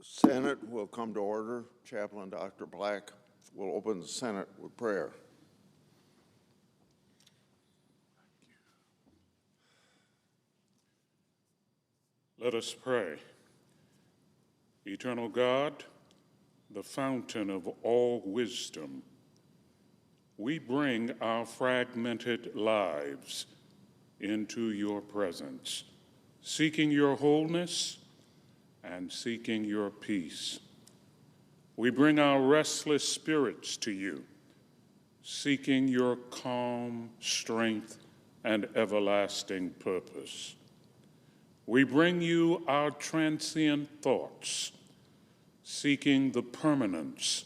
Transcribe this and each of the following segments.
The Senate will come to order. Chaplain Dr. Black will open the Senate with prayer. Let us pray. Eternal God, the fountain of all wisdom, we bring our fragmented lives into your presence, seeking your wholeness and seeking your peace. We bring our restless spirits to you, seeking your calm strength and everlasting purpose. We bring you our transient thoughts, seeking the permanence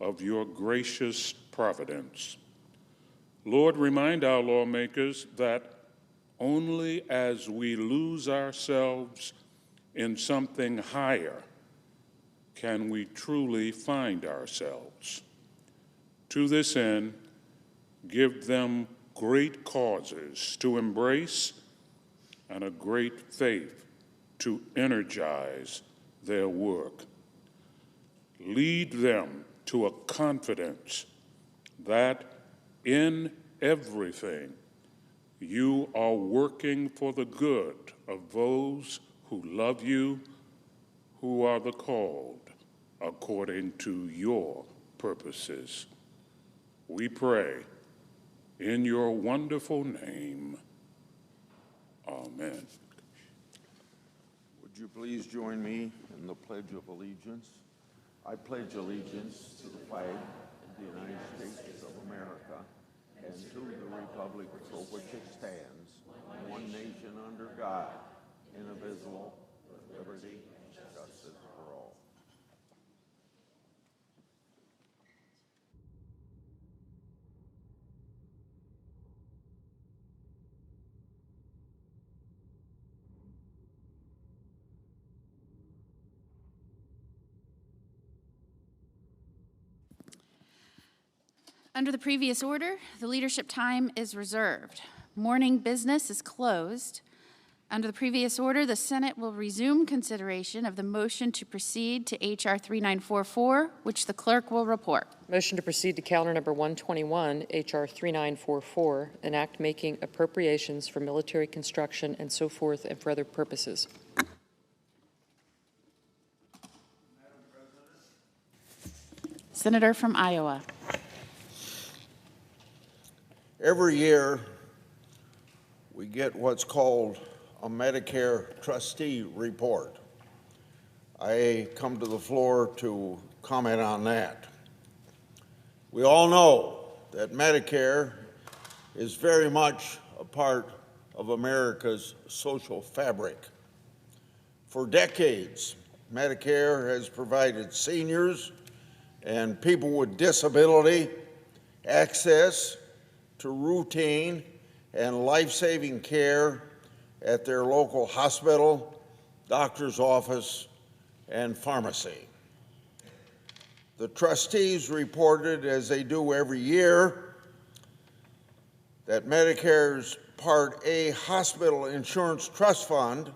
of your gracious providence. Lord, remind our lawmakers that only as we lose ourselves in something higher can we truly find ourselves. To this end, give them great causes to embrace and a great faith to energize their work. Lead them to a confidence that in everything you are working for the good of those who love you, who are the called according to your purposes. We pray in your wonderful name. Amen. Would you please join me in the Pledge of Allegiance? I pledge allegiance to the flag of the United States of America and to the republic for which it stands, one nation under God, indivisible, with liberty and justice for all. Under the previous order, the leadership time is reserved. Morning business is closed. Under the previous order, the Senate will resume consideration of the motion to proceed to H.R. 3944, which the clerk will report. Motion to proceed to calendar number 121, H.R. 3944, an act making appropriations for military construction and so forth and for other purposes. Senator from Iowa. Every year, we get what's called a Medicare trustee report. I come to the floor to comment on that. We all know that Medicare is very much a part of America's social fabric. For decades, Medicare has provided seniors and people with disability access to routine and life-saving care at their local hospital, doctor's office, and pharmacy. The trustees reported, as they do every year, that Medicare's Part A hospital insurance trust fund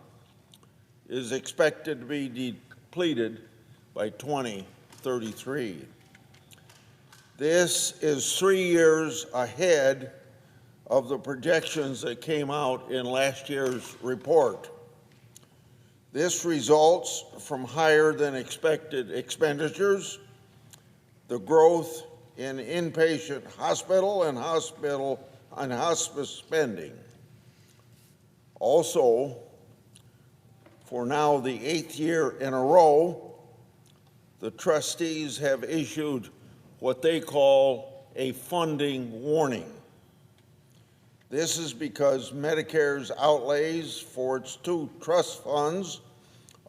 is expected to be depleted by 2033. This is 3 years ahead of the projections that came out in last year's report. This results from higher than expected expenditures, the growth in inpatient hospital and hospice spending. Also, for now the 8th year in a row, the trustees have issued what they call a funding warning. This is because Medicare's outlays for its 2 trust funds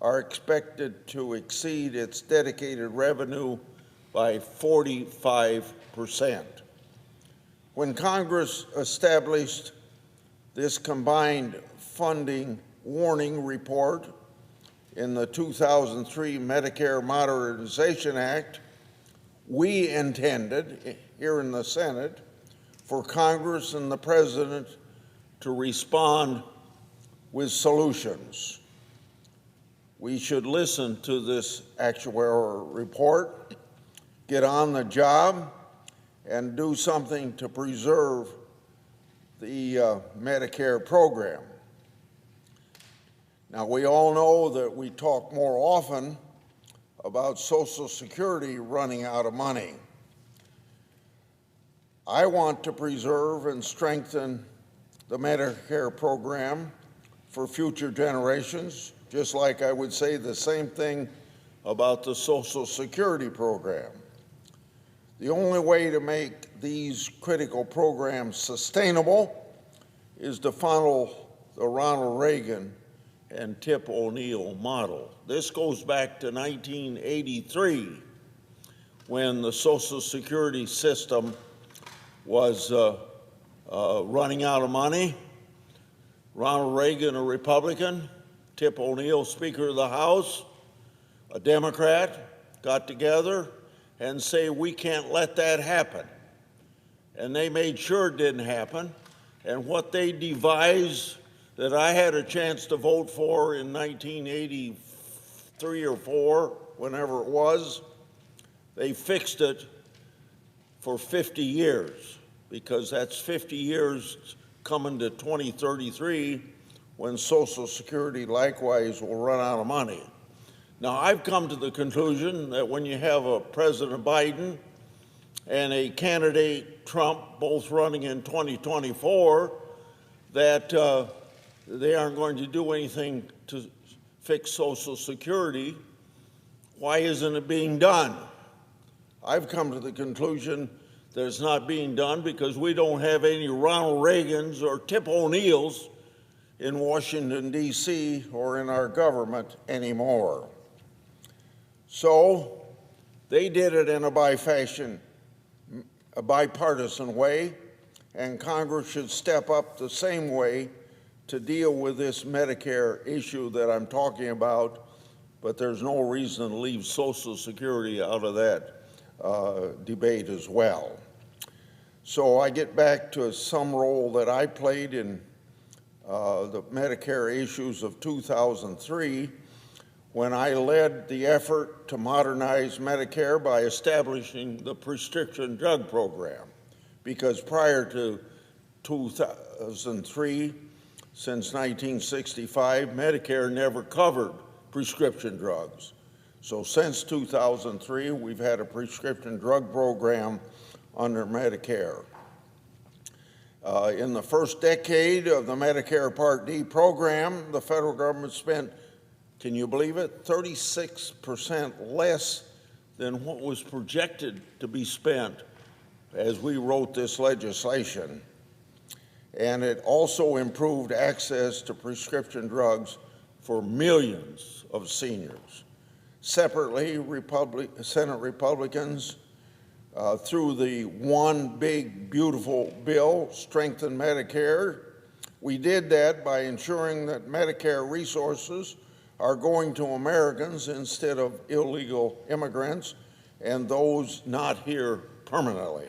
are expected to exceed its dedicated revenue by 45%. When Congress established this combined funding warning report in the 2003 Medicare Modernization Act, we intended, here in the Senate, for Congress and the President to respond with solutions. We should listen to this actuarial report, get on the job, and do something to preserve the Medicare program. Now, we all know that we talk more often about Social Security running out of money. I want to preserve and strengthen the Medicare program for future generations, just like I would say the same thing about the Social Security program. The only way to make these critical programs sustainable is to follow the Ronald Reagan and Tip O'Neill model. This goes back to 1983, when the Social Security system was running out of money. Ronald Reagan, a Republican, Tip O'Neill, Speaker of the House, a Democrat, got together and say, we can't let that happen. And they made sure it didn't happen. And what they devised, that I had a chance to vote for in 1983 or 4, whenever it was, they fixed it for 50 years, because that's 50 years coming to 2033, when Social Security likewise will run out of money. Now, I've come to the conclusion that when you have a President Biden and a candidate Trump both running in 2024, that they aren't going to do anything to fix Social Security. Why isn't it being done? I've come to the conclusion that it's not being done because we don't have any Ronald Reagans or Tip O'Neills in Washington, D.C., or in our government anymore. So they did it in a bipartisan way, and Congress should step up the same way to deal with this Medicare issue that I'm talking about, but there's no reason to leave Social Security out of that debate as well. So I get back to some role that I played in the Medicare issues of 2003, when I led the effort to modernize Medicare by establishing the prescription drug program. Because prior to 2003, since 1965, Medicare never covered prescription drugs. So since 2003, we've had a prescription drug program under Medicare. In the first decade of the Medicare Part D program, the federal government spent, can you believe it, 36% less than what was projected to be spent as we wrote this legislation. And it also improved access to prescription drugs for millions of seniors. Separately, Senate Republicans, through the One Big Beautiful Bill, strengthened Medicare. We did that by ensuring that Medicare resources are going to Americans instead of illegal immigrants and those not here permanently.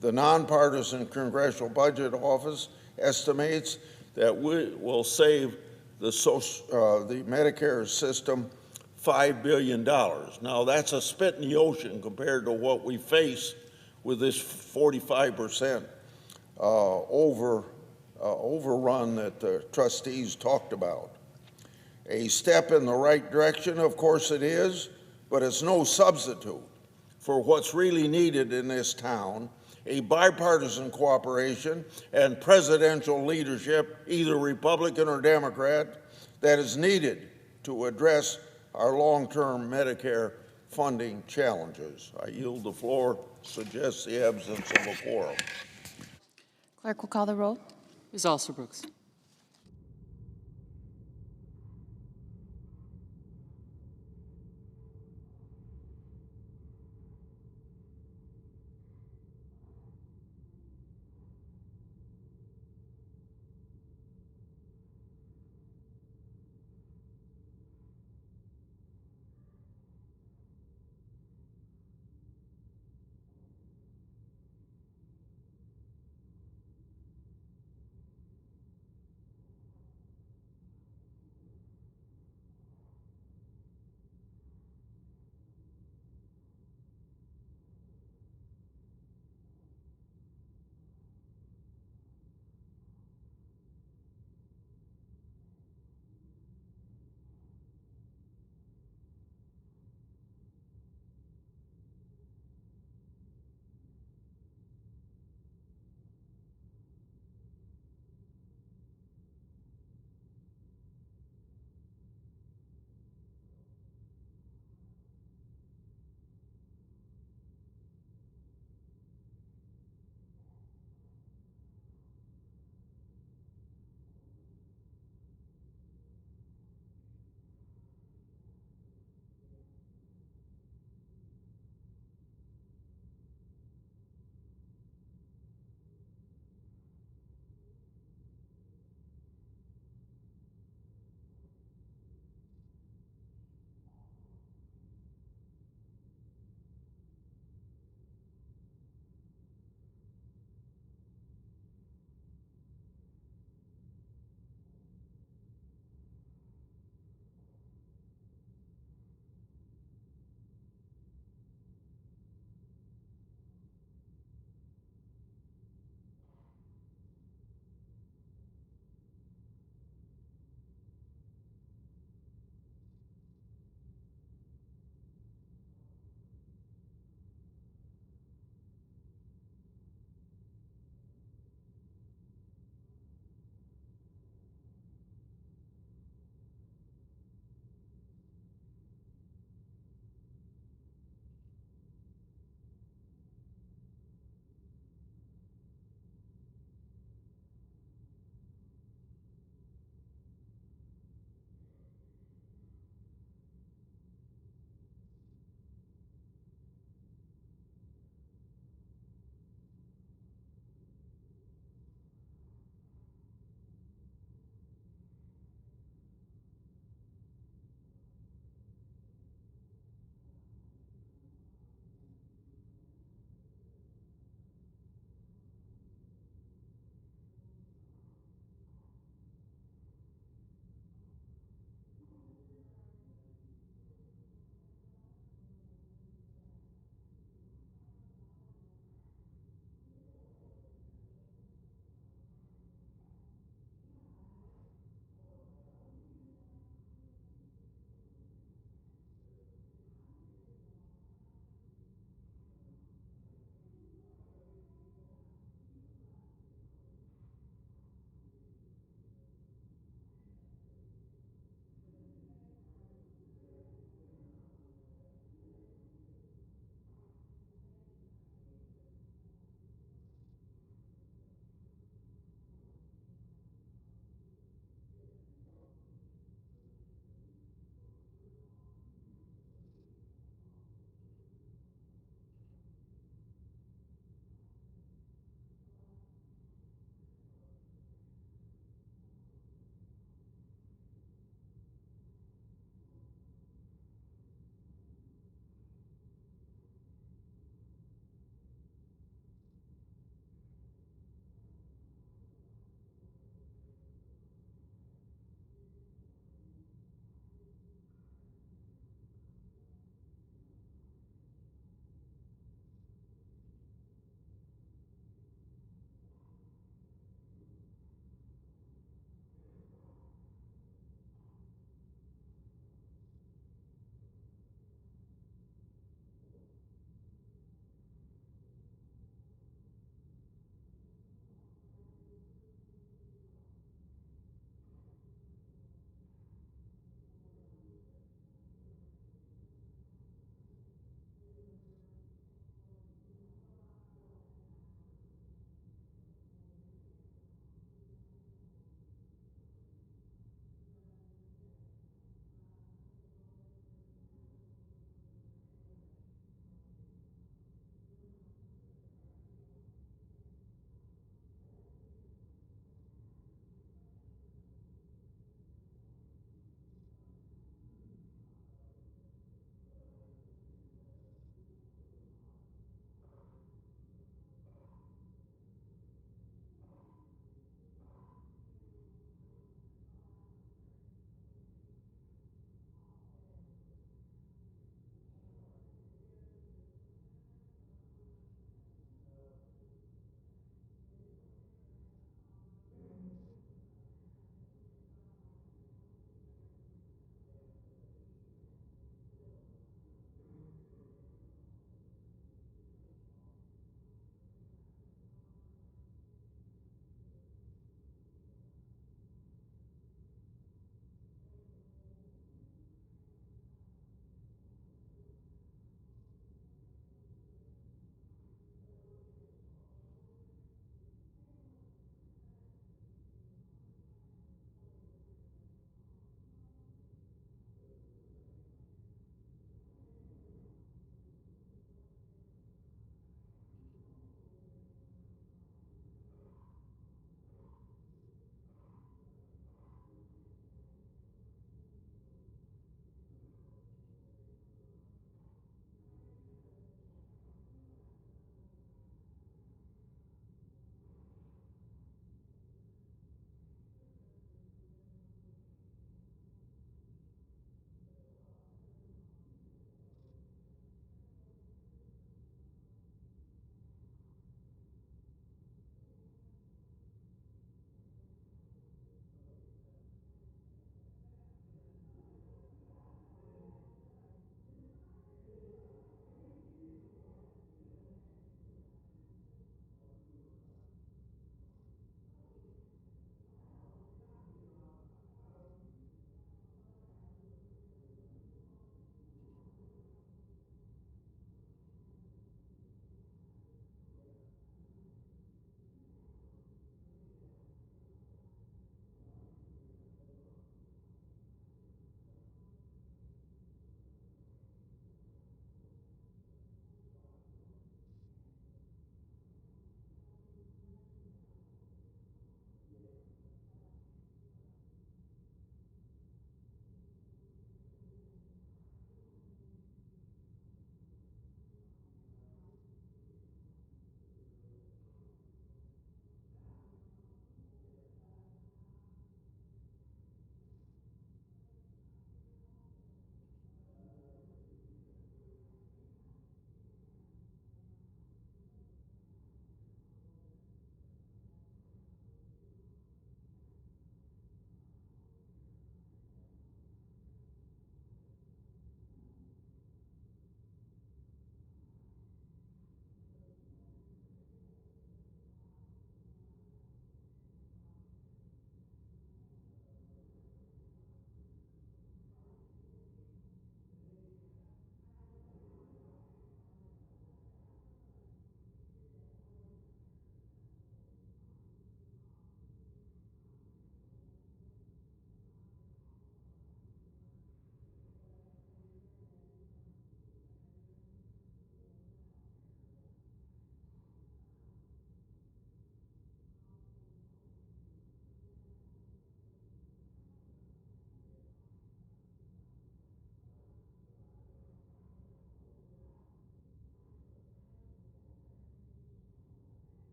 The Nonpartisan Congressional Budget Office estimates that we will save the Medicare system $5 billion. Now, that's a spit in the ocean compared to what we face with this 45% overrun that the trustees talked about. A step in the right direction, of course it is, but it's no substitute for what's really needed in this town, a bipartisan cooperation and presidential leadership, either Republican or Democrat, that is needed to address our long-term Medicare funding challenges. I yield the floor, suggest the absence of a quorum. Clerk will call the roll. Ms. Alsobrooks.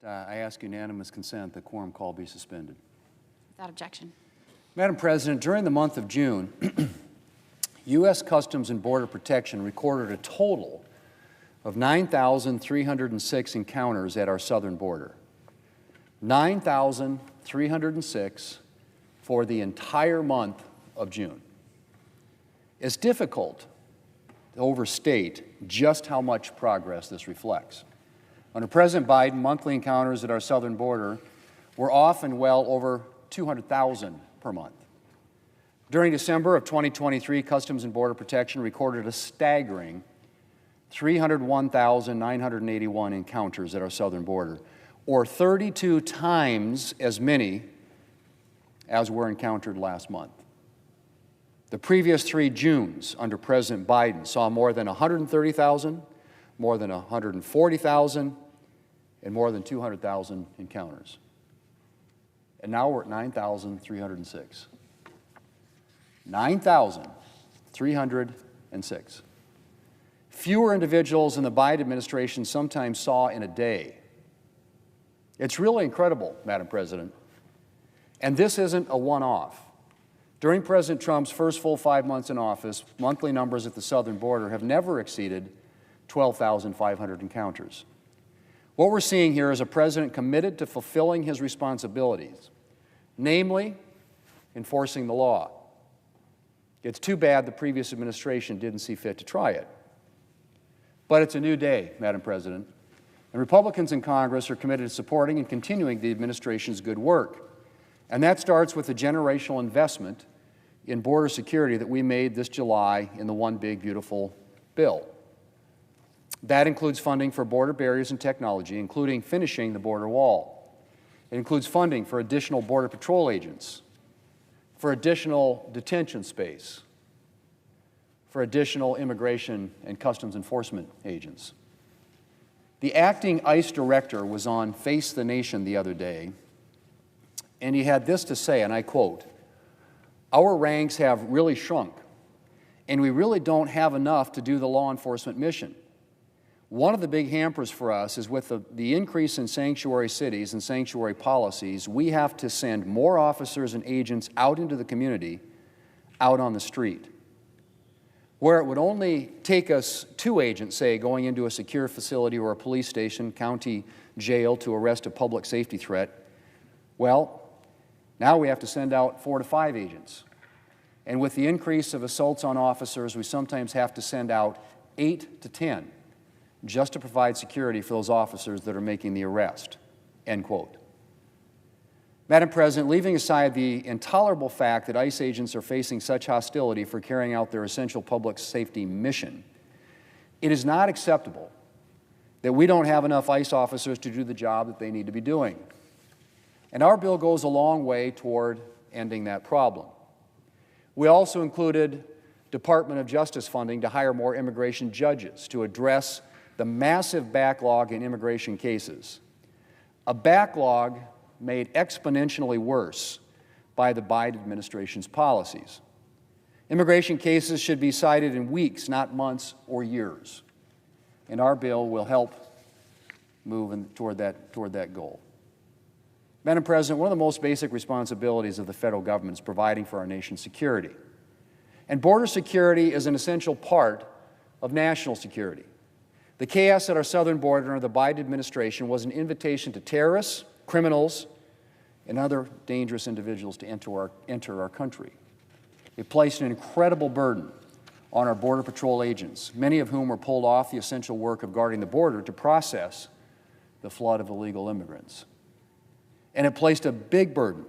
I ask unanimous consent that quorum call be suspended. Without objection. Madam President, during the month of June, U.S. Customs and Border Protection recorded a total of 9,306 encounters at our southern border. 9,306 for the entire month of June. It's difficult to overstate just how much progress this reflects. Under President Biden, monthly encounters at our southern border were often well over 200,000 per month. During December of 2023, Customs and Border Protection recorded a staggering 301,981 encounters at our southern border, or 32 times as many as were encountered last month. The previous 3 Junes under President Biden saw more than 130,000, more than 140,000, and more than 200,000 encounters. And now we're at 9,306. 9,306. Fewer individuals than the Biden administration sometimes saw in a day. It's really incredible, Madam President. And this isn't a one-off. During President Trump's first full 5 months in office, monthly numbers at the southern border have never exceeded 12,500 encounters. What we're seeing here is a president committed to fulfilling his responsibilities, namely, enforcing the law. It's too bad the previous administration didn't see fit to try it. But it's a new day, Madam President, and Republicans in Congress are committed to supporting and continuing the administration's good work. And that starts with the generational investment in border security that we made this July in the One Big Beautiful Bill. That includes funding for border barriers and technology, including finishing the border wall. It includes funding for additional Border Patrol agents, for additional detention space, for additional immigration and customs enforcement agents. The acting ICE director was on Face the Nation the other day, and he had this to say, and I quote, "Our ranks have really shrunk, and we really don't have enough to do the law enforcement mission. One of the big hampers for us is with the increase in sanctuary cities and sanctuary policies, we have to send more officers and agents out into the community, out on the street. Where it would only take us 2 agents, say, going into a secure facility or a police station, county jail to arrest a public safety threat, well, now we have to send out 4 to 5 agents. And with the increase of assaults on officers, we sometimes have to send out 8 to 10 just to provide security for those officers that are making the arrest," end quote. Madam President, leaving aside the intolerable fact that ICE agents are facing such hostility for carrying out their essential public safety mission, it is not acceptable that we don't have enough ICE officers to do the job that they need to be doing. And our bill goes a long way toward ending that problem. We also included Department of Justice funding to hire more immigration judges to address the massive backlog in immigration cases, a backlog made exponentially worse by the Biden administration's policies. Immigration cases should be cited in weeks, not months or years, and our bill will help move toward that goal. Madam President, one of the most basic responsibilities of the federal government is providing for our nation's security. And border security is an essential part of national security. The chaos at our southern border under the Biden administration was an invitation to terrorists, criminals, and other dangerous individuals to enter our country. It placed an incredible burden on our Border Patrol agents, many of whom were pulled off the essential work of guarding the border to process the flood of illegal immigrants. And it placed a big burden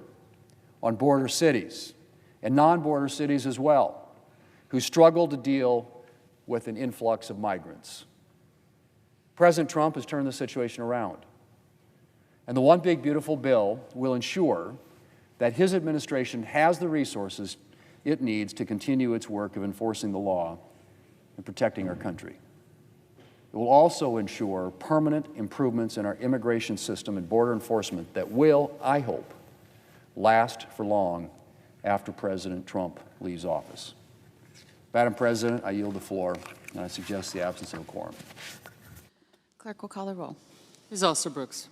on border cities and non-border cities as well, who struggled to deal with an influx of migrants. President Trump has turned the situation around. And the One Big Beautiful Bill will ensure that his administration has the resources it needs to continue its work of enforcing the law and protecting our country. It will also ensure permanent improvements in our immigration system and border enforcement that will, I hope, last for long after President Trump leaves office. Madam President, I yield the floor, and I suggest the absence of a quorum. Clerk will call the roll. Ms. Alster Brooks.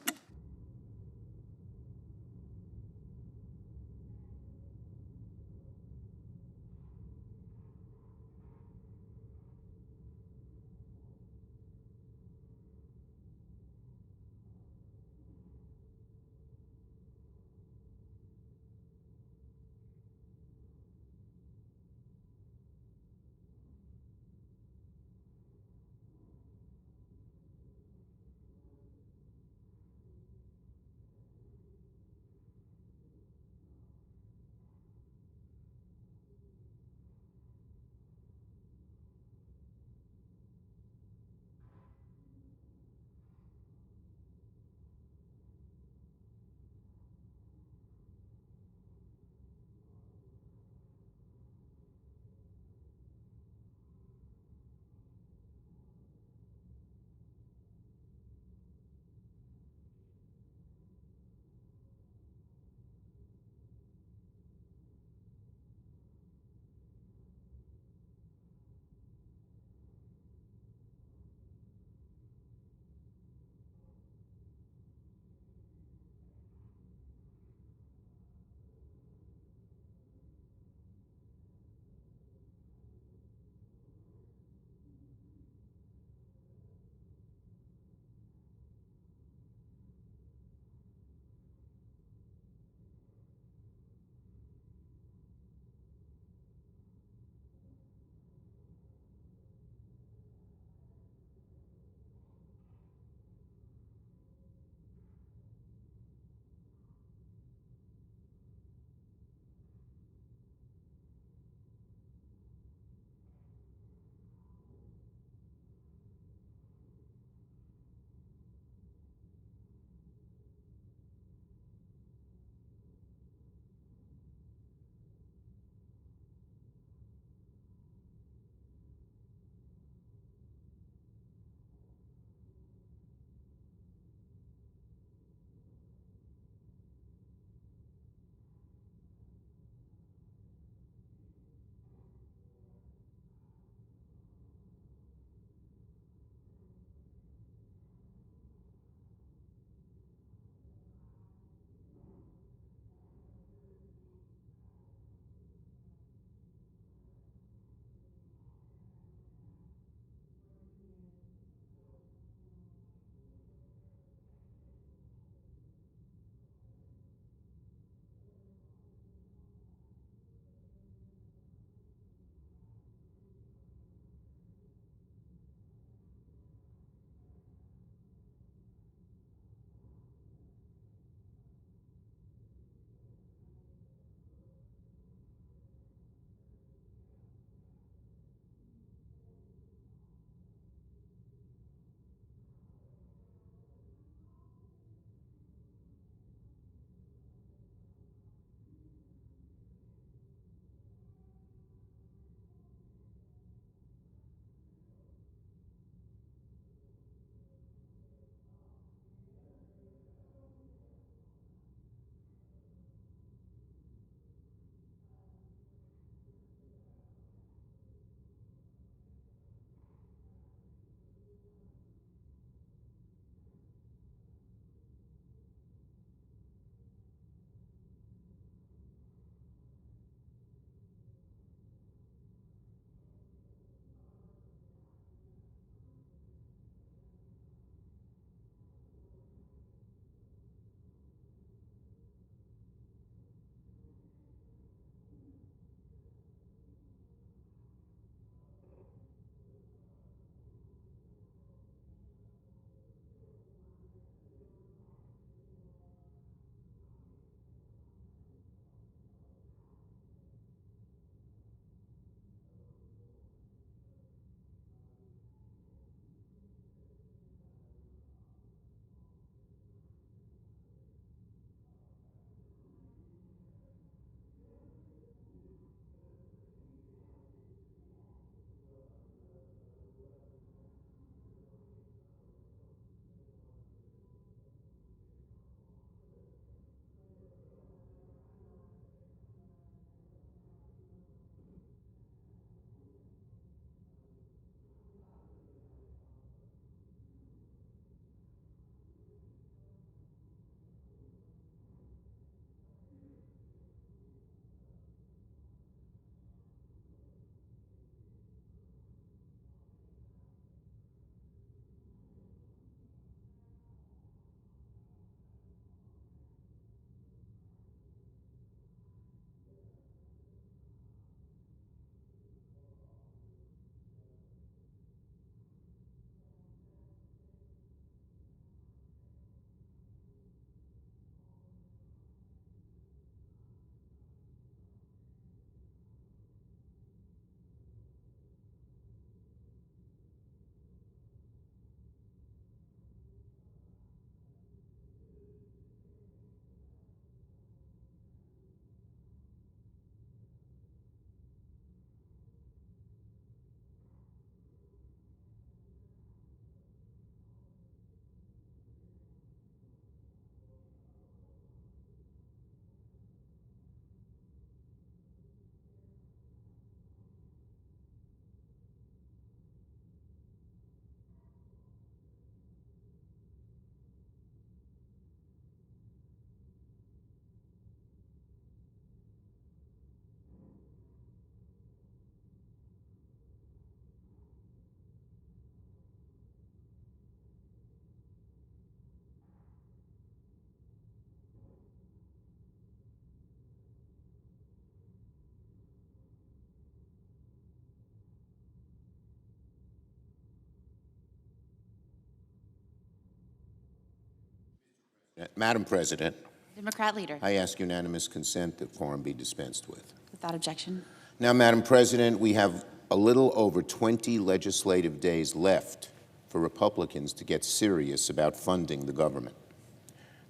Madam President, Democrat leader. I ask unanimous consent that quorum be dispensed with. Without objection. Now, Madam President, we have a little over 20 legislative days left for Republicans to get serious about funding the government.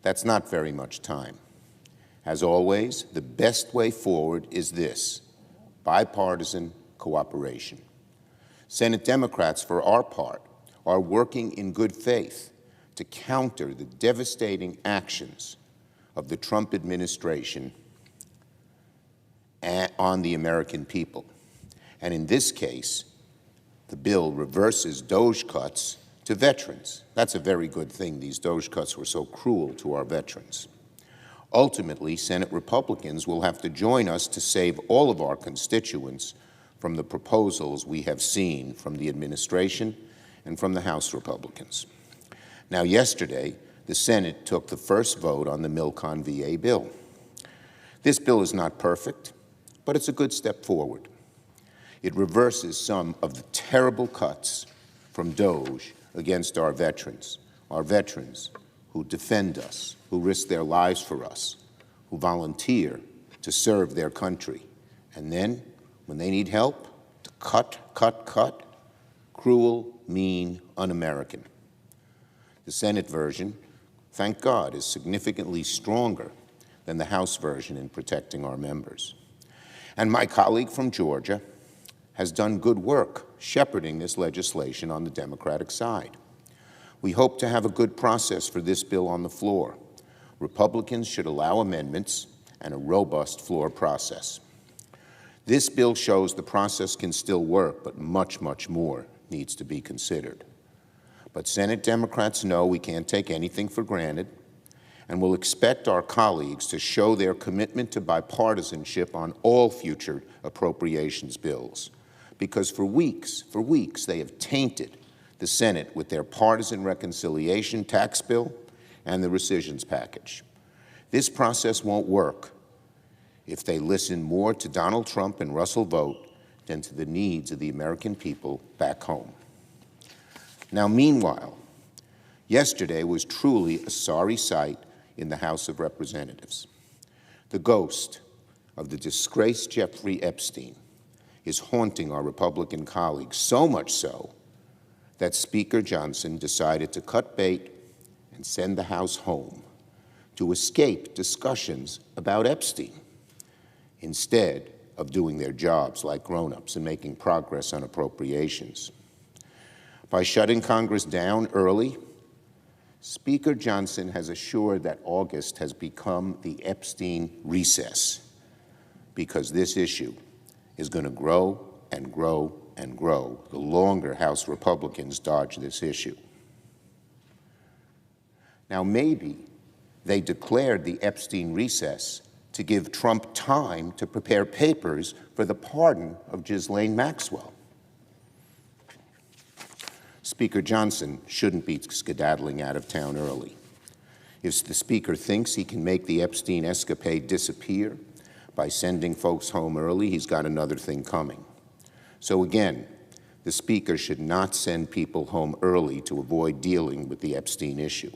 That's not very much time. As always, the best way forward is this: bipartisan cooperation. Senate Democrats, for our part, are working in good faith to counter the devastating actions of the Trump administration on the American people. And in this case, the bill reverses DOGE cuts to veterans. That's a very good thing. These DOGE cuts were so cruel to our veterans. Ultimately, Senate Republicans will have to join us to save all of our constituents from the proposals we have seen from the administration and from the House Republicans. Now, yesterday, the Senate took the first vote on the Milcon VA bill. This bill is not perfect, but it's a good step forward. It reverses some of the terrible cuts from DOGE against our veterans who defend us, who risk their lives for us, who volunteer to serve their country, and then, when they need help, to cut, cruel, mean, un-American. The Senate version, thank God, is significantly stronger than the House version in protecting our members. And my colleague from Georgia has done good work shepherding this legislation on the Democratic side. We hope to have a good process for this bill on the floor. Republicans should allow amendments and a robust floor process. This bill shows the process can still work, but much, much more needs to be considered. But Senate Democrats know we can't take anything for granted, and will expect our colleagues to show their commitment to bipartisanship on all future appropriations bills, because for weeks, they have tainted the Senate with their partisan reconciliation tax bill and the rescissions package. This process won't work if they listen more to Donald Trump and Russell Vought than to the needs of the American people back home. Now, meanwhile, yesterday was truly a sorry sight in the House of Representatives. The ghost of the disgraced Jeffrey Epstein is haunting our Republican colleagues, so much so that Speaker Johnson decided to cut bait and send the House home to escape discussions about Epstein, instead of doing their jobs like grown-ups and making progress on appropriations. By shutting Congress down early, Speaker Johnson has assured that August has become the Epstein recess, because this issue is going to grow and grow and grow the longer House Republicans dodge this issue. Now, maybe they declared the Epstein recess to give Trump time to prepare papers for the pardon of Ghislaine Maxwell. Speaker Johnson shouldn't be skedaddling out of town early. If the Speaker thinks he can make the Epstein escapade disappear by sending folks home early, he's got another thing coming. So again, the Speaker should not send people home early to avoid dealing with the Epstein issue.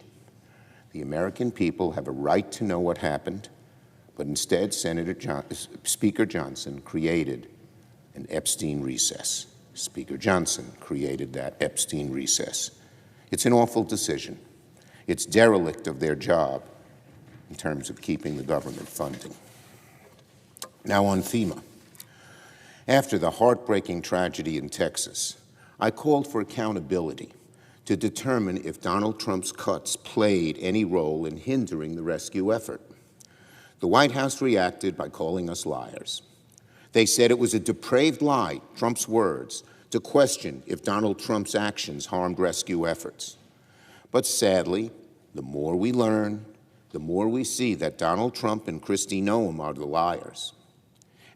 The American people have a right to know what happened, but instead Speaker Johnson created an Epstein recess. Speaker Johnson created that Epstein recess. It's an awful decision. It's derelict of their job in terms of keeping the government funding. Now on FEMA. After the heartbreaking tragedy in Texas, I called for accountability to determine if Donald Trump's cuts played any role in hindering the rescue effort. The White House reacted by calling us liars. They said it was a depraved lie, Trump's words, to question if Donald Trump's actions harmed rescue efforts. But sadly, the more we learn, the more we see that Donald Trump and Kristi Noem are the liars.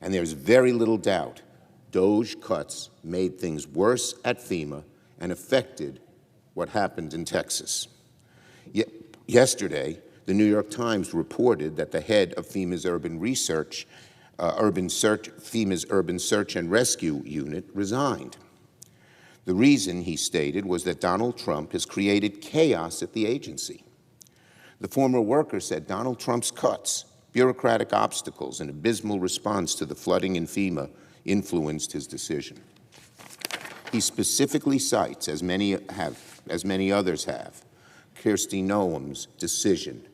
And there's very little doubt DOGE cuts made things worse at FEMA and affected what happened in Texas. Yesterday, the New York Times reported that the head of FEMA's FEMA's Urban Search and Rescue Unit resigned. The reason, he stated, was that Donald Trump has created chaos at the agency. The former worker said Donald Trump's cuts, bureaucratic obstacles, and abysmal response to the flooding in FEMA influenced his decision. He specifically cites, as many others have, Kristi Noem's decision.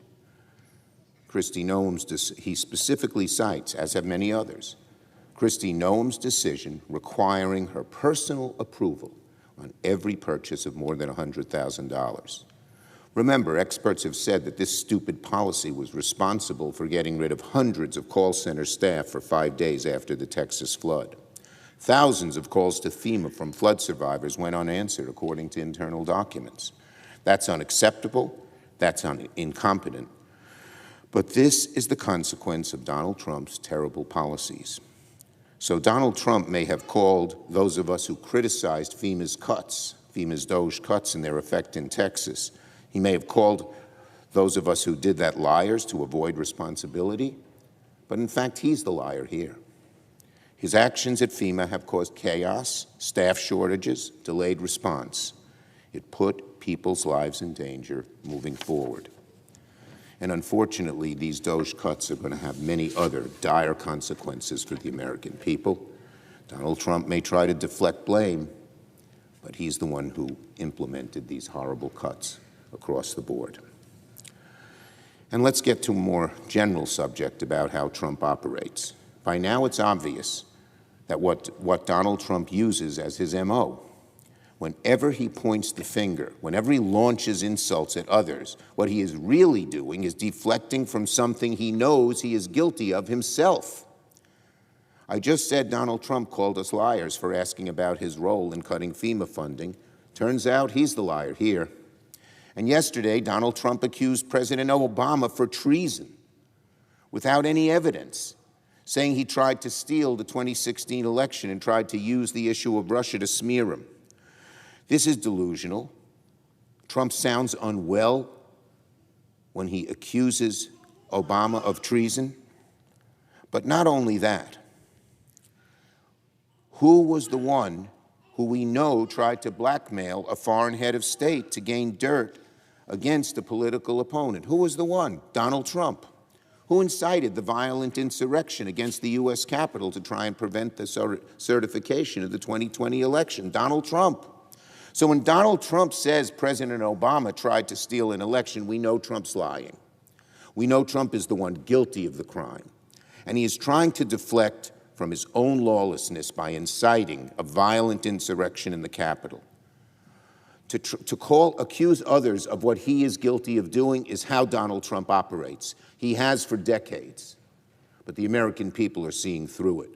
He specifically cites, as have many others, Kristi Noem's decision requiring her personal approval on every purchase of more than $100,000. Remember, experts have said that this stupid policy was responsible for getting rid of hundreds of call center staff for 5 days after the Texas flood. Thousands of calls to FEMA from flood survivors went unanswered, according to internal documents. That's unacceptable. That's incompetent. But this is the consequence of Donald Trump's terrible policies. So Donald Trump may have called those of us who criticized FEMA's DOJ cuts and their effect in Texas, he may have called those of us who did that liars to avoid responsibility, but in fact, he's the liar here. His actions at FEMA have caused chaos, staff shortages, delayed response. It put people's lives in danger moving forward. And unfortunately, these DOJ cuts are going to have many other dire consequences for the American people. Donald Trump may try to deflect blame, but he's the one who implemented these horrible cuts across the board. And let's get to a more general subject about how Trump operates. By now, it's obvious that what Donald Trump uses as his MO, whenever he points the finger, whenever he launches insults at others, what he is really doing is deflecting from something he knows he is guilty of himself. I just said Donald Trump called us liars for asking about his role in cutting FEMA funding. Turns out he's the liar here. And yesterday, Donald Trump accused President Obama for treason without any evidence, saying he tried to steal the 2016 election and tried to use the issue of Russia to smear him. This is delusional. Trump sounds unwell when he accuses Obama of treason. But not only that, who was the one who we know tried to blackmail a foreign head of state to gain dirt against a political opponent? Who was the one? Donald Trump. Who incited the violent insurrection against the U.S. Capitol to try and prevent the certification of the 2020 election? Donald Trump. So when Donald Trump says President Obama tried to steal an election, we know Trump's lying. We know Trump is the one guilty of the crime. And he is trying to deflect from his own lawlessness by inciting a violent insurrection in the Capitol. To accuse others of what he is guilty of doing is how Donald Trump operates. He has for decades. But the American people are seeing through it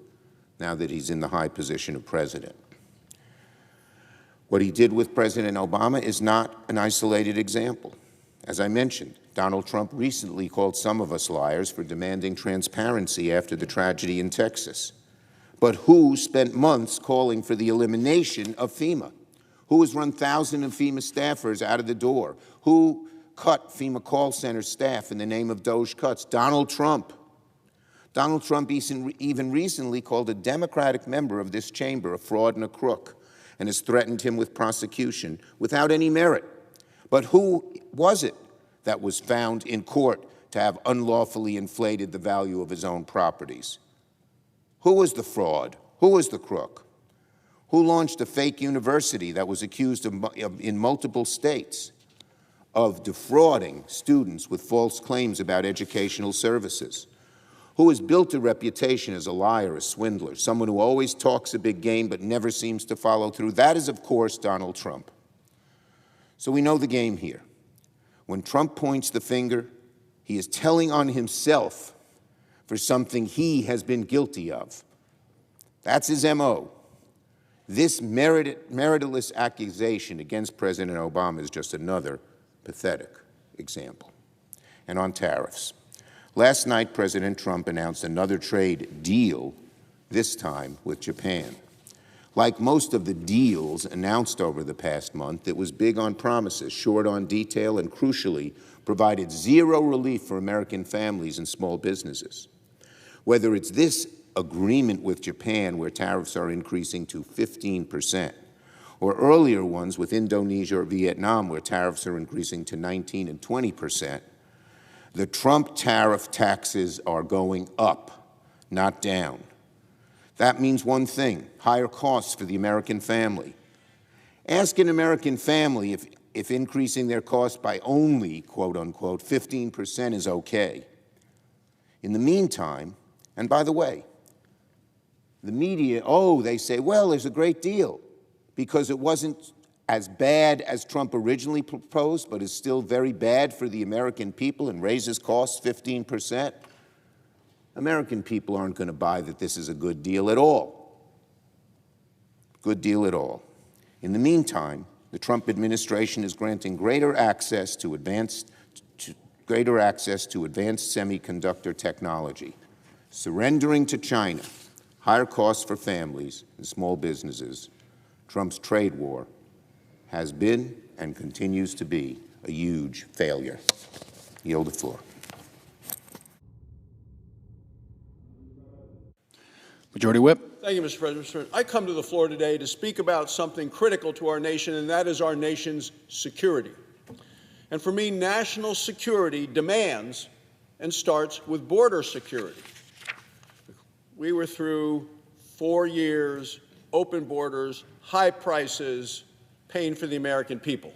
now that he's in the high position of president. What he did with President Obama is not an isolated example. As I mentioned, Donald Trump recently called some of us liars for demanding transparency after the tragedy in Texas. But who spent months calling for the elimination of FEMA? Who has run thousands of FEMA staffers out of the door? Who cut FEMA call center staff in the name of DOJ cuts? Donald Trump. Donald Trump even recently called a Democratic member of this chamber a fraud and a crook and has threatened him with prosecution without any merit. But who was it that was found in court to have unlawfully inflated the value of his own properties? Who was the fraud? Who was the crook? Who launched a fake university that was accused in multiple states of defrauding students with false claims about educational services? Who has built a reputation as a liar, a swindler, someone who always talks a big game but never seems to follow through? That is, of course, Donald Trump. So we know the game here. When Trump points the finger, he is telling on himself for something he has been guilty of. That's his MO. This meritless accusation against President Obama is just another pathetic example. And on tariffs. Last night, President Trump announced another trade deal, this time with Japan. Like most of the deals announced over the past month, it was big on promises, short on detail, and crucially, provided zero relief for American families and small businesses. Whether it's this agreement with Japan, where tariffs are increasing to 15%, or earlier ones with Indonesia or Vietnam, where tariffs are increasing to 19% and 20%, The Trump tariff taxes are going up, not down. That means one thing: higher costs for the American family. Ask an American family if increasing their costs by only, quote unquote, 15% is okay. In the meantime, and by the way, the media, they say, well, there's a great deal because it wasn't as bad as Trump originally proposed, but is still very bad for the American people and raises costs 15%. American people aren't going to buy that this is a good deal at all. Good deal at all. In the meantime, the Trump administration is granting greater access to advanced semiconductor technology, surrendering to China, higher costs for families and small businesses. Trump's trade war has been and continues to be a huge failure. Yield the floor. Majority Whip. Thank you, Mr. President. I come to the floor today to speak about something critical to our nation, and that is our nation's security. And for me, national security demands and starts with border security. We were through 4 years, open borders, high prices, pain for the American people.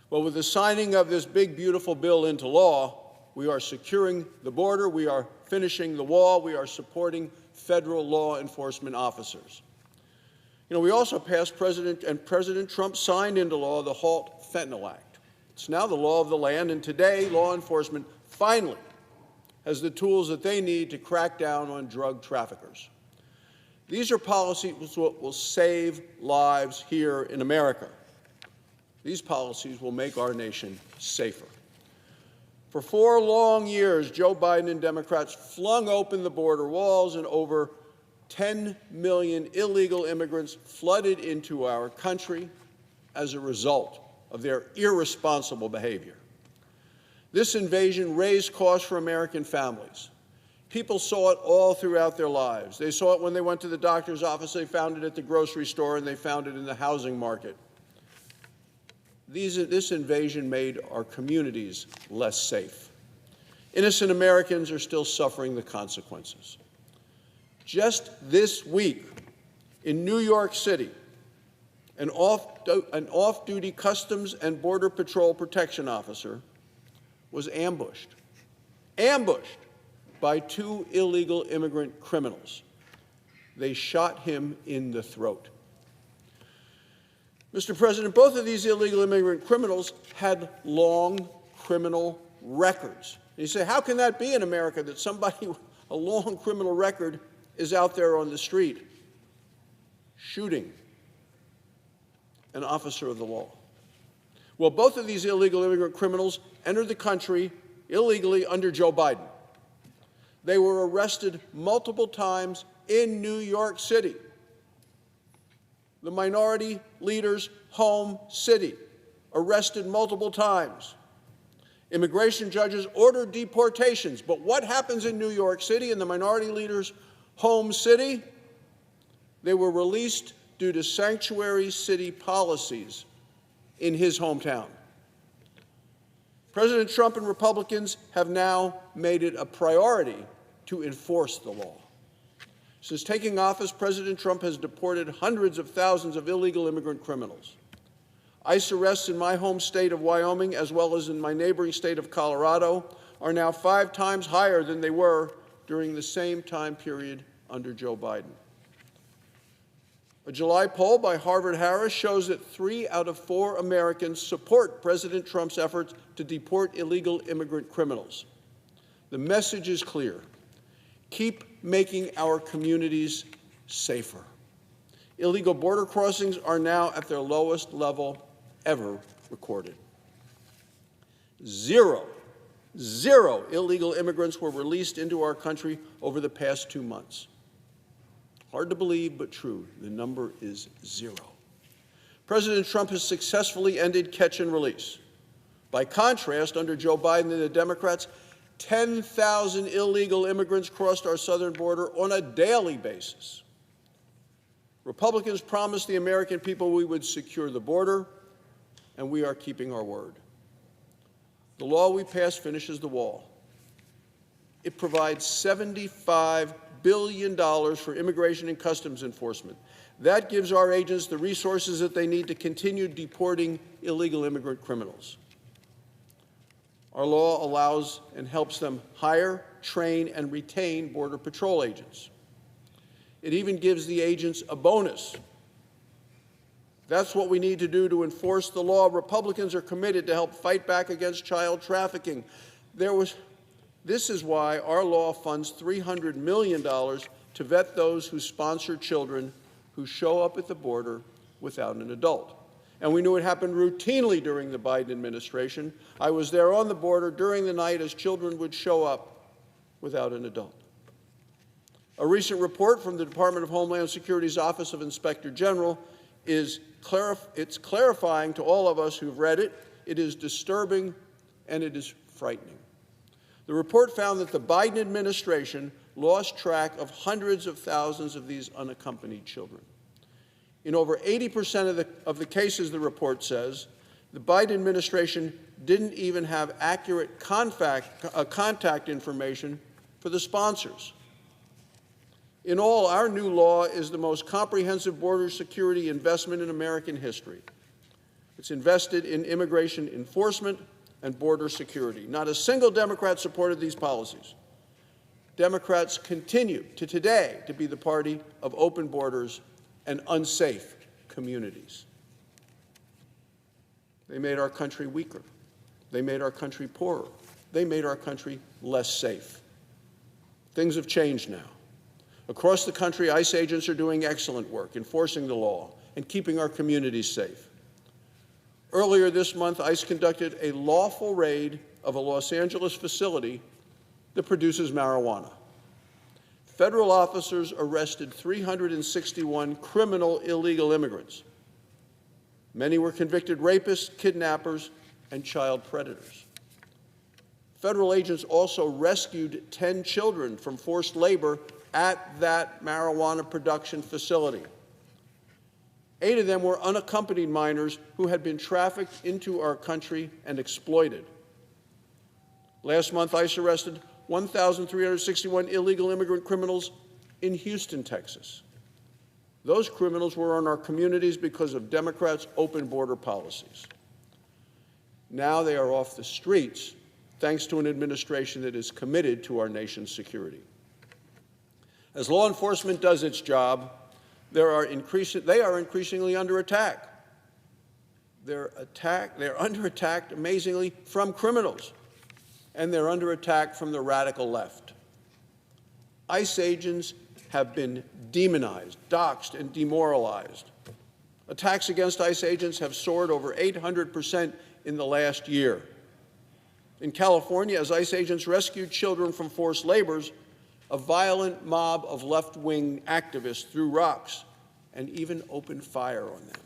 Well, with the signing of this big, beautiful bill into law, we are securing the border, we are finishing the wall, we are supporting federal law enforcement officers. You know, we also passed President Trump signed into law the HALT Fentanyl Act. It's now the law of the land, and today law enforcement finally has the tools that they need to crack down on drug traffickers. These are policies that will save lives here in America. These policies will make our nation safer. For 4 long years, Joe Biden and Democrats flung open the border walls, and over 10 million illegal immigrants flooded into our country as a result of their irresponsible behavior. This invasion raised costs for American families. People saw it all throughout their lives. They saw it when they went to the doctor's office, they found it at the grocery store, and they found it in the housing market. This invasion made our communities less safe. Innocent Americans are still suffering the consequences. Just this week, in New York City, an off-duty Customs and Border Patrol protection officer was ambushed by 2 illegal immigrant criminals. They shot him in the throat. Mr. President, both of these illegal immigrant criminals had long criminal records. And you say, how can that be in America, that somebody with a long criminal record is out there on the street shooting an officer of the law? Well, both of these illegal immigrant criminals entered the country illegally under Joe Biden. They were arrested multiple times in New York City, the minority leader's home city, arrested multiple times. Immigration judges ordered deportations. But what happens in New York City, in the minority leader's home city? They were released due to sanctuary city policies in his hometown. President Trump and Republicans have now made it a priority to enforce the law. Since taking office, President Trump has deported hundreds of thousands of illegal immigrant criminals. ICE arrests in my home state of Wyoming, as well as in my neighboring state of Colorado, are now 5 times higher than they were during the same time period under Joe Biden. A July poll by Harvard-Harris shows that 3 out of 4 Americans support President Trump's efforts to deport illegal immigrant criminals. The message is clear. Keep making our communities safer. Illegal border crossings are now at their lowest level ever recorded. Zero illegal immigrants were released into our country over the past 2 months. Hard to believe, but true. The number is 0. President Trump has successfully ended catch and release. By contrast, under Joe Biden and the Democrats, 10,000 illegal immigrants crossed our southern border on a daily basis. Republicans promised the American people we would secure the border, and we are keeping our word. The law we passed finishes the wall. It provides $75 billion for immigration and customs enforcement. That gives our agents the resources that they need to continue deporting illegal immigrant criminals. Our law allows and helps them hire, train, and retain Border Patrol agents. It even gives the agents a bonus. That's what we need to do to enforce the law. Republicans are committed to help fight back against child trafficking. This is why our law funds $300 million to vet those who sponsor children who show up at the border without an adult. And we knew it happened routinely during the Biden administration. I was there on the border during the night as children would show up without an adult. A recent report from the Department of Homeland Security's Office of Inspector General is clarifying to all of us who've read it. It is disturbing and it is frightening. The report found that the Biden administration lost track of hundreds of thousands of these unaccompanied children. In over 80% of the cases, the report says, the Biden administration didn't even have accurate contact information for the sponsors. In all, our new law is the most comprehensive border security investment in American history. It's invested in immigration enforcement and border security. Not a single Democrat supported these policies. Democrats continue to today to be the party of open borders and unsafe communities. They made our country weaker. They made our country poorer. They made our country less safe. Things have changed now. Across the country, ICE agents are doing excellent work enforcing the law and keeping our communities safe. Earlier this month, ICE conducted a lawful raid of a Los Angeles facility that produces marijuana. Federal officers arrested 361 criminal illegal immigrants. Many were convicted rapists, kidnappers, and child predators. Federal agents also rescued 10 children from forced labor at that marijuana production facility. 8 of them were unaccompanied minors who had been trafficked into our country and exploited. Last month, ICE arrested 1,361 illegal immigrant criminals in Houston, Texas. Those criminals were in our communities because of Democrats' open border policies. Now they are off the streets thanks to an administration that is committed to our nation's security. As law enforcement does its job, they are increasingly under attack. They're under attack, amazingly, from criminals, and they're under attack from the radical left. ICE agents have been demonized, doxxed, and demoralized. Attacks against ICE agents have soared over 800% in the last year. In California, as ICE agents rescued children from forced labors, a violent mob of left-wing activists threw rocks and even opened fire on them.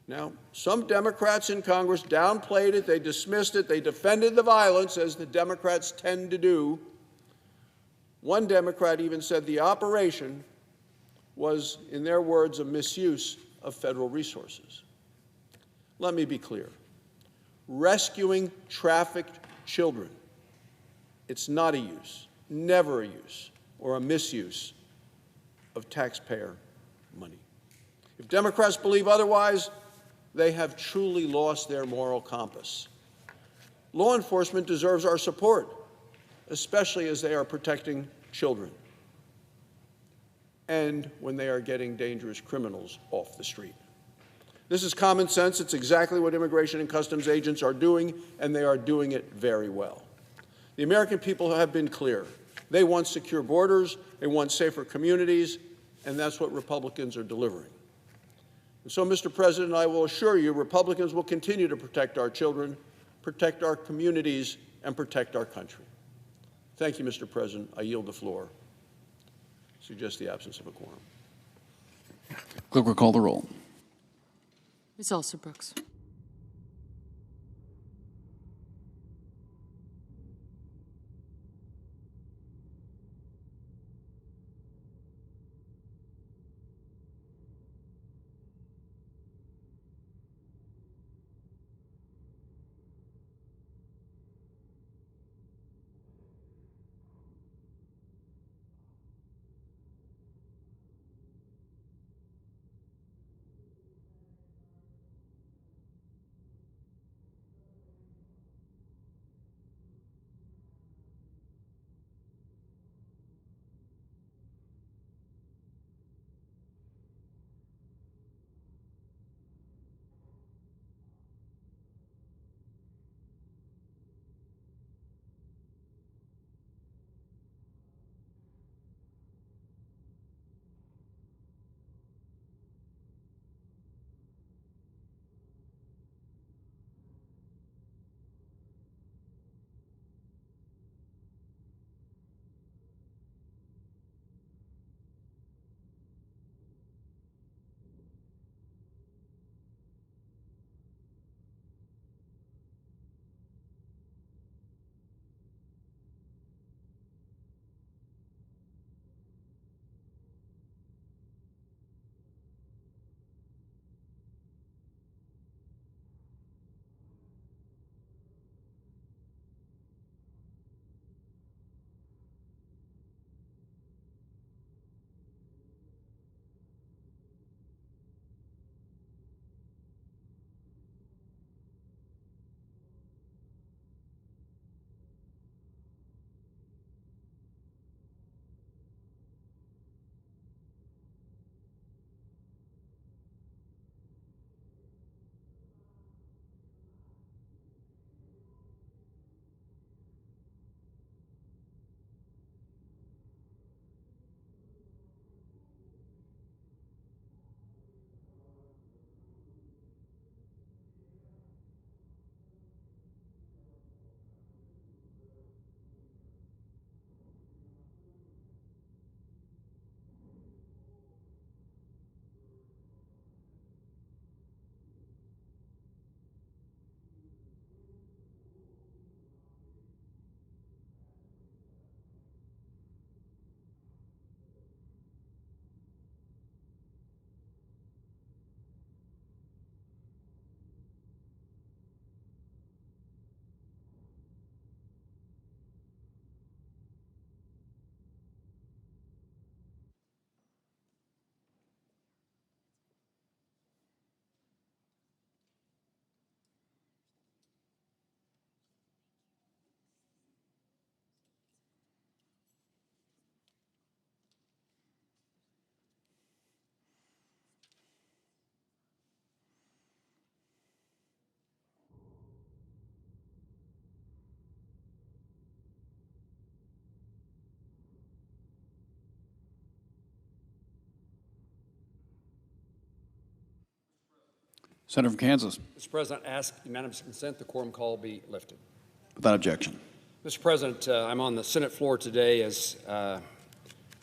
Now, some Democrats in Congress downplayed it, they dismissed it, they defended the violence, as the Democrats tend to do. One Democrat even said the operation was, in their words, a misuse of federal resources. Let me be clear. Rescuing trafficked children, it's not a use, never a use, or a misuse of taxpayer money. If Democrats believe otherwise, they have truly lost their moral compass. Law enforcement deserves our support, especially as they are protecting children and when they are getting dangerous criminals off the street. This is common sense. It's exactly what immigration and customs agents are doing, and they are doing it very well. The American people have been clear. They want secure borders, they want safer communities, and that's what Republicans are delivering. And so, Mr. President, I will assure you Republicans will continue to protect our children, protect our communities, and protect our country. Thank you, Mr. President. I yield the floor. Suggest the absence of a quorum. Clerk will call the roll. Ms. Alston-Brooks. Senator from Kansas. Mr. President, I ask unanimous consent the quorum call be lifted. Without objection. Mr. President, I'm on the Senate floor today as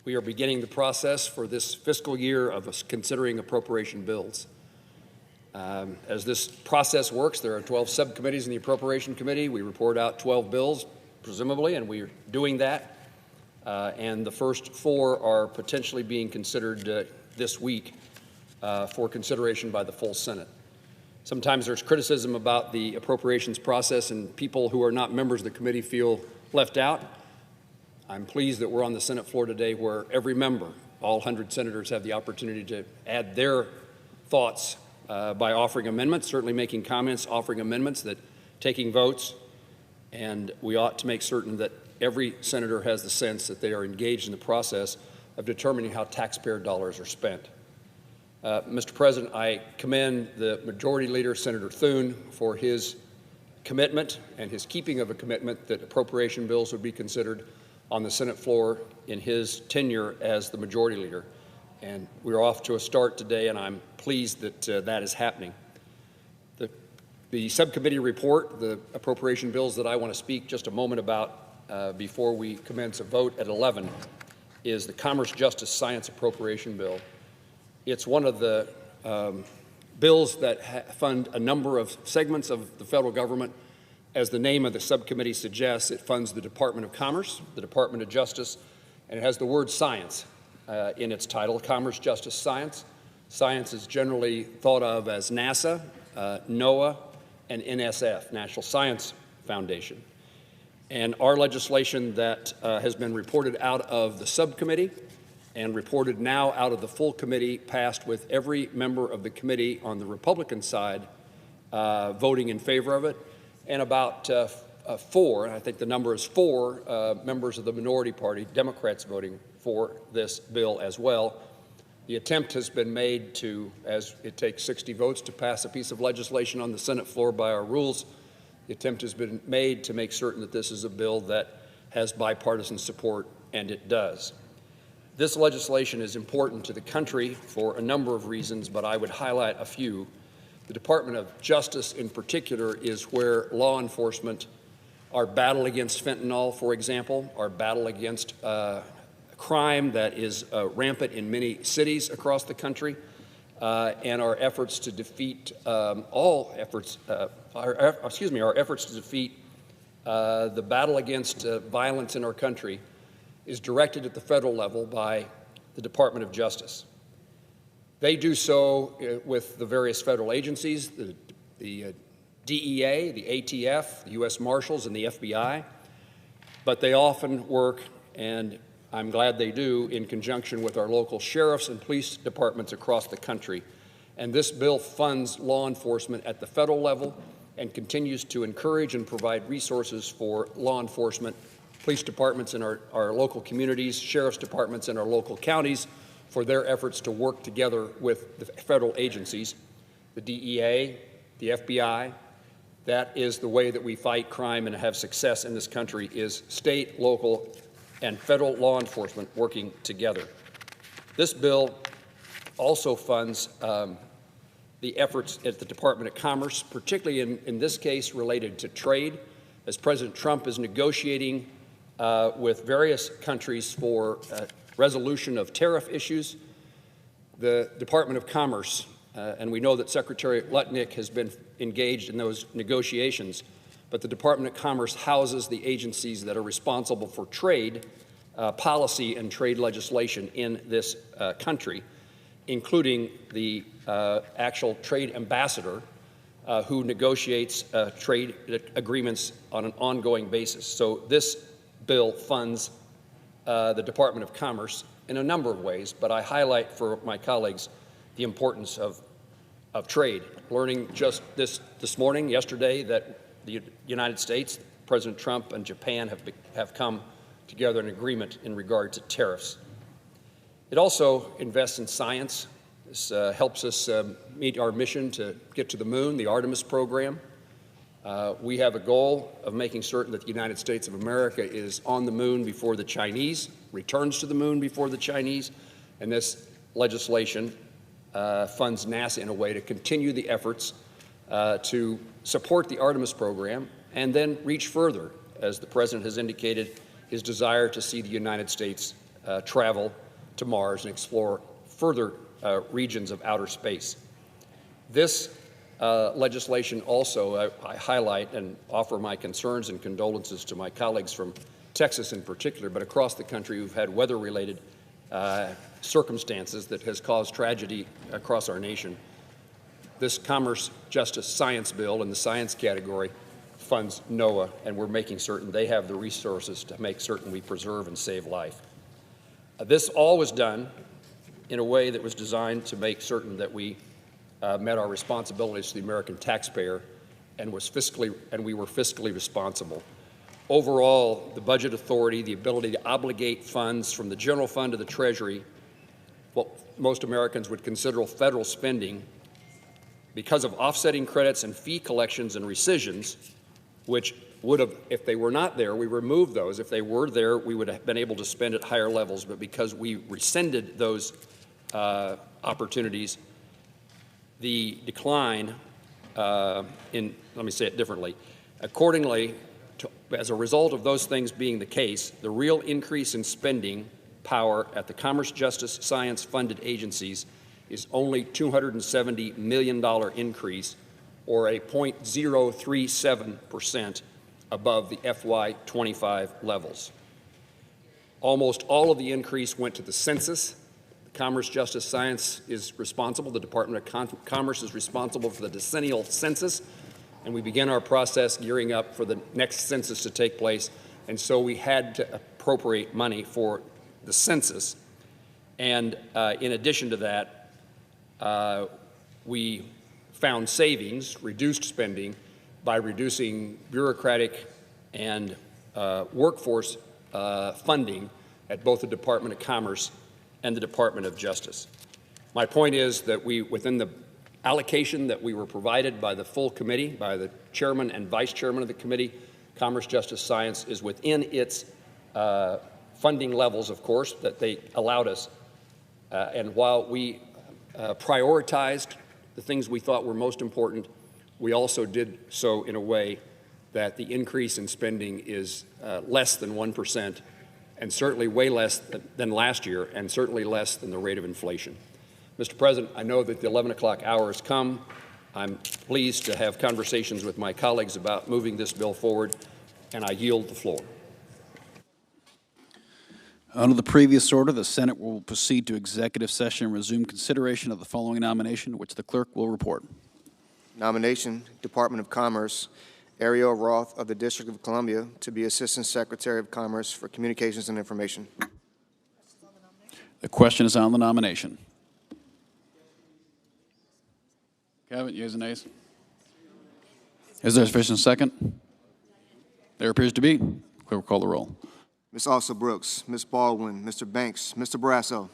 we are beginning the process for this fiscal year of us considering appropriation bills. As this process works, there are 12 subcommittees in the Appropriation Committee. We report out 12 bills, presumably, and we're doing that. And the first 4 are potentially being considered this week for consideration by the full Senate. Sometimes there's criticism about the appropriations process, and people who are not members of the committee feel left out. I'm pleased that we're on the Senate floor today where every member, all 100 senators, have the opportunity to add their thoughts by offering amendments, certainly making comments, offering amendments, that taking votes, and we ought to make certain that every senator has the sense that they are engaged in the process of determining how taxpayer dollars are spent. Mr. President, I commend the Majority Leader, Senator Thune, for his commitment and his keeping of a commitment that appropriation bills would be considered on the Senate floor in his tenure as the Majority Leader. And we're off to a start today, and I'm pleased that that is happening. The subcommittee report, the appropriation bills that I want to speak just a moment about before we commence a vote at 11, is the Commerce, Justice, Science Appropriation Bill. It's one of the bills that fund a number of segments of the federal government. As the name of the subcommittee suggests, it funds the Department of Commerce, the Department of Justice, and it has the word science in its title, Commerce, Justice, Science. Science is generally thought of as NASA, NOAA, and NSF, National Science Foundation. And our legislation that has been reported out of the subcommittee and reported now out of the full committee, passed with every member of the committee on the Republican side voting in favor of it, and about 4, and I think the number is 4, members of the minority party, Democrats, voting for this bill as well. The attempt has been made to, as it takes 60 votes to pass a piece of legislation on the Senate floor by our rules, the attempt has been made to make certain that this is a bill that has bipartisan support, and it does. This legislation is important to the country for a number of reasons, but I would highlight a few. The Department of Justice in particular is where law enforcement, our battle against fentanyl, for example, our battle against crime that is rampant in many cities across the country, and our efforts to defeat our efforts to defeat the battle against violence in our country is directed at the federal level by the Department of Justice. They do so with the various federal agencies, the DEA, the ATF, the U.S. Marshals, and the FBI, but they often work, and I'm glad they do, in conjunction with our local sheriffs and police departments across the country. And this bill funds law enforcement at the federal level and continues to encourage and provide resources for law enforcement, police departments in our local communities, sheriff's departments in our local counties, for their efforts to work together with the federal agencies, the DEA, the FBI. That is the way that we fight crime and have success in this country, is state, local, and federal law enforcement working together. This bill also funds the efforts at the Department of Commerce, particularly in this case related to trade, as President Trump is negotiating with various countries for resolution of tariff issues. The Department of Commerce, and we know that Secretary Lutnick has been engaged in those negotiations, but the Department of Commerce houses the agencies that are responsible for trade policy and trade legislation in this country, including the actual trade ambassador who negotiates trade agreements on an ongoing basis. So this bill funds the Department of Commerce in a number of ways, but I highlight for my colleagues the importance of trade. Learning just this morning, yesterday, that the United States, President Trump and Japan have come together in agreement in regard to tariffs. It also invests in science. This helps us meet our mission to get to the moon, the Artemis program. We have a goal of making certain that the United States of America is on the moon before the Chinese, returns to the moon before the Chinese, and this legislation funds NASA in a way to continue the efforts to support the Artemis program and then reach further, as the President has indicated his desire to see the United States travel to Mars and explore further regions of outer space. This legislation also, I highlight and offer my concerns and condolences to my colleagues from Texas in particular, but across the country who've had weather-related circumstances that has caused tragedy across our nation. This Commerce, Justice, Science bill in the science category funds NOAA, and we're making certain they have the resources to make certain we preserve and save life. This all was done in a way that was designed to make certain that we met our responsibilities to the American taxpayer and we were fiscally responsible. Overall, the budget authority, the ability to obligate funds from the general fund to the Treasury, what most Americans would consider federal spending, because of offsetting credits and fee collections and rescissions, which would have, if they were not there, we removed those. If they were there, we would have been able to spend at higher levels, but because we rescinded those opportunities, the decline let me say it differently. Accordingly, as a result of those things being the case, the real increase in spending power at the Commerce, Justice, Science-funded agencies is only $270 million increase, or a 0.037% above the FY25 levels. Almost all of the increase went to the census. Commerce, Justice, Science is responsible. The Department of Commerce is responsible for the decennial census, and we began our process gearing up for the next census to take place, and so we had to appropriate money for the census. And in addition to that, we found savings, reduced spending, by reducing bureaucratic and workforce funding at both the Department of Commerce and the Department of Justice. My point is that within the allocation that we were provided by the full committee, by the chairman and vice chairman of the committee, Commerce, Justice, Science is within its funding levels, of course, that they allowed us. And while we prioritized the things we thought were most important, we also did so in a way that the increase in spending is less than 1%, and certainly way less than last year, and certainly less than the rate of inflation. Mr. President, I know that the 11 o'clock hour has come. I'm pleased to have conversations with my colleagues about moving this bill forward, and I yield the floor. Under the previous order, the Senate will proceed to executive session and resume consideration of the following nomination, which the clerk will report. Nomination, Department of Commerce, Ariel Roth of the District of Columbia to be Assistant Secretary of Commerce for Communications and Information. The question is on the nomination. Kevin, yeas and nays? Is there a sufficient second? There appears to be. Clerk will call the roll. Ms. Alsa Brooks, Ms. Baldwin, Mr. Banks, Mr. Barrasso.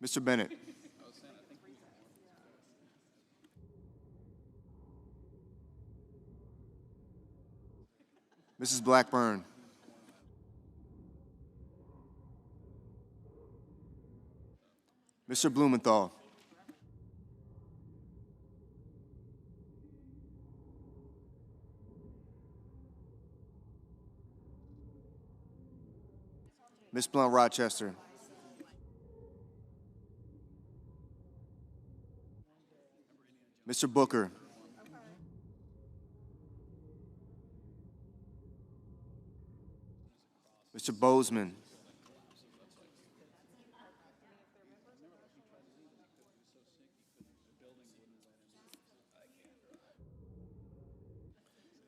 Mr. Bennett. Mrs. Blackburn. Mr. Blumenthal. Ms. Blunt Rochester. Mr. Booker. Mr. Bozeman.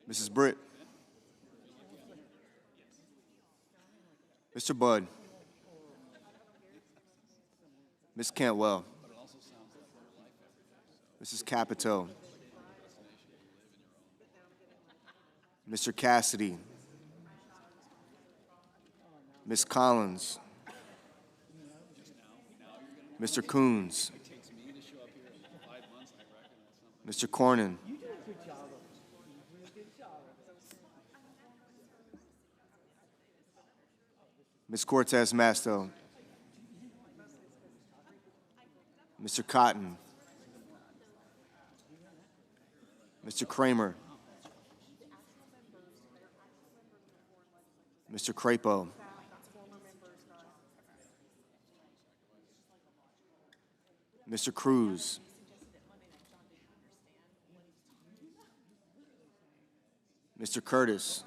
Mrs. Britt. Mr. Budd. Ms. Cantwell. Mrs. Capito. Mr. Cassidy. Ms. Collins. Mr. Coons. Mr. Cornyn. Ms. Cortez Masto. Mr. Cotton. Mr. Kramer. Mr. Crapo. Mr. Cruz. Mr. Curtis.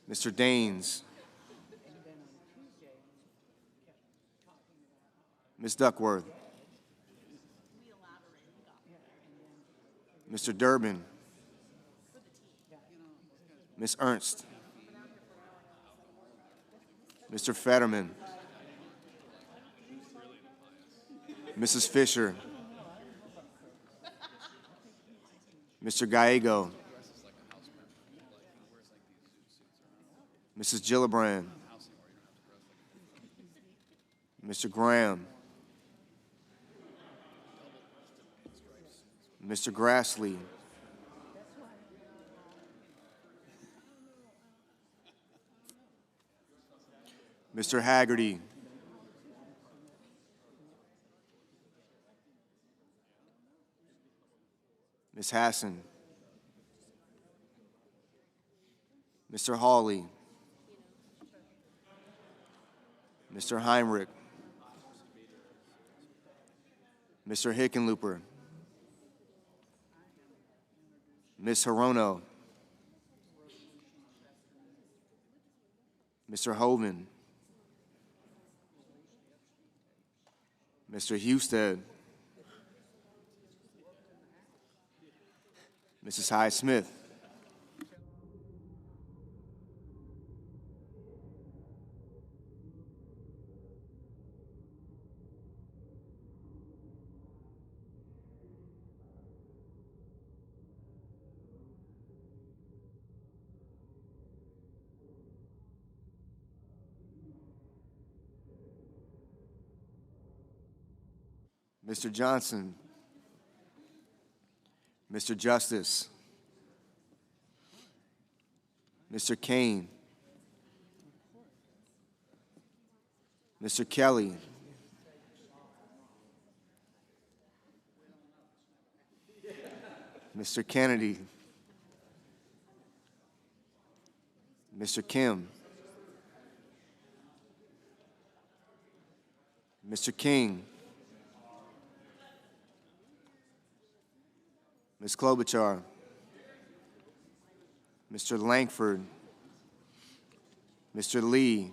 Mr. Daines. Ms. Duckworth. Mr. Durbin. Ms. Ernst. Mr. Fetterman. Mrs. Fisher. Mr. Gallego. Mrs. Gillibrand. Mr. Graham. Mr. Grassley. Mr. Haggerty. Ms. Hassan. Mr. Hawley. Mr. Heinrich. Mr. Hickenlooper. Ms. Hirono. Mr. Hovind. Mr. Husted. Mrs. Hyde-Smith. Mr. Johnson. Mr. Justice. Mr. Kane. Mr. Kelly. Mr. Kennedy. Mr. Kim. Mr. King. Ms. Klobuchar. Mr. Langford. Mr. Lee.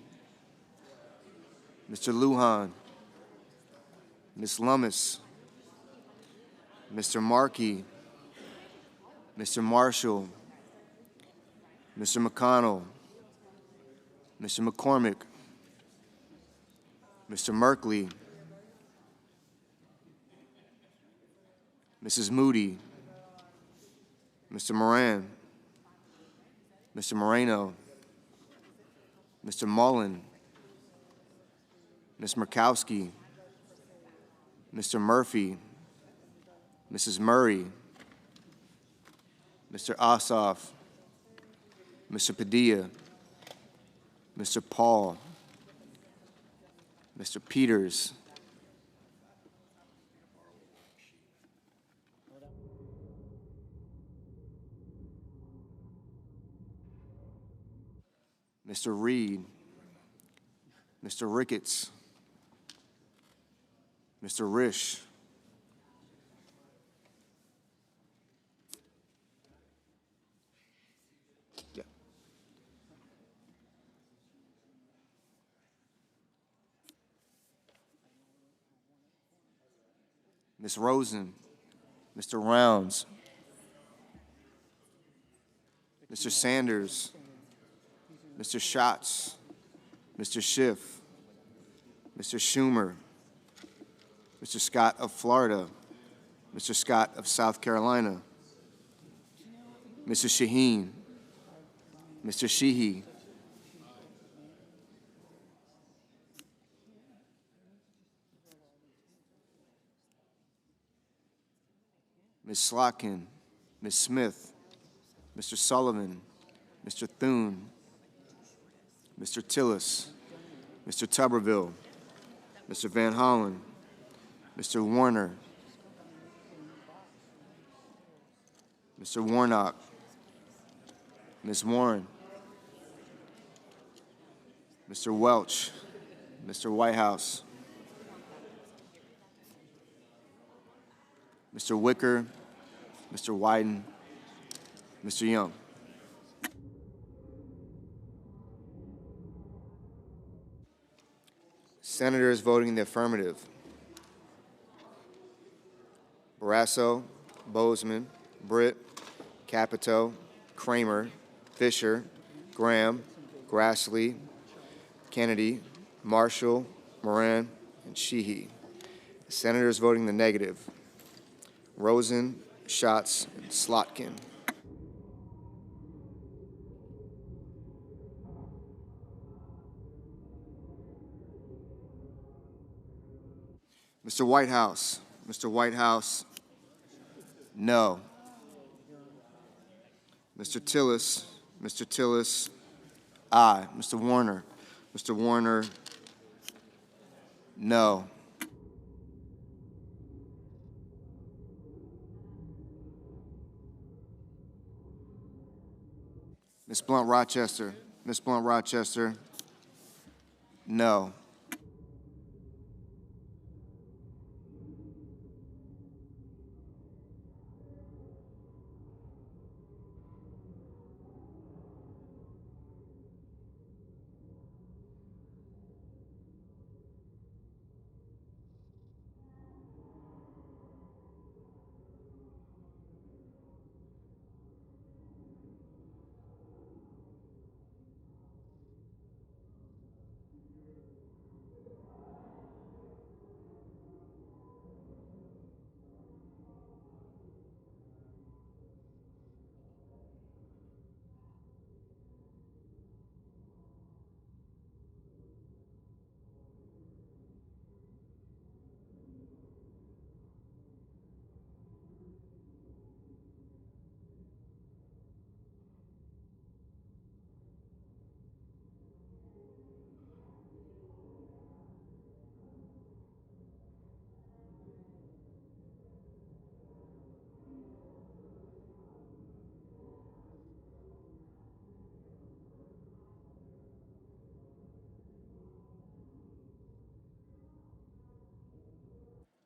Mr. Lujan. Ms. Lummis. Mr. Markey. Mr. Marshall. Mr. McConnell. Mr. McCormick. Mr. Merkley. Mrs. Moody. Mr. Moran. Mr. Moreno. Mr. Mullen. Ms. Murkowski. Mr. Murphy. Mrs. Murray. Mr. Ossoff. Mr. Padilla. Mr. Paul. Mr. Peters. Mr. Reed. Mr. Ricketts. Mr. Risch. Yeah. Ms. Rosen. Mr. Rounds. Mr. Sanders, Mr. Schatz, Mr. Schiff, Mr. Schumer, Mr. Scott of Florida, Mr. Scott of South Carolina, Mr. Shaheen, Mr. Sheehy, Ms. Slotkin, Ms. Smith, Mr. Sullivan, Mr. Thune, Mr. Tillis, Mr. Tuberville, Mr. Van Hollen, Mr. Warner, Mr. Warnock, Ms. Warren, Mr. Welch, Mr. Whitehouse, Mr. Wicker, Mr. Wyden, Mr. Young. Senators voting in the affirmative: Barrasso, Bozeman, Britt, Capito, Kramer, Fisher, Graham, Grassley, Kennedy, Marshall, Moran, and Sheehy. Senators voting the negative: Rosen, Schatz, and Slotkin. Mr. Whitehouse. Mr. Whitehouse, no. Mr. Tillis. Mr. Tillis, aye. Mr. Warner. Mr. Warner, no. Ms. Blunt Rochester. Ms. Blunt Rochester, no.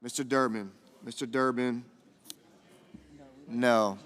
Mr. Durbin. Mr. Durbin, no.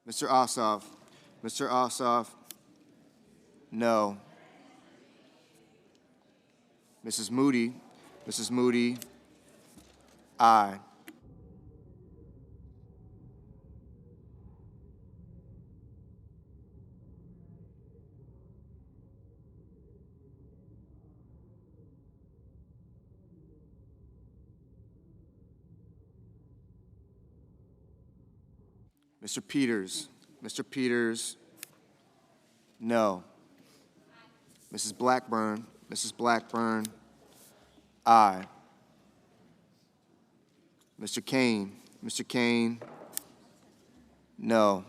Mr. Ossoff. Mr. Ossoff, no. Mrs. Moody. Mrs. Moody, aye. Mr. Peters. Mr. Peters, no. Mrs. Blackburn. Mrs. Blackburn, aye. Mr. Kane. Mr. Kane, no.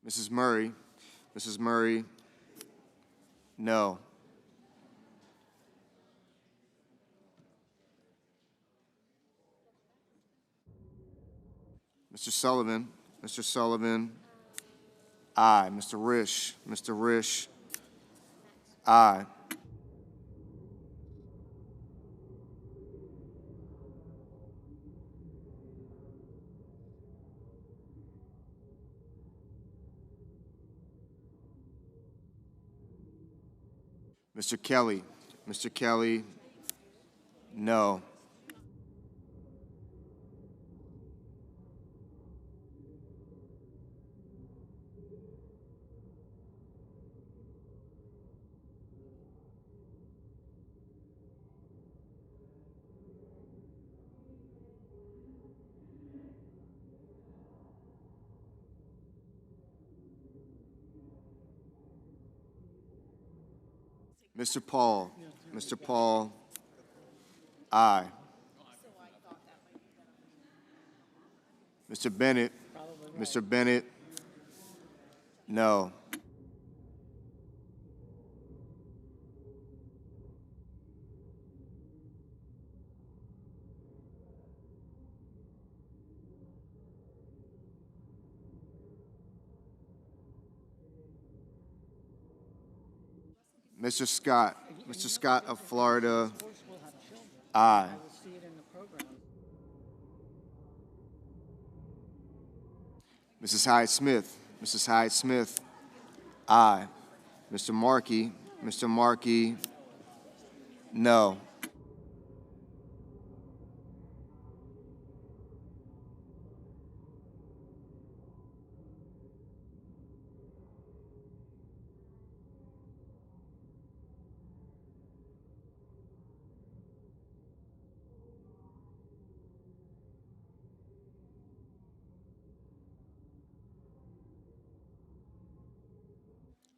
Mrs. Murray. Mrs. Murray, no. Mr. Sullivan. Mr. Sullivan, aye. Mr. Risch. Mr. Risch, aye. Mr. Kelly. Mr. Kelly, no. Mr. Paul. Mr. Paul, aye. Mr. Bennett. Mr. Bennett, no. Mr. Scott. Mr. Scott of Florida, aye. Mrs. Hyde Smith. Mrs. Hyde Smith, aye. Mr. Markey. Mr. Markey, no.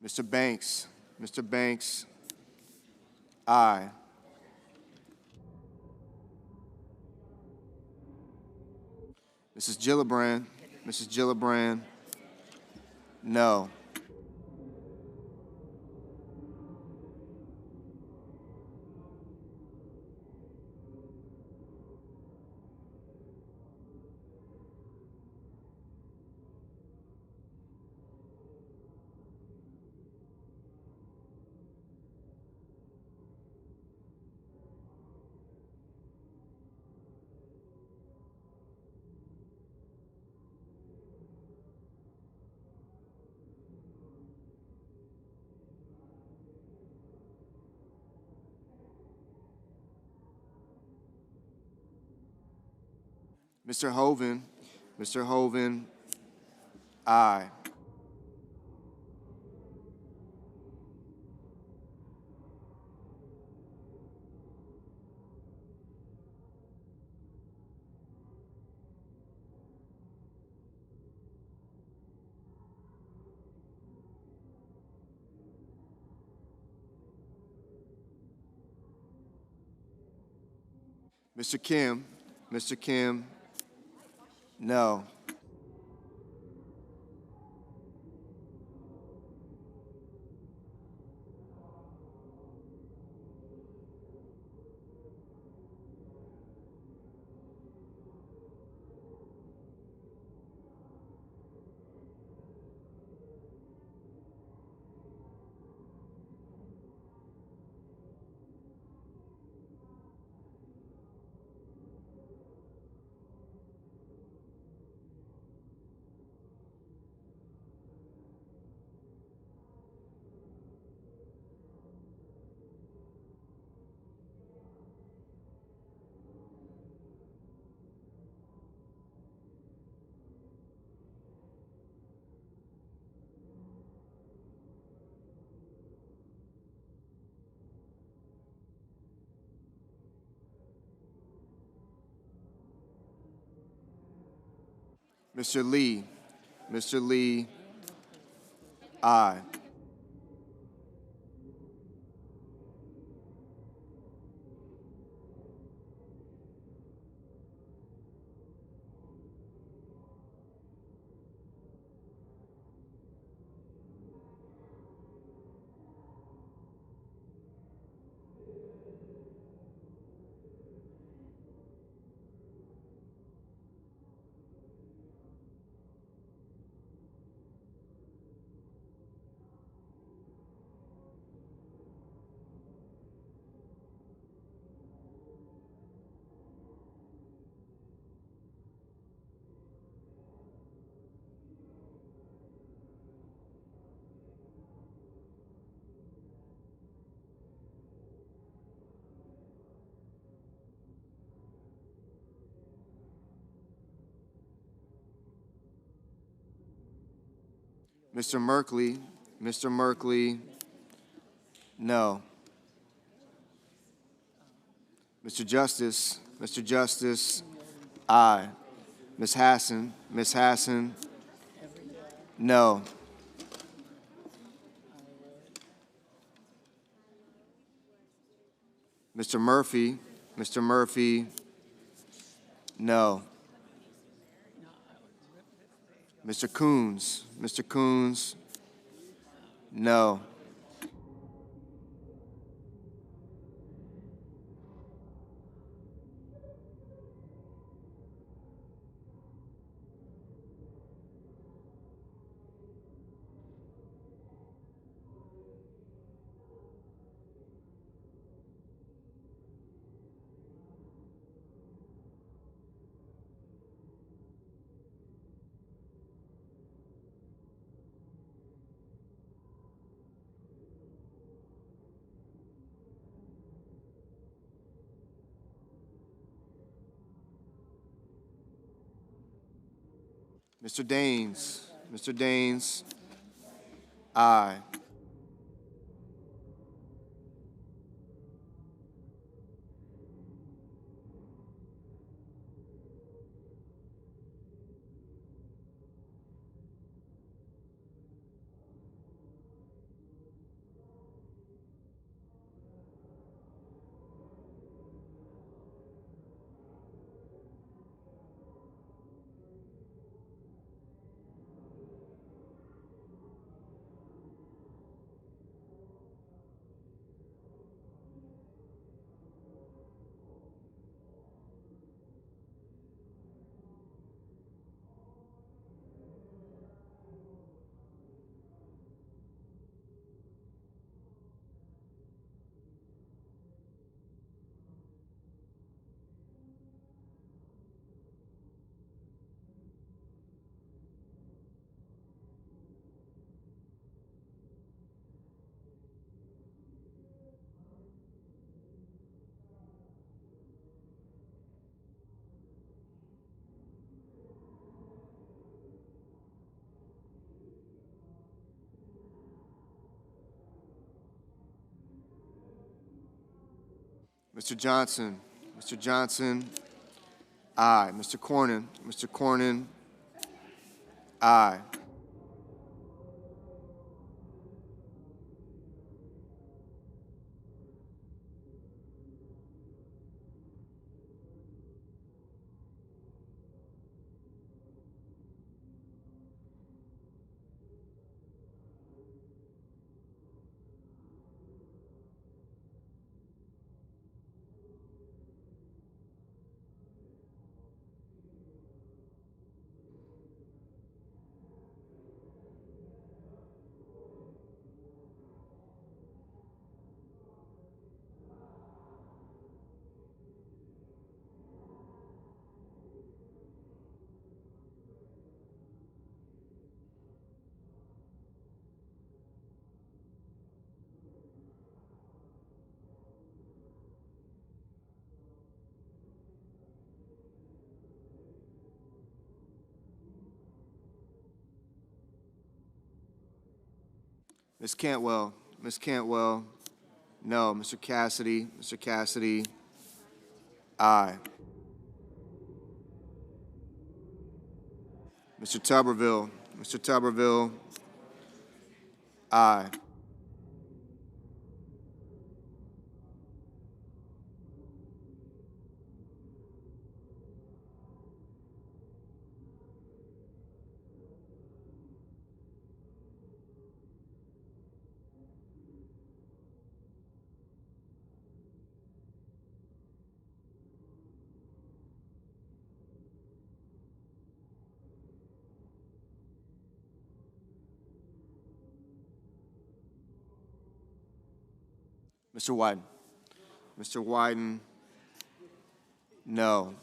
Mr. Banks. Mr. Banks, aye. Mrs. Gillibrand. Mrs. Gillibrand, no. Mr. Hoven. Mr. Hoven, aye. Mr. Kim. Mr. Kim, no. Mr. Lee. Mr. Lee, aye. Mr. Merkley. Mr. Merkley, no. Mr. Justice. Mr. Justice, aye. Ms. Hassan. Ms. Hassan, no. Mr. Murphy. Mr. Murphy, no. Mr. Coons. Mr. Coons, no. Mr. Daines. Mr. Daines, aye. Mr. Johnson. Mr. Johnson, aye. Mr. Cornyn. Mr. Cornyn, aye. Ms. Cantwell. Ms. Cantwell, no. Mr. Cassidy. Mr. Cassidy, aye. Mr. Tuberville. Mr. Tuberville, aye. Mr. Wyden. Mr. Wyden, no.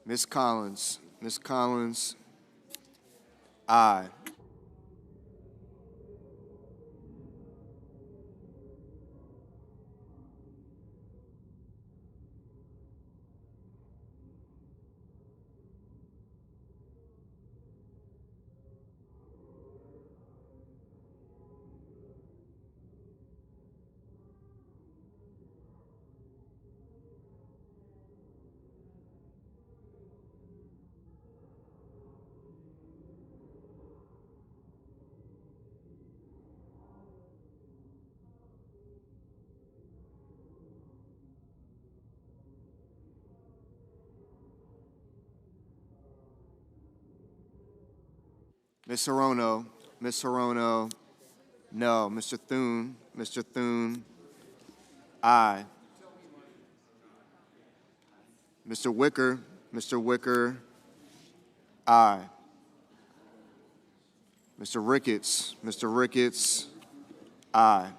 Ms. Collins. Ms. Collins, aye. Ms. Hirono. Ms. Hirono, no. Mr. Thune. Mr. Thune, aye. Mr. Wicker. Mr. Wicker, aye. Mr. Ricketts. Mr. Ricketts, aye.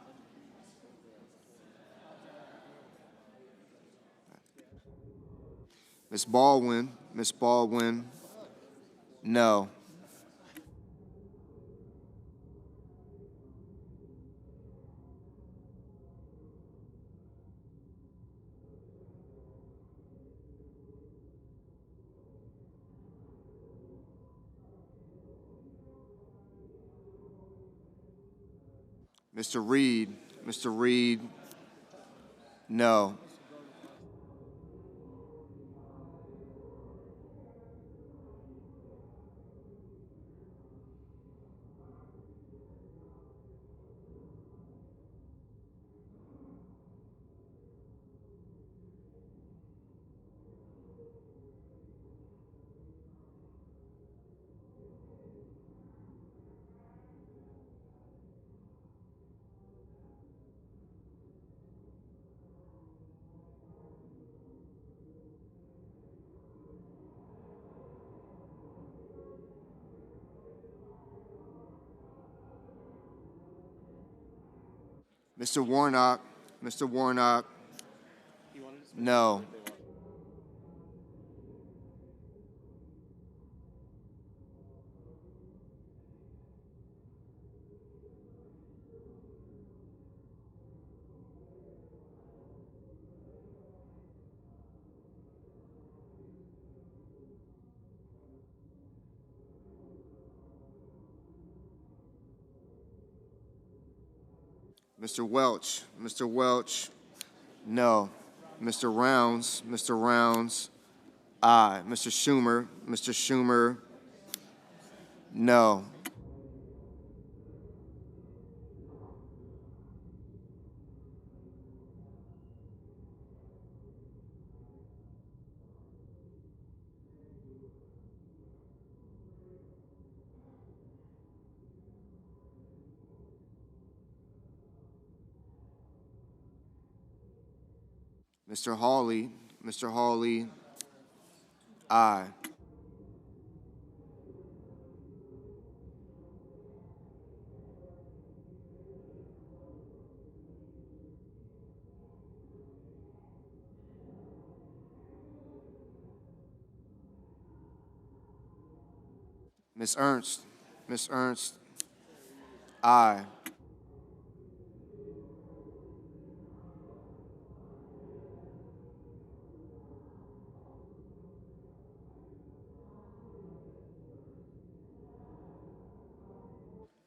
Ms. Baldwin. Ms. Baldwin, no. Mr. Reed. Mr. Reed, no. Mr. Warnock. Mr. Warnock, no. Mr. Welch. Mr. Welch, no. Mr. Rounds. Mr. Rounds, aye. Mr. Schumer. Mr. Schumer, no. Mr. Hawley. Mr. Hawley, aye. Ms. Ernst. Ms. Ernst. Aye.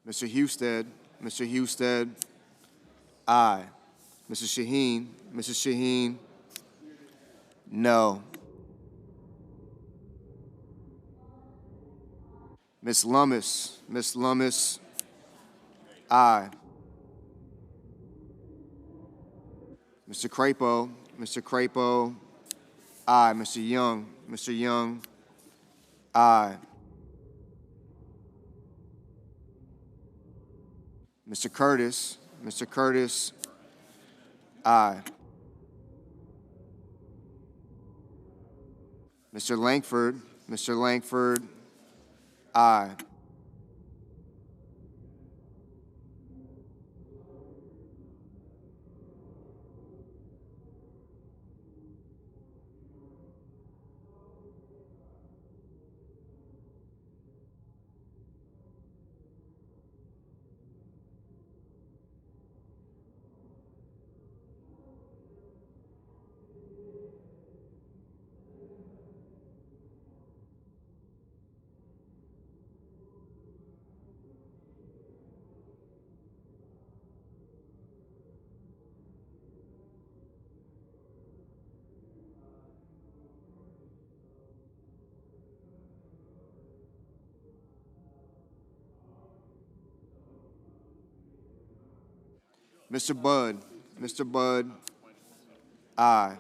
Mr. Husted. Mr. Husted. Aye. Mrs. Shaheen. Mrs. Shaheen. No. Ms. Lummis. Ms. Lummis. Aye. Mr. Crapo. Mr. Crapo. Aye. Mr. Young. Mr. Young. Aye. Mr. Curtis. Mr. Curtis. Aye. Mr. Langford. Mr. Langford. Aye. Mr. Budd. Mr. Budd. Aye.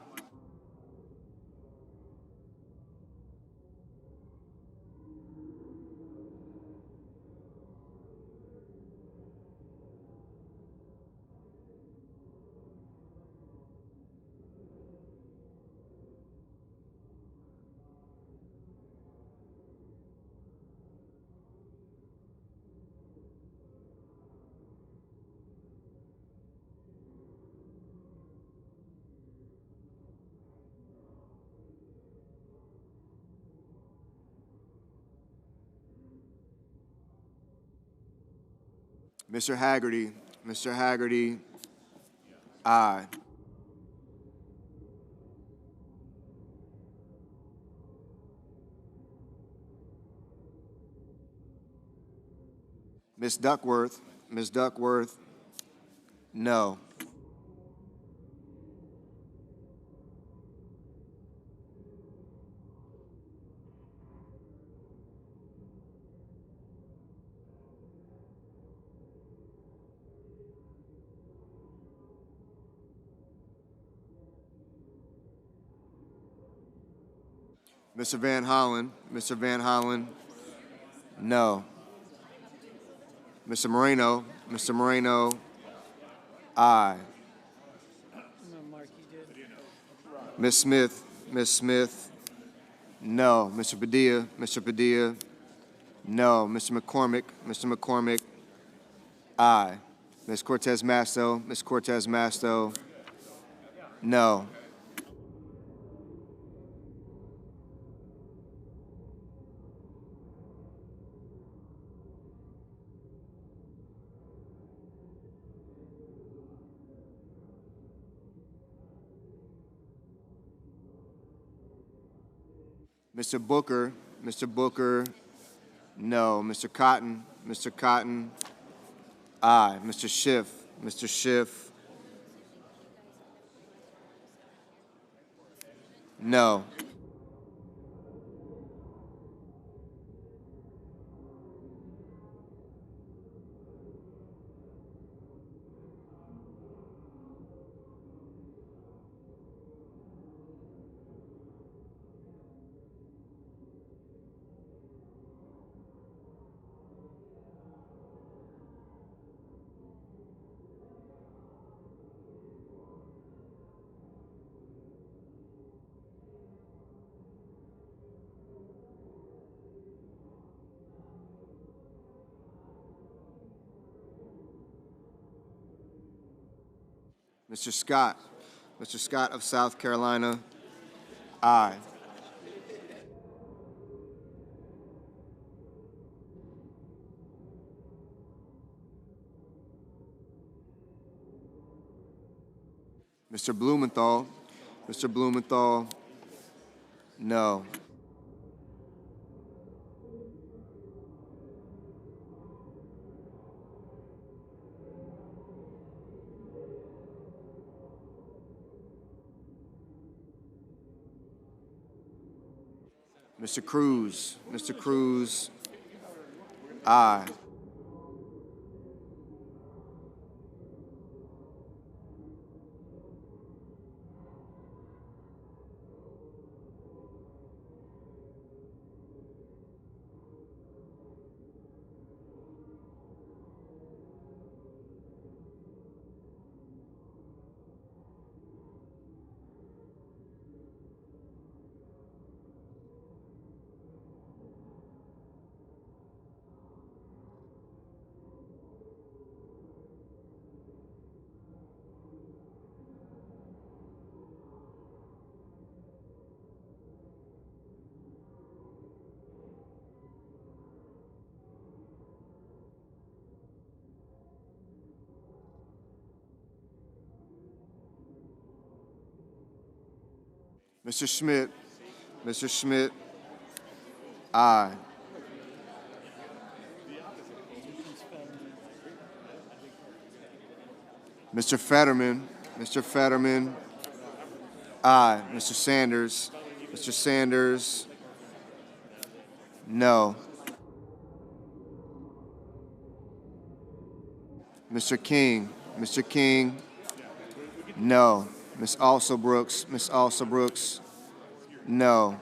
Mr. Haggerty. Mr. Haggerty. Aye. Ms. Duckworth. Ms. Duckworth. No. Mr. Van Hollen. Mr. Van Hollen. No. Mr. Moreno. Mr. Moreno. Aye. Ms. Smith. Ms. Smith. No. Mr. Padilla. Mr. Padilla. No. Mr. McCormick. Mr. McCormick. Aye. Ms. Cortez Masto. Ms. Cortez Masto. No. Mr. Booker. Mr. Booker. No. Mr. Cotton. Mr. Cotton. Aye. Mr. Schiff. Mr. Schiff. No. Mr. Scott. Mr. Scott of South Carolina. Aye. Mr. Blumenthal. Mr. Blumenthal, no. Mr. Cruz. Mr. Cruz, aye. Mr. Schmidt. Mr. Schmidt, aye. Mr. Fetterman. Mr. Fetterman, aye. Mr. Sanders. Mr. Sanders, no. Mr. King. Mr. King, no. Ms. Alsobrooks. Ms. Alsobrooks, no.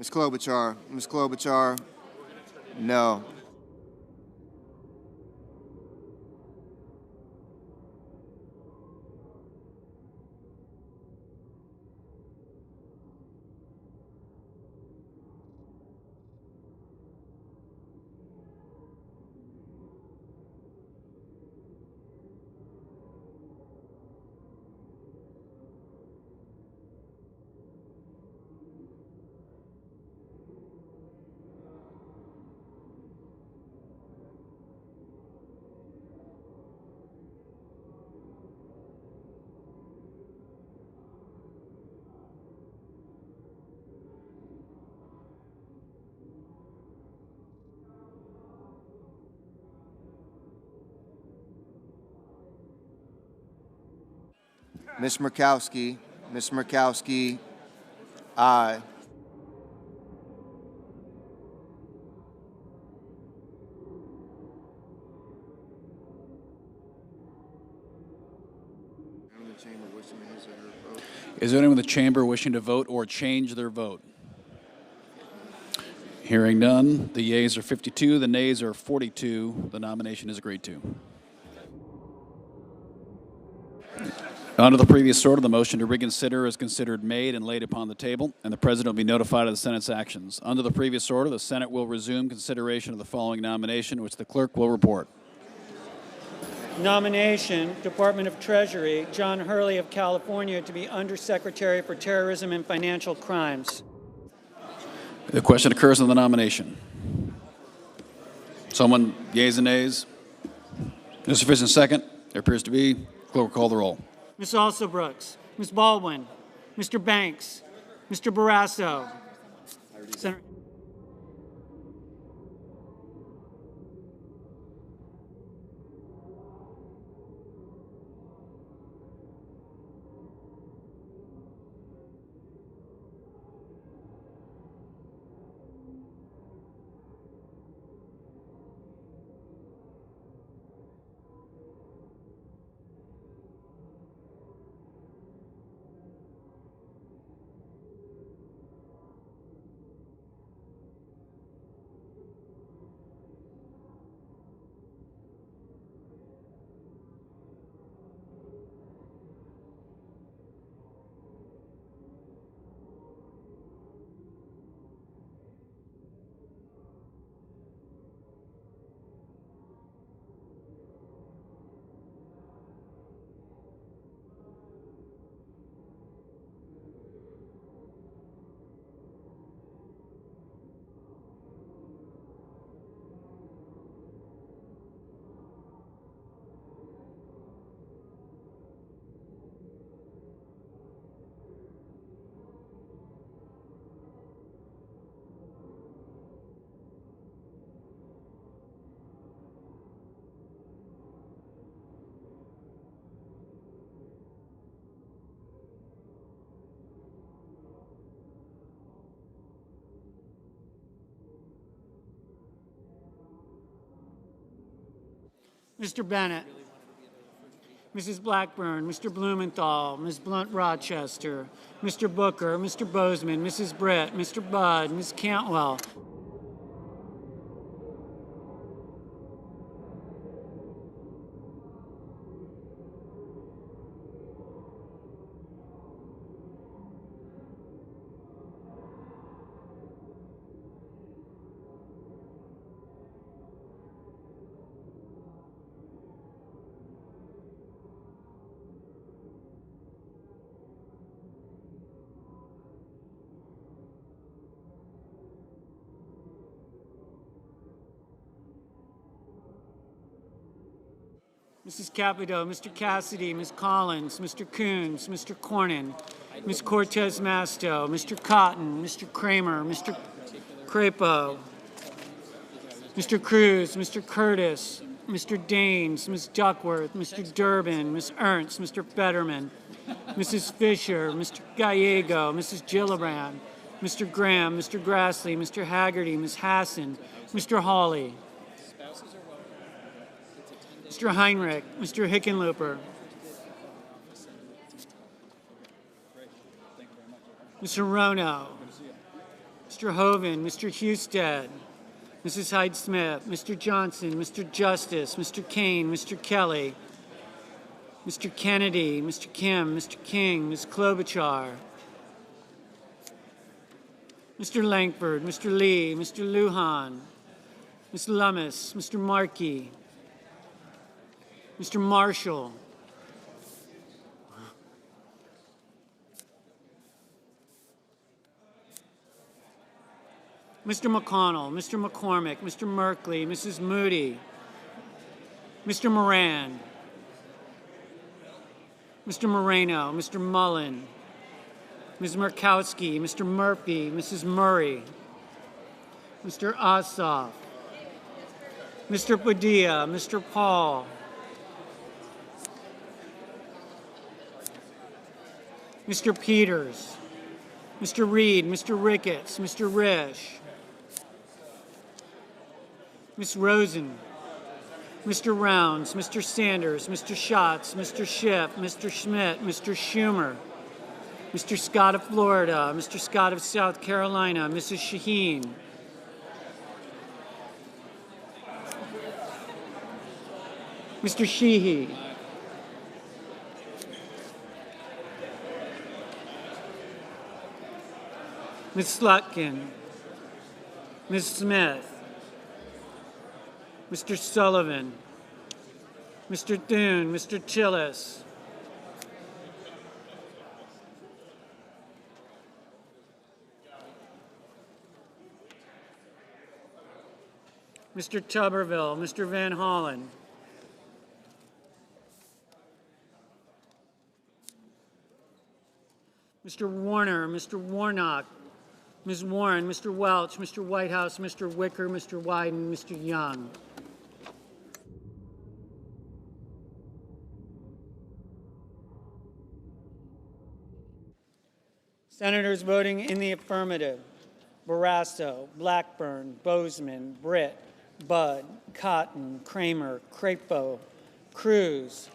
Ms. Klobuchar. Ms. Klobuchar, no. Ms. Murkowski. Ms. Murkowski, aye. Is there anyone in the chamber wishing to vote or change their vote? Hearing none, the yeas are 52, the nays are 42. The nomination is agreed to. Under the previous order, the motion to reconsider is considered made and laid upon the table, and the President will be notified of the Senate's actions. Under the previous order, the Senate will resume consideration of the following nomination, which the clerk will report. Nomination, Department of Treasury, John Hurley of California to be Undersecretary for Terrorism and Financial Crimes. The question occurs on the nomination. Someone, yeas and nays? No sufficient second? There appears to be. Clerk will call the roll. Ms. Alsobrooks, Ms. Baldwin, Mr. Banks, Mr. Barrasso. Senator. Mr. Bennett, Mrs. Blackburn, Mr. Blumenthal, Ms. Blunt-Rochester, Mr. Booker, Mr. Bozeman, Mrs. Britt, Mr. Budd, Ms. Cantwell, Mrs. Capito, Mr. Cassidy, Ms. Collins, Mr. Coons, Mr. Cornyn, Ms. Cortez Masto, Mr. Cotton, Mr. Kramer, Mr. Crapo, Mr. Cruz, Mr. Curtis, Mr. Daines, Ms. Duckworth, Mr. Durbin, Ms. Ernst, Mr. Fetterman, Mrs. Fisher, Mr. Gallego, Mrs. Gillibrand, Mr. Graham, Mr. Grassley, Mr. Haggerty, Ms. Hassan, Mr. Hawley, Mr. Heinrich, Mr. Hickenlooper, Mr. Rono, Mr. Hoven, Mr. Husted, Mrs. Hyde-Smith, Mr. Johnson, Mr. Justice, Mr. Kane, Mr. Kelly, Mr. Kennedy, Mr. Kim, Mr. King, Ms. Klobuchar, Mr. Langford, Mr. Lee, Mr. Lujan, Ms. Lummis, Mr. Markey, Mr. Marshall, Mr. McConnell, Mr. McCormick, Mr. Merkley, Mrs. Moody, Mr. Moran, Mr. Moreno, Mr. Mullen, Ms. Murkowski, Mr. Murphy, Mrs. Murray, Mr. Ossoff, Mr. Padilla, Mr. Paul, Mr. Peters, Mr. Reed, Mr. Ricketts, Mr. Risch, Ms. Rosen, Mr. Rounds, Mr. Sanders, Mr. Schatz, Mr. Schiff, Mr. Schmidt, Mr. Schumer, Mr. Scott of Florida, Mr. Scott of South Carolina, Mrs. Shaheen, Mr. Sheehy, Ms. Slutkin, Ms. Smith, Mr. Sullivan, Mr. Thune, Mr. Chillis, Mr. Tuberville, Mr. Van Hollen, Mr. Warner, Mr. Warnock, Ms. Warren, Mr. Welch, Mr. Whitehouse, Mr. Wicker, Mr. Wyden, Mr. Young. Senators voting in the affirmative: Barrasso, Blackburn, Bozeman, Britt, Budd, Cotton, Kramer, Crapo, Cruz,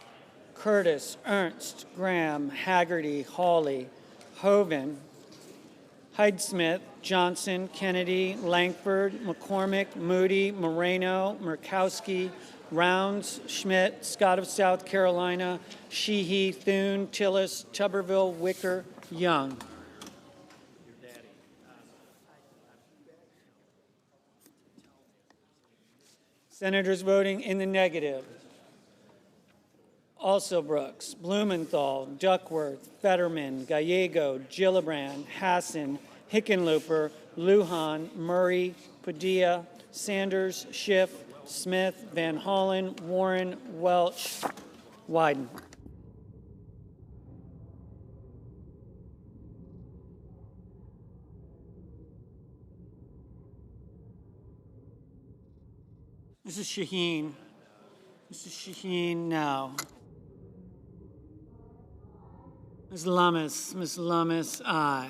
Curtis, Ernst, Graham, Haggerty, Hawley, Hoven, Hyde-Smith, Johnson, Kennedy, Langford, McCormick, Moody, Moreno, Murkowski, Rounds, Schmidt, Scott of South Carolina, Sheehy, Thune, Tillis, Tuberville, Wicker, Young. Senators voting in the negative: Also Brooks, Blumenthal, Duckworth, Fetterman, Gallego, Gillibrand, Hassan, Hickenlooper, Lujan, Murray, Padilla, Sanders, Schiff, Smith, Van Hollen, Warren, Welch, Wyden. Mrs. Shaheen. Mrs. Shaheen, no. Ms. Lummis, aye.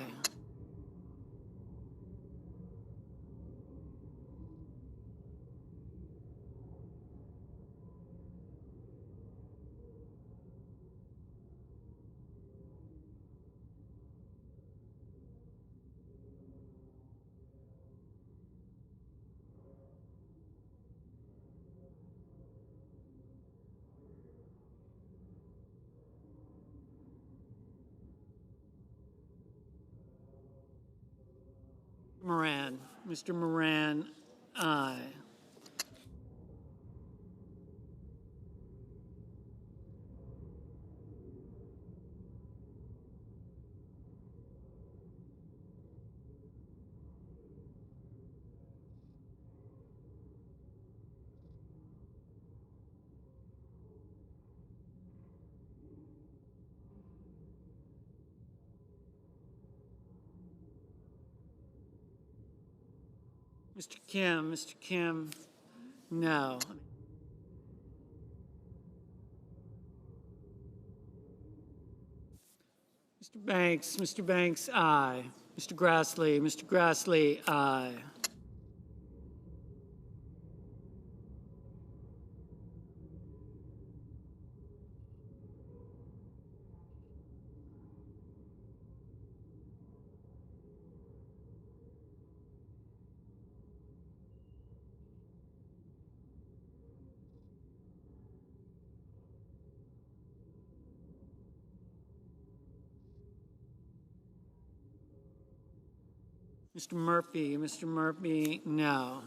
Moran. Mr. Moran, aye. Mr. Kim, no. Mr. Banks, aye. Mr. Grassley, aye. Mr. Murphy, no.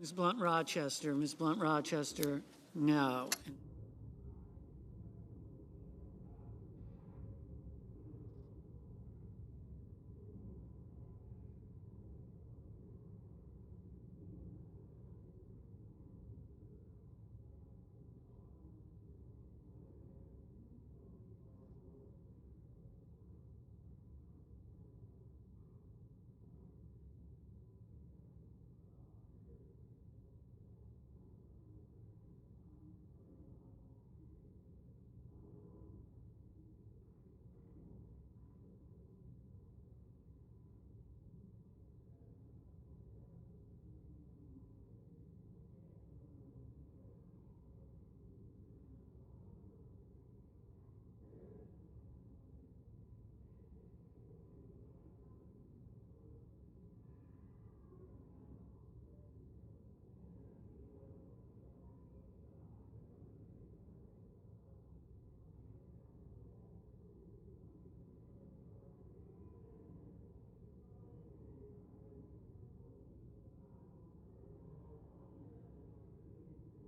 Ms. Blunt Rochester, no.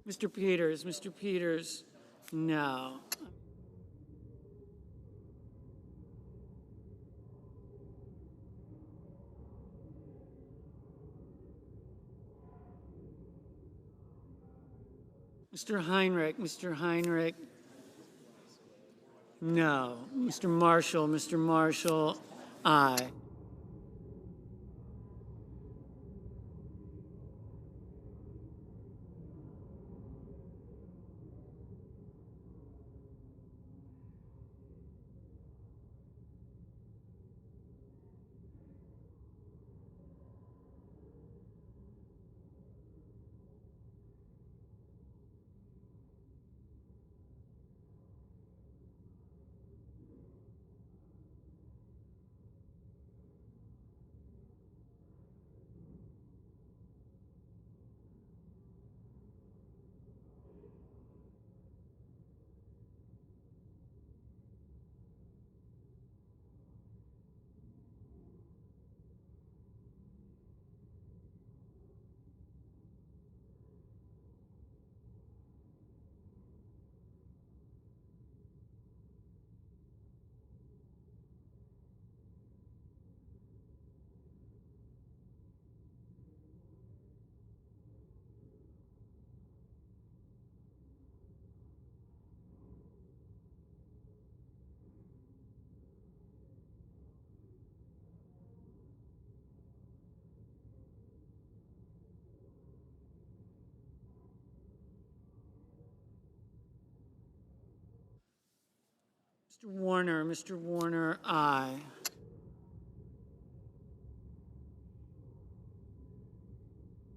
Mr. Peters, no. Mr. Heinrich, no. Mr. Marshall, aye. Mr. Warner, aye.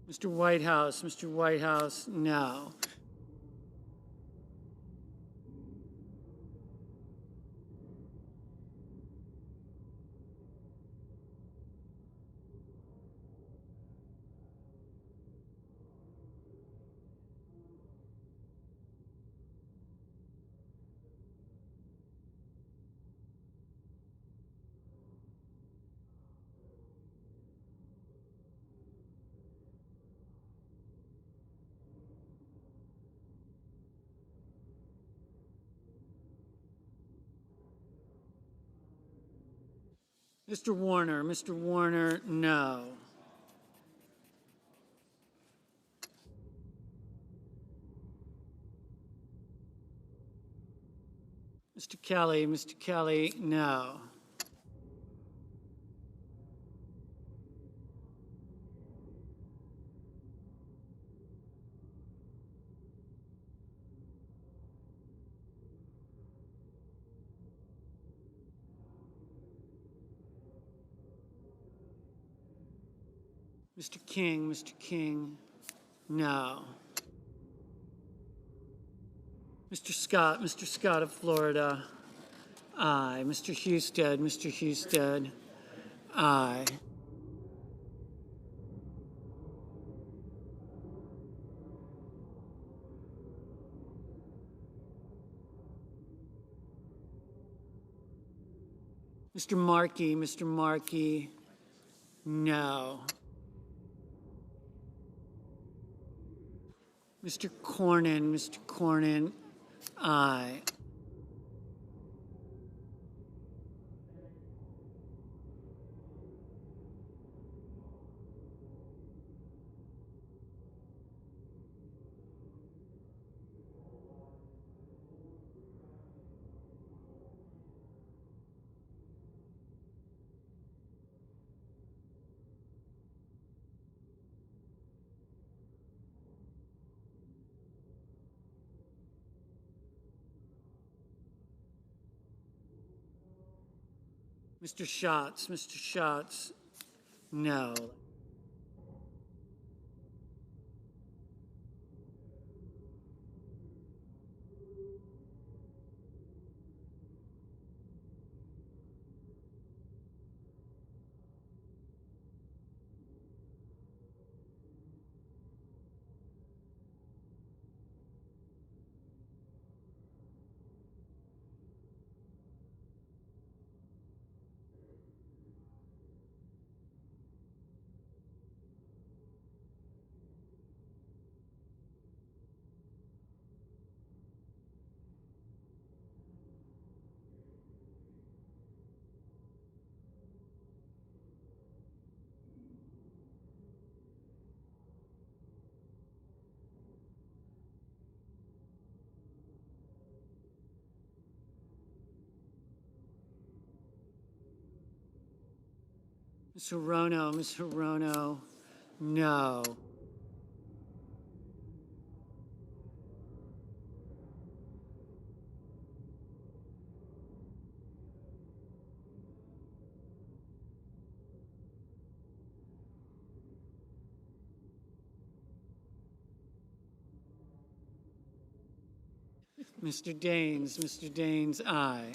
Mr. Whitehouse, no. Mr. Warner, no. Mr. Kelly, no. Mr. King, no. Mr. Scott of Florida, aye. Mr. Husted, aye. Mr. Markey, no. Mr. Cornyn, aye. Mr. Schatz, no. Ms. Hirono, no. Mr. Daines, aye.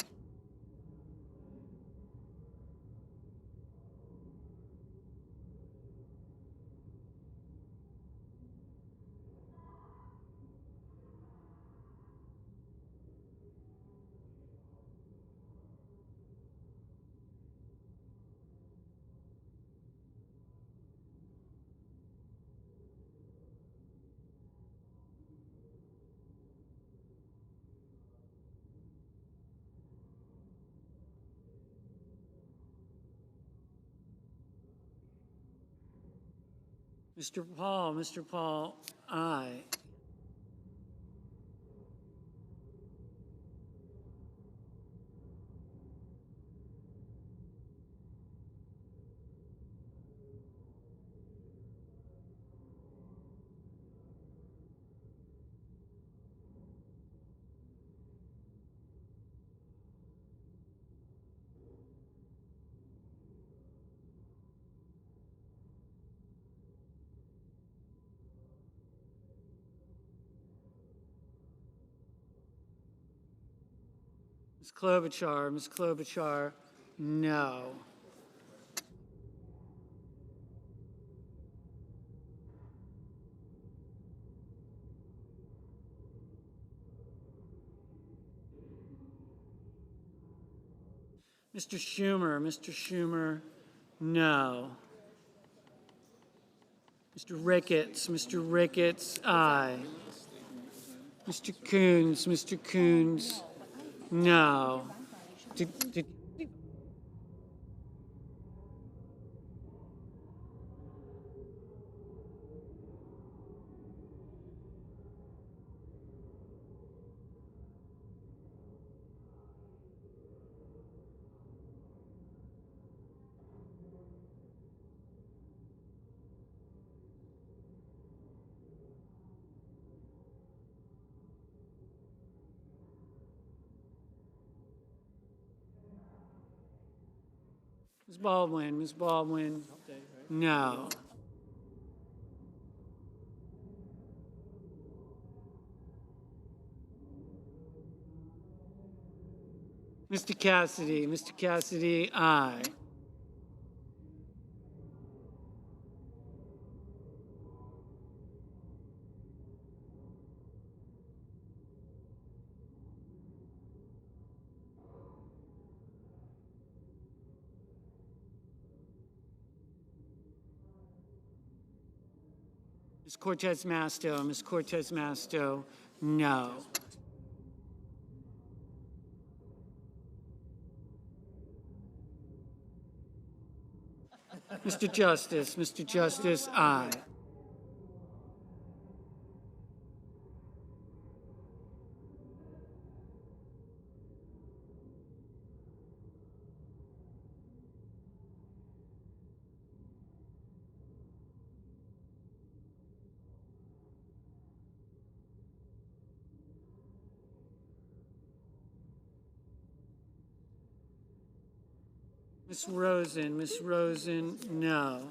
Mr. Paul, aye. Ms. Klobuchar, no. Mr. Schumer, no. Mr. Ricketts, aye. Mr. Coons, no. Ms. Baldwin, no. Mr. Cassidy, aye. Ms. Cortez Masto, no. Mr. Justice, aye. Ms. Rosen, no.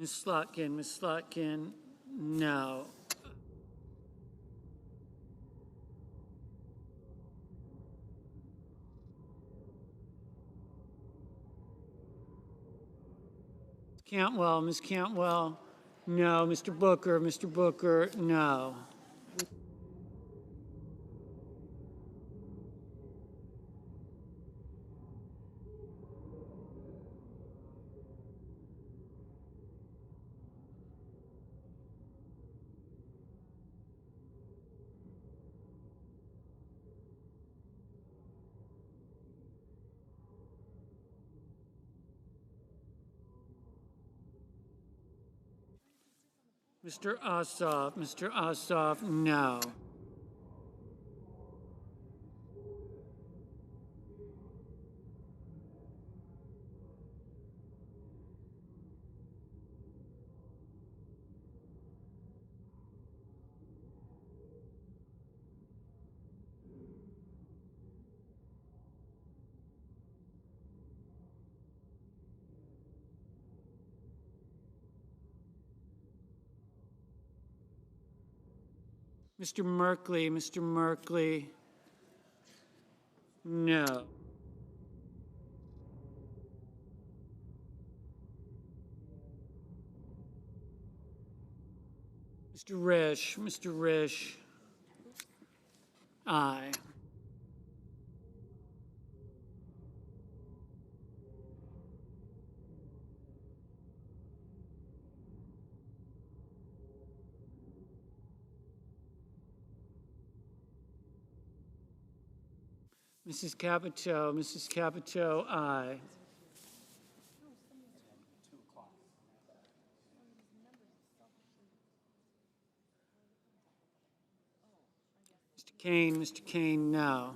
Ms. Slotkin, no. Cantwell, Ms. Cantwell, no. Mr. Booker, no. Mr. Ossoff, no. Mr. Merkley, no. Mr. Risch, aye. Mrs. Capito, aye. Mr. Kane, no.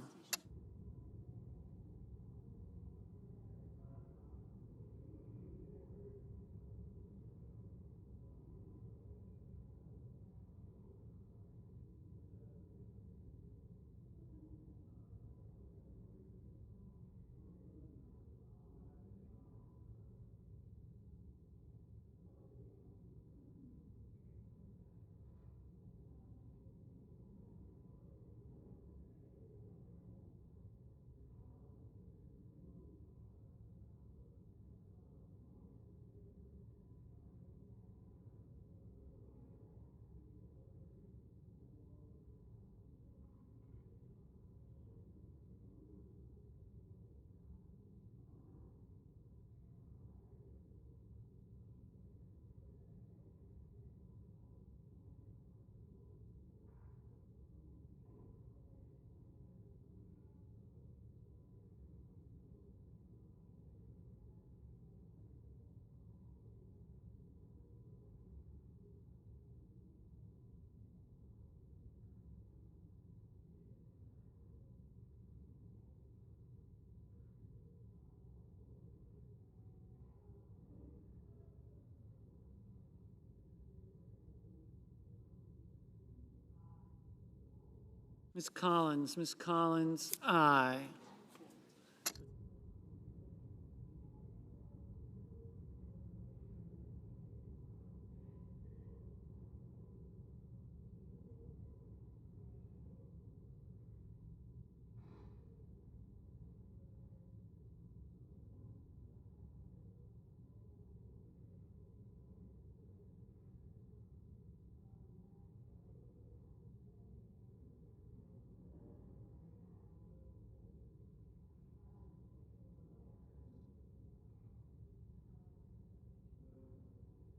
Ms. Collins, aye.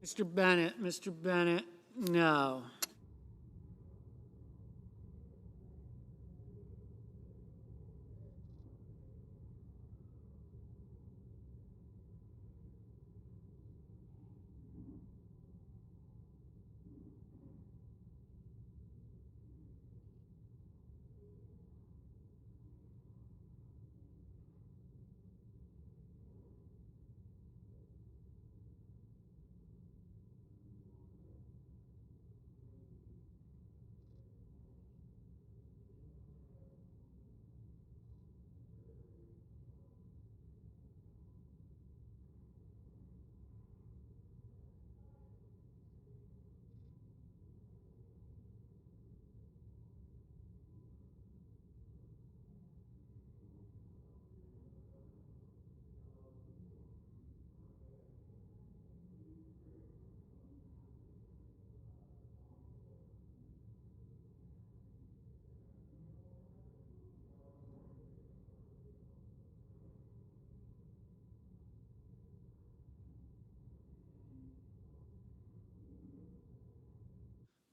Mr. Bennett, no.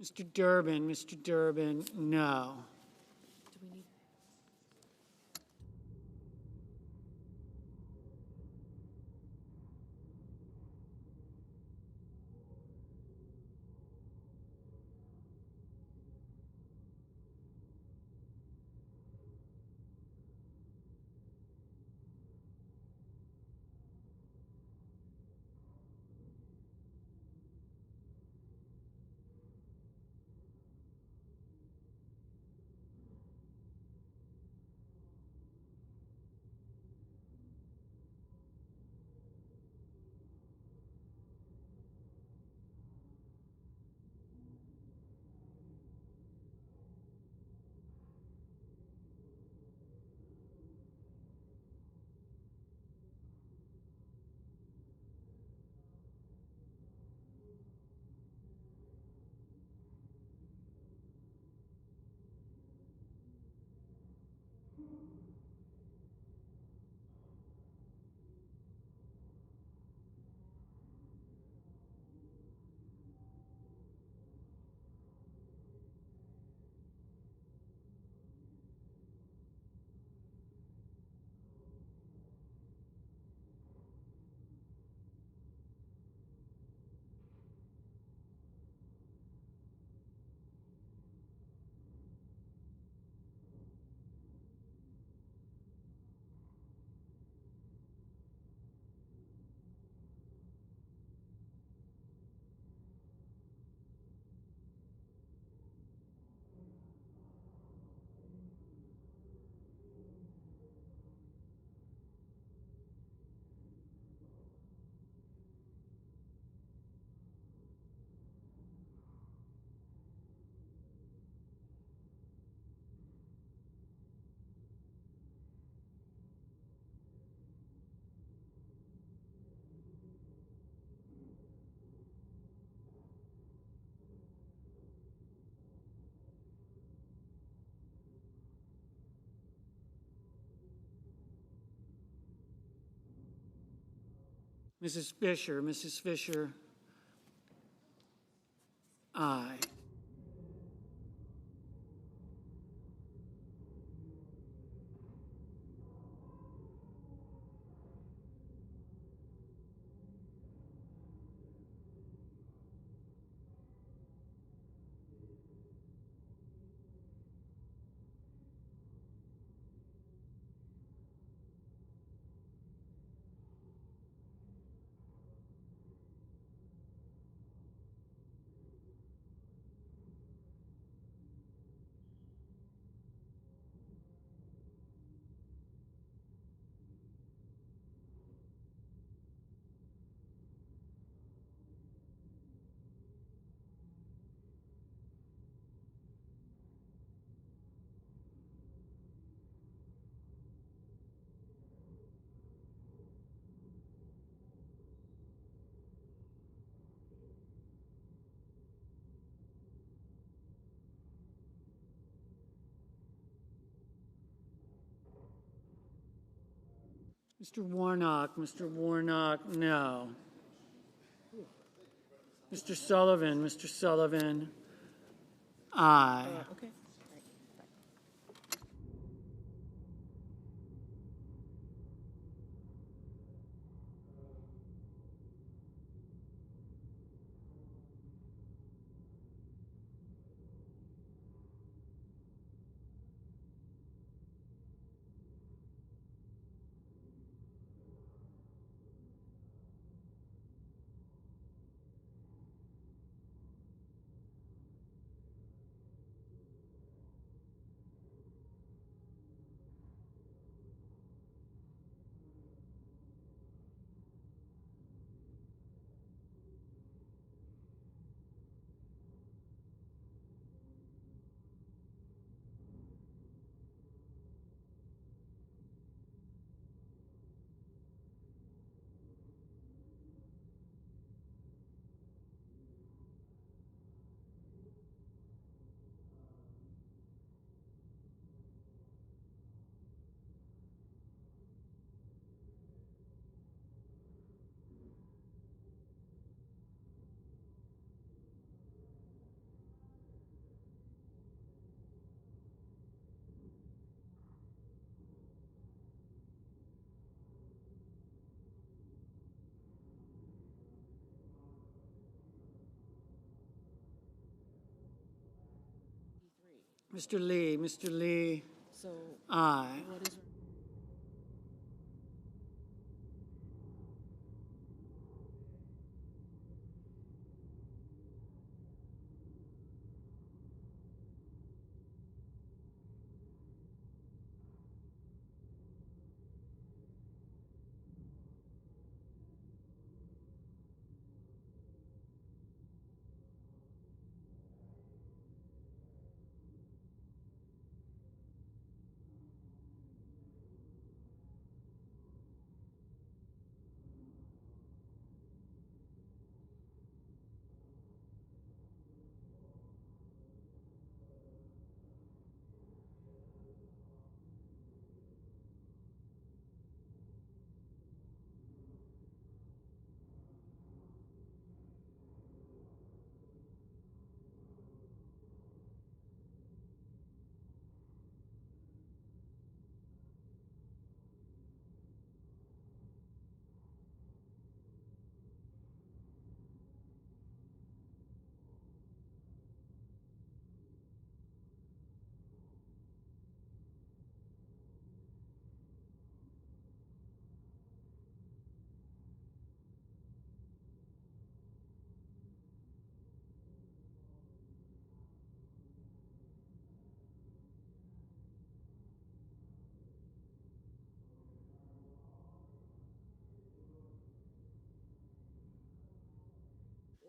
Mr. Durbin, no. Mrs. Fisher, aye. Mr. Warnock, no. Mr. Sullivan, aye. Okay. Mr. Lee, aye.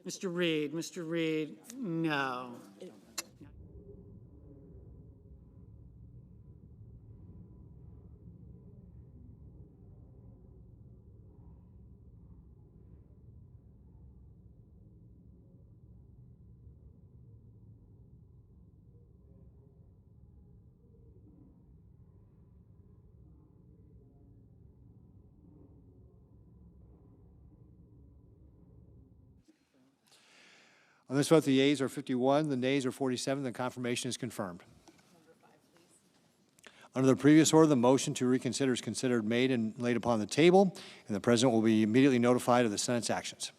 Mr. Reed, no. On this vote, the yeas are 51, the nays are 47. The confirmation is confirmed. Under the previous order, the motion to reconsider is considered made and laid upon the table, and the President will be immediately notified of the Senate's actions.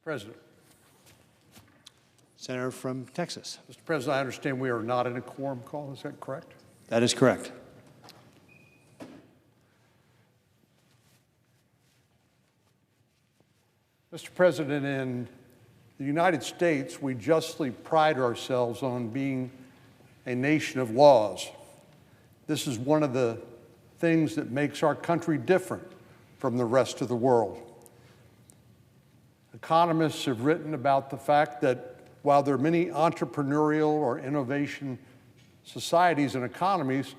President. Senator from Texas. Mr. President, I understand we are not in a quorum call. Is that correct? That is correct. Mr. President, in the United States, we justly pride ourselves on being a nation of laws. This is one of the things that makes our country different from the rest of the world. Economists have written about the fact that while there are many entrepreneurial or innovation societies and economies,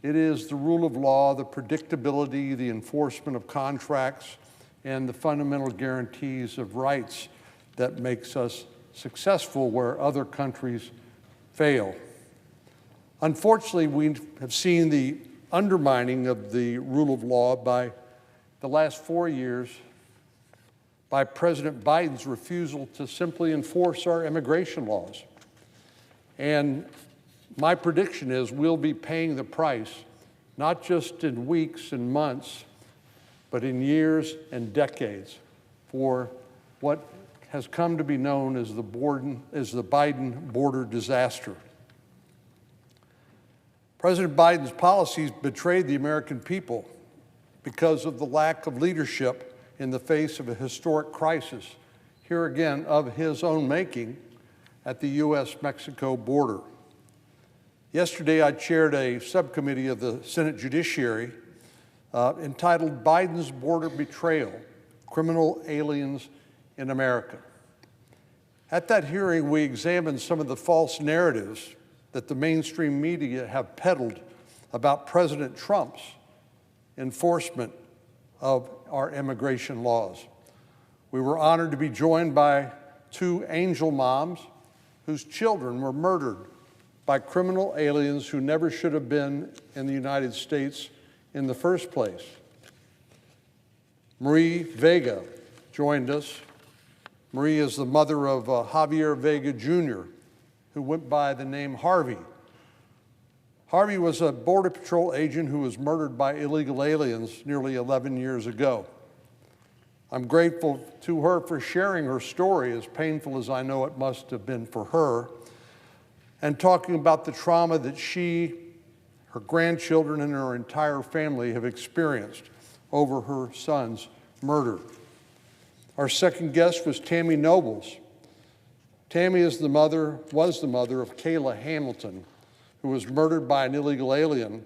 it is the rule of law, the predictability, the enforcement of contracts, and the fundamental guarantees of rights that makes us successful where other countries fail. Unfortunately, we have seen the undermining of the rule of law by the last 4 years by President Biden's refusal to simply enforce our immigration laws. And my prediction is we'll be paying the price, not just in weeks and months, but in years and decades for what has come to be known as the Biden border disaster. President Biden's policies betrayed the American people because of the lack of leadership in the face of a historic crisis, here again of his own making, at the U.S.-Mexico border. Yesterday, I chaired a subcommittee of the Senate Judiciary entitled Biden's Border Betrayal, Criminal Aliens in America. At that hearing, we examined some of the false narratives that the mainstream media have peddled about President Trump's enforcement of our immigration laws. We were honored to be joined by 2 angel moms whose children were murdered by criminal aliens who never should have been in the United States in the first place. Marie Vega joined us. Marie is the mother of Javier Vega Jr., who went by the name Harvey. Harvey was a Border Patrol agent who was murdered by illegal aliens nearly 11 years ago. I'm grateful to her for sharing her story, as painful as I know it must have been for her, and talking about the trauma that she, her grandchildren, and her entire family have experienced over her son's murder. Our second guest was Tammy Nobles. Tammy was the mother of Kayla Hamilton, who was murdered by an illegal alien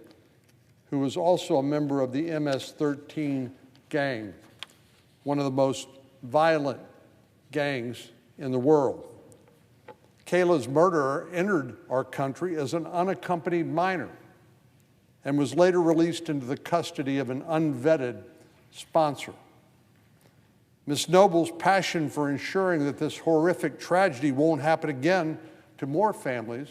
who was also a member of the MS-13 gang, one of the most violent gangs in the world. Kayla's murderer entered our country as an unaccompanied minor and was later released into the custody of an unvetted sponsor. Ms. Noble's passion for ensuring that this horrific tragedy won't happen again to more families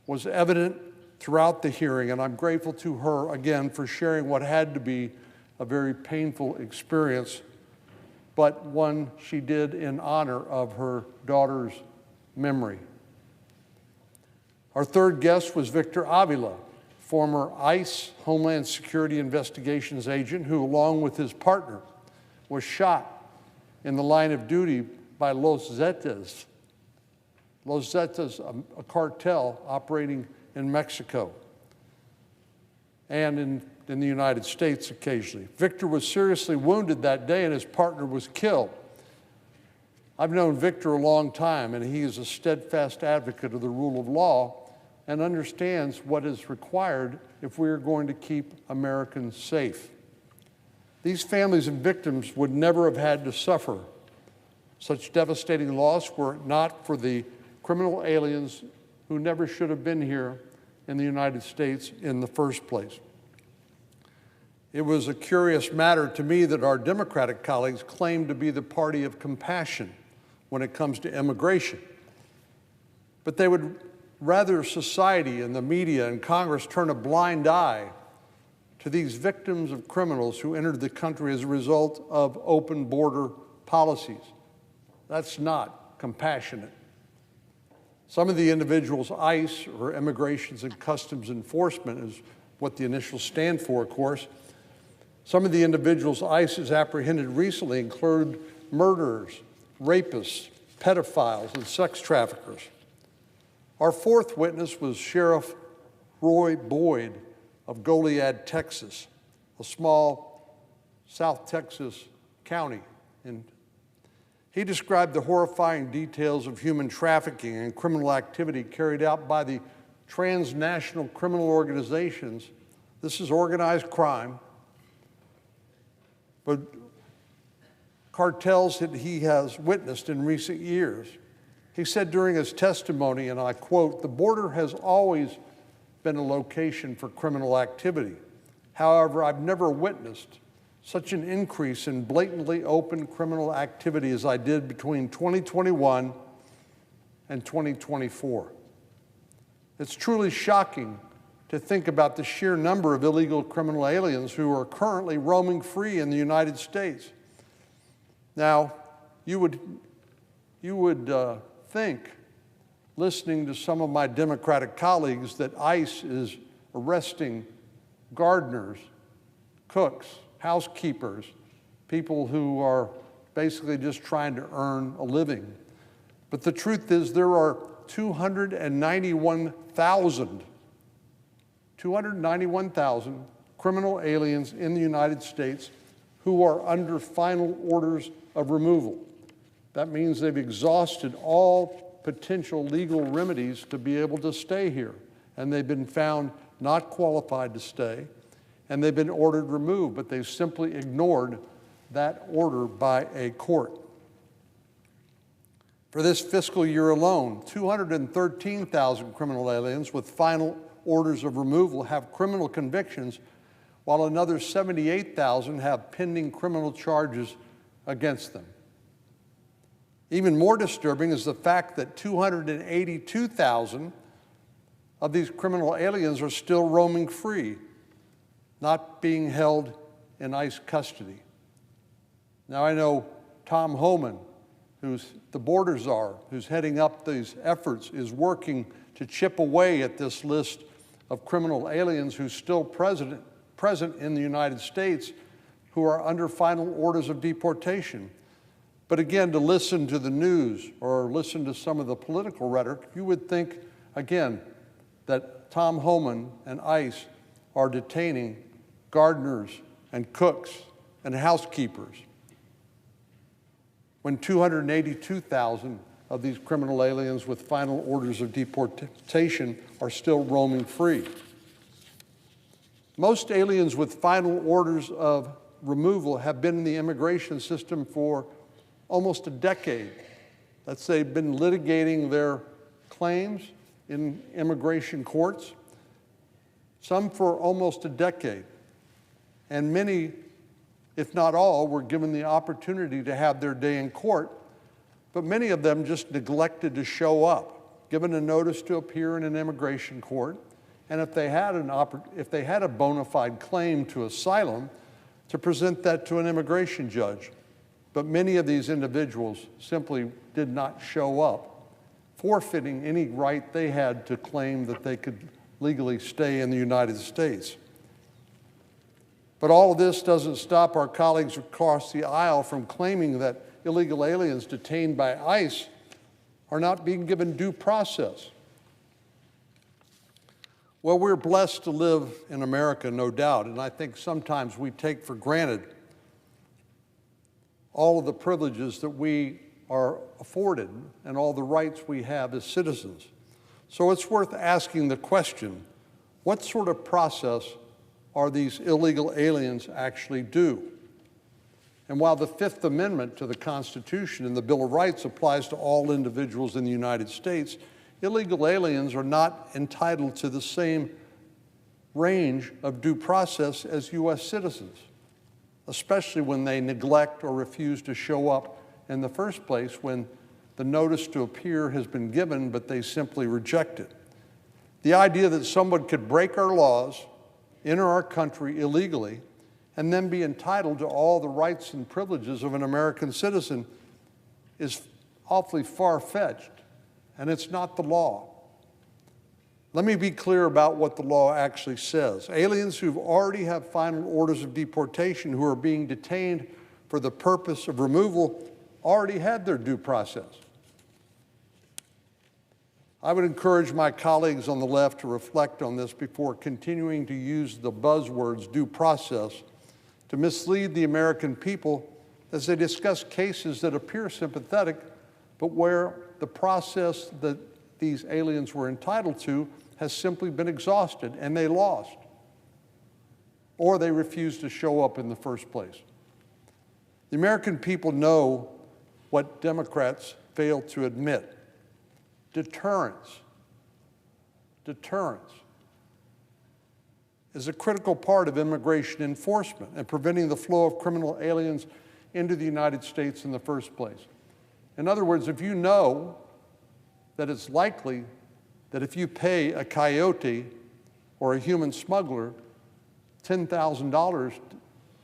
was evident throughout the hearing, and I'm grateful to her again for sharing what had to be a very painful experience, but one she did in honor of her daughter's memory. Our third guest was Victor Avila, former ICE Homeland Security Investigations agent who, along with his partner, was shot in the line of duty by Los Zetas. Los Zetas, a cartel operating in Mexico and in the United States occasionally. Victor was seriously wounded that day and his partner was killed. I've known Victor a long time, and he is a steadfast advocate of the rule of law and understands what is required if we are going to keep Americans safe. These families and victims would never have had to suffer such devastating loss were it not for the criminal aliens who never should have been here in the United States in the first place. It was a curious matter to me that our Democratic colleagues claim to be the party of compassion when it comes to immigration. But they would rather society and the media and Congress turn a blind eye to these victims of criminals who entered the country as a result of open border policies. That's not compassionate. Some of the individuals ICE, or Immigrations and Customs Enforcement, is what the initials stand for, of course. Some of the individuals ICE has apprehended recently include murderers, rapists, pedophiles, and sex traffickers. Our fourth witness was Sheriff Roy Boyd of Goliad, Texas, a small South Texas county. And he described the horrifying details of human trafficking and criminal activity carried out by the transnational criminal organizations. This is organized crime, but cartels that he has witnessed in recent years. He said during his testimony, and I quote, "The border has always been a location for criminal activity. However, I've never witnessed such an increase in blatantly open criminal activity as I did between 2021 and 2024. It's truly shocking to think about the sheer number of illegal criminal aliens who are currently roaming free in the United States." Now, you would think, listening to some of my Democratic colleagues, that ICE is arresting gardeners, cooks, housekeepers, people who are basically just trying to earn a living. But the truth is there are 291,000 criminal aliens in the United States who are under final orders of removal. That means they've exhausted all potential legal remedies to be able to stay here, and they've been found not qualified to stay, and they've been ordered removed, but they've simply ignored that order by a court. For this fiscal year alone, 213,000 criminal aliens with final orders of removal have criminal convictions, while another 78,000 have pending criminal charges against them. Even more disturbing is the fact that 282,000 of these criminal aliens are still roaming free, not being held in ICE custody. Now, I know Tom Homan, who's the border czar, who's heading up these efforts, is working to chip away at this list of criminal aliens who's still present in the United States, who are under final orders of deportation. But again, to listen to the news or listen to some of the political rhetoric, you would think, again, that Tom Homan and ICE are detaining gardeners and cooks and housekeepers, when 282,000 of these criminal aliens with final orders of deportation are still roaming free. Most aliens with final orders of removal have been in the immigration system for almost a decade. Let's say been litigating their claims in immigration courts, some for almost a decade. And many, if not all, were given the opportunity to have their day in court, but many of them just neglected to show up, given a notice to appear in an immigration court, and if they had a bona fide claim to asylum, to present that to an immigration judge. But many of these individuals simply did not show up, forfeiting any right they had to claim that they could legally stay in the United States. But all of this doesn't stop our colleagues across the aisle from claiming that illegal aliens detained by ICE are not being given due process. Well, we're blessed to live in America, no doubt, and I think sometimes we take for granted all of the privileges that we are afforded and all the rights we have as citizens. So it's worth asking the question, what sort of process are these illegal aliens actually due? And while the Fifth Amendment to the Constitution and the Bill of Rights applies to all individuals in the United States, illegal aliens are not entitled to the same range of due process as U.S. citizens, especially when they neglect or refuse to show up in the first place when the notice to appear has been given, but they simply reject it. The idea that someone could break our laws, enter our country illegally, and then be entitled to all the rights and privileges of an American citizen is awfully far-fetched, and it's not the law. Let me be clear about what the law actually says. Aliens who already have final orders of deportation who are being detained for the purpose of removal already had their due process. I would encourage my colleagues on the left to reflect on this before continuing to use the buzzwords due process to mislead the American people as they discuss cases that appear sympathetic, but where the process that these aliens were entitled to has simply been exhausted and they lost, or they refused to show up in the first place. The American people know what Democrats fail to admit. Deterrence. Deterrence is a critical part of immigration enforcement and preventing the flow of criminal aliens into the United States in the first place. In other words, if you know that it's likely that if you pay a coyote or a human smuggler $10,000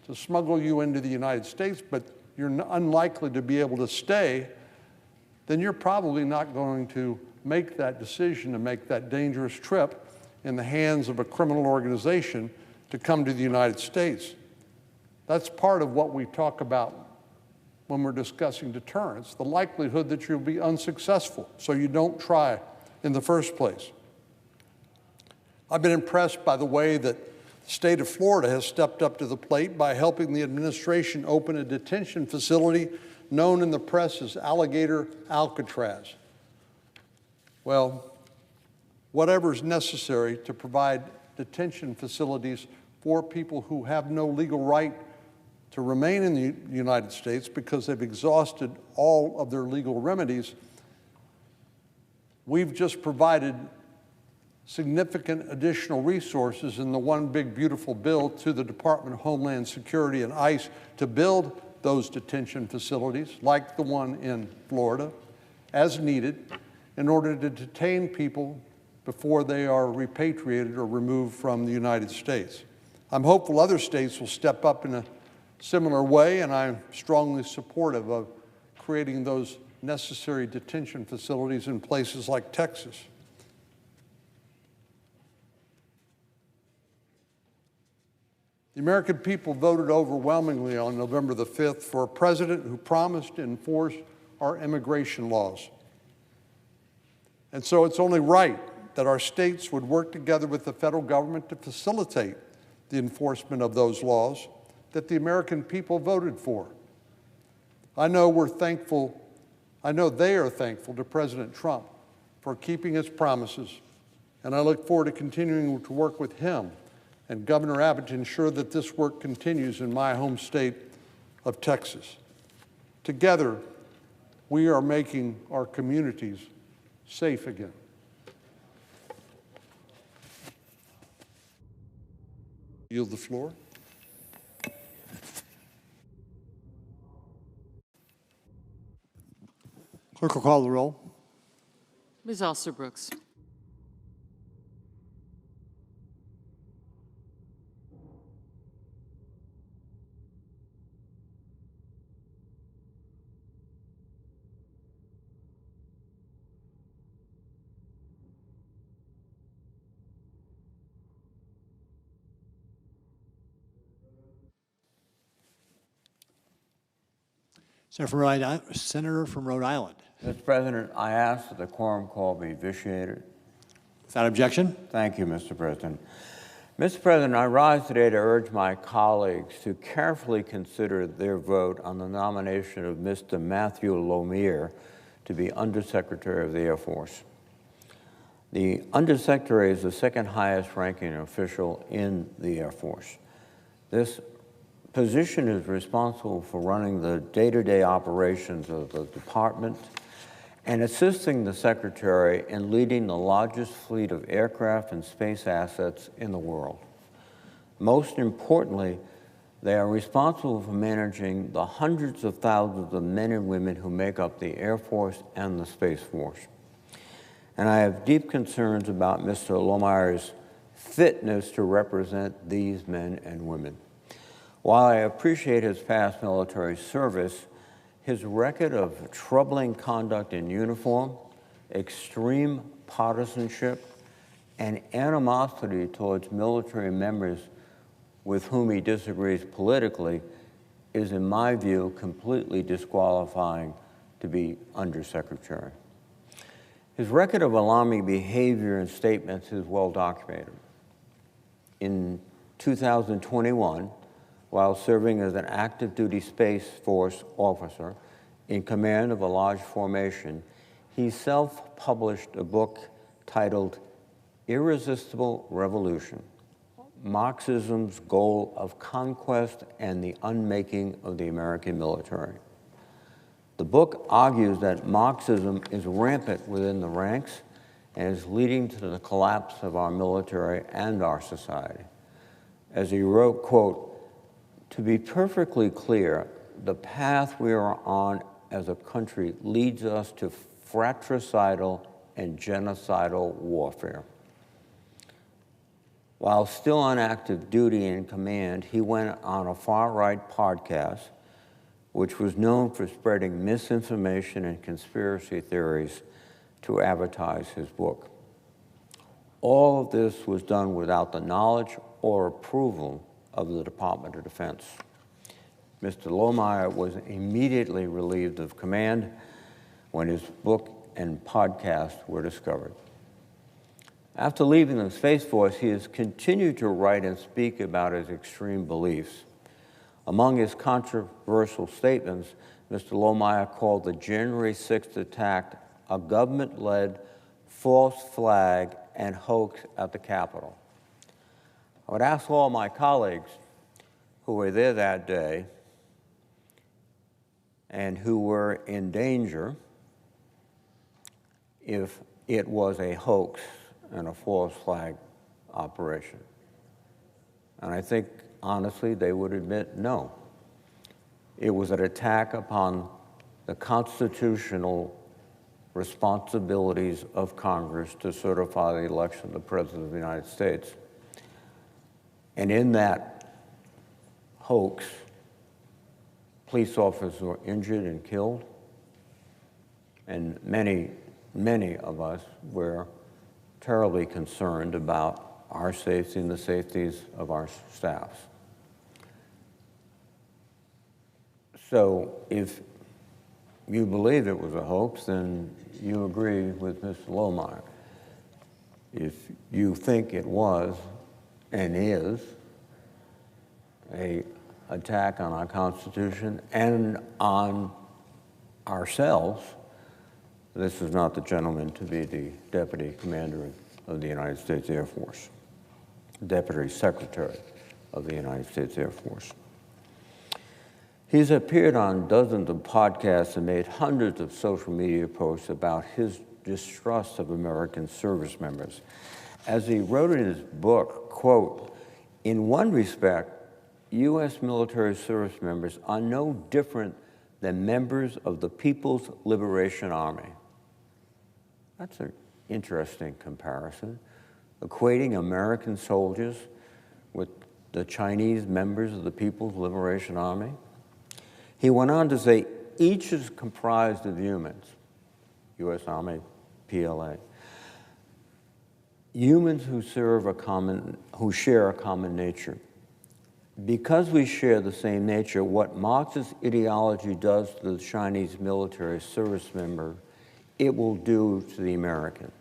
to smuggle you into the United States, but you're unlikely to be able to stay, then you're probably not going to make that decision to make that dangerous trip in the hands of a criminal organization to come to the United States. That's part of what we talk about when we're discussing deterrence, the likelihood that you'll be unsuccessful, so you don't try in the first place. I've been impressed by the way that the state of Florida has stepped up to the plate by helping the administration open a detention facility known in the press as Alligator Alcatraz. Well, whatever's necessary to provide detention facilities for people who have no legal right to remain in the United States because they've exhausted all of their legal remedies, we've just provided significant additional resources in the One Big Beautiful Bill to the Department of Homeland Security and ICE to build those detention facilities, like the one in Florida, as needed, in order to detain people before they are repatriated or removed from the United States. I'm hopeful other states will step up in a similar way, and I'm strongly supportive of creating those necessary detention facilities in places like Texas. The American people voted overwhelmingly on November the 5th for a president who promised to enforce our immigration laws. And so it's only right that our states would work together with the federal government to facilitate the enforcement of those laws that the American people voted for. I know they are thankful to President Trump for keeping his promises, and I look forward to continuing to work with him and Governor Abbott to ensure that this work continues in my home state of Texas. Together, we are making our communities safe again. Yield the floor. Clerk will call the roll. Ms. Alster-Brooks. Senator from Rhode Island. Mr. President, I ask that the quorum call be vitiated. Without objection. Thank you, Mr. President. Mr. President, I rise today to urge my colleagues to carefully consider their vote on the nomination of Mr. Matthew Lomere to be Undersecretary of the Air Force. The Undersecretary is the second highest ranking official in the Air Force. This position is responsible for running the day-to-day operations of the department and assisting the Secretary in leading the largest fleet of aircraft and space assets in the world. Most importantly, they are responsible for managing the hundreds of thousands of men and women who make up the Air Force and the Space Force. And I have deep concerns about Mr. Lomere's fitness to represent these men and women. While I appreciate his past military service, his record of troubling conduct in uniform, extreme partisanship, and animosity towards military members with whom he disagrees politically is, in my view, completely disqualifying to be undersecretary. His record of alarming behavior and statements is well documented. In 2021, while serving as an active duty Space Force officer in command of a large formation, he self-published a book titled Irresistible Revolution: Marxism's Goal of Conquest and the Unmaking of the American Military. The book argues that Marxism is rampant within the ranks and is leading to the collapse of our military and our society. As he wrote, quote, "To be perfectly clear, the path we are on as a country leads us to fratricidal and genocidal warfare." While still on active duty in command, he went on a far-right podcast, which was known for spreading misinformation and conspiracy theories to advertise his book. All of this was done without the knowledge or approval of the Department of Defense. Mr. Lohmeyer was immediately relieved of command when his book and podcast were discovered. After leaving the Space Force, he has continued to write and speak about his extreme beliefs. Among his controversial statements, Mr. Lohmeyer called the January 6th attack a government-led false flag and hoax at the Capitol. I would ask all my colleagues who were there that day and who were in danger if it was a hoax and a false flag operation. And I think, honestly, they would admit no. It was an attack upon the constitutional responsibilities of Congress to certify the election of the President of the United States. And in that hoax, police officers were injured and killed, and many of us were terribly concerned about our safety and the safeties of our staffs. So if you believe it was a hoax, then you agree with Mr. Lohmeyer. If you think it was and is an attack on our Constitution and on ourselves, this is not the gentleman to be the Deputy Commander of the United States Air Force, Deputy Secretary of the United States Air Force. He's appeared on dozens of podcasts and made hundreds of social media posts about his distrust of American service members. As he wrote in his book, quote, "In one respect, U.S. military service members are no different than members of the People's Liberation Army." That's an interesting comparison, equating American soldiers with the Chinese members of the People's Liberation Army. He went on to say, each is comprised of humans, U.S. Army, PLA, humans who share a common nature. Because we share the same nature, what Marxist ideology does to the Chinese military service member, it will do to the American.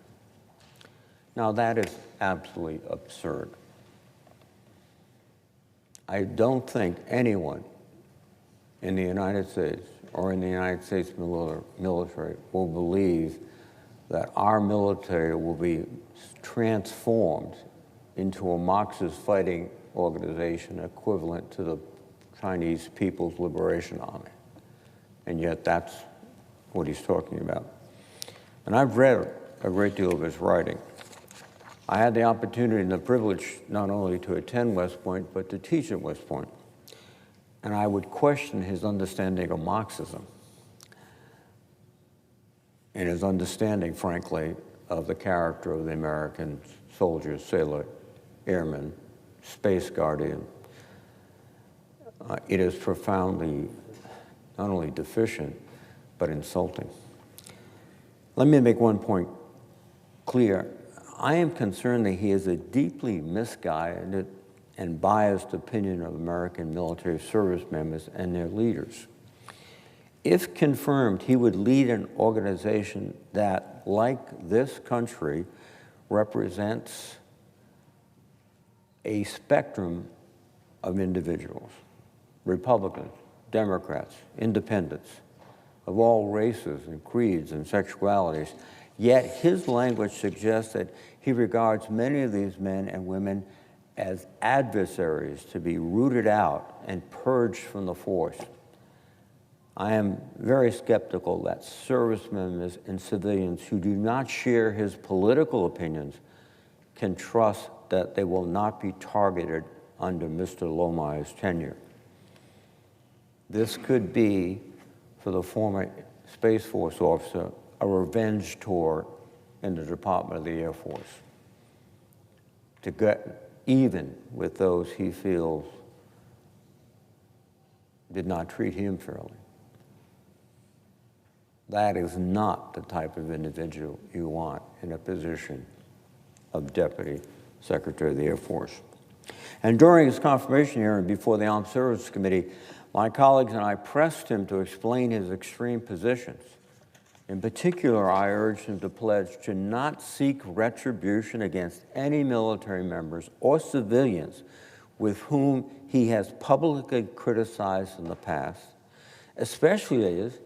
Now, that is absolutely absurd. I don't think anyone in the United States or in the United States military will believe that our military will be transformed into a Marxist fighting organization equivalent to the Chinese People's Liberation Army. And yet that's what he's talking about. And I've read a great deal of his writing. I had the opportunity and the privilege not only to attend West Point, but to teach at West Point. And I would question his understanding of Marxism and his understanding, frankly, of the character of the American soldier, sailor, airman, space guardian. It is profoundly not only deficient, but insulting. Let me make one point clear. I am concerned that he is a deeply misguided and biased opinion of American military service members and their leaders. If confirmed, he would lead an organization that, like this country, represents a spectrum of individuals, Republicans, Democrats, independents, of all races and creeds and sexualities. Yet his language suggests that he regards many of these men and women as adversaries to be rooted out and purged from the force. I am very skeptical that service members and civilians who do not share his political opinions can trust that they will not be targeted under Mr. Lohmeyer's tenure. This could be, for the former Space Force officer, a revenge tour in the Department of the Air Force to get even with those he feels did not treat him fairly. That is not the type of individual you want in a position of Deputy Secretary of the Air Force. And during his confirmation hearing before the Armed Services Committee, my colleagues and I pressed him to explain his extreme positions. In particular, I urged him to pledge to not seek retribution against any military members or civilians with whom he has publicly criticized in the past, especially as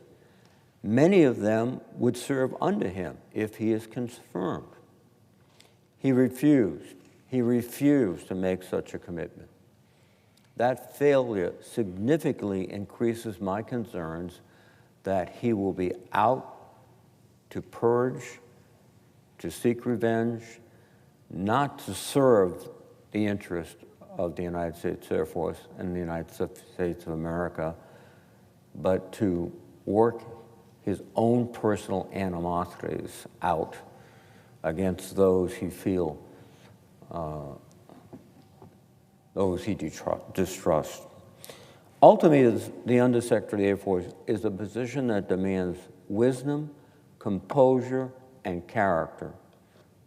many of them would serve under him if he is confirmed. He refused to make such a commitment. That failure significantly increases my concerns that he will be out to purge, to seek revenge, not to serve the interest of the United States Air Force and the United States of America, but to work his own personal animosities out against those he feels, those he distrusts. Ultimately, the Undersecretary of the Air Force is a position that demands wisdom, composure, and character.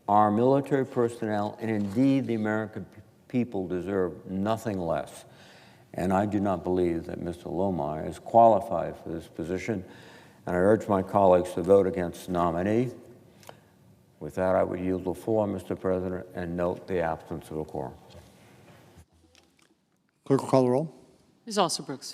Our military personnel, and indeed the American people, deserve nothing less. And I do not believe that Mr. Lohmeyer is qualified for this position, and I urge my colleagues to vote against the nominee. With that, I would yield the floor, Mr. President, and note the absence of a quorum. Clerk will call the roll. Ms. Alsobrooks.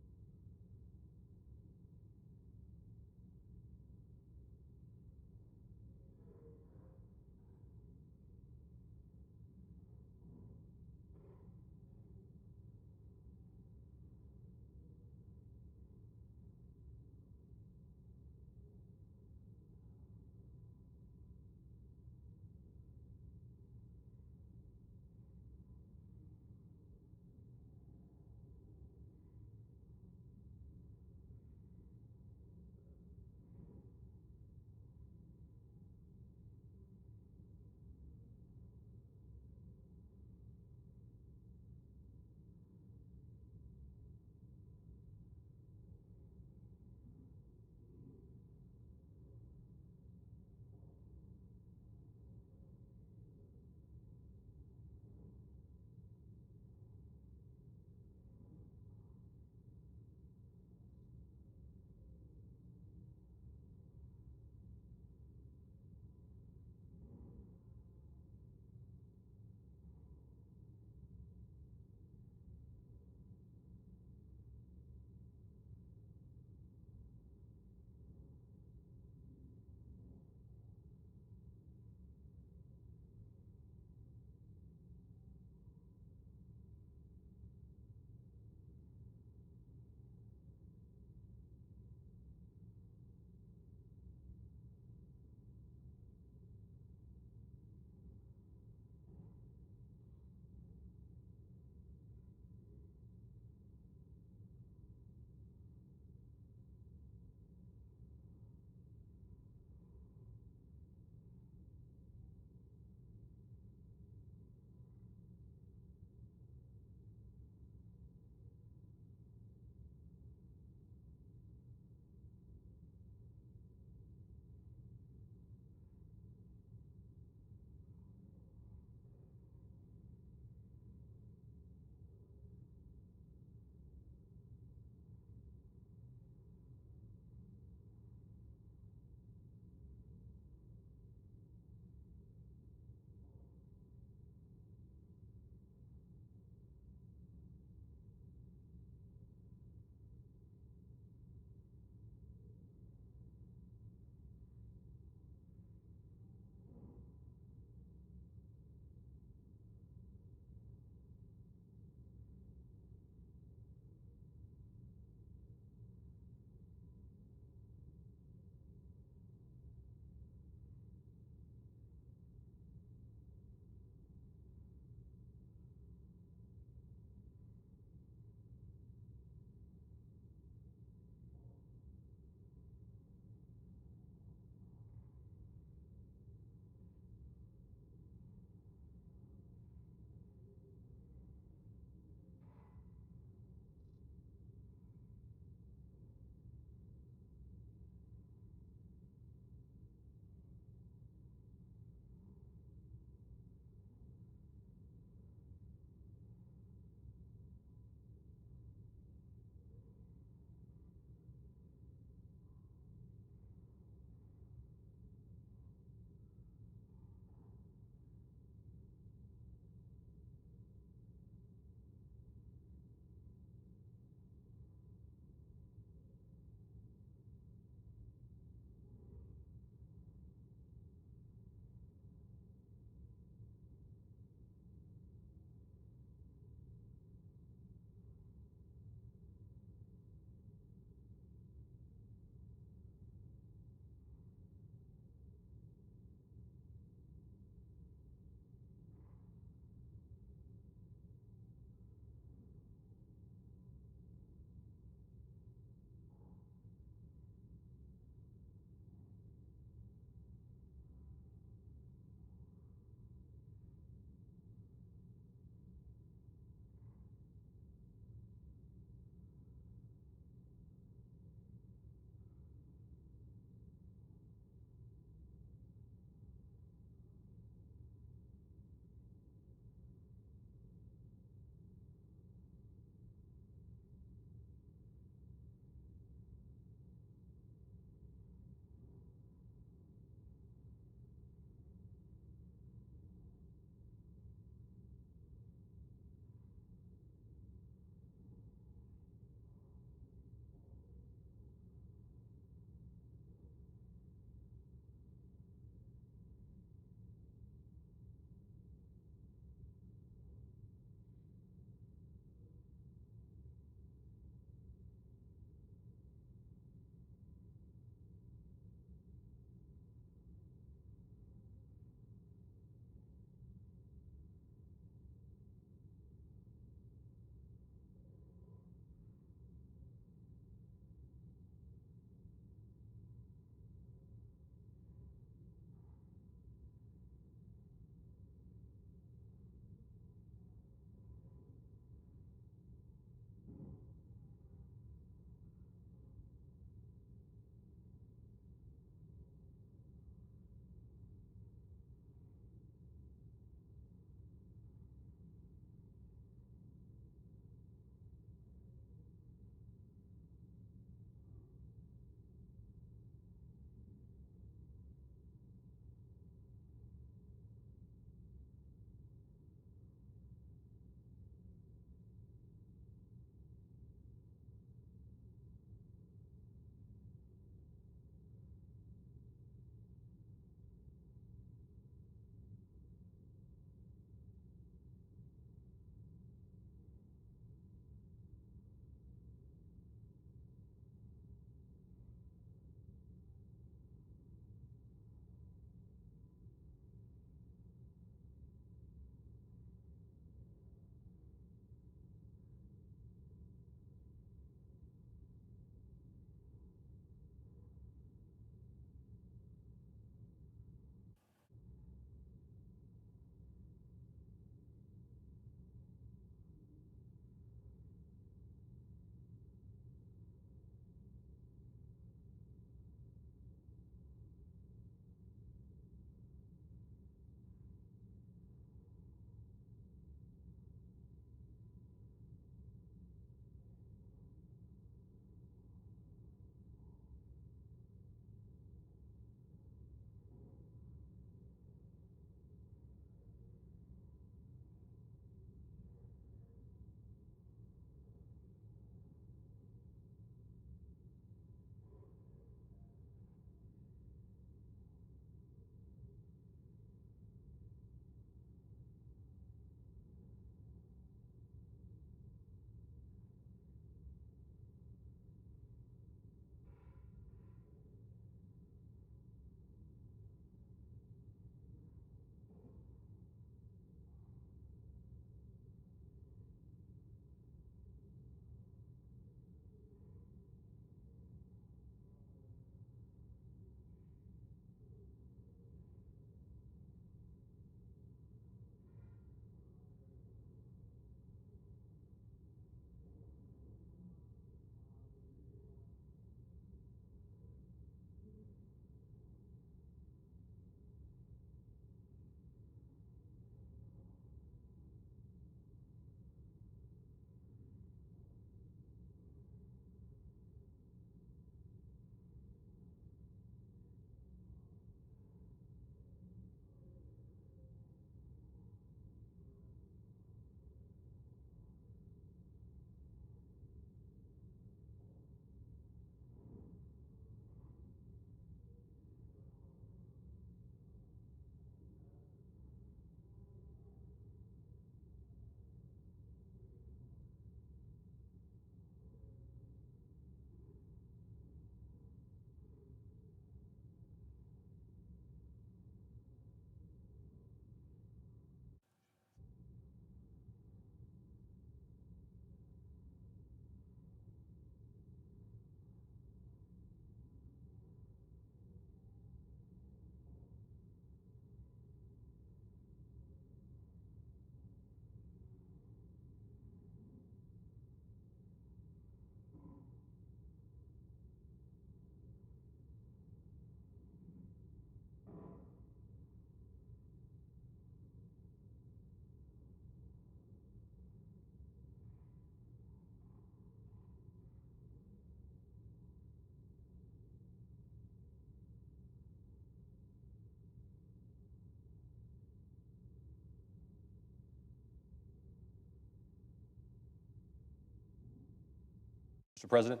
Mr. President.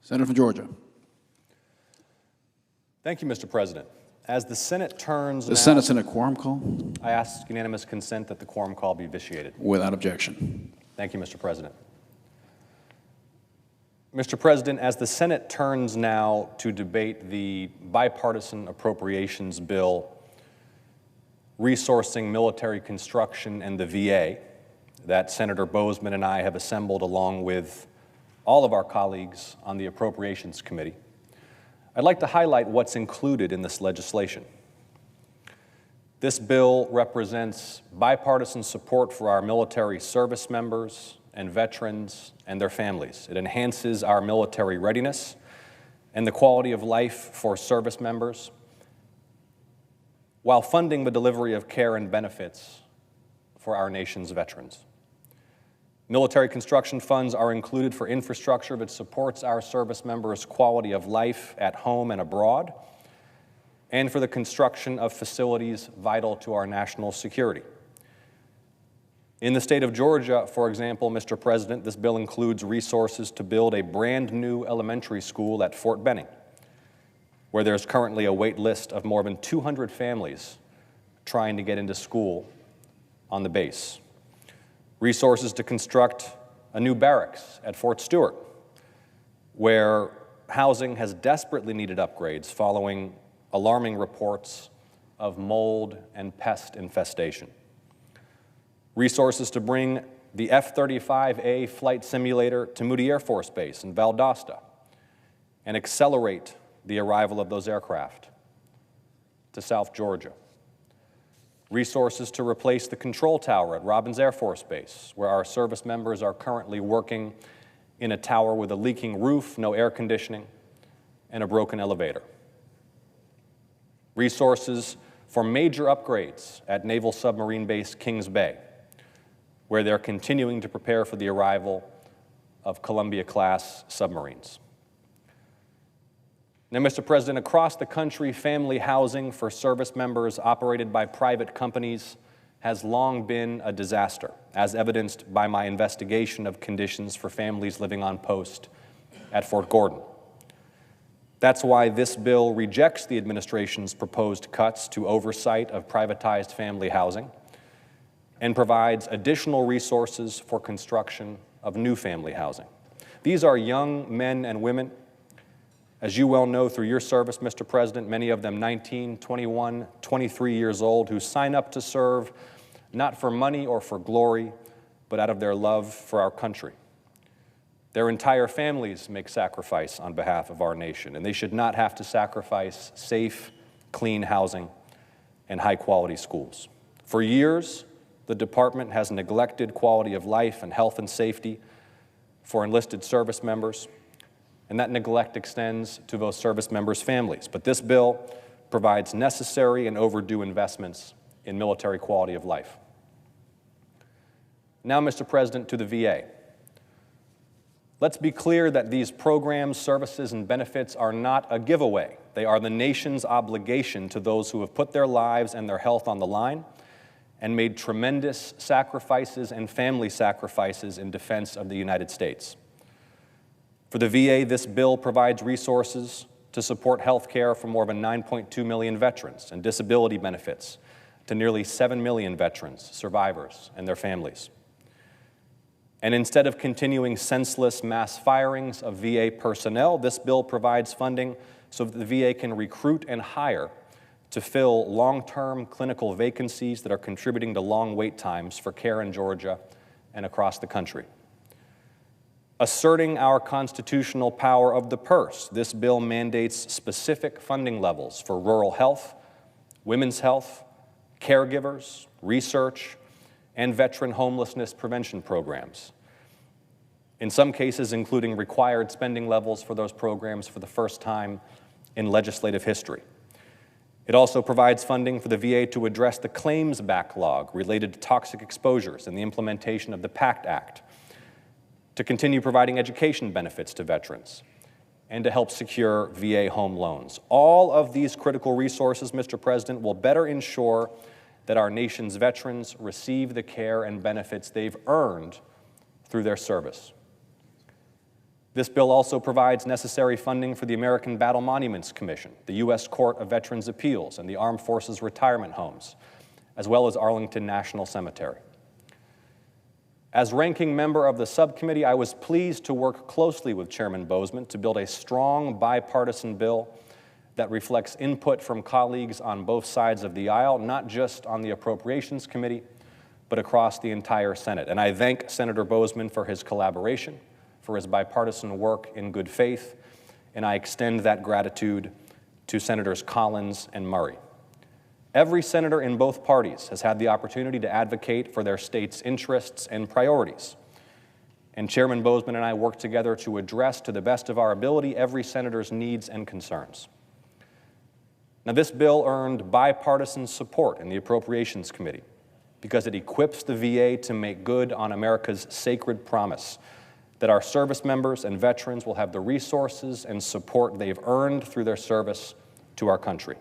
Senator from Georgia. Thank you, Mr. President. As the Senate turns The now, Senate's in a quorum call I ask unanimous consent that the quorum call be vitiated. without objection. Thank you, Mr. President. Mr. President, as the Senate turns now to debate the bipartisan appropriations bill resourcing military construction and the VA that Senator Boozman and I have assembled along with all of our colleagues on the Appropriations Committee, I'd like to highlight what's included in this legislation. This bill represents bipartisan support for our military service members and veterans and their families. It enhances our military readiness and the quality of life for service members while funding the delivery of care and benefits for our nation's veterans. Military construction funds are included for infrastructure that supports our service members' quality of life at home and abroad, and for the construction of facilities vital to our national security. In the state of Georgia, for example, Mr. President, this bill includes resources to build a brand new elementary school at Fort Benning, where there's currently a wait list of more than 200 families trying to get into school on the base. Resources to construct a new barracks at Fort Stewart, where housing has desperately needed upgrades following alarming reports of mold and pest infestation. Resources to bring the F-35A flight simulator to Moody Air Force Base in Valdosta and accelerate the arrival of those aircraft to South Georgia. Resources to replace the control tower at Robins Air Force Base, where our service members are currently working in a tower with a leaking roof, no air conditioning, and a broken elevator. Resources for major upgrades at Naval Submarine Base Kings Bay, where they're continuing to prepare for the arrival of Columbia-class submarines. Now, Mr. President, across the country, family housing for service members operated by private companies has long been a disaster, as evidenced by my investigation of conditions for families living on post at Fort Gordon. That's why this bill rejects the administration's proposed cuts to oversight of privatized family housing and provides additional resources for construction of new family housing. These are young men and women, as you well know through your service, Mr. President, many of them 19, 21, 23 years old, who sign up to serve not for money or for glory, but out of their love for our country. Their entire families make sacrifice on behalf of our nation, and they should not have to sacrifice safe, clean housing and high-quality schools. For years, the department has neglected quality of life and health and safety for enlisted service members, and that neglect extends to those service members' families. But this bill provides necessary and overdue investments in military quality of life. Now, Mr. President, to the VA. Let's be clear that these programs, services, and benefits are not a giveaway. They are the nation's obligation to those who have put their lives and their health on the line and made tremendous sacrifices and family sacrifices in defense of the United States. For the VA, this bill provides resources to support health care for more than 9.2 million veterans and disability benefits to nearly 7 million veterans, survivors, and their families. And instead of continuing senseless mass firings of VA personnel, this bill provides funding so that the VA can recruit and hire to fill long-term clinical vacancies that are contributing to long wait times for care in Georgia and across the country. Asserting our constitutional power of the purse, this bill mandates specific funding levels for rural health, women's health, caregivers, research, and veteran homelessness prevention programs. In some cases, including required spending levels for those programs for the first time in legislative history. It also provides funding for the VA to address the claims backlog related to toxic exposures and the implementation of the PACT Act, to continue providing education benefits to veterans, and to help secure VA home loans. All of these critical resources, Mr. President, will better ensure that our nation's veterans receive the care and benefits they've earned through their service. This bill also provides necessary funding for the American Battle Monuments Commission, the U.S. Court of Veterans Appeals, and the Armed Forces Retirement Homes, as well as Arlington National Cemetery. As ranking member of the subcommittee, I was pleased to work closely with Chairman Boozman to build a strong bipartisan bill that reflects input from colleagues on both sides of the aisle, not just on the Appropriations Committee, but across the entire Senate. And I thank Senator Boozman for his collaboration, for his bipartisan work in good faith, and I extend that gratitude to Senators Collins and Murray. Every senator in both parties has had the opportunity to advocate for their state's interests and priorities. And Chairman Boozman and I worked together to address, to the best of our ability, every senator's needs and concerns. Now, this bill earned bipartisan support in the Appropriations Committee because it equips the VA to make good on America's sacred promise that our service members and veterans will have the resources and support they've earned through their service to our country.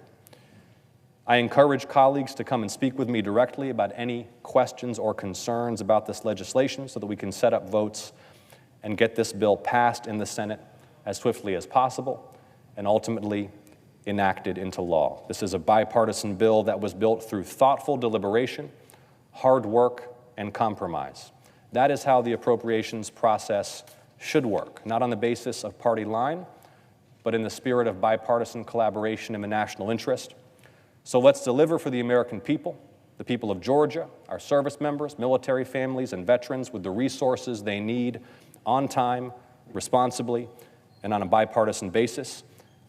I encourage colleagues to come and speak with me directly about any questions or concerns about this legislation so that we can set up votes and get this bill passed in the Senate as swiftly as possible and ultimately enacted into law. This is a bipartisan bill that was built through thoughtful deliberation, hard work, and compromise. That is how the appropriations process should work, not on the basis of party line, but in the spirit of bipartisan collaboration in the national interest. So let's deliver for the American people, the people of Georgia, our service members, military families, and veterans with the resources they need on time, responsibly, and on a bipartisan basis.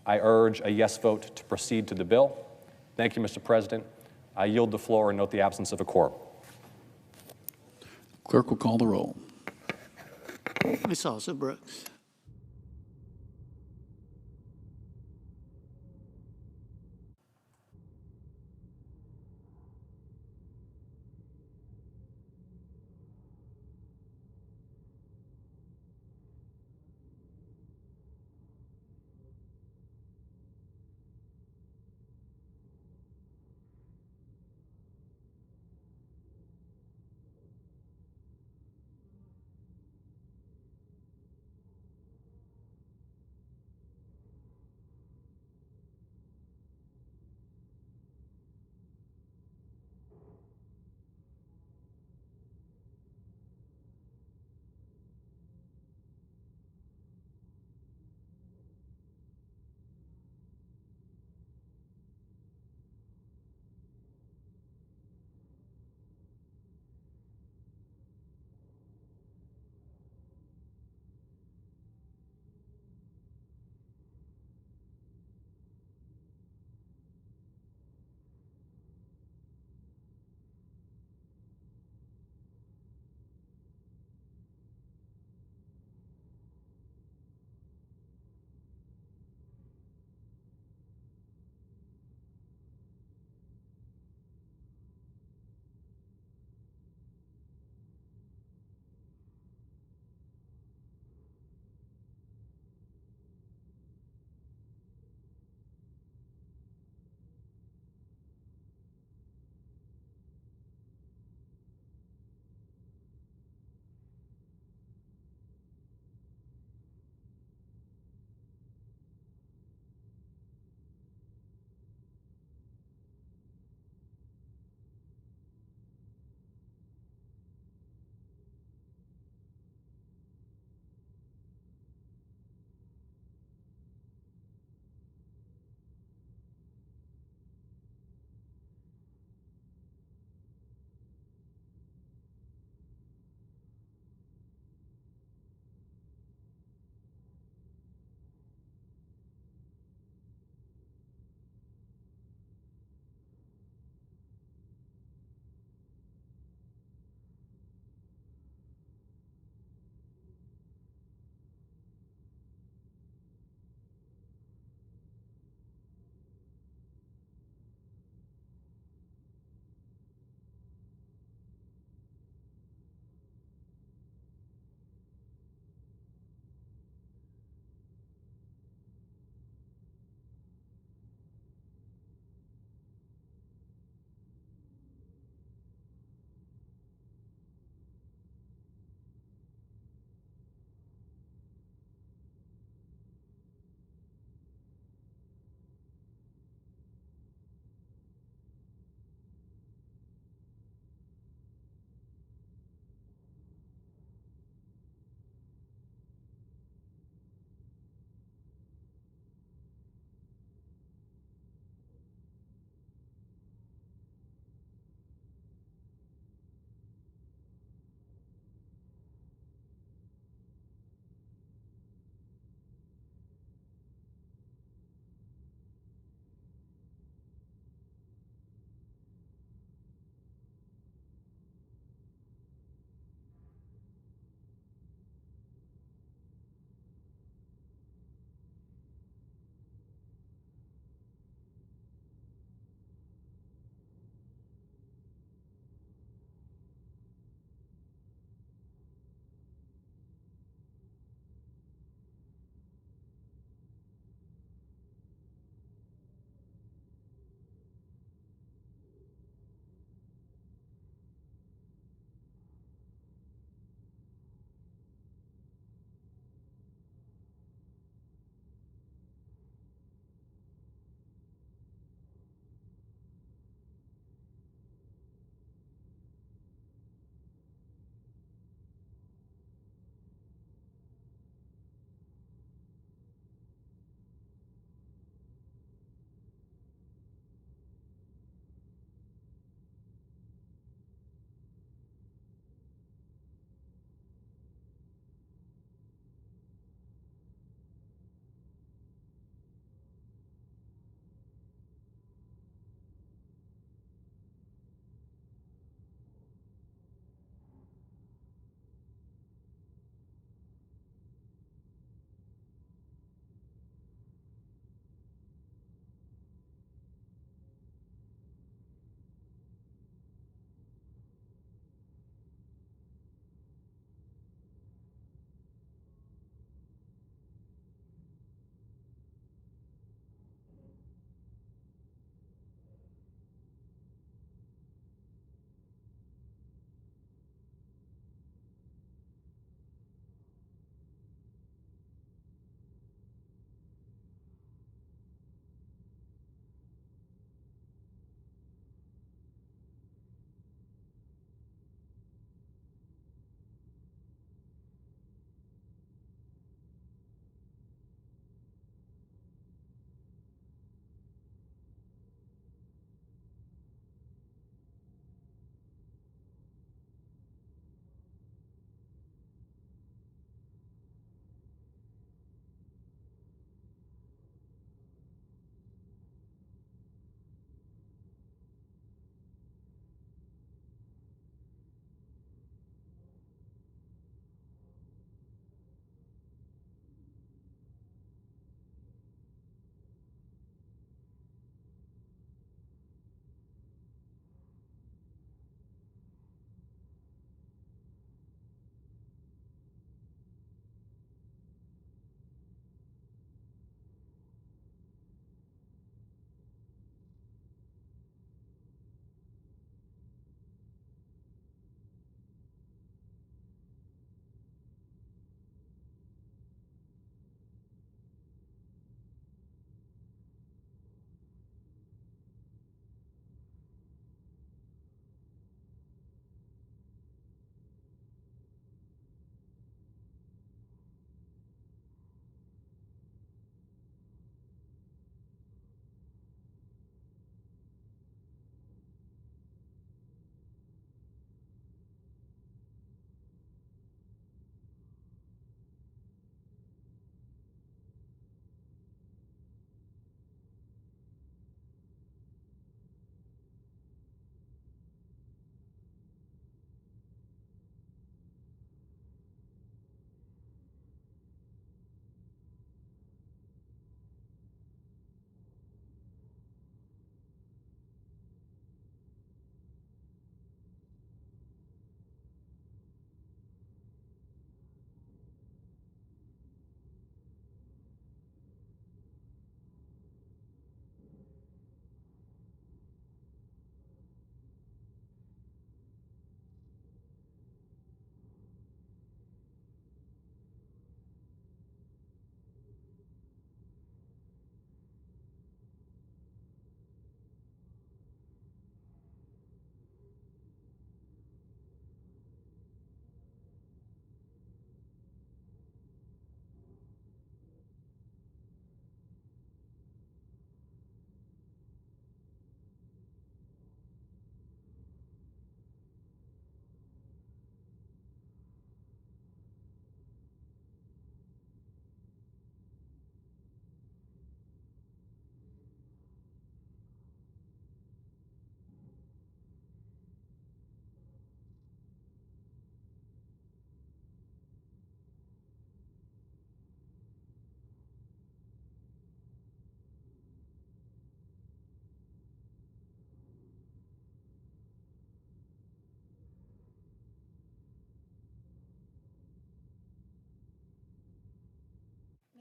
I urge a yes vote to proceed to the bill. Thank you, Mr. President. I yield the floor and note the absence of a quorum. Clerk will call the roll. Ms. Alsa Brooks.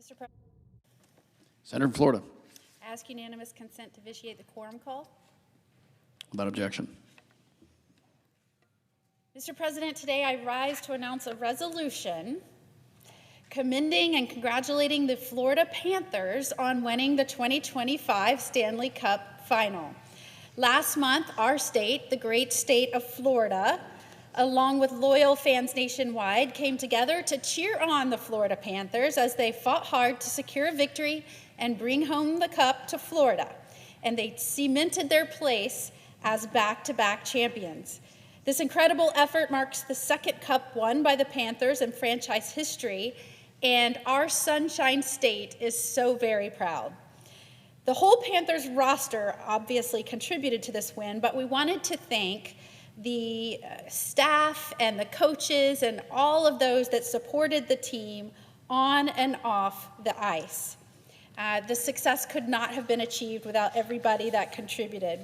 Mr. President, Senator from Florida. I ask unanimous consent to vitiate the quorum call. Without objection. Mr. President, today I rise to announce a resolution commending and congratulating the Florida Panthers on winning the 2025 Stanley Cup Final. Last month, our state, the great state of Florida, along with loyal fans nationwide, came together to cheer on the Florida Panthers as they fought hard to secure a victory and bring home the cup to Florida. And they cemented their place as back-to-back champions. This incredible effort marks the second cup won by the Panthers in franchise history, and our Sunshine State is so very proud. The whole Panthers roster obviously contributed to this win, but we wanted to thank the staff and the coaches and all of those that supported the team on and off the ice. The success could not have been achieved without everybody that contributed.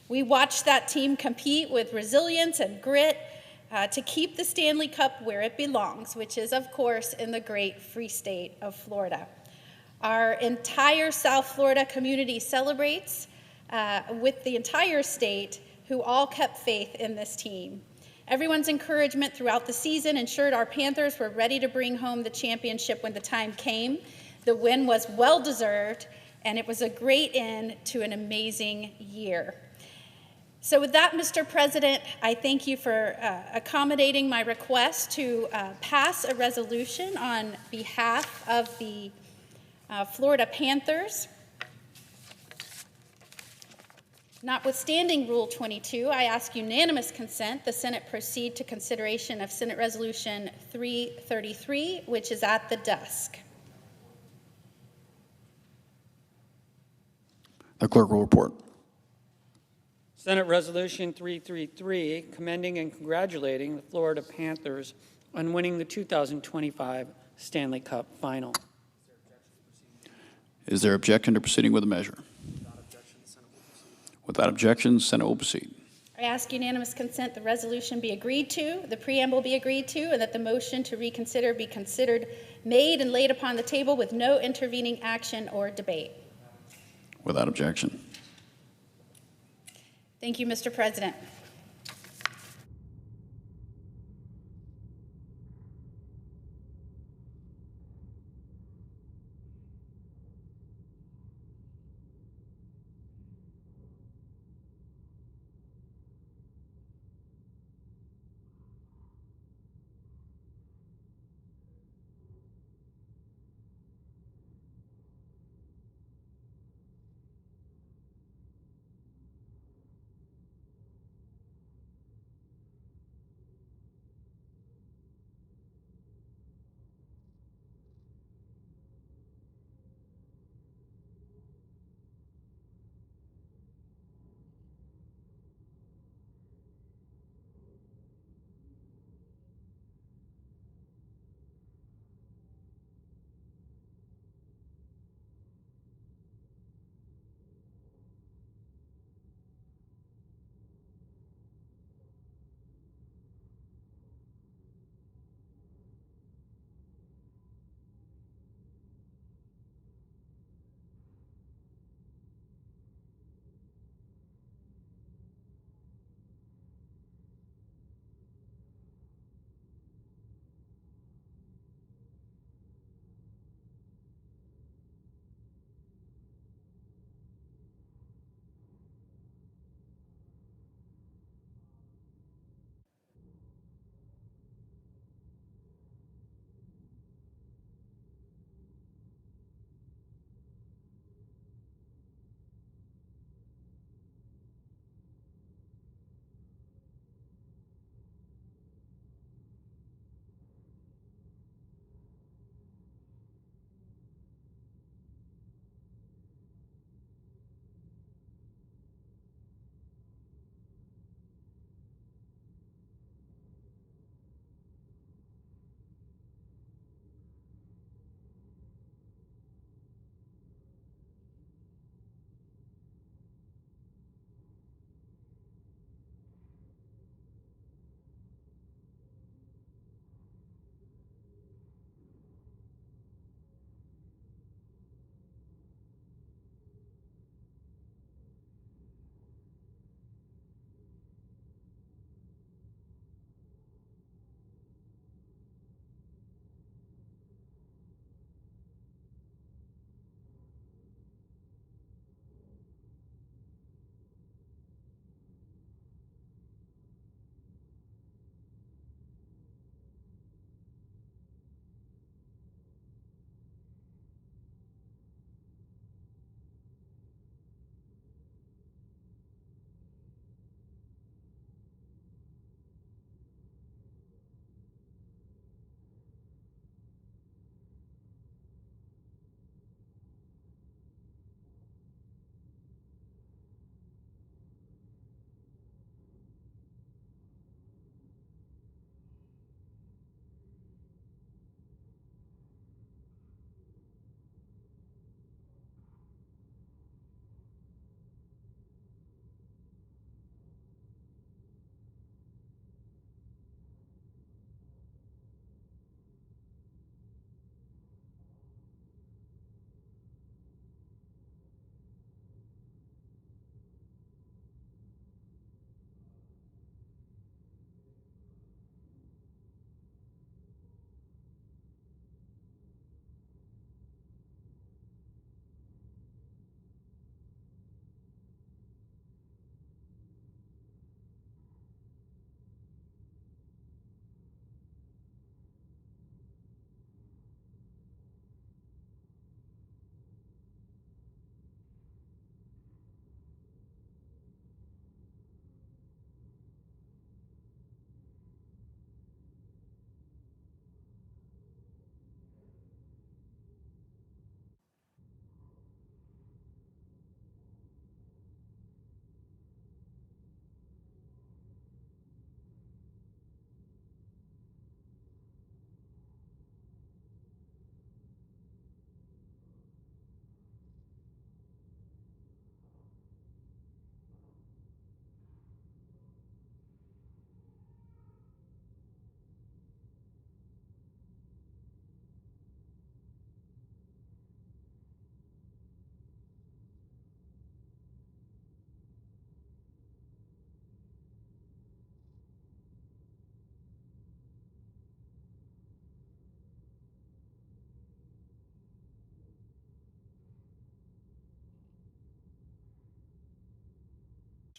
We watched that team compete with resilience and grit to keep the Stanley Cup where it belongs, which is, of course, in the great free state of Florida. Our entire South Florida community celebrates with the entire state who all kept faith in this team. Everyone's encouragement throughout the season ensured our Panthers were ready to bring home the championship when the time came. The win was well-deserved, and it was a great end to an amazing year. So with that, Mr. President, I thank you for accommodating my request to pass a resolution on behalf of the Florida Panthers. Notwithstanding Rule 22, I ask unanimous consent the Senate proceed to consideration of Senate Resolution 333, which is at the desk. The clerk will report. Senate Resolution 333, commending and congratulating the Florida Panthers on winning the 2025 Stanley Cup Final. Is there objection to proceeding with the measure? Without objection, the Senate will proceed. I ask unanimous consent the resolution be agreed to, the preamble be agreed to, and that the motion to reconsider be considered made and laid upon the table with no intervening action or debate. Without objection. Thank you, Mr. President.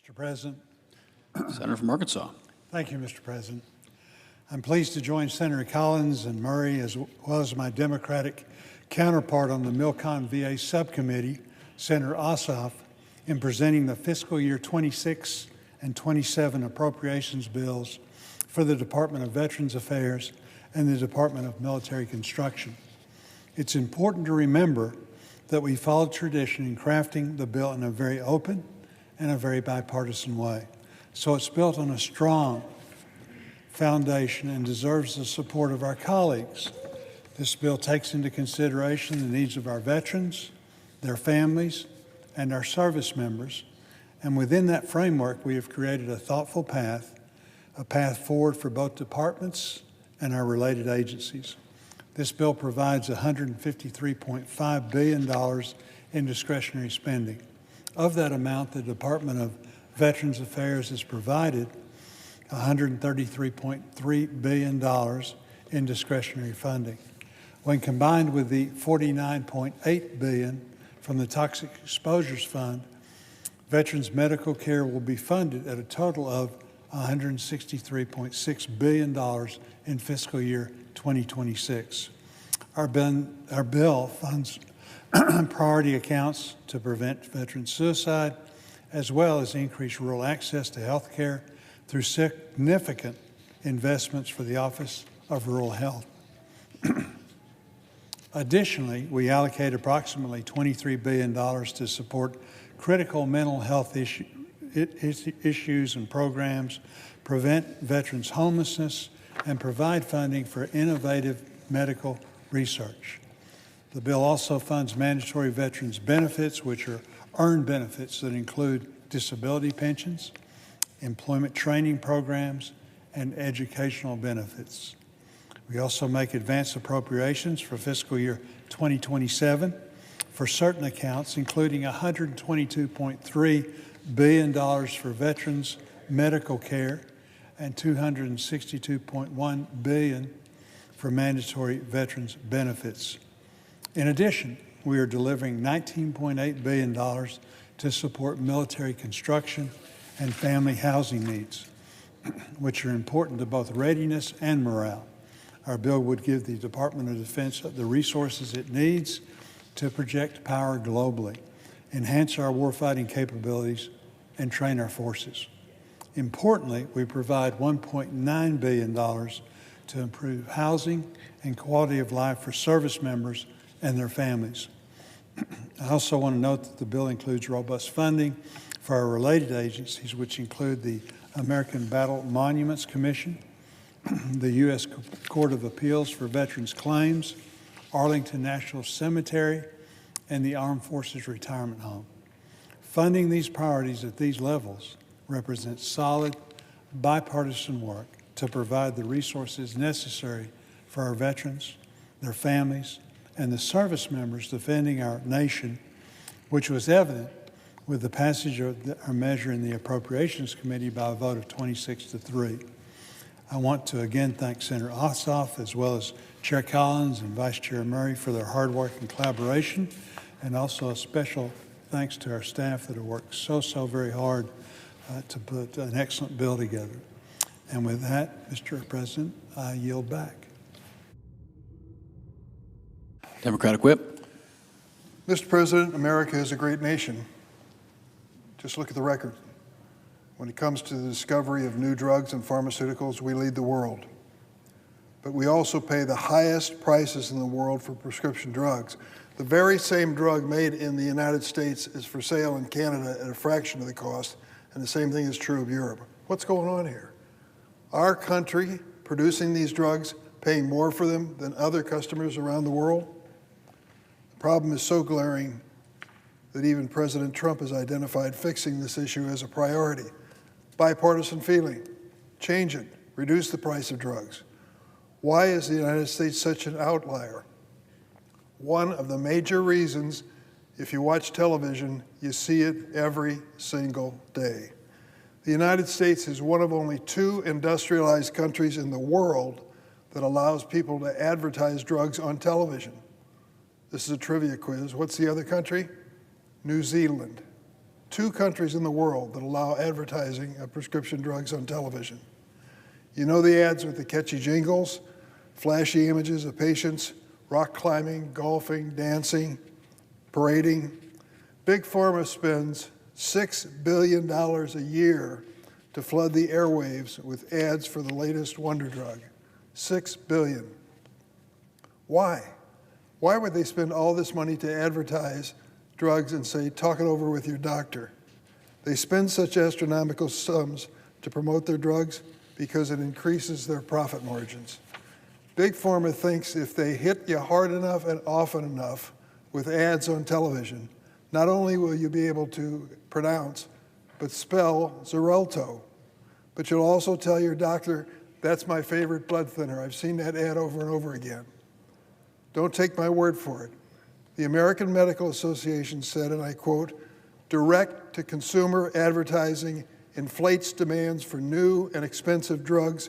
Mr. President. Senator from Arkansas. Thank you, Mr. President. I'm pleased to join Senator Collins and Murray, as well as my Democratic counterpart on the Milcon VA Subcommittee, Senator Ossoff, in presenting the fiscal year 26 and 27 appropriations bills for the Department of Veterans Affairs and the Department of Military Construction. It's important to remember that we followed tradition in crafting the bill in a very open and a very bipartisan way. So it's built on a strong foundation and deserves the support of our colleagues. This bill takes into consideration the needs of our veterans, their families, and our service members. And within that framework, we have created a thoughtful path, a path forward for both departments and our related agencies. This bill provides $153.5 billion in discretionary spending. Of that amount, the Department of Veterans Affairs has provided $133.3 billion in discretionary funding. When combined with the $49.8 billion from the Toxic Exposures Fund, veterans' medical care will be funded at a total of $163.6 billion in fiscal year 2026. Our bill funds priority accounts to prevent veteran suicide, as well as increase rural access to health care through significant investments for the Office of Rural Health. Additionally, we allocate approximately $23 billion to support critical mental health issues and programs, prevent veterans' homelessness, and provide funding for innovative medical research. The bill also funds mandatory veterans benefits, which are earned benefits that include disability pensions, employment training programs, and educational benefits. We also make advance appropriations for fiscal year 2027 for certain accounts, including $122.3 billion for veterans medical care and $262.1 billion for mandatory veterans benefits. In addition, we are delivering $19.8 billion to support military construction and family housing needs, which are important to both readiness and morale. Our bill would give the Department of Defense the resources it needs to project power globally, enhance our warfighting capabilities, and train our forces. Importantly, we provide $1.9 billion to improve housing and quality of life for service members and their families. I also want to note that the bill includes robust funding for our related agencies, which include the American Battle Monuments Commission, the U.S. Court of Appeals for Veterans Claims, Arlington National Cemetery, and the Armed Forces Retirement Home. Funding these priorities at these levels represents solid, bipartisan work to provide the resources necessary for our veterans, their families, and the service members defending our nation, which was evident with the passage of our measure in the Appropriations Committee by a vote of 26-3. I want to again thank Senator Ossoff, as well as Chair Collins and Vice Chair Murray for their hard work and collaboration, and also a special thanks to our staff that have worked so very hard to put an excellent bill together. And with that, Mr. President, I yield back. Democratic Whip. Mr. President, America is a great nation. Just look at the record. When it comes to the discovery of new drugs and pharmaceuticals, we lead the world. But we also pay the highest prices in the world for prescription drugs. The very same drug made in the United States is for sale in Canada at a fraction of the cost, and the same thing is true of Europe. What's going on here? Our country producing these drugs, paying more for them than other customers around the world? The problem is so glaring that even President Trump has identified fixing this issue as a priority. Bipartisan feeling, change it, reduce the price of drugs. Why is the United States such an outlier? One of the major reasons, if you watch television, you see it every single day. The United States is one of only 2 industrialized countries in the world that allows people to advertise drugs on television. This is a trivia quiz. What's the other country? New Zealand. 2 countries in the world that allow advertising of prescription drugs on television. You know the ads with the catchy jingles, flashy images of patients rock climbing, golfing, dancing, parading. Big Pharma spends $6 billion a year to flood the airwaves with ads for the latest wonder drug. $6 billion. Why? Why would they spend all this money to advertise drugs and say, talk it over with your doctor? They spend such astronomical sums to promote their drugs because it increases their profit margins. Big Pharma thinks if they hit you hard enough and often enough with ads on television, not only will you be able to pronounce but spell Xarelto, but you'll also tell your doctor, that's my favorite blood thinner. I've seen that ad over and over again. Don't take my word for it. The American Medical Association said, and I quote, direct-to-consumer advertising inflates demands for new and expensive drugs,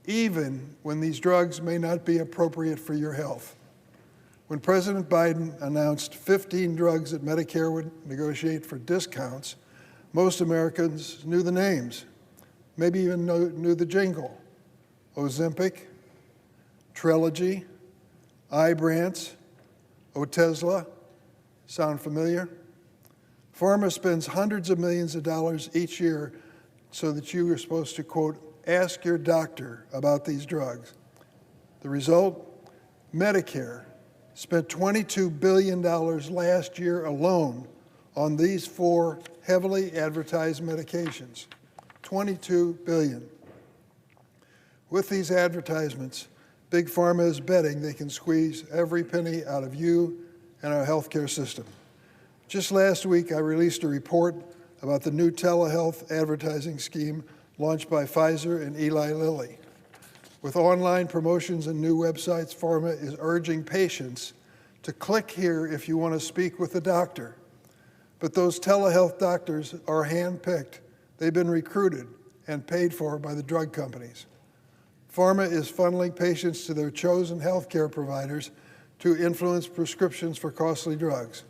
even when these drugs may not be appropriate for your health. When President Biden announced 15 drugs that Medicare would negotiate for discounts, most Americans knew the names, maybe even knew the jingle. Ozempic, Trelegy, Ibrance, Otezla. Sound familiar? Pharma spends hundreds of millions of dollars each year so that you are supposed to, quote, ask your doctor about these drugs. The result? Medicare spent $22 billion last year alone on these 4 heavily advertised medications. $22 billion. With these advertisements, Big Pharma is betting they can squeeze every penny out of you and our healthcare system. Just last week, I released a report about the new telehealth advertising scheme launched by Pfizer and Eli Lilly. With online promotions and new websites, Pharma is urging patients to click here if you want to speak with a doctor. But those telehealth doctors are handpicked. They've been recruited and paid for by the drug companies. Pharma is funneling patients to their chosen healthcare providers to influence prescriptions for costly drugs.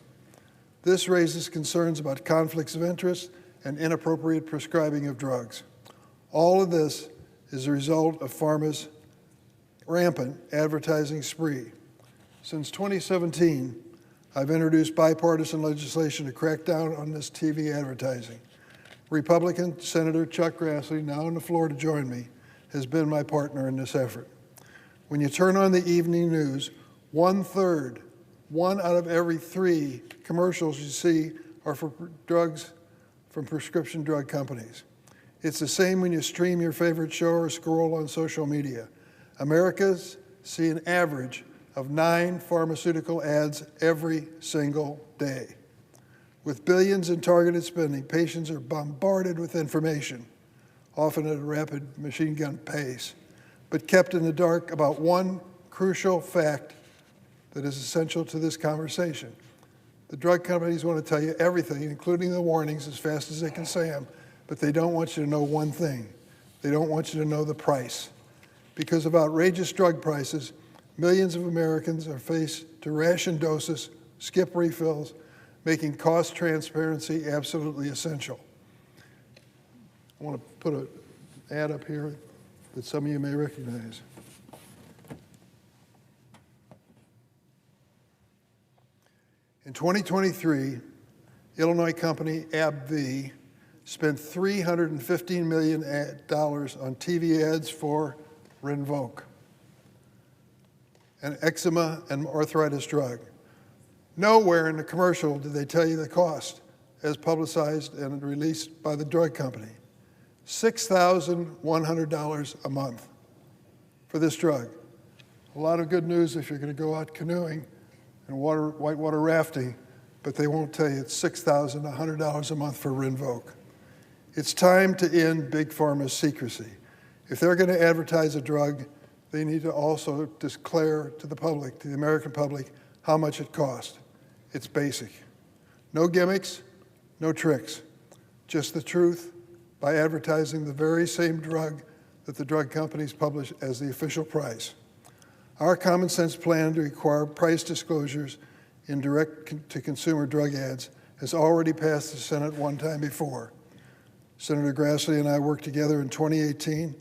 This raises concerns about conflicts of interest and inappropriate prescribing of drugs. All of this is a result of Pharma's rampant advertising spree. Since 2017, I've introduced bipartisan legislation to crack down on this TV advertising. Republican Senator Chuck Grassley, now on the floor to join me, has been my partner in this effort. When you turn on the evening news, 1/3, 1 out of every 3 commercials you see are for drugs from prescription drug companies. It's the same when you stream your favorite show or scroll on social media. Americans see an average of 9 pharmaceutical ads every single day. With billions in targeted spending, patients are bombarded with information, often at a rapid machine gun pace, but kept in the dark about one crucial fact that is essential to this conversation. The drug companies want to tell you everything, including the warnings, as fast as they can say them, but they don't want you to know one thing. They don't want you to know the price. Because of outrageous drug prices, millions of Americans are faced to ration doses, skip refills, making cost transparency absolutely essential. I want to put an ad up here that some of you may recognize. In 2023, Illinois company AbbVie spent $315 million on TV ads for Rinvoq, an eczema and arthritis drug. Nowhere in the commercial did they tell you the cost, as publicized and released by the drug company. $6,100 a month for this drug. A lot of good news if you're going to go out canoeing and whitewater rafting, but they won't tell you it's $6,100 a month for Rinvoq. It's time to end Big Pharma's secrecy. If they're going to advertise a drug, they need to also declare to the public, to the American public, how much it costs. It's basic. No gimmicks, no tricks, just the truth by advertising the very same drug that the drug companies publish as the official price. Our common sense plan to require price disclosures in direct-to-consumer drug ads has already passed the Senate one time before. Senator Grassley and I worked together in 2018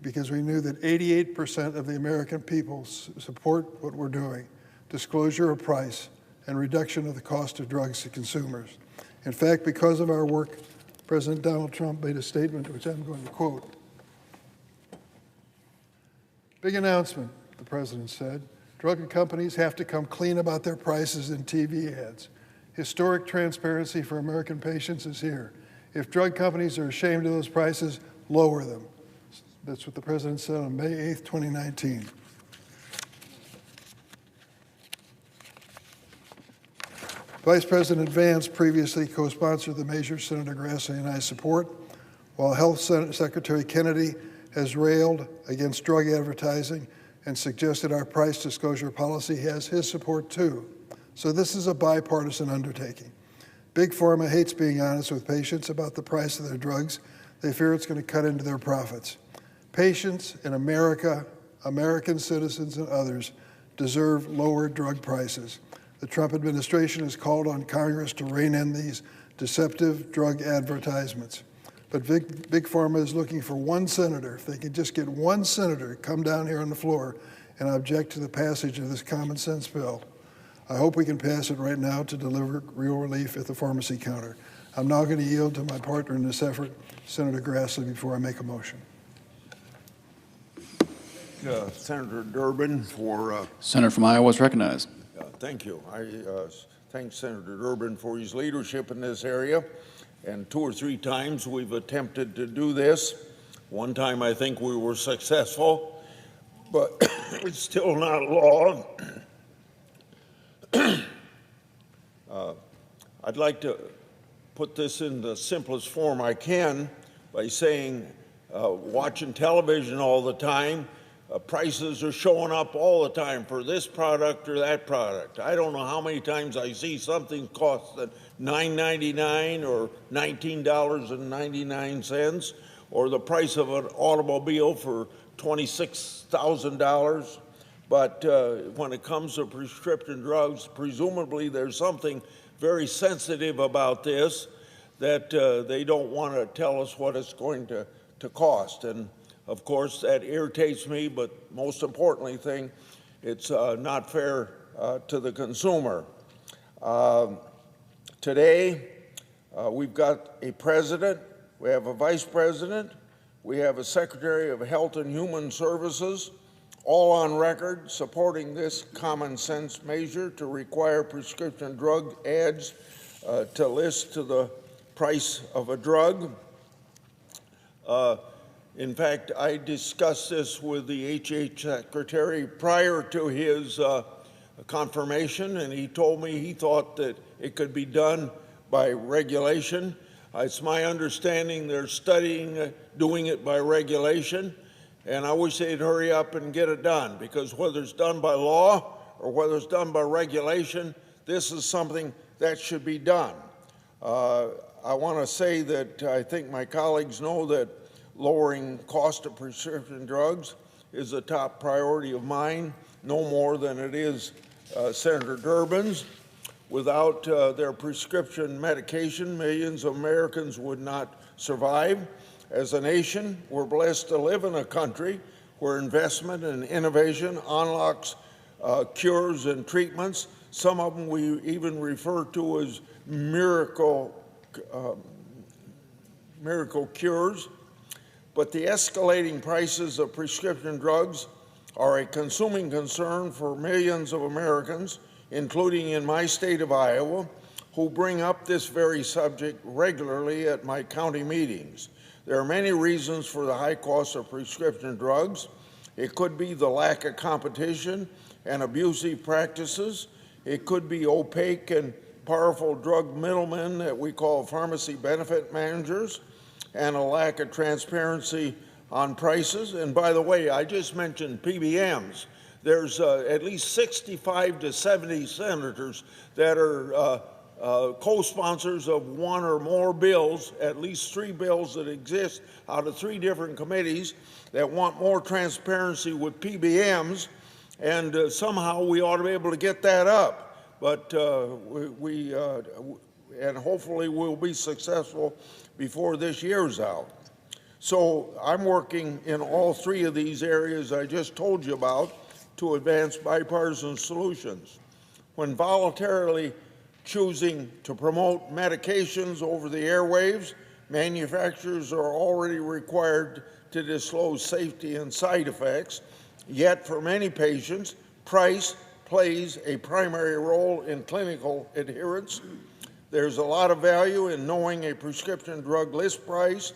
because we knew that 88% of the American people support what we're doing, disclosure of price and reduction of the cost of drugs to consumers. In fact, because of our work, President Donald Trump made a statement which I'm going to quote. Big announcement, the president said. Drug companies have to come clean about their prices in TV ads. Historic transparency for American patients is here. If drug companies are ashamed of those prices, lower them. That's what the president said on May 8th, 2019. Vice President Vance previously co-sponsored the measure Senator Grassley and I support, while Health Secretary Kennedy has railed against drug advertising and suggested our price disclosure policy has his support too. So this is a bipartisan undertaking. Big Pharma hates being honest with patients about the price of their drugs. They fear it's going to cut into their profits. Patients in America, American citizens and others deserve lower drug prices. The Trump administration has called on Congress to rein in these deceptive drug advertisements. But Big Pharma is looking for one senator. If they could just get one senator to come down here on the floor and object to the passage of this common sense bill. I hope we can pass it right now to deliver real relief at the pharmacy counter. I'm now going to yield to my partner in this effort, Senator Grassley, before I make a motion. Senator Durbin for... Senator from Iowa is recognized. Thank you. I thank Senator Durbin for his leadership in this area. And 2 or 3 times we've attempted to do this. One time I think we were successful, but it's still not law. I'd like to put this in the simplest form I can by saying, watching television all the time, prices are showing up all the time for this product or that product. I don't know how many times I see something cost $9.99 or $19.99, or the price of an automobile for $26,000. But when it comes to prescription drugs, presumably there's something very sensitive about this that they don't want to tell us what it's going to cost. And of course, that irritates me, but most importantly it's not fair to the consumer. Today, we've got a president, we have a vice president, we have a secretary of Health and Human Services, all on record supporting this common sense measure to require prescription drug ads to list to the price of a drug. In fact, I discussed this with the HH secretary prior to his confirmation, and he told me he thought that it could be done by regulation. It's my understanding they're studying doing it by regulation, and I wish they'd hurry up and get it done, because whether it's done by law or whether it's done by regulation, this is something that should be done. I want to say that I think my colleagues know that lowering cost of prescription drugs is a top priority of mine, no more than it is Senator Durbin's. Without their prescription medication, millions of Americans would not survive. As a nation, we're blessed to live in a country where investment and innovation unlocks cures and treatments. Some of them we even refer to as miracle cures. But the escalating prices of prescription drugs are a consuming concern for millions of Americans, including in my state of Iowa, who bring up this very subject regularly at my county meetings. There are many reasons for the high cost of prescription drugs. It could be the lack of competition and abusive practices. It could be opaque and powerful drug middlemen that we call pharmacy benefit managers, and a lack of transparency on prices. And by the way, I just mentioned PBMs. There's at least 65 to 70 senators that are co-sponsors of one or more bills, at least 3 bills that exist out of 3 different committees that want more transparency with PBMs, and somehow we ought to be able to get that up. But and hopefully we'll be successful before this year's out. So I'm working in all three of these areas I just told you about to advance bipartisan solutions. When voluntarily choosing to promote medications over the airwaves, manufacturers are already required to disclose safety and side effects, yet for many patients, price plays a primary role in clinical adherence. There's a lot of value in knowing a prescription drug list price.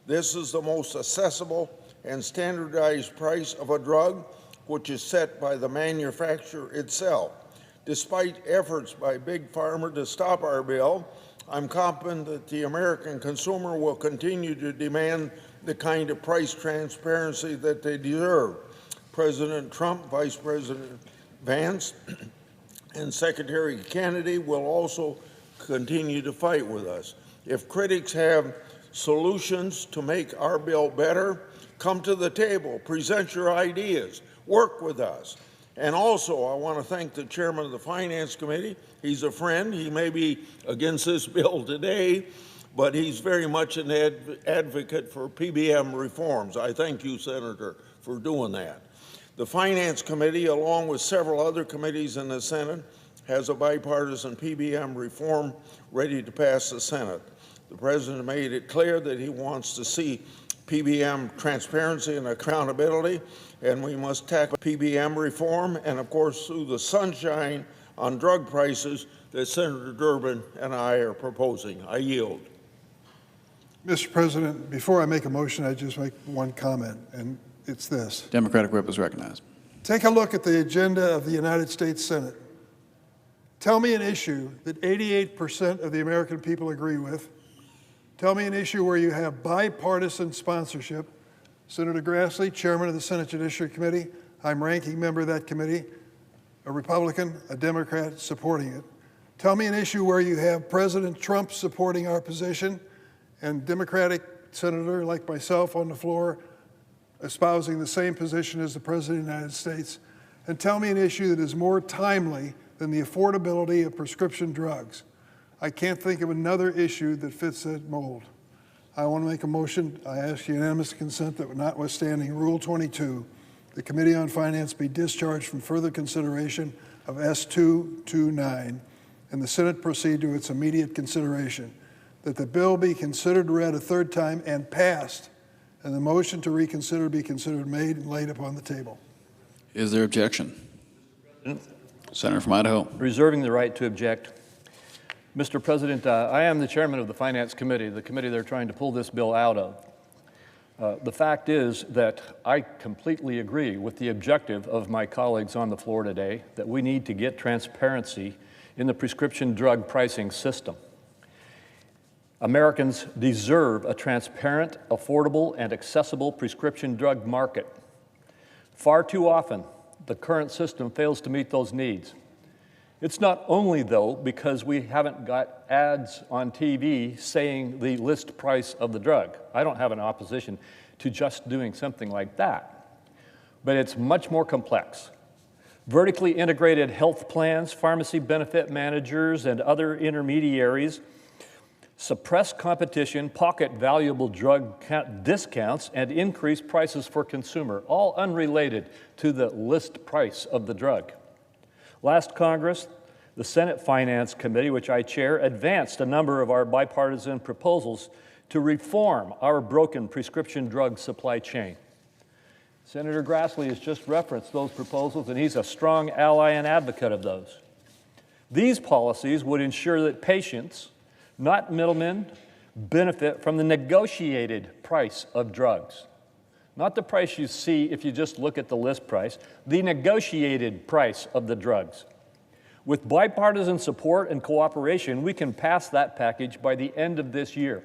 This is the most accessible and standardized price of a drug, which is set by the manufacturer itself. Despite efforts by Big Pharma to stop our bill, I'm confident that the American consumer will continue to demand the kind of price transparency that they deserve. President Trump, Vice President Vance, and Secretary Kennedy will also continue to fight with us. If critics have solutions to make our bill better, come to the table, present your ideas, work with us. And also, I want to thank the chairman of the Finance Committee. He's a friend. He may be against this bill today, but he's very much an advocate for PBM reforms. I thank you, Senator, for doing that. The Finance Committee, along with several other committees in the Senate, has a bipartisan PBM reform ready to pass the Senate. The President made it clear that he wants to see PBM transparency and accountability, and we must tackle PBM reform and, of course, through the sunshine on drug prices that Senator Durbin and I are proposing. I yield. Mr. President, before I make a motion, I just make one comment, and it's this. Democratic whip is recognized. Take a look at the agenda of the United States Senate. Tell me an issue that 88% of the American people agree with. Tell me an issue where you have bipartisan sponsorship. Senator Grassley, chairman of the Senate Judiciary Committee, I'm ranking member of that committee, a Republican, a Democrat supporting it. Tell me an issue where you have President Trump supporting our position and Democratic senator like myself on the floor espousing the same position as the President of the United States. And tell me an issue that is more timely than the affordability of prescription drugs. I can't think of another issue that fits that mold. I want to make a motion. I ask unanimous consent that notwithstanding Rule 22, the Committee on Finance be discharged from further consideration of S229 and the Senate proceed to its immediate consideration, that the bill be considered read a third time and passed, and the motion to reconsider be considered made and laid upon the table. Is there objection? Senator from Idaho. Reserving the right to object. Mr. President, I am the chairman of the Finance Committee, the committee they're trying to pull this bill out of. The fact is that I completely agree with the objective of my colleagues on the floor today that we need to get transparency in the prescription drug pricing system. Americans deserve a transparent, affordable, and accessible prescription drug market. Far too often, the current system fails to meet those needs. It's not only, though, because we haven't got ads on TV saying the list price of the drug. I don't have an opposition to just doing something like that. But it's much more complex. Vertically integrated health plans, pharmacy benefit managers, and other intermediaries suppress competition, pocket valuable drug discounts, and increase prices for consumer, all unrelated to the list price of the drug. Last Congress, the Senate Finance Committee, which I chair, advanced a number of our bipartisan proposals to reform our broken prescription drug supply chain. Senator Grassley has just referenced those proposals, and he's a strong ally and advocate of those. These policies would ensure that patients, not middlemen, benefit from the negotiated price of drugs. Not the price you see if you just look at the list price, the negotiated price of the drugs. With bipartisan support and cooperation, we can pass that package by the end of this year.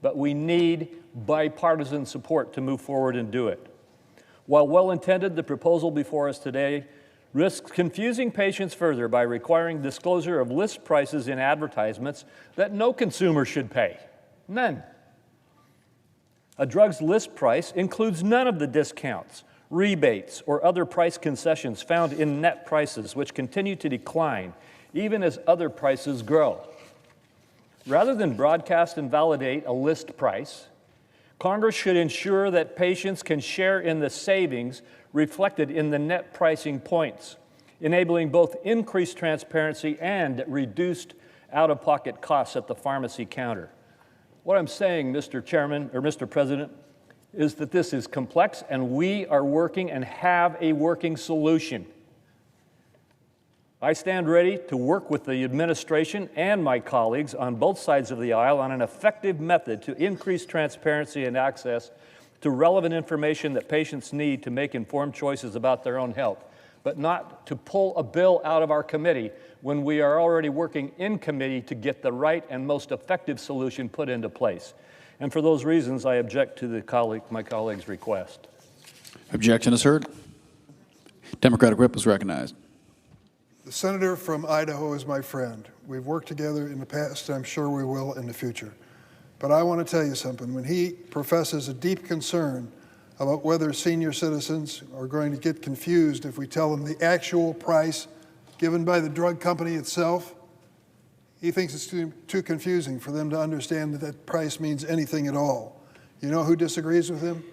But we need bipartisan support to move forward and do it. While well-intended, the proposal before us today risks confusing patients further by requiring disclosure of list prices in advertisements that no consumer should pay. None. A drug's list price includes none of the discounts, rebates, or other price concessions found in net prices, which continue to decline even as other prices grow. Rather than broadcast and validate a list price, Congress should ensure that patients can share in the savings reflected in the net pricing points, enabling both increased transparency and reduced out-of-pocket costs at the pharmacy counter. What I'm saying, Mr. Chairman, or Mr. President, is that this is complex and we are working and have a working solution. I stand ready to work with the administration and my colleagues on both sides of the aisle on an effective method to increase transparency and access to relevant information that patients need to make informed choices about their own health, but not to pull a bill out of our committee when we are already working in committee to get the right and most effective solution put into place. And for those reasons, I object to my colleague's request. Objection is heard. Democratic whip is recognized. The senator from Idaho is my friend. We've worked together in the past, and I'm sure we will in the future. But I want to tell you something. When he professes a deep concern about whether senior citizens are going to get confused if we tell them the actual price given by the drug company itself, he thinks it's too confusing for them to understand that that price means anything at all. You know who disagrees with him?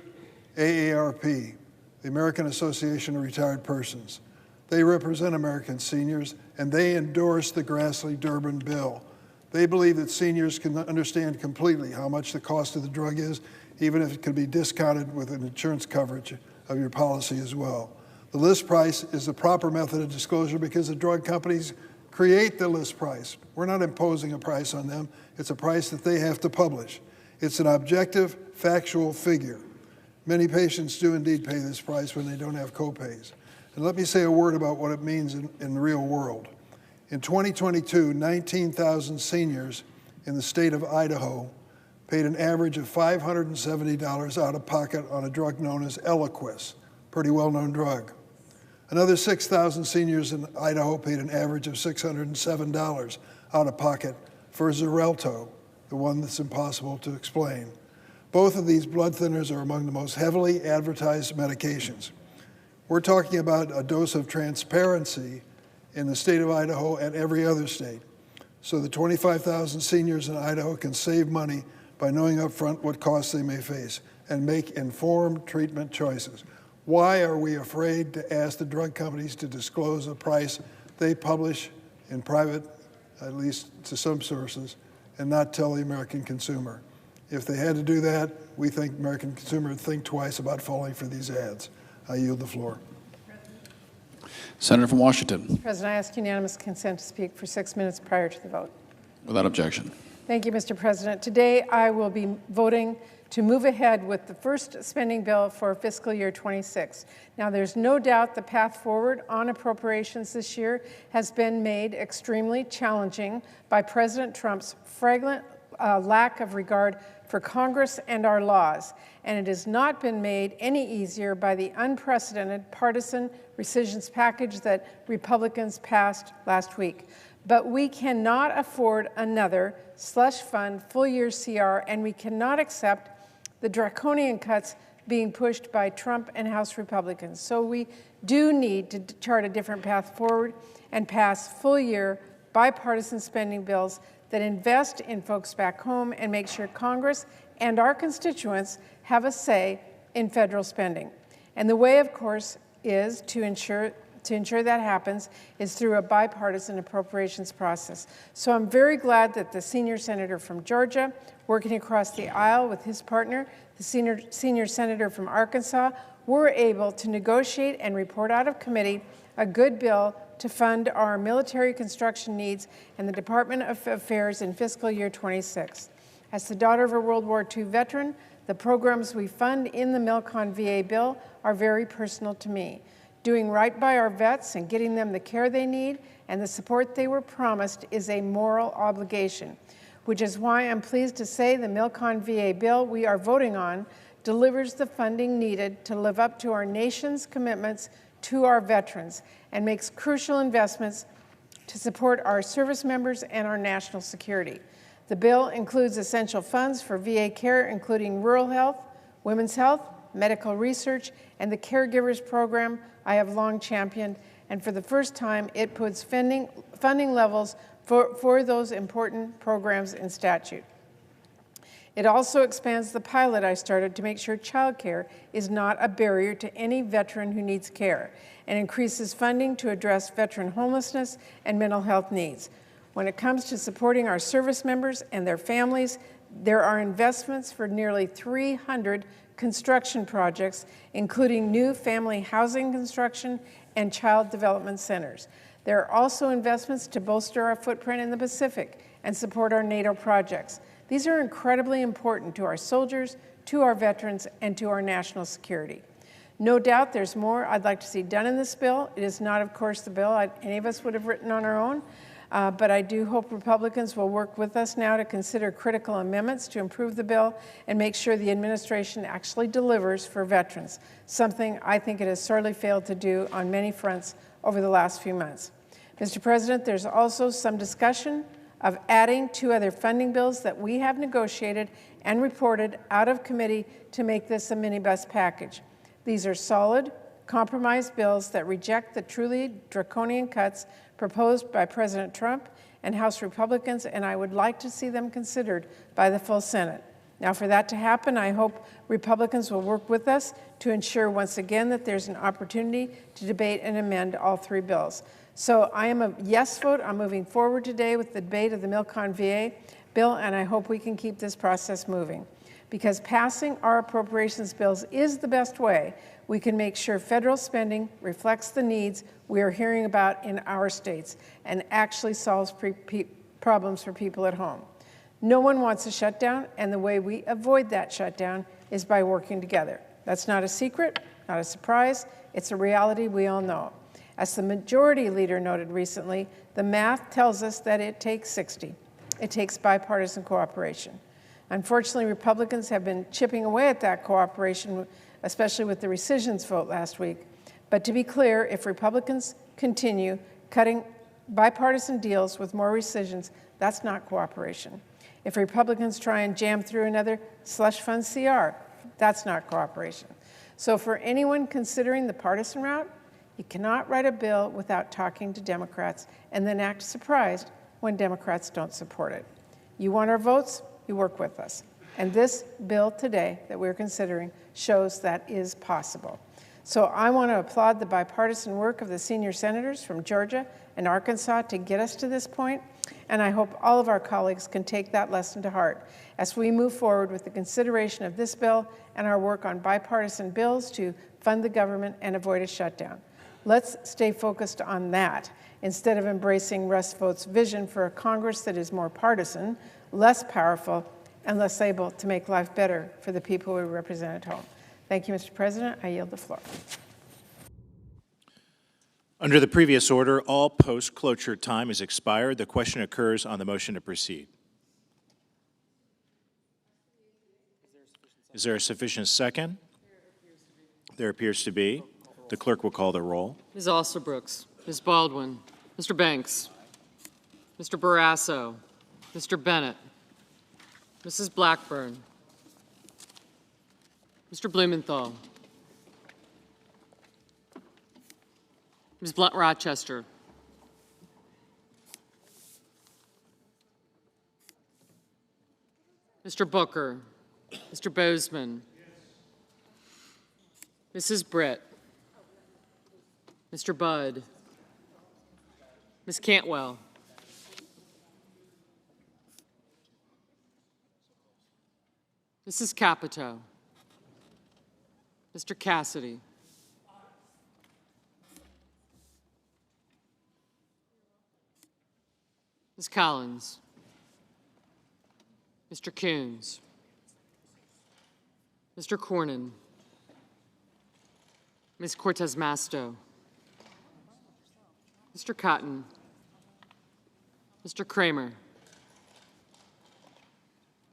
AARP, the American Association of Retired Persons. They represent American seniors, and they endorse the Grassley-Durbin bill. They believe that seniors can understand completely how much the cost of the drug is, even if it can be discounted with an insurance coverage of your policy as well. The list price is the proper method of disclosure because the drug companies create the list price. We're not imposing a price on them. It's a price that they have to publish. It's an objective, factual figure. Many patients do indeed pay this price when they don't have copays. And let me say a word about what it means in the real world. In 2022, 19,000 seniors in the state of Idaho paid an average of $570 out of pocket on a drug known as Eliquis, pretty well-known drug. Another 6,000 seniors in Idaho paid an average of $607 out of pocket for Xarelto, the one that's impossible to explain. Both of these blood thinners are among the most heavily advertised medications. We're talking about a dose of transparency in the state of Idaho and every other state. So the 25,000 seniors in Idaho can save money by knowing up front what costs they may face and make informed treatment choices. Why are we afraid to ask the drug companies to disclose a price they publish in private, at least to some sources, and not tell the American consumer? If they had to do that, we think the American consumer would think twice about falling for these ads. I yield the floor. Senator from Washington. Mr. President, I ask unanimous consent to speak for 6 minutes prior to the vote. Without objection. Thank you, Mr. President. Today, I will be voting to move ahead with the first spending bill for fiscal year 26. Now, there's no doubt the path forward on appropriations this year has been made extremely challenging by President Trump's flagrant lack of regard for Congress and our laws, and it has not been made any easier by the unprecedented partisan rescissions package that Republicans passed last week. But we cannot afford another slush fund full-year CR, and we cannot accept the draconian cuts being pushed by Trump and House Republicans. So we do need to chart a different path forward and pass full-year bipartisan spending bills that invest in folks back home and make sure Congress and our constituents have a say in federal spending. And the way, of course, is to ensure that happens is through a bipartisan appropriations process. So I'm very glad that the senior senator from Georgia, working across the aisle with his partner, the senior senator from Arkansas, were able to negotiate and report out of committee a good bill to fund our military construction needs and the Department of Affairs in fiscal year 26. As the daughter of a World War II veteran, the programs we fund in the Milcon VA bill are very personal to me. Doing right by our vets and getting them the care they need and the support they were promised is a moral obligation, which is why I'm pleased to say the Milcon VA bill we are voting on delivers the funding needed to live up to our nation's commitments to our veterans and makes crucial investments to support our service members and our national security. The bill includes essential funds for VA care, including rural health, women's health, medical research, and the Caregivers Program I have long championed, and for the first time, it puts funding levels for those important programs in statute. It also expands the pilot I started to make sure childcare is not a barrier to any veteran who needs care, and increases funding to address veteran homelessness and mental health needs. When it comes to supporting our service members and their families, there are investments for nearly 300 construction projects, including new family housing construction and child development centers. There are also investments to bolster our footprint in the Pacific and support our NATO projects. These are incredibly important to our soldiers, to our veterans, and to our national security. No doubt there's more I'd like to see done in this bill. It is not, of course, the bill any of us would have written on our own, but I do hope Republicans will work with us now to consider critical amendments to improve the bill and make sure the administration actually delivers for veterans, something I think it has sorely failed to do on many fronts over the last few months. Mr. President, there's also some discussion of adding 2 other funding bills that we have negotiated and reported out of committee to make this a minibus package. These are solid, compromise bills that reject the truly draconian cuts proposed by President Trump and House Republicans, and I would like to see them considered by the full Senate. Now, for that to happen, I hope Republicans will work with us to ensure once again that there's an opportunity to debate and amend all 3 bills. So I am a yes vote on moving forward today with the debate of the Milcon VA bill, and I hope we can keep this process moving. Because passing our appropriations bills is the best way we can make sure federal spending reflects the needs we are hearing about in our states and actually solves problems for people at home. No one wants a shutdown, and the way we avoid that shutdown is by working together. That's not a secret, not a surprise. It's a reality we all know. As the majority leader noted recently, the math tells us that it takes 60. It takes bipartisan cooperation. Unfortunately, Republicans have been chipping away at that cooperation, especially with the rescissions vote last week. But to be clear, if Republicans continue cutting bipartisan deals with more rescissions, that's not cooperation. If Republicans try and jam through another slush fund CR, that's not cooperation. So for anyone considering the partisan route, you cannot write a bill without talking to Democrats and then act surprised when Democrats don't support it. You want our votes? You work with us. And this bill today that we're considering shows that is possible. So I want to applaud the bipartisan work of the senior senators from Georgia and Arkansas to get us to this point, and I hope all of our colleagues can take that lesson to heart as we move forward with the consideration of this bill and our work on bipartisan bills to fund the government and avoid a shutdown. Let's stay focused on that instead of embracing Russ Vought's vision for a Congress that is more partisan, less powerful, and less able to make life better for the people we represent at home. Thank you, Mr. President. I yield the floor. Under the previous order, all post-cloture time is expired. The question occurs on the motion to proceed. Is there a sufficient second? There appears to be. The clerk will call the roll. Ms. Alsterbrooks, Ms. Baldwin, Mr. Banks, Mr. Barrasso, Mr. Bennett, Mrs. Blackburn, Mr. Blumenthal, Ms. Blunt Rochester, Mr. Booker, Mr. Bozeman, Mrs. Britt, Mr. Budd, Ms. Cantwell, Mrs. Capito, Mr. Cassidy, Ms. Collins, Mr. Coons, Mr. Cornyn, Ms. Cortez Masto, Mr. Cotton, Mr. Kramer,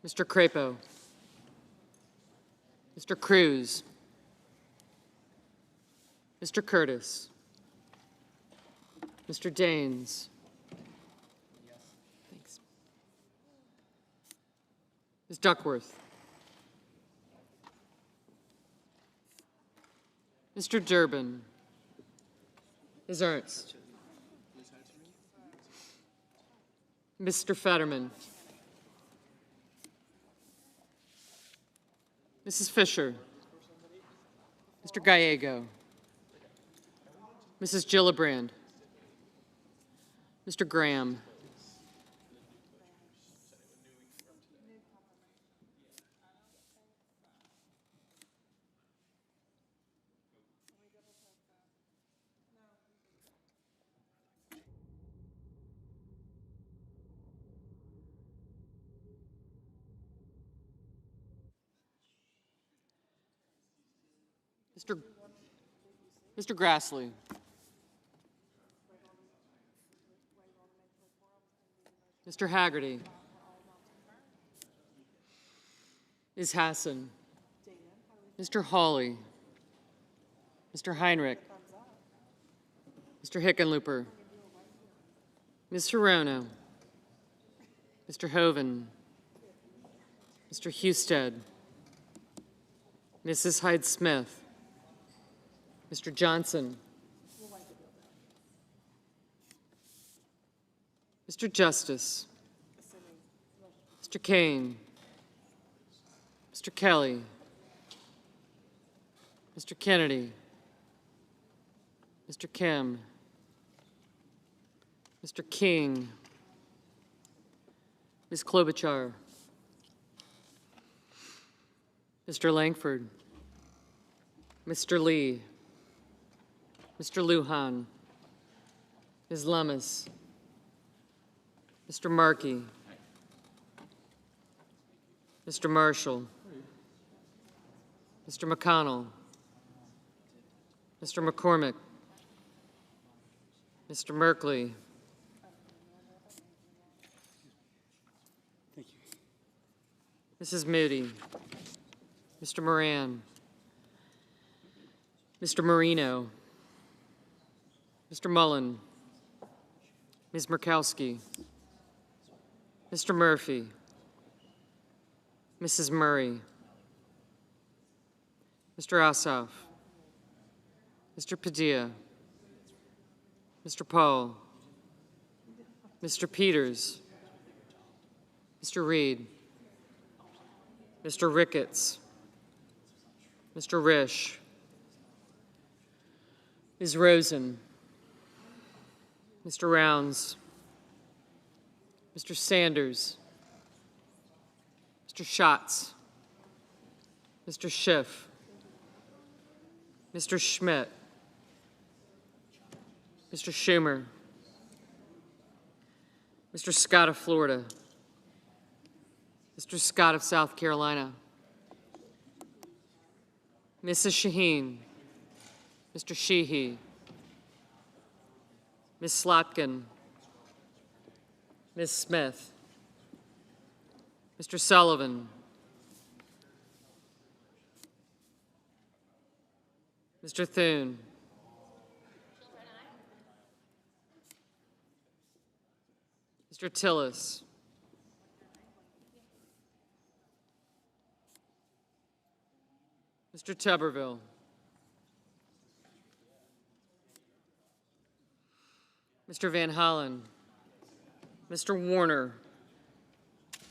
Mr. Crapo, Mr. Cruz, Mr. Curtis, Mr. Daines, thanks, Ms. Duckworth, Mr. Durbin, Ms. Ernst. Mr. Fetterman. Mrs. Fisher. Mr. Gallego. Mrs. Gillibrand. Mr. Graham. Mr. Grassley. Mr. Haggerty. Ms. Hassan. Mr. Hawley. Mr. Heinrich. Mr. Hickenlooper. Ms. Hirono. Mr. Hoven. Mr. Husted. Mrs. Hyde-Smith. Mr. Johnson. Mr. Justice. Mr. Kane. Mr. Kelly. Mr. Kennedy. Mr. Kim. Mr. King. Ms. Klobuchar. Mr. Langford. Mr. Lee. Mr. Lujan. Ms. Lummis. Mr. Markey. Mr. Marshall. Mr. McConnell. Mr. McCormick. Mr. Merkley. Mrs. Moody. Mr. Moran. Mr. Marino. Mr. Mullen. Ms. Murkowski. Mr. Murphy. Mrs. Murray. Mr. Ossoff. Mr. Padilla. Mr. Paul. Mr. Peters. Mr. Reed. Mr. Ricketts. Mr. Risch. Ms. Rosen. Mr. Rounds. Mr. Sanders. Mr. Schatz. Mr. Schiff. Mr. Schmidt. Mr. Schumer. Mr. Scott of Florida. Mr. Scott of South Carolina. Mrs. Shaheen. Mr. Sheehy. Ms. Slotkin. Ms. Smith. Mr. Sullivan. Mr. Thune. Mr. Tillis. Mr. Tuberville. Mr. Van Hollen. Mr. Warner.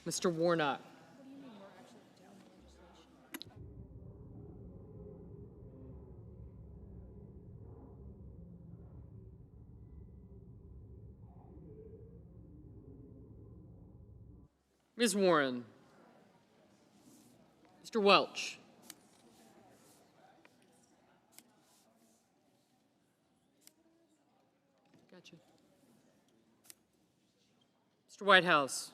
Mr. Warnock. Ms. Warren. Mr. Welch. Gotcha. Mr. Whitehouse.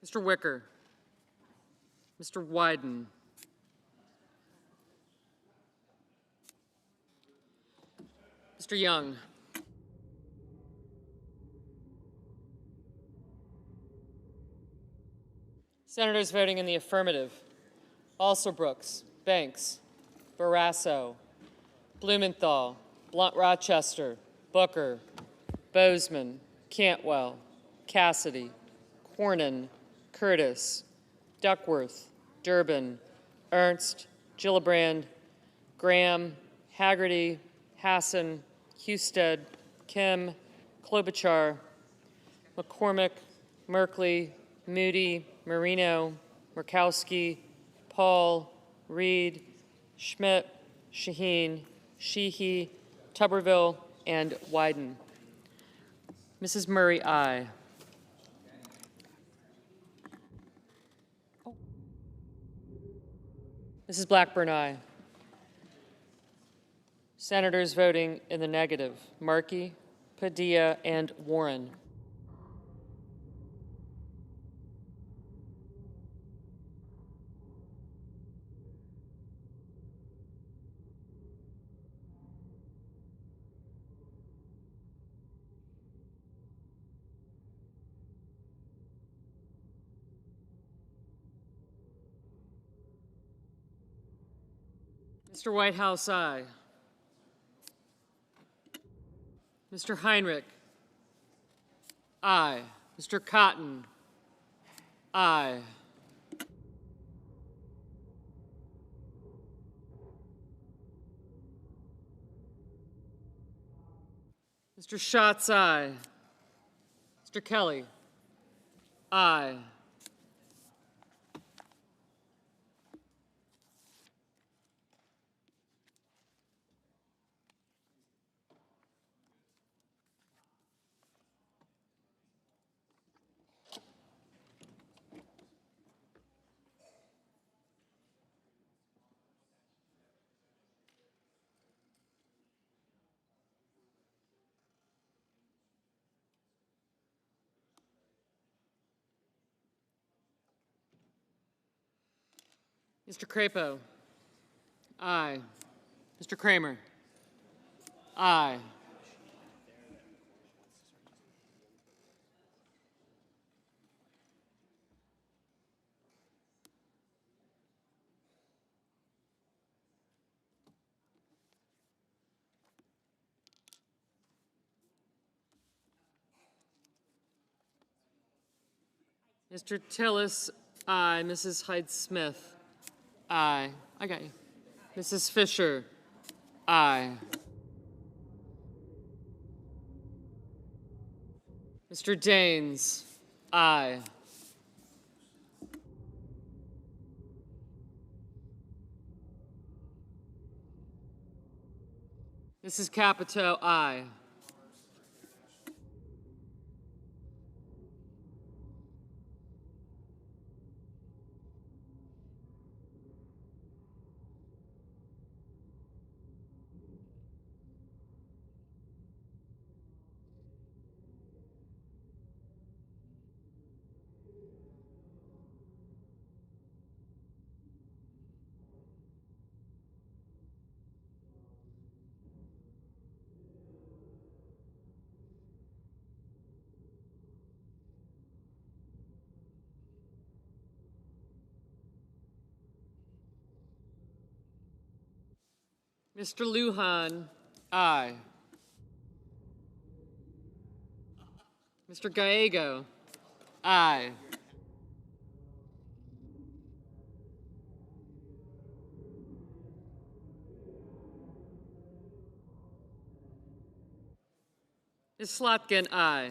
Mr. Wicker. Mr. Wyden. Mr. Young. Senators voting in the affirmative: Alsobrooks, Banks, Barrasso, Blumenthal, Blunt Rochester, Booker, Bozeman, Cantwell, Cassidy, Cornyn, Curtis, Duckworth, Durbin, Ernst, Gillibrand, Graham, Haggerty, Hassan, Husted, Kim, Klobuchar, McCormick, Merkley, Moody, Marino, Murkowski, Paul, Reed, Schmidt, Shaheen, Sheehy, Tuberville, and Wyden. Mrs. Murray, aye. Mrs. Blackburn, aye. Senators voting in the negative: Markey, Padilla, and Warren. Mr. Whitehouse, aye. Mr. Heinrich, aye. Mr. Cotton, aye. Mr. Schatz, aye. Mr. Kelly, aye. Mr. Crapo, aye. Mr. Kramer, aye. Mr. Tillis, aye. Mrs. Hyde-Smith, aye. I got you. Mrs. Fisher, aye. Mr. Daines, aye. Mrs. Capito, aye. Mr. Lujan, aye. Mr. Gallego, aye. Ms. Slotkin, aye.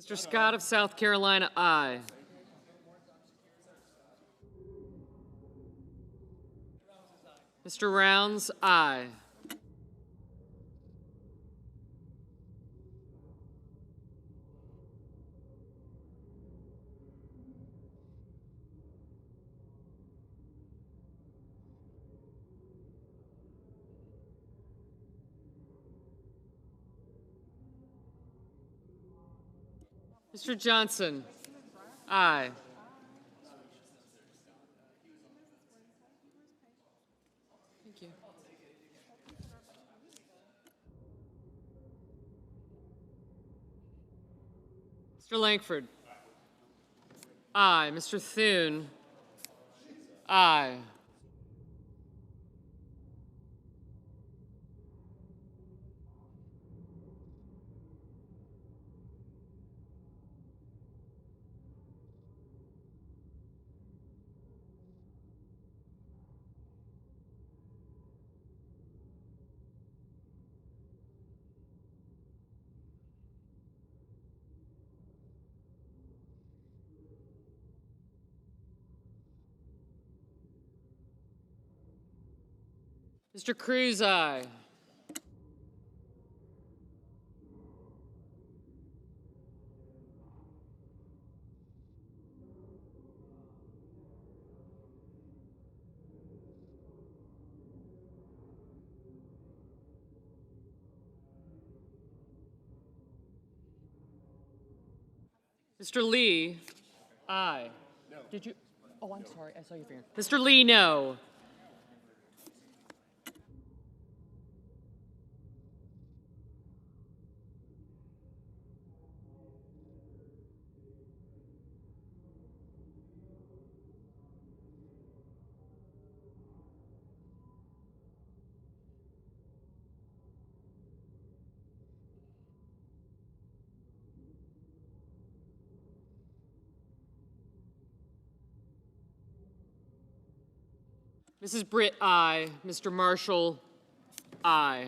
Mr. Scott of South Carolina, aye. Mr. Rounds, aye. Mr. Johnson, aye. Thank you. Mr. Langford, aye. Mr. Thune, aye. Mr. Cruz, aye. Mr. Lee, aye. No. Did you? Oh, I'm sorry. I saw your finger. Mr. Lee, no. Mrs. Britt, aye. Mr. Marshall, aye.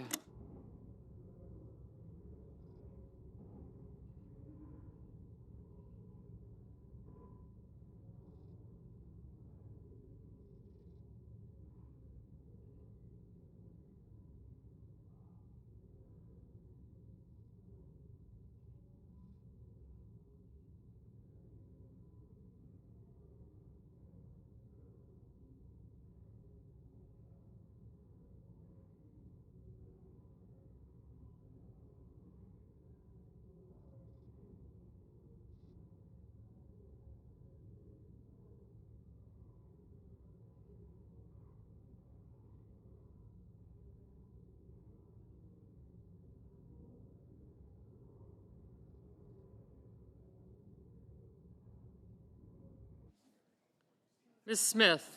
Ms. Smith,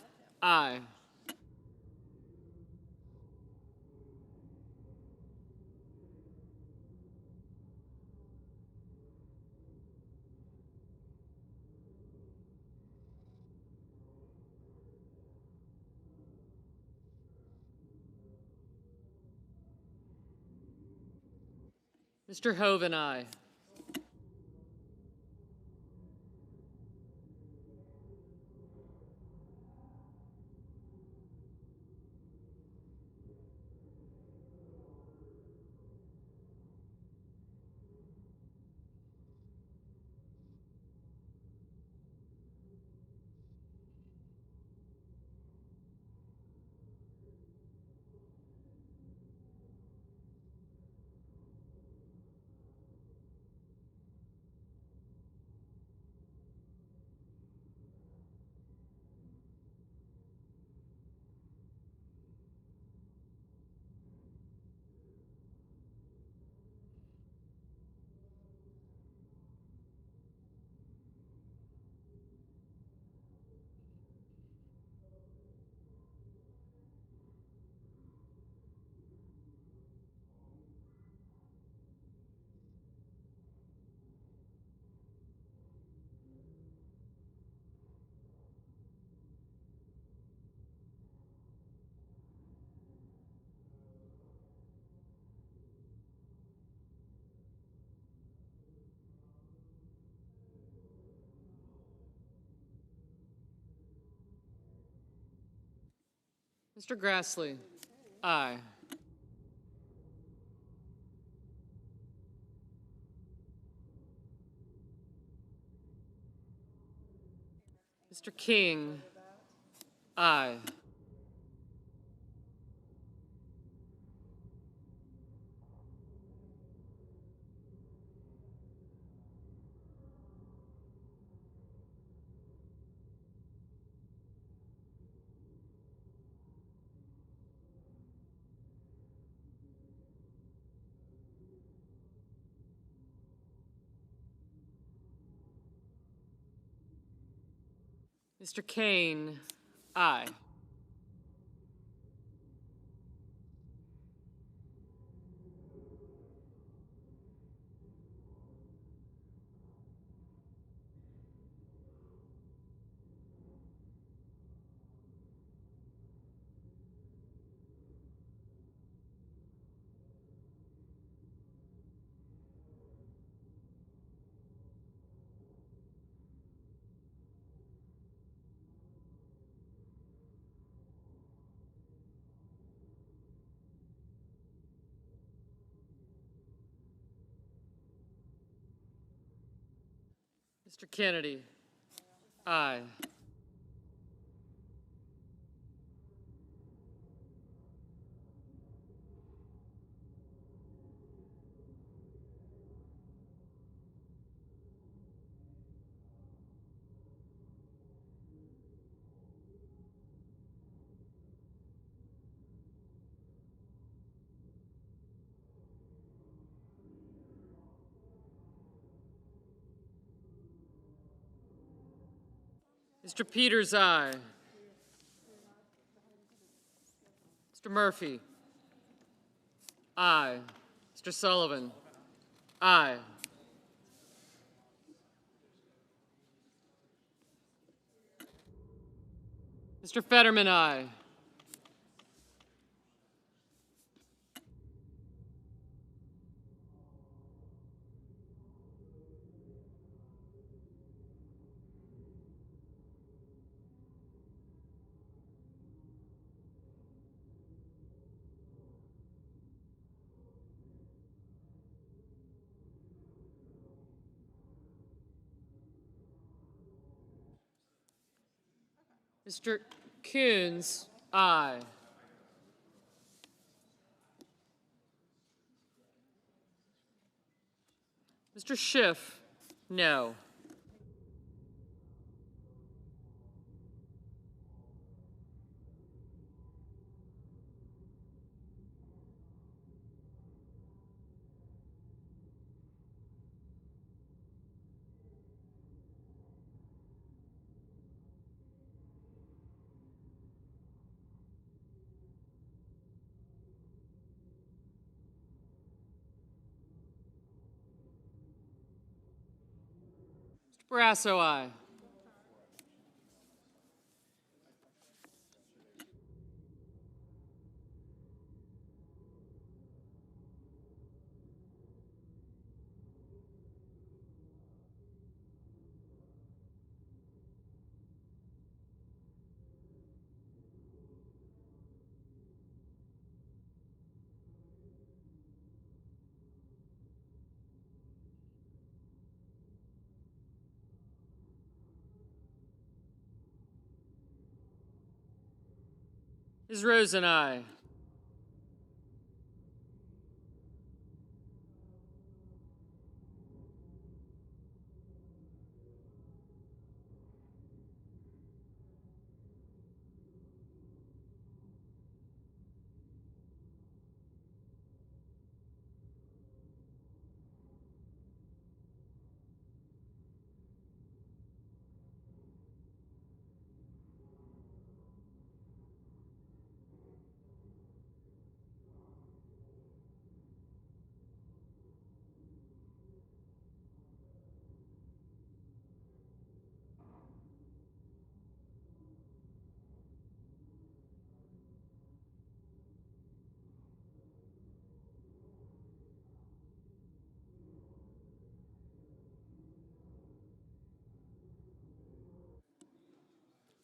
aye. Mr. Hoven, aye. Mr. Grassley, aye. Mr. King, aye. Mr. Kane, aye. Mr. Kennedy. Aye. Mr. Peters, aye. Mr. Murphy. Aye. Mr. Sullivan. Aye. Mr. Fetterman, aye. Mr. Coons, aye. Mr. Schiff, no. Mr. Barrasso, aye. Ms. Rosen, aye.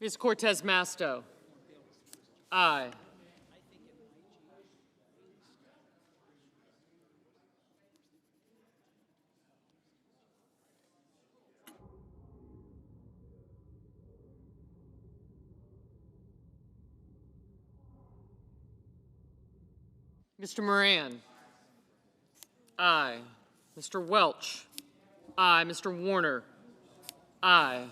Ms. Cortez Masto, aye. Mr. Moran, aye. Mr. Welch, aye. Mr. Warner, aye.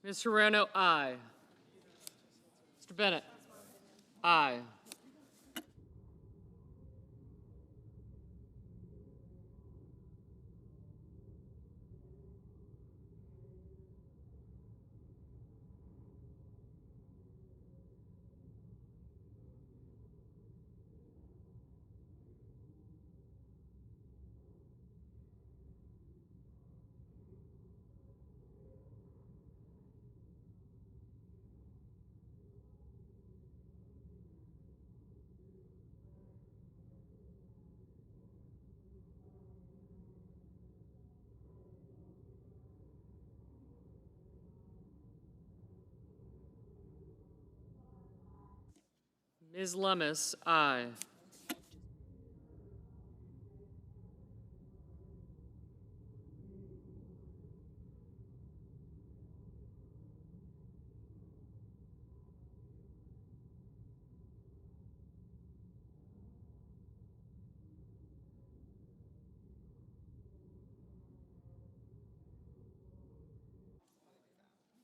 Ms. Hirono, aye. Mr. Bennett, aye. Ms. Lummis, aye.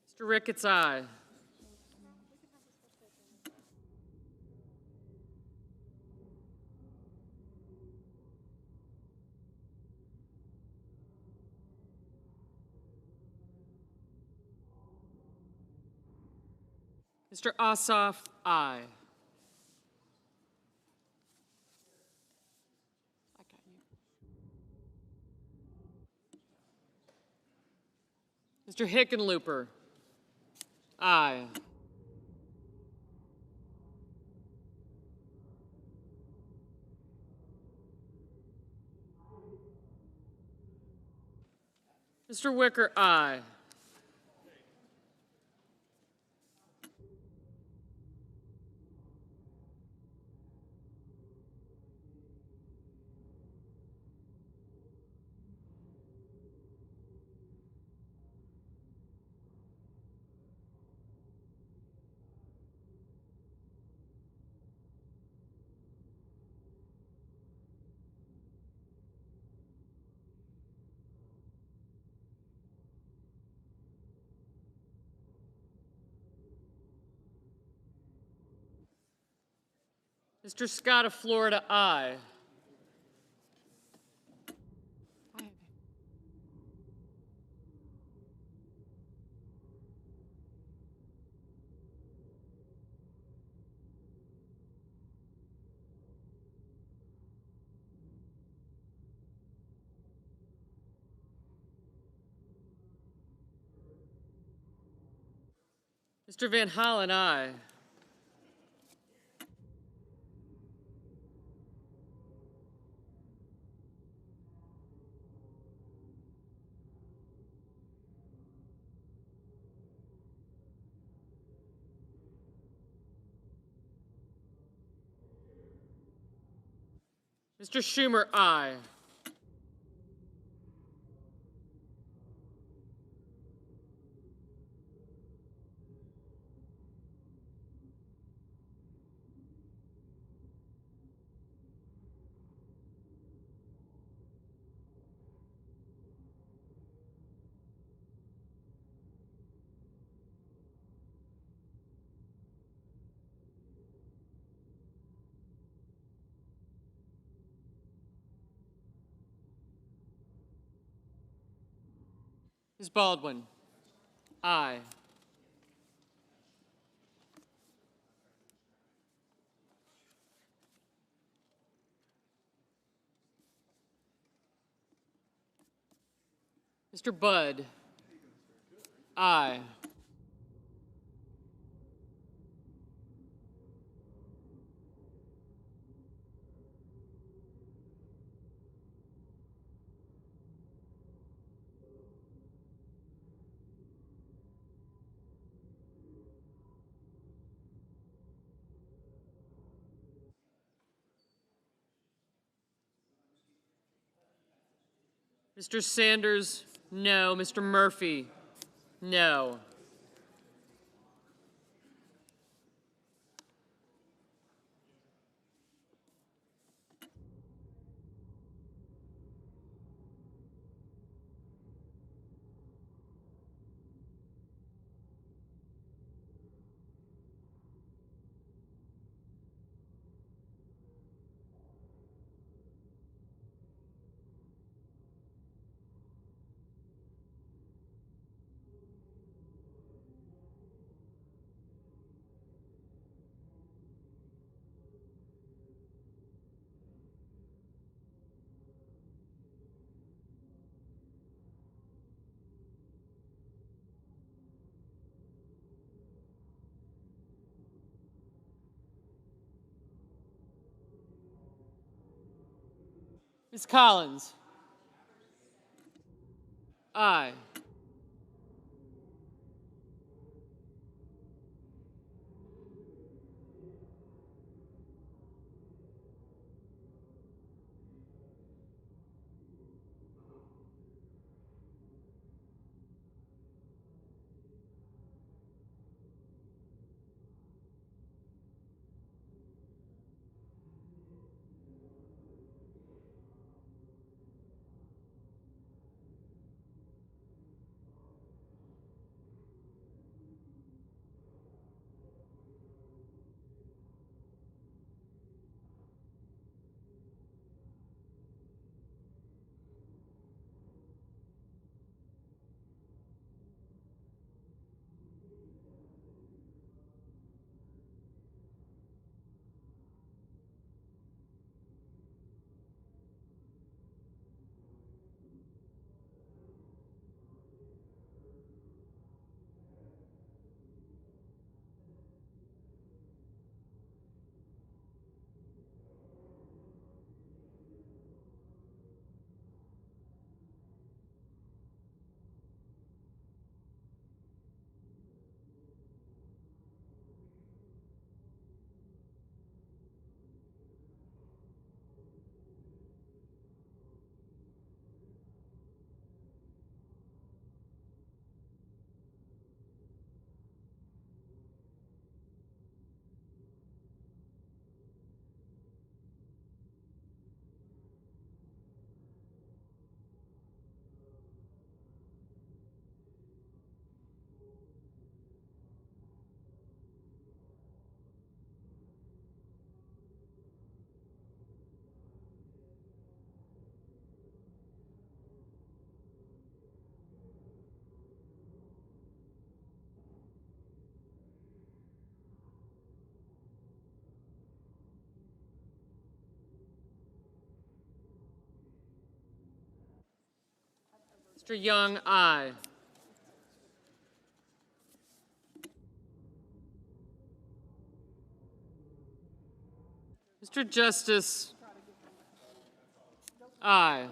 Mr. Ricketts, aye. Mr. Ossoff, aye. Mr. Hickenlooper, aye. Mr. Wicker, aye. Mr. Scott of Florida, aye. Mr. Van Hollen, aye. Mr. Schumer, aye. Ms. Baldwin, aye. Mr. Budd, aye. Mr. Sanders, no. Mr. Murphy, no. Ms. Collins? Aye. Mr. Young, aye. Mr. Justice, aye.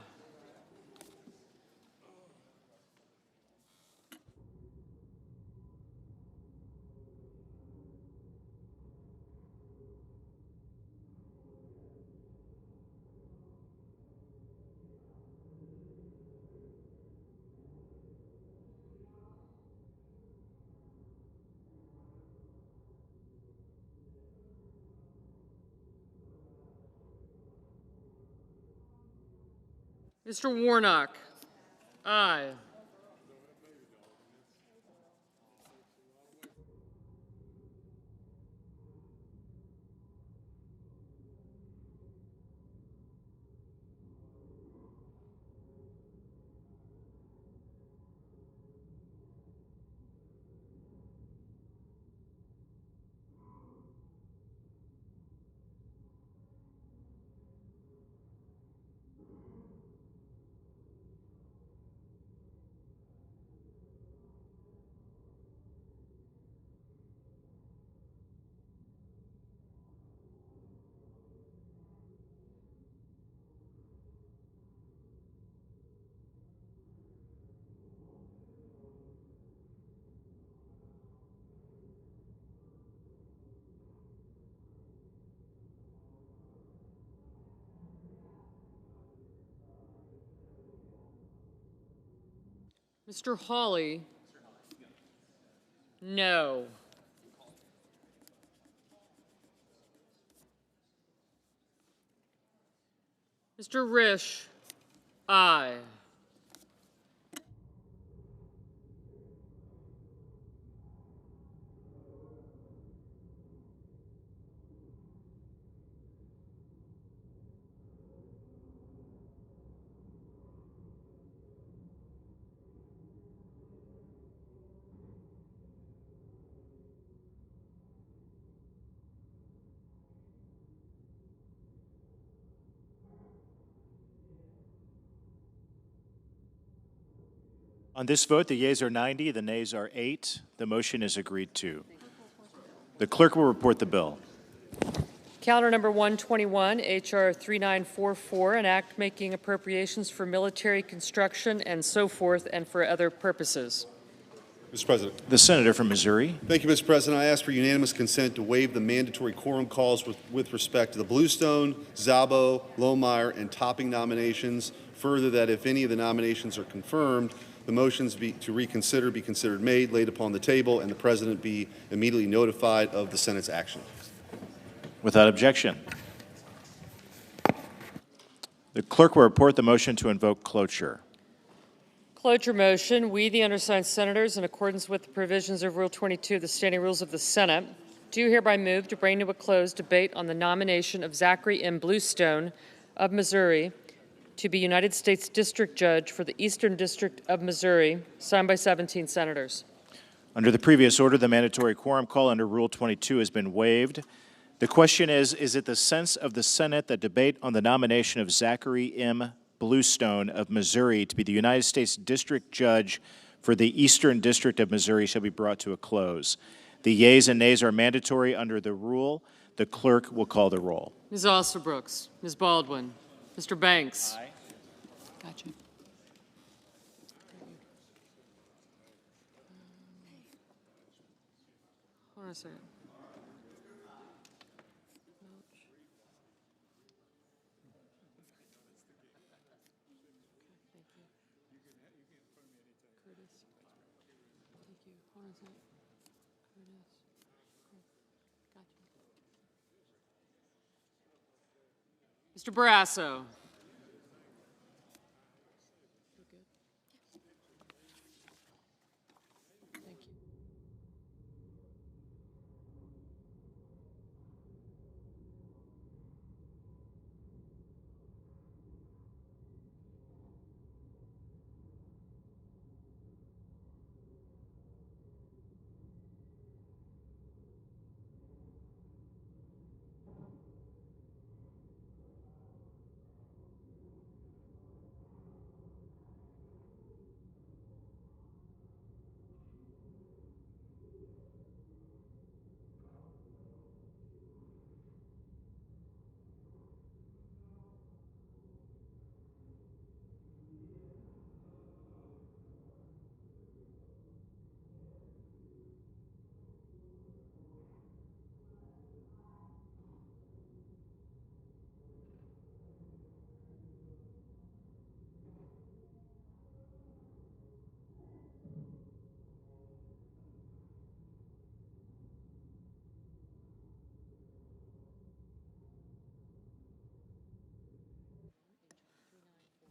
Mr. Warnock, aye. Mr. Hawley, no. Mr. Risch, aye. On this vote, the yeas are 90, the nays are 8. The motion is agreed to. The clerk will report the bill. Calendar number 121, H.R. 3944, an act making appropriations for military construction and so forth and for other purposes. Mr. President. The senator from Missouri. Thank you, Mr. President. I ask for unanimous consent to waive the mandatory quorum calls with respect to the Bluestone, Szabo, Lohmeyer, and Topping nominations. Further, that if any of the nominations are confirmed, the motions to reconsider be considered made, laid upon the table, and the President be immediately notified of the Senate's action. Without objection. The clerk will report the motion to invoke cloture. Cloture motion. We, the undersigned senators, in accordance with the provisions of Rule 22 of the Standing Rules of the Senate, do hereby move to bring to a close debate on the nomination of Zachary M. Bluestone of Missouri to be United States District Judge for the Eastern District of Missouri, signed by 17 senators. Under the previous order, the mandatory quorum call under Rule 22 has been waived. The question is it the sense of the Senate that debate on the nomination of Zachary M. Bluestone of Missouri to be the United States District Judge for the Eastern District of Missouri shall be brought to a close? The yeas and nays are mandatory under the rule. The clerk will call the roll. Ms. Alsterbrooks, Ms. Baldwin, Mr. Banks. Aye. Gotcha. Hold on a second. Mr. Barrasso.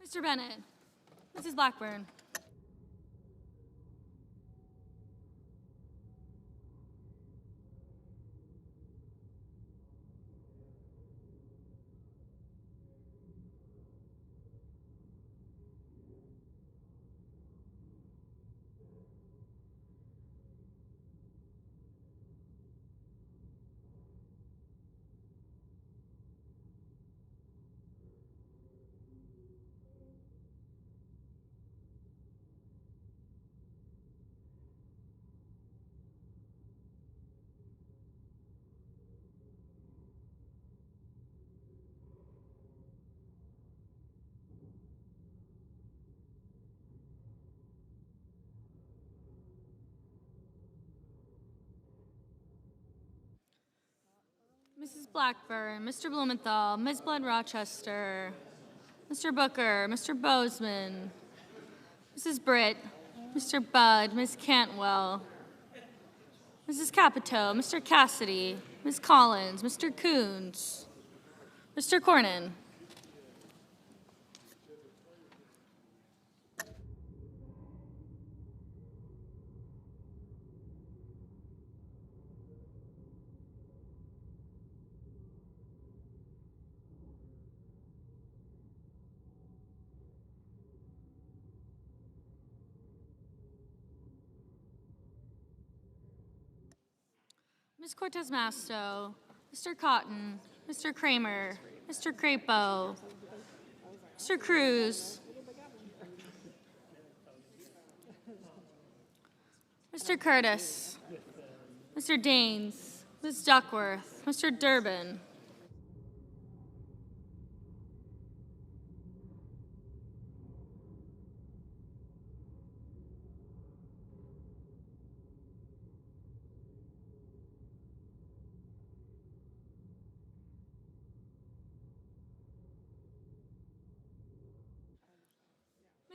Mr. Bennett, Mrs. Blackburn. Mrs. Blackburn, Mr. Blumenthal, Ms. Blood Rochester, Mr. Booker, Mr. Bozeman, Mrs. Britt, Mr. Budd, Ms. Cantwell, Mrs. Capito, Mr. Cassidy, Ms. Collins, Mr. Coons, Mr. Cornyn. Ms. Cortez Masto, Mr. Cotton, Mr. Kramer, Mr. Crapo, Mr. Cruz, Mr. Curtis, Mr. Daines, Ms. Duckworth, Mr. Durbin,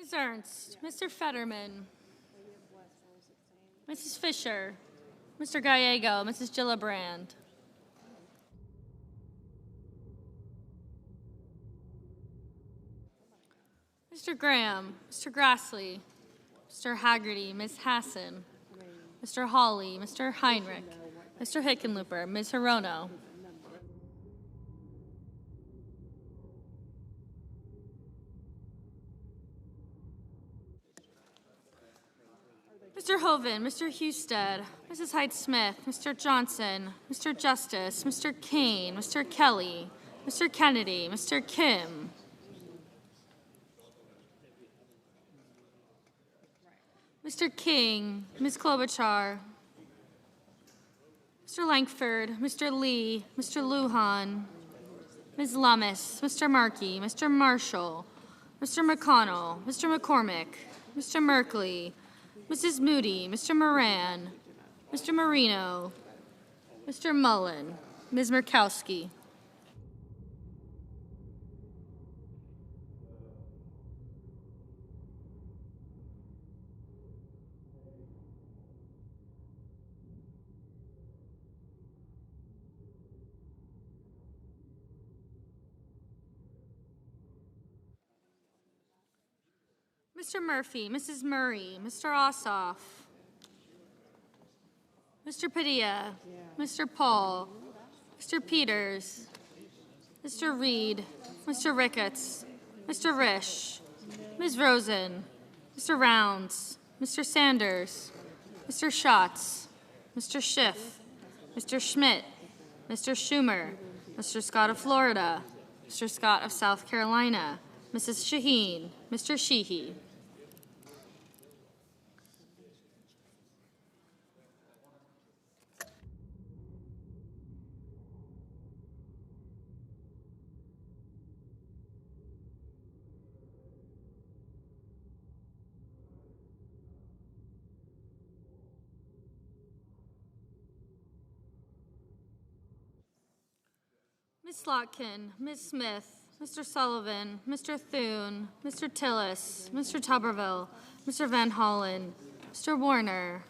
Ms. Ernst, Mr. Fetterman, Mrs. Fisher, Mr. Gallego, Mrs. Gillibrand, Mr. Graham, Mr. Grassley, Mr. Haggerty, Ms. Hassan, Mr. Hawley, Mr. Heinrich, Mr. Hickenlooper, Ms. Hirono, Mr. Hoven, Mr. Husted, Mrs. Hyde-Smith, Mr. Johnson, Mr. Justice, Mr. Kane, Mr. Kelly, Mr. Kennedy, Mr. Kim, Mr. King, Ms. Klobuchar, Mr. Langford, Mr. Lee, Mr. Lujan, Ms. Lummis, Mr. Markey, Mr. Marshall, Mr. McConnell, Mr. McCormick, Mr. Merkley, Mrs. Moody, Mr. Moran, Mr. Marino, Mr. Mullen, Ms. Murkowski. Mr. Murphy, Mrs. Murray, Mr. Ossoff, Mr. Padilla, Mr. Paul, Mr. Peters, Mr. Reed, Mr. Ricketts, Mr. Risch, Ms. Rosen, Mr. Rounds, Mr. Sanders, Mr. Schatz, Mr. Schiff, Mr. Schmidt, Mr. Schumer, Mr. Scott of Florida, Mr. Scott of South Carolina, Mrs. Shaheen, Mr. Sheehy. Ms. Slotkin, Ms. Smith, Mr. Sullivan, Mr. Thune, Mr. Tillis, Mr. Tuberville, Mr. Van Hollen, Mr. Warner,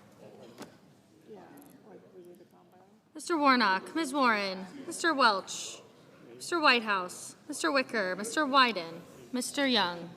Mr. Warnock, Ms. Warren, Mr. Welch, Mr. Whitehouse, Mr. Wicker, Mr. Wyden, Mr. Young.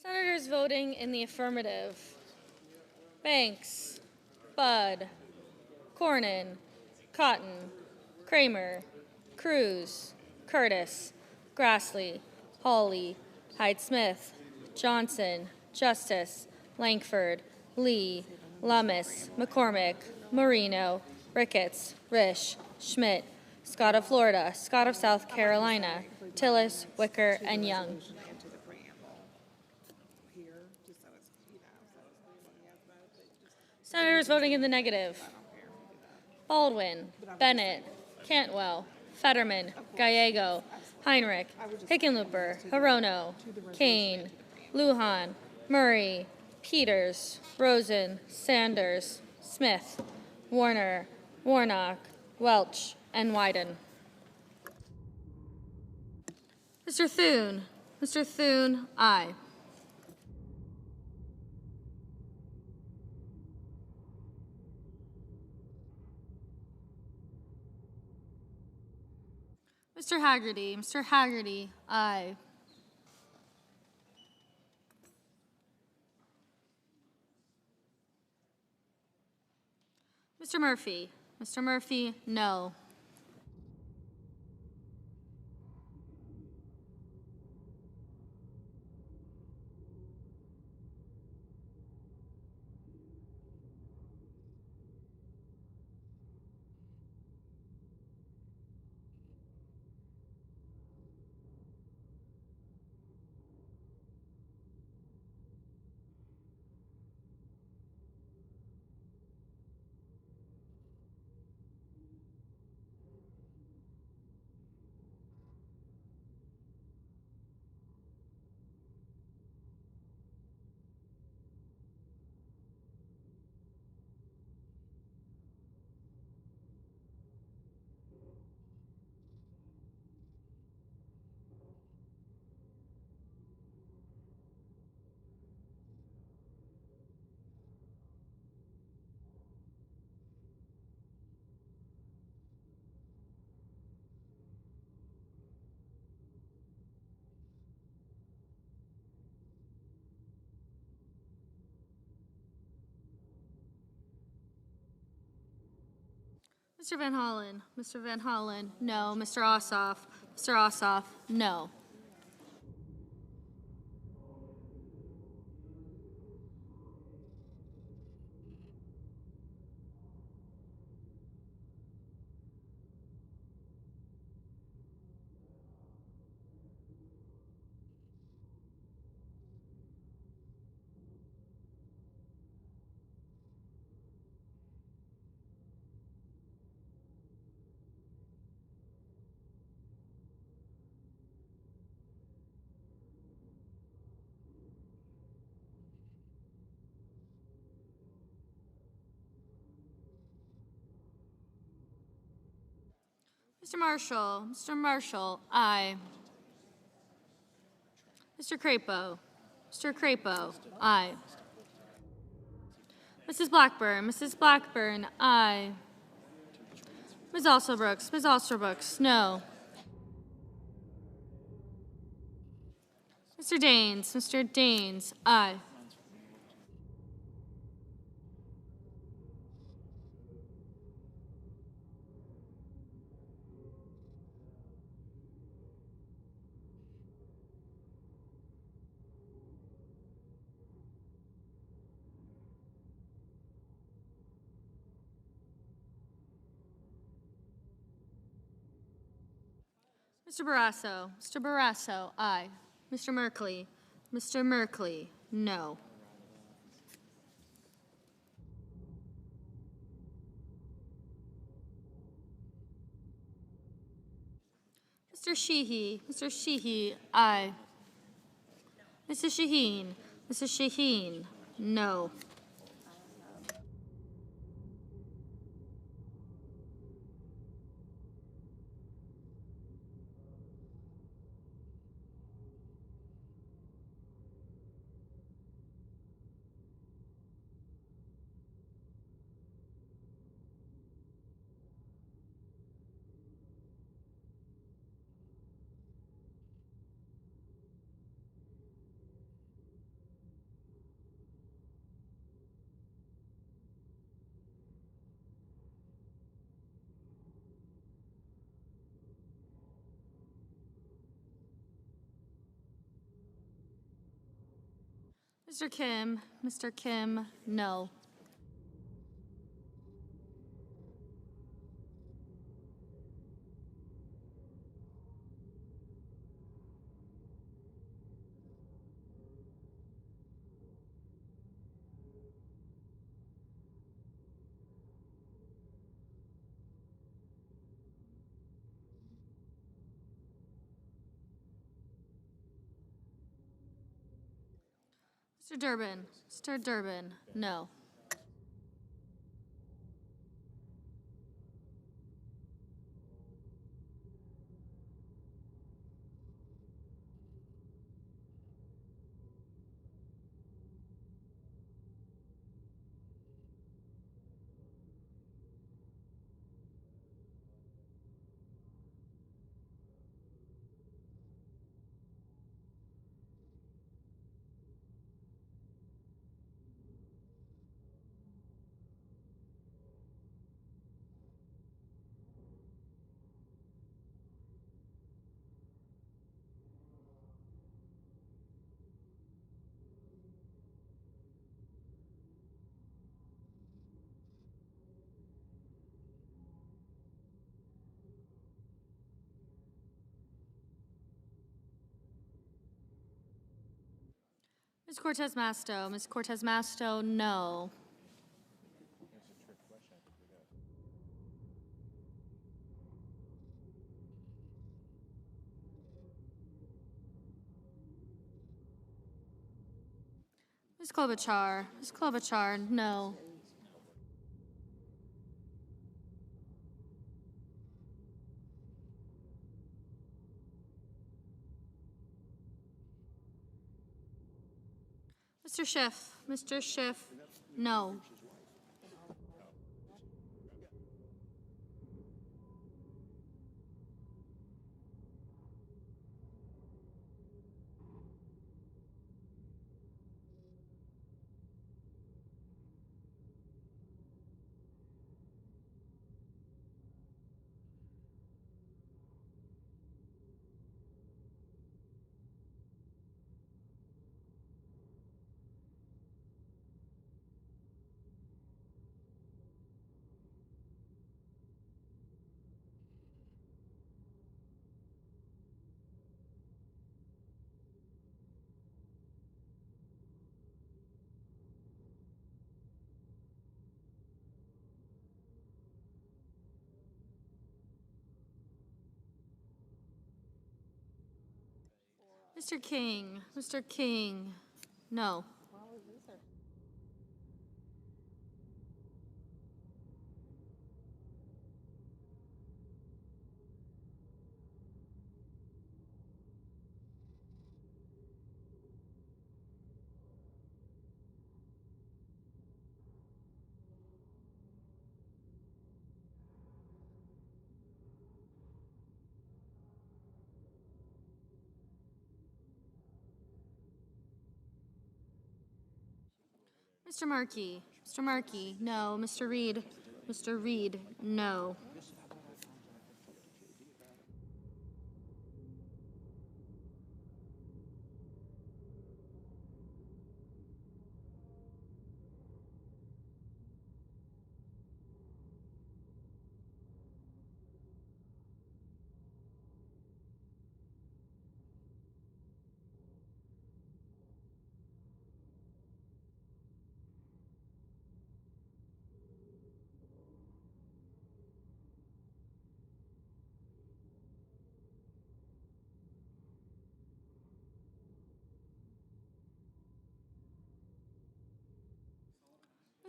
Senators voting in the affirmative: Banks, Budd, Cornyn, Cotton, Kramer, Cruz, Curtis, Grassley, Hawley, Hyde-Smith, Johnson, Justice, Langford, Lee, Lummis, McCormick, Marino, Ricketts, Risch, Schmidt, Scott of Florida, Scott of South Carolina, Tillis, Wicker, and Young. Senators voting in the negative: Baldwin, Bennett, Cantwell, Fetterman, Gallego, Heinrich, Hickenlooper, Hirono, Kane, Lujan, Murray, Peters, Rosen, Sanders, Smith, Warner, Warnock, Welch, and Wyden. Mr. Thune. Mr. Thune, aye. Mr. Haggerty. Mr. Haggerty, aye. Mr. Murphy. Mr. Murphy, no. Mr. Van Hollen. Mr. Van Hollen, no. Mr. Ossoff. Mr. Ossoff, no. Mr. Marshall. Mr. Marshall, aye. Mr. Crapo. Mr. Crapo, aye. Mrs. Blackburn. Mrs. Blackburn, aye. Ms. Alsobrooks. Ms. Alsobrooks, no. Mr. Daines. Mr. Daines, aye. Mr. Barrasso. Mr. Barrasso, aye. Mr. Merkley. Mr. Merkley, no. Mr. Sheehy. Mr. Sheehy, aye. Mrs. Shaheen. Mrs. Shaheen, no. Mr. Kim. Mr. Kim, no. Mr. Durbin. Mr. Durbin, no. Ms. Cortez Masto. Ms. Cortez Masto, no. Ms. Klobuchar. Ms. Klobuchar, no. Mr. Schiff. Mr. Schiff, no. Mr. King. Mr. King, no. Mr. Markey. Mr. Markey, no. Mr. Reed. Mr. Reed, no.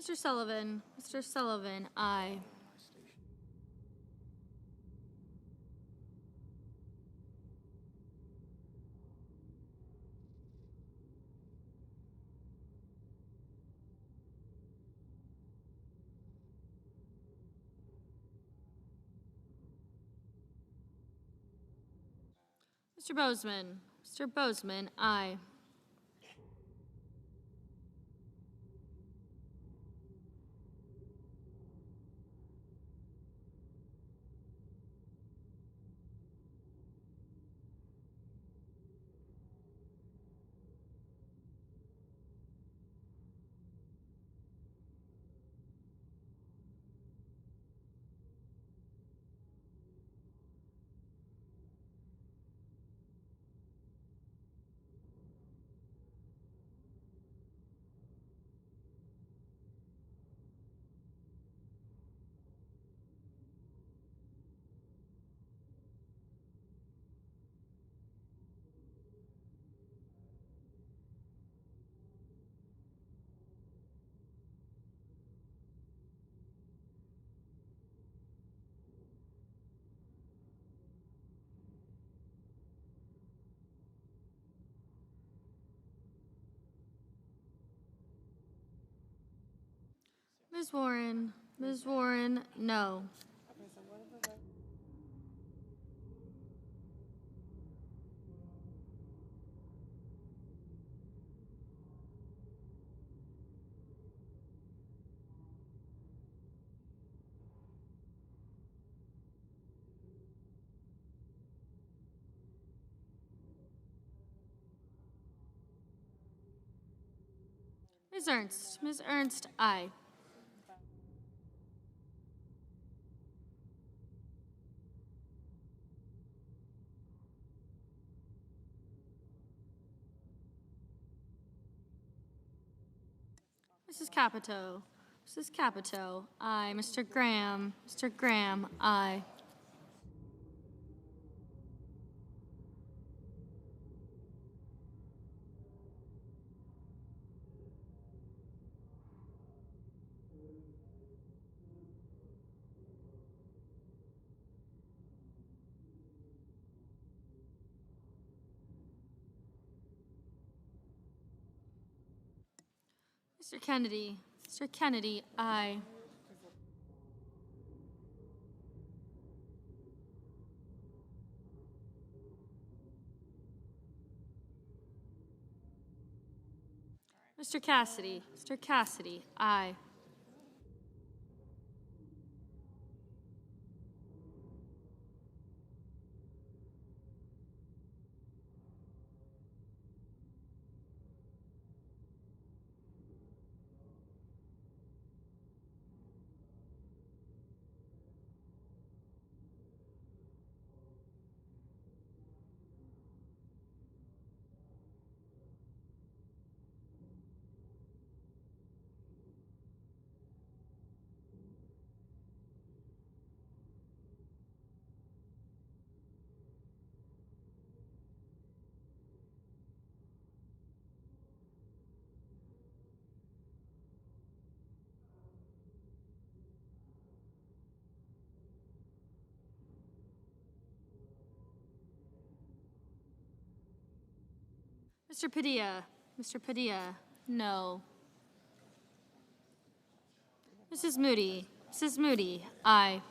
Mr. Sullivan. Mr. Sullivan, aye. Mr. Bozeman. Mr. Bozeman, aye. Ms. Warren. Ms. Warren, no. Ms. Ernst. Ms. Ernst, aye. Mrs. Capito. Mrs. Capito, aye. Mr. Graham. Mr. Graham, aye. Mr. Kennedy. Mr. Kennedy, aye. Mr. Cassidy. Mr. Cassidy, aye. Mr. Padilla. Mr. Padilla, no. Mrs. Moody. Mrs. Moody, aye.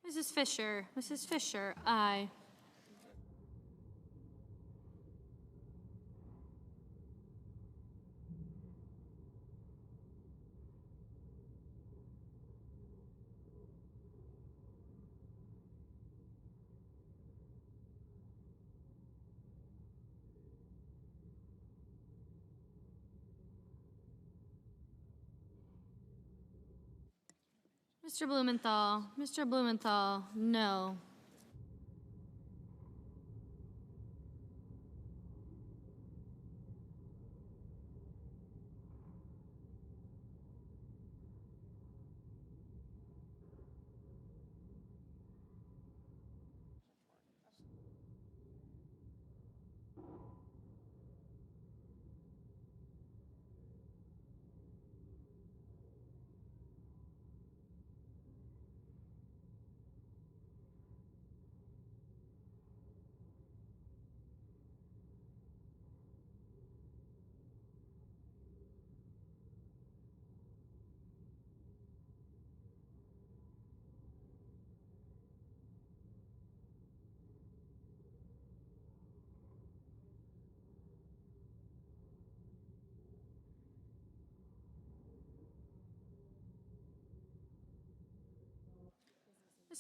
Mrs. Fisher. Mrs. Fisher, aye. Mr. Blumenthal. Mr. Blumenthal, no.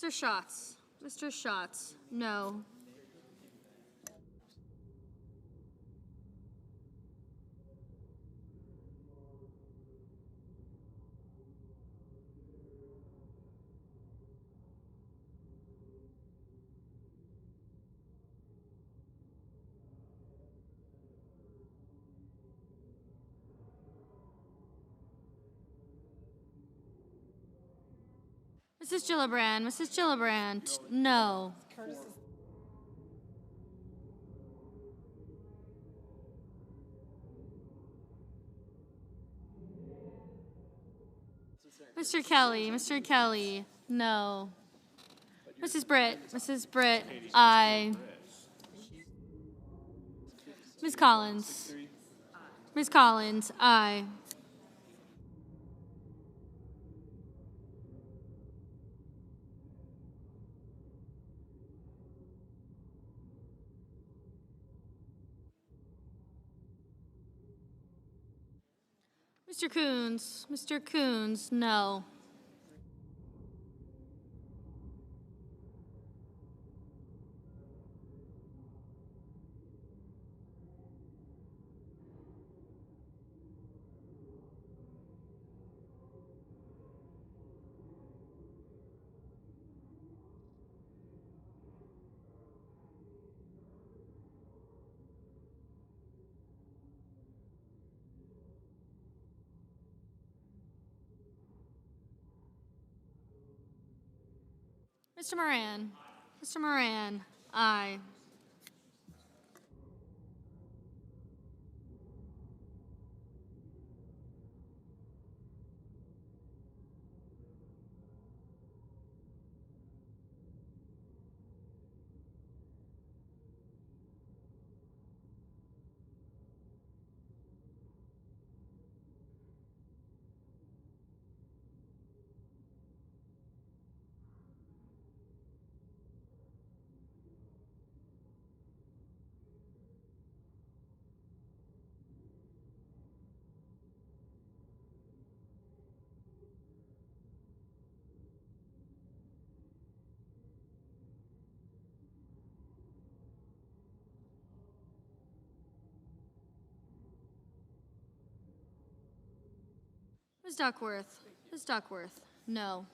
Mr. Schatz. Mr. Schatz, no. Mrs. Gillibrand. Mrs. Gillibrand, no. Mr. Kelly. Mr. Kelly, no. Mrs. Britt. Mrs. Britt, aye. Ms. Collins. Ms. Collins, aye. Mr. Coons. Mr. Coons, no. Mr. Moran. Mr. Moran, aye. Ms. Duckworth. Ms. Duckworth, no.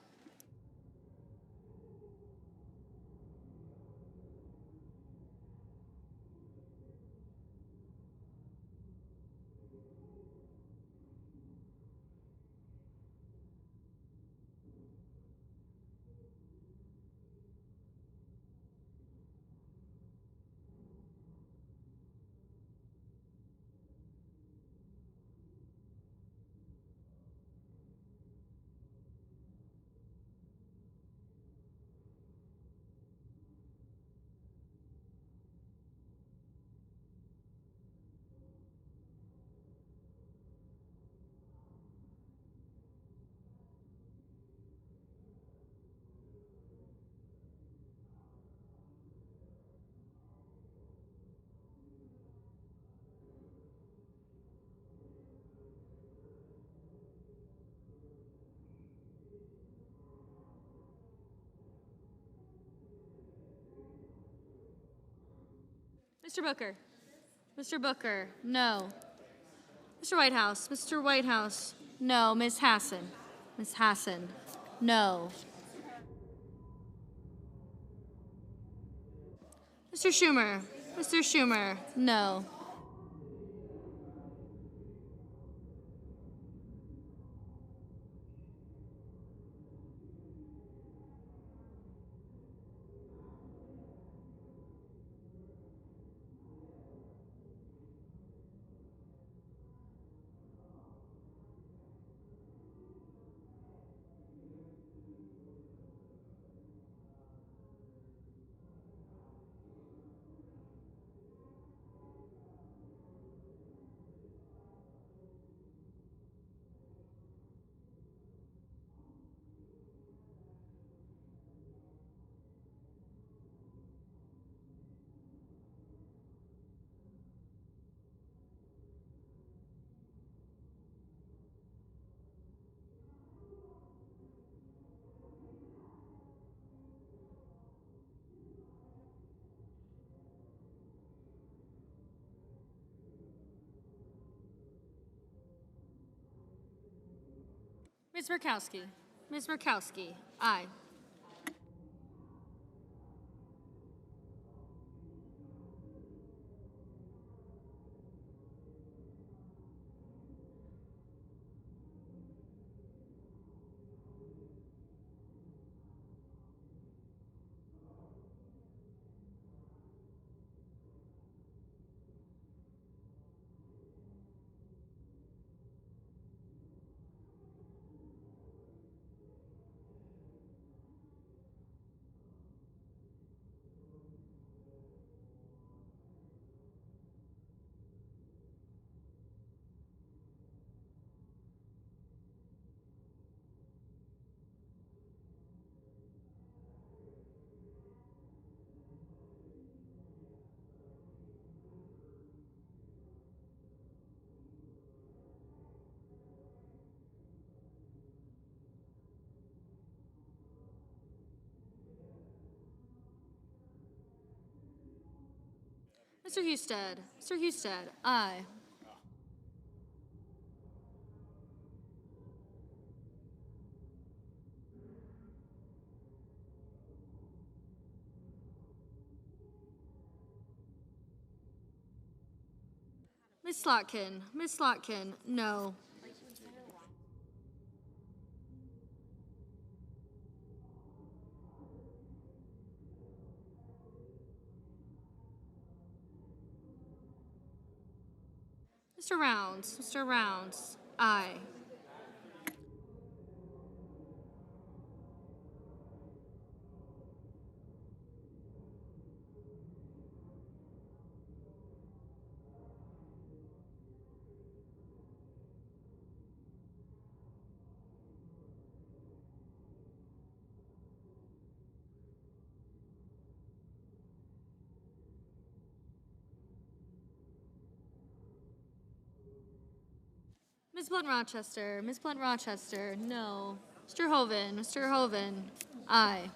Mr. Booker. Mr. Booker, no. Mr. Whitehouse. Mr. Whitehouse, no. Ms. Hassan. Ms. Hassan, no. Mr. Schumer. Mr. Schumer, no. Ms. Murkowski. Ms. Murkowski, aye. Mr. Husted. Mr. Husted, aye. Ms. Slotkin. Ms. Slotkin, no. Mr. Rounds. Mr. Rounds. Aye. Ms. Blunt Rochester. Ms. Blunt Rochester. No. Mr. Hoven. Mr. Hoven. Aye.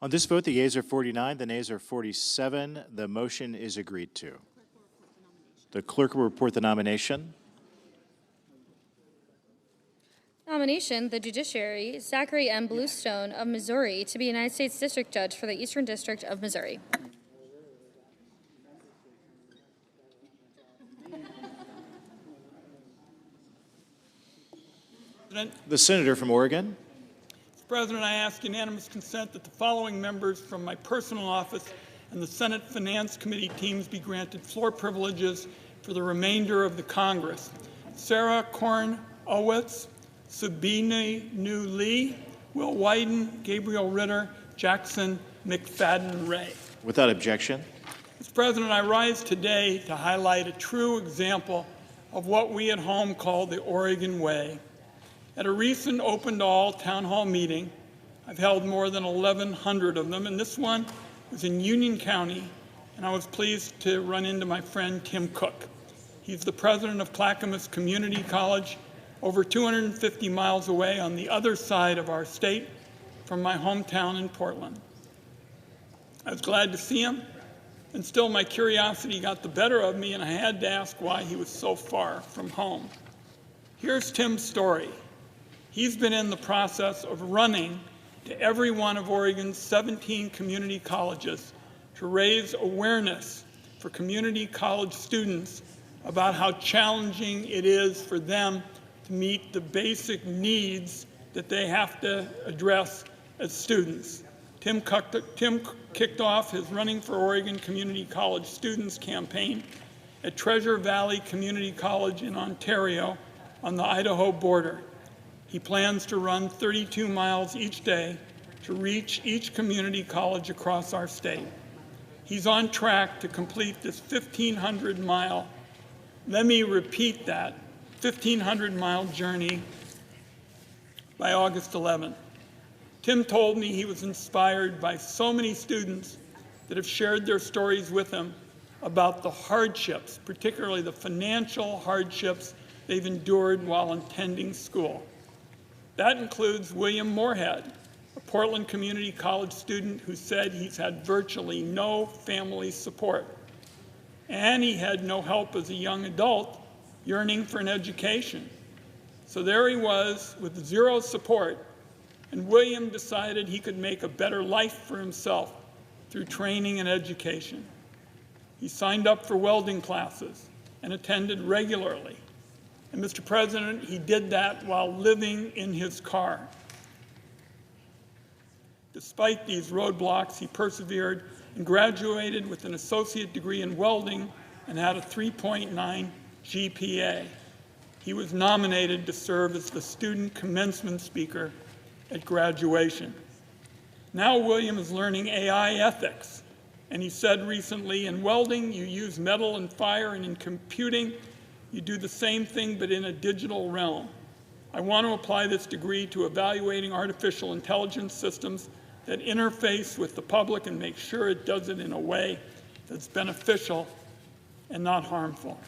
On this vote, the yeas are 49, the nays are 47. The motion is agreed to. The clerk will report the nomination. Nomination, the judiciary, Zachary M. Bluestone of Missouri to be United States District Judge for the Eastern District of Missouri. The senator from Oregon. Mr. President, I ask unanimous consent that the following members from my personal office and the Senate Finance Committee teams be granted floor privileges for the remainder of the Congress. Sarah Korn-Owitz, Sabine New Lee, Will Wyden, Gabriel Ritter, Jackson McFadden Ray. Without objection. Mr. President, I rise today to highlight a true example of what we at home call the Oregon Way. At a recent open-to-all town hall meeting, I've held more than 1,100 of them, and this one was in Union County, and I was pleased to run into my friend Tim Cook. He's the president of Clackamas Community College, over 250 miles away on the other side of our state from my hometown in Portland. I was glad to see him, and still my curiosity got the better of me, and I had to ask why he was so far from home. Here's Tim's story. He's been in the process of running to every one of Oregon's 17 community colleges to raise awareness for community college students about how challenging it is for them to meet the basic needs that they have to address as students. Tim kicked off his Running for Oregon Community College Students campaign at Treasure Valley Community College in Ontario on the Idaho border. He plans to run 32 miles each day to reach each community college across our state. He's on track to complete this 1,500-mile, let me repeat that, 1,500-mile journey by August 11th. Tim told me he was inspired by so many students that have shared their stories with him about the hardships, particularly the financial hardships they've endured while attending school. That includes William Moorhead, a Portland Community College student who said he's had virtually no family support. And he had no help as a young adult yearning for an education. So there he was with zero support, and William decided he could make a better life for himself through training and education. He signed up for welding classes and attended regularly. And Mr. President, he did that while living in his car. Despite these roadblocks, he persevered and graduated with an associate degree in welding and had a 3.9 GPA. He was nominated to serve as the student commencement speaker at graduation. Now William is learning AI ethics, and he said recently, in welding you use metal and fire, and in computing you do the same thing but in a digital realm. I want to apply this degree to evaluating artificial intelligence systems that interface with the public and make sure it does it in a way that's beneficial and not harmful.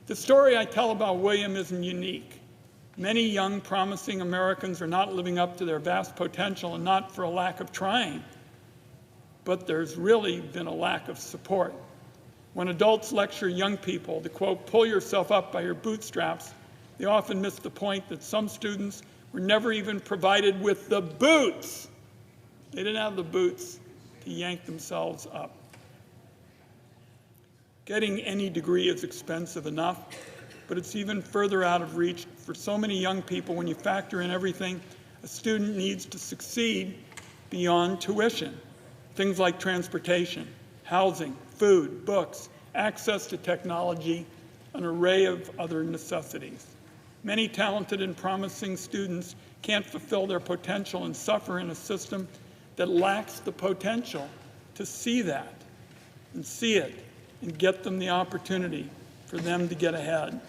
The story I tell about William isn't unique. Many young, promising Americans are not living up to their vast potential, and not for a lack of trying, but there's really been a lack of support. When adults lecture young people to, quote, pull yourself up by your bootstraps, they often miss the point that some students were never even provided with the boots. They didn't have the boots to yank themselves up. Getting any degree is expensive enough, but it's even further out of reach for so many young people when you factor in everything a student needs to succeed beyond tuition. Things like transportation, housing, food, books, access to technology, an array of other necessities. Many talented and promising students can't fulfill their potential and suffer in a system that lacks the potential to see that and see it and get them the opportunity for them to get ahead.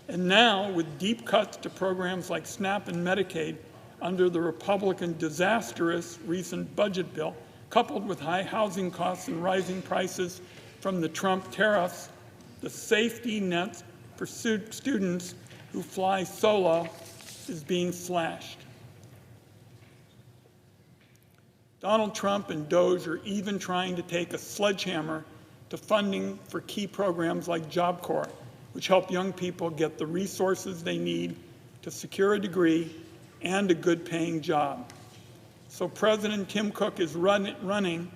And now, with deep cuts to programs like SNAP and Medicaid under the Republican disastrous recent budget bill, coupled with high housing costs and rising prices from the Trump tariffs, the safety net for students who fly solo is being slashed. Donald Trump and DOGE are even trying to take a sledgehammer to funding for key programs like Job Corps, which help young people get the resources they need to secure a degree and a good-paying job. So President Tim Cook is running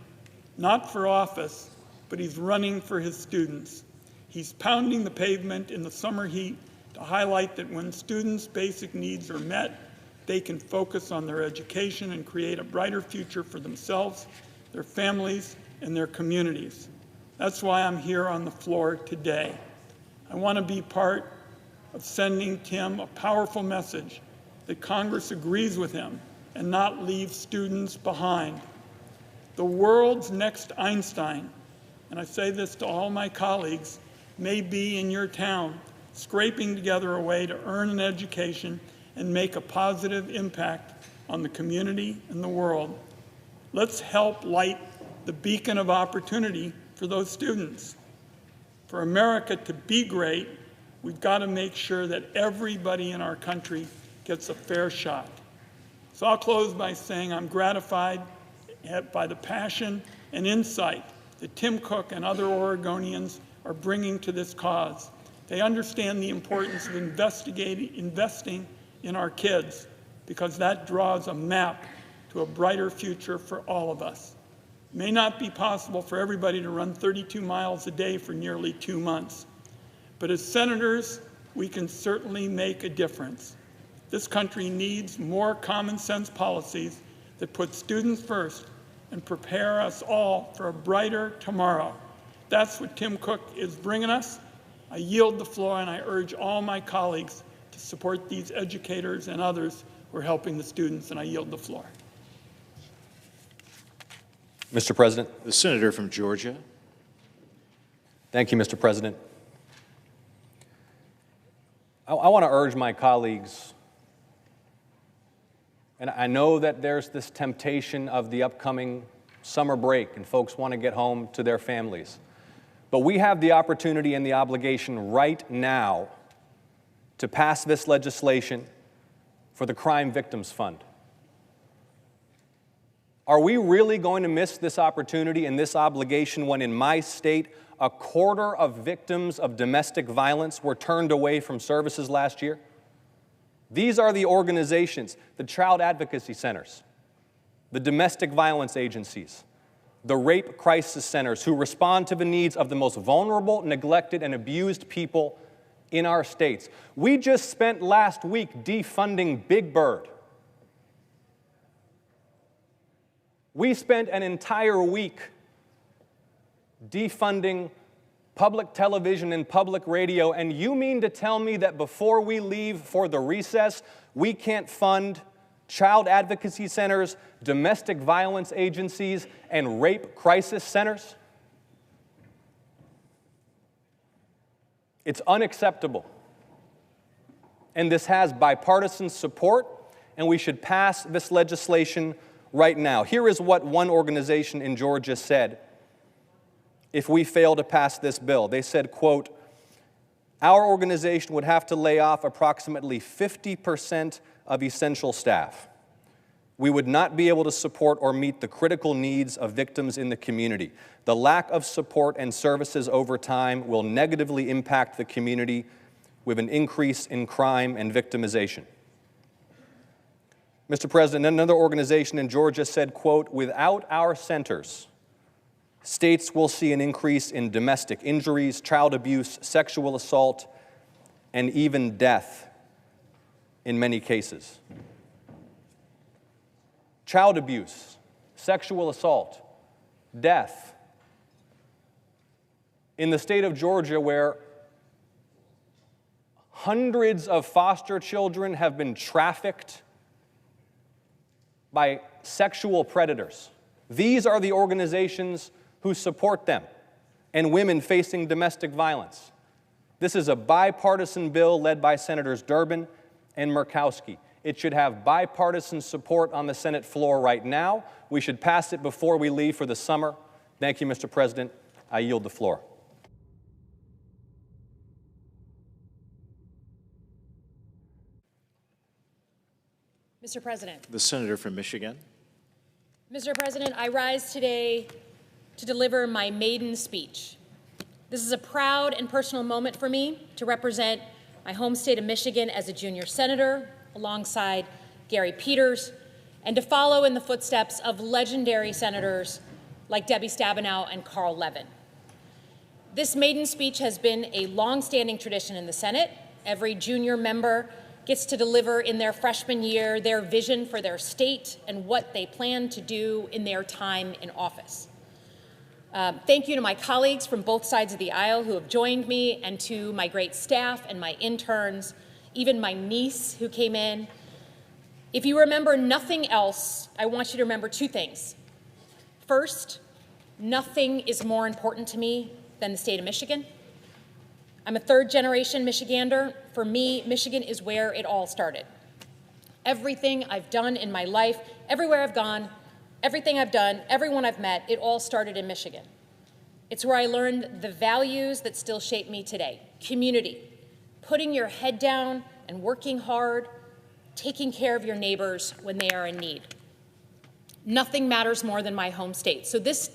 not for office, but he's running for his students. He's pounding the pavement in the summer heat to highlight that when students' basic needs are met, they can focus on their education and create a brighter future for themselves, their families, and their communities. That's why I'm here on the floor today. I want to be part of sending Tim a powerful message that Congress agrees with him and not leave students behind. The world's next Einstein, and I say this to all my colleagues, may be in your town, scraping together a way to earn an education and make a positive impact on the community and the world. Let's help light the beacon of opportunity for those students. For America to be great, we've got to make sure that everybody in our country gets a fair shot. So I'll close by saying I'm gratified by the passion and insight that Tim Cook and other Oregonians are bringing to this cause. They understand the importance of investing in our kids, because that draws a map to a brighter future for all of us. It may not be possible for everybody to run 32 miles a day for nearly 2 months, but as senators, we can certainly make a difference. This country needs more common sense policies that put students first and prepare us all for a brighter tomorrow. That's what Tim Cook is bringing us. I yield the floor, and I urge all my colleagues to support these educators and others who are helping the students, and I yield the floor. Mr. President. The senator from Georgia. Thank you, Mr. President. I want to urge my colleagues, and I know that there's this temptation of the upcoming summer break and folks want to get home to their families. But we have the opportunity and the obligation right now to pass this legislation for the Crime Victims Fund. Are we really going to miss this opportunity and this obligation when in my state, 1/4 of victims of domestic violence were turned away from services last year? These are the organizations, the child advocacy centers, the domestic violence agencies, the rape crisis centers who respond to the needs of the most vulnerable, neglected, and abused people in our states. We just spent last week defunding Big Bird. We spent an entire week defunding public television and public radio, and you mean to tell me that before we leave for the recess, we can't fund child advocacy centers, domestic violence agencies, and rape crisis centers? It's unacceptable. And this has bipartisan support, and we should pass this legislation right now. Here is what one organization in Georgia said if we fail to pass this bill. They said, quote, "Our organization would have to lay off approximately 50% of essential staff. We would not be able to support or meet the critical needs of victims in the community. The lack of support and services over time will negatively impact the community with an increase in crime and victimization." Mr. President, another organization in Georgia said, quote, "Without our centers, states will see an increase in domestic injuries, child abuse, sexual assault, and even death in many cases." Child abuse, sexual assault, death. In the state of Georgia, where hundreds of foster children have been trafficked by sexual predators, these are the organizations who support them and women facing domestic violence. This is a bipartisan bill led by Senators Durbin and Murkowski. It should have bipartisan support on the Senate floor right now. We should pass it before we leave for the summer. Thank you, Mr. President. I yield the floor. Mr. President. The senator from Michigan. Mr. President, I rise today to deliver my maiden speech. This is a proud and personal moment for me to represent my home state of Michigan as a junior senator alongside Gary Peters, and to follow in the footsteps of legendary senators like Debbie Stabenow and Carl Levin. This maiden speech has been a long-standing tradition in the Senate. Every junior member gets to deliver in their freshman year their vision for their state and what they plan to do in their time in office. Thank you to my colleagues from both sides of the aisle who have joined me, and to my great staff and my interns, even my niece who came in. If you remember nothing else, I want you to remember two things. First, nothing is more important to me than the state of Michigan. I'm a third-generation Michigander. For me, Michigan is where it all started. Everything I've done in my life, everywhere I've gone, everything I've done, everyone I've met, it all started in Michigan. It's where I learned the values that still shape me today. Community, putting your head down and working hard, taking care of your neighbors when they are in need. Nothing matters more than my home state. So this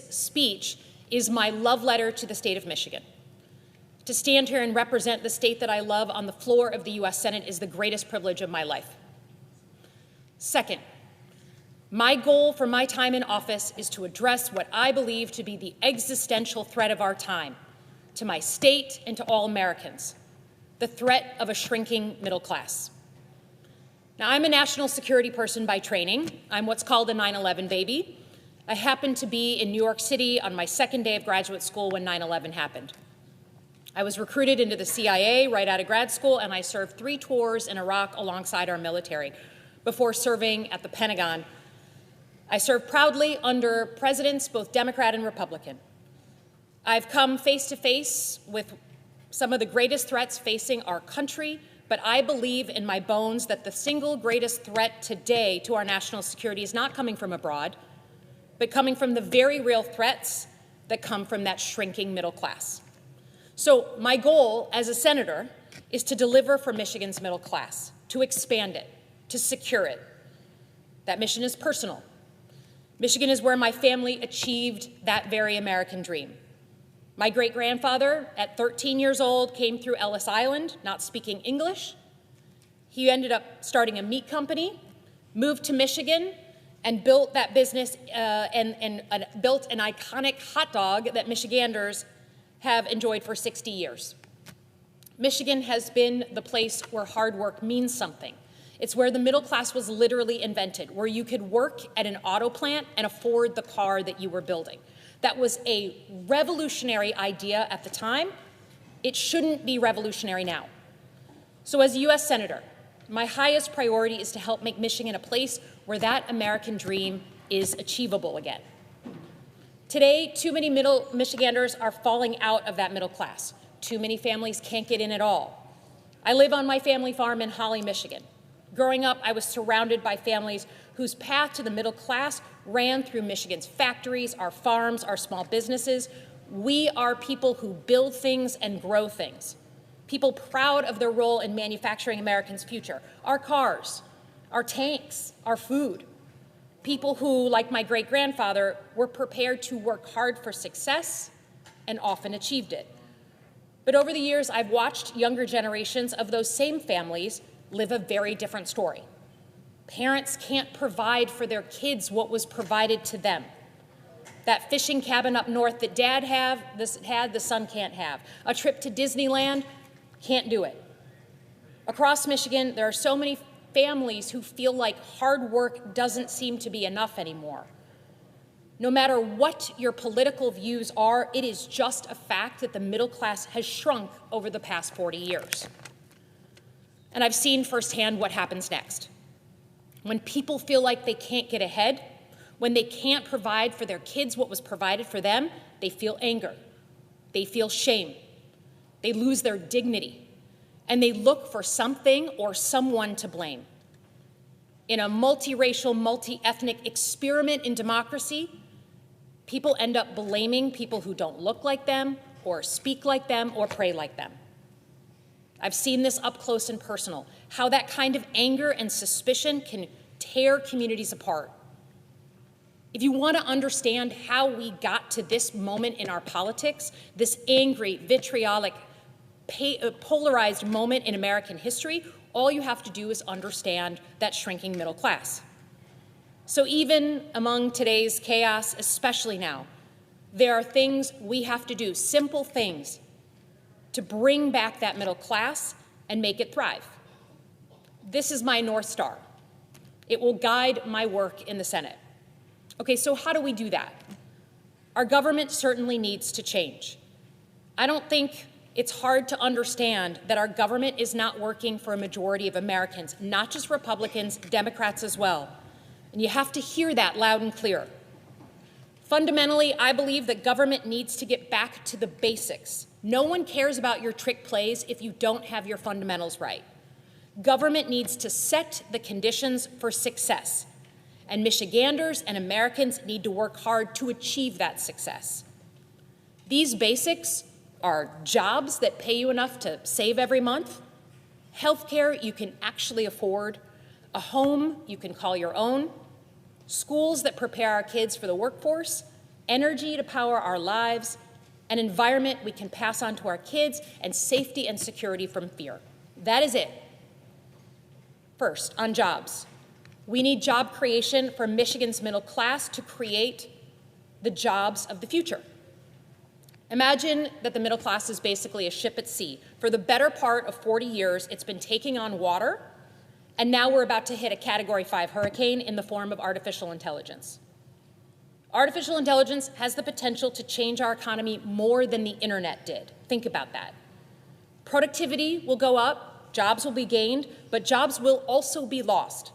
speech is my love letter to the state of Michigan. To stand here and represent the state that I love on the floor of the U.S. Senate is the greatest privilege of my life. Second, my goal for my time in office is to address what I believe to be the existential threat of our time, to my state and to all Americans, the threat of a shrinking middle class. Now, I'm a national security person by training. I'm what's called a 9/11 baby. I happened to be in New York City on my second day of graduate school when 9/11 happened. I was recruited into the CIA right out of grad school, and I served 3 tours in Iraq alongside our military before serving at the Pentagon. I served proudly under presidents, both Democrat and Republican. I've come face to face with some of the greatest threats facing our country, but I believe in my bones that the single greatest threat today to our national security is not coming from abroad, but coming from the very real threats that come from that shrinking middle class. So my goal as a senator is to deliver for Michigan's middle class, to expand it, to secure it. That mission is personal. Michigan is where my family achieved that very American dream. My great-grandfather, at 13 years old, came through Ellis Island, not speaking English. He ended up starting a meat company, moved to Michigan, and built that business and built an iconic hot dog that Michiganders have enjoyed for 60 years. Michigan has been the place where hard work means something. It's where the middle class was literally invented, where you could work at an auto plant and afford the car that you were building. That was a revolutionary idea at the time. It shouldn't be revolutionary now. So as a U.S. Senator, my highest priority is to help make Michigan a place where that American dream is achievable again. Today, too many Michiganders are falling out of that middle class. Too many families can't get in at all. I live on my family farm in Holly, Michigan. Growing up, I was surrounded by families whose path to the middle class ran through Michigan's factories, our farms, our small businesses. We are people who build things and grow things. People proud of their role in manufacturing Americans' future. Our cars, our tanks, our food. People who, like my great-grandfather, were prepared to work hard for success and often achieved it. But over the years, I've watched younger generations of those same families live a very different story. Parents can't provide for their kids what was provided to them. That fishing cabin up north that Dad had, the son can't have. A trip to Disneyland, can't do it. Across Michigan, there are so many families who feel like hard work doesn't seem to be enough anymore. No matter what your political views are, it is just a fact that the middle class has shrunk over the past 40 years. And I've seen firsthand what happens next. When people feel like they can't get ahead, when they can't provide for their kids what was provided for them, they feel anger, they feel shame, they lose their dignity, and they look for something or someone to blame. In a multiracial, multi-ethnic experiment in democracy, people end up blaming people who don't look like them, or speak like them, or pray like them. I've seen this up close and personal, how that kind of anger and suspicion can tear communities apart. If you want to understand how we got to this moment in our politics, this angry, vitriolic, polarized moment in American history, all you have to do is understand that shrinking middle class. So even among today's chaos, especially now, there are things we have to do, simple things, to bring back that middle class and make it thrive. This is my North Star. It will guide my work in the Senate. Okay, so how do we do that? Our government certainly needs to change. I don't think it's hard to understand that our government is not working for a majority of Americans, not just Republicans, Democrats as well. And you have to hear that loud and clear. Fundamentally, I believe that government needs to get back to the basics. No one cares about your trick plays if you don't have your fundamentals right. Government needs to set the conditions for success, and Michiganders and Americans need to work hard to achieve that success. These basics are jobs that pay you enough to save every month, health care you can actually afford, a home you can call your own, schools that prepare our kids for the workforce, energy to power our lives, an environment we can pass on to our kids, and safety and security from fear. That is it. First, on jobs. We need job creation for Michigan's middle class to create the jobs of the future. Imagine that the middle class is basically a ship at sea. For the better part of 40 years, it's been taking on water, and now we're about to hit a Category 5 hurricane in the form of artificial intelligence. Artificial intelligence has the potential to change our economy more than the internet did. Think about that. Productivity will go up, jobs will be gained, but jobs will also be lost.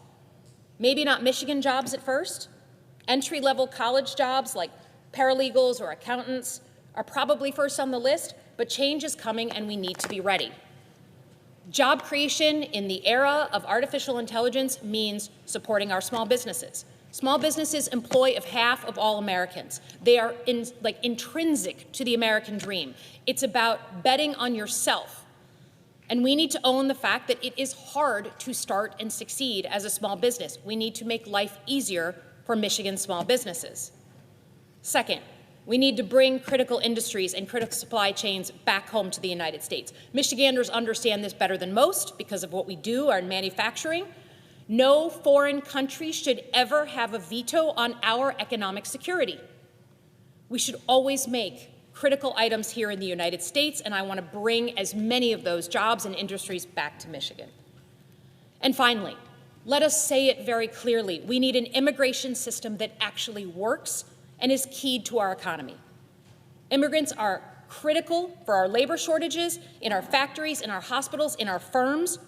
Maybe not Michigan jobs at first. Entry-level college jobs like paralegals or accountants are probably first on the list, but change is coming and we need to be ready. Job creation in the era of artificial intelligence means supporting our small businesses. Small businesses employ half of all Americans. They are intrinsic to the American dream. It's about betting on yourself. And we need to own the fact that it is hard to start and succeed as a small business. We need to make life easier for Michigan small businesses. Second, we need to bring critical industries and critical supply chains back home to the United States. Michiganders understand this better than most because of what we do, our manufacturing. No foreign country should ever have a veto on our economic security. We should always make critical items here in the United States, and I want to bring as many of those jobs and industries back to Michigan. And finally, let us say it very clearly. We need an immigration system that actually works and is keyed to our economy. Immigrants are critical for our labor shortages, in our factories, in our hospitals, in our firms.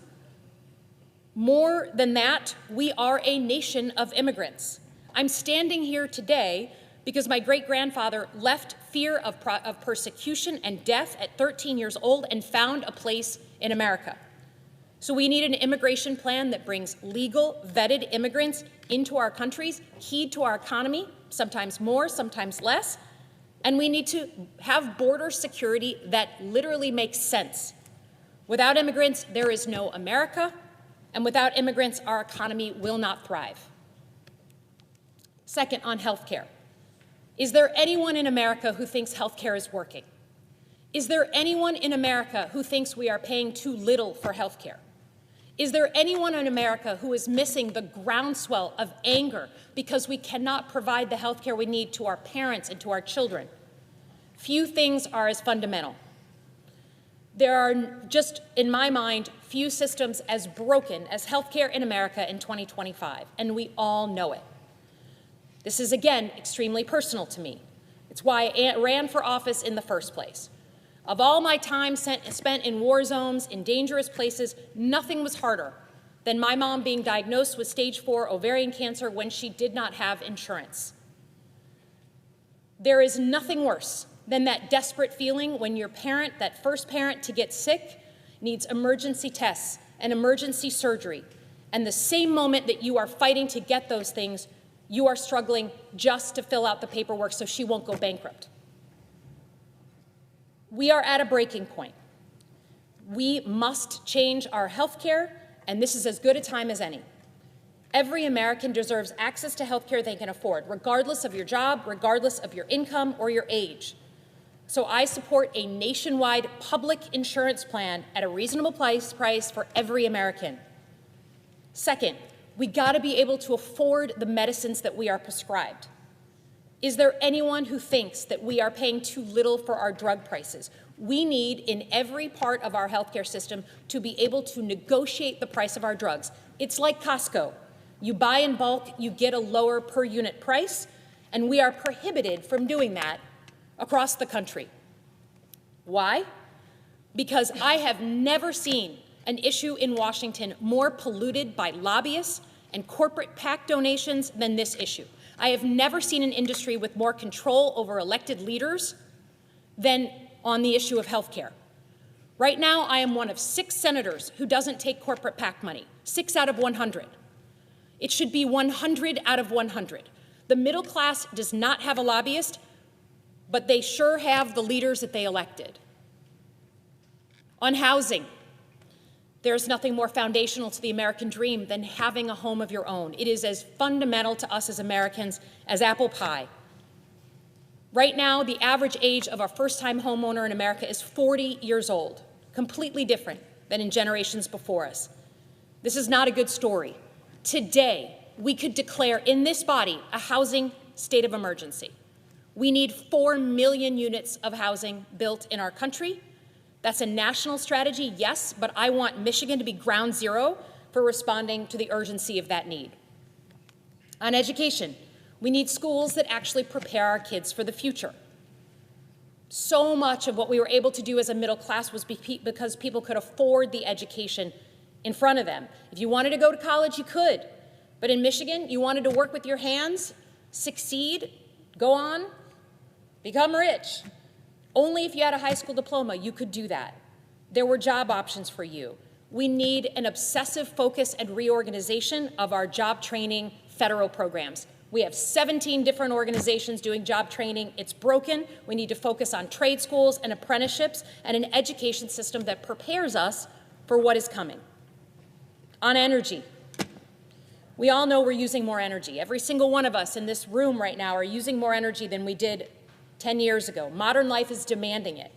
More than that, we are a nation of immigrants. I'm standing here today because my great-grandfather left fear of persecution and death at 13 years old and found a place in America. So we need an immigration plan that brings legal, vetted immigrants into our countries, keyed to our economy, sometimes more, sometimes less, and we need to have border security that literally makes sense. Without immigrants, there is no America, and without immigrants, our economy will not thrive. Second, on health care. Is there anyone in America who thinks health care is working? Is there anyone in America who thinks we are paying too little for health care? Is there anyone in America who is missing the groundswell of anger because we cannot provide the health care we need to our parents and to our children? Few things are as fundamental. There are just, in my mind, few systems as broken as health care in America in 2025, and we all know it. This is, again, extremely personal to me. It's why I ran for office in the first place. Of all my time spent in war zones, in dangerous places, nothing was harder than my mom being diagnosed with stage 4 ovarian cancer when she did not have insurance. There is nothing worse than that desperate feeling when your parent, that first parent to get sick, needs emergency tests and emergency surgery. And the same moment that you are fighting to get those things, you are struggling just to fill out the paperwork so she won't go bankrupt. We are at a breaking point. We must change our health care, and this is as good a time as any. Every American deserves access to health care they can afford, regardless of your job, regardless of your income or your age. So I support a nationwide public insurance plan at a reasonable price for every American. Second, we got to be able to afford the medicines that we are prescribed. Is there anyone who thinks that we are paying too little for our drug prices? We need, in every part of our healthcare system, to be able to negotiate the price of our drugs. It's like Costco. You buy in bulk, you get a lower per unit price, and we are prohibited from doing that across the country. Why? Because I have never seen an issue in Washington more polluted by lobbyists and corporate PAC donations than this issue. I have never seen an industry with more control over elected leaders than on the issue of health care. Right now, I am one of 6 senators who doesn't take corporate PAC money, 6 out of 100. It should be 100 out of 100. The middle class does not have a lobbyist, but they sure have the leaders that they elected. On housing, there's nothing more foundational to the American dream than having a home of your own. It is as fundamental to us as Americans as apple pie. Right now, the average age of a first-time homeowner in America is 40 years old, completely different than in generations before us. This is not a good story. Today, we could declare in this body a housing state of emergency. We need 4 million units of housing built in our country. That's a national strategy, yes, but I want Michigan to be ground zero for responding to the urgency of that need. On education, we need schools that actually prepare our kids for the future. So much of what we were able to do as a middle class was because people could afford the education in front of them. If you wanted to go to college, you could. But in Michigan, you wanted to work with your hands, succeed, go on, become rich. Only if you had a high school diploma, you could do that. There were job options for you. We need an obsessive focus and reorganization of our job training federal programs. We have 17 different organizations doing job training. It's broken. We need to focus on trade schools and apprenticeships and an education system that prepares us for what is coming. On energy, we all know we're using more energy. Every single one of us in this room right now are using more energy than we did 10 years ago. Modern life is demanding it.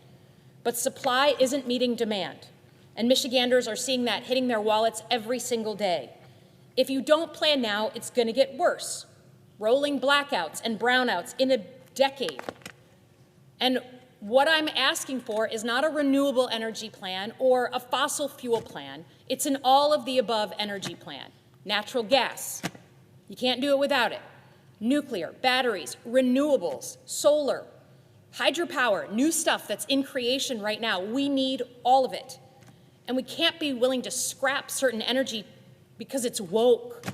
But supply isn't meeting demand. And Michiganders are seeing that hitting their wallets every single day. If you don't plan now, it's going to get worse. Rolling blackouts and brownouts in a decade. And what I'm asking for is not a renewable energy plan or a fossil fuel plan. It's an all-of-the-above energy plan. Natural gas. You can't do it without it. Nuclear, batteries, renewables, solar, hydropower, new stuff that's in creation right now. We need all of it. And we can't be willing to scrap certain energy because it's woke.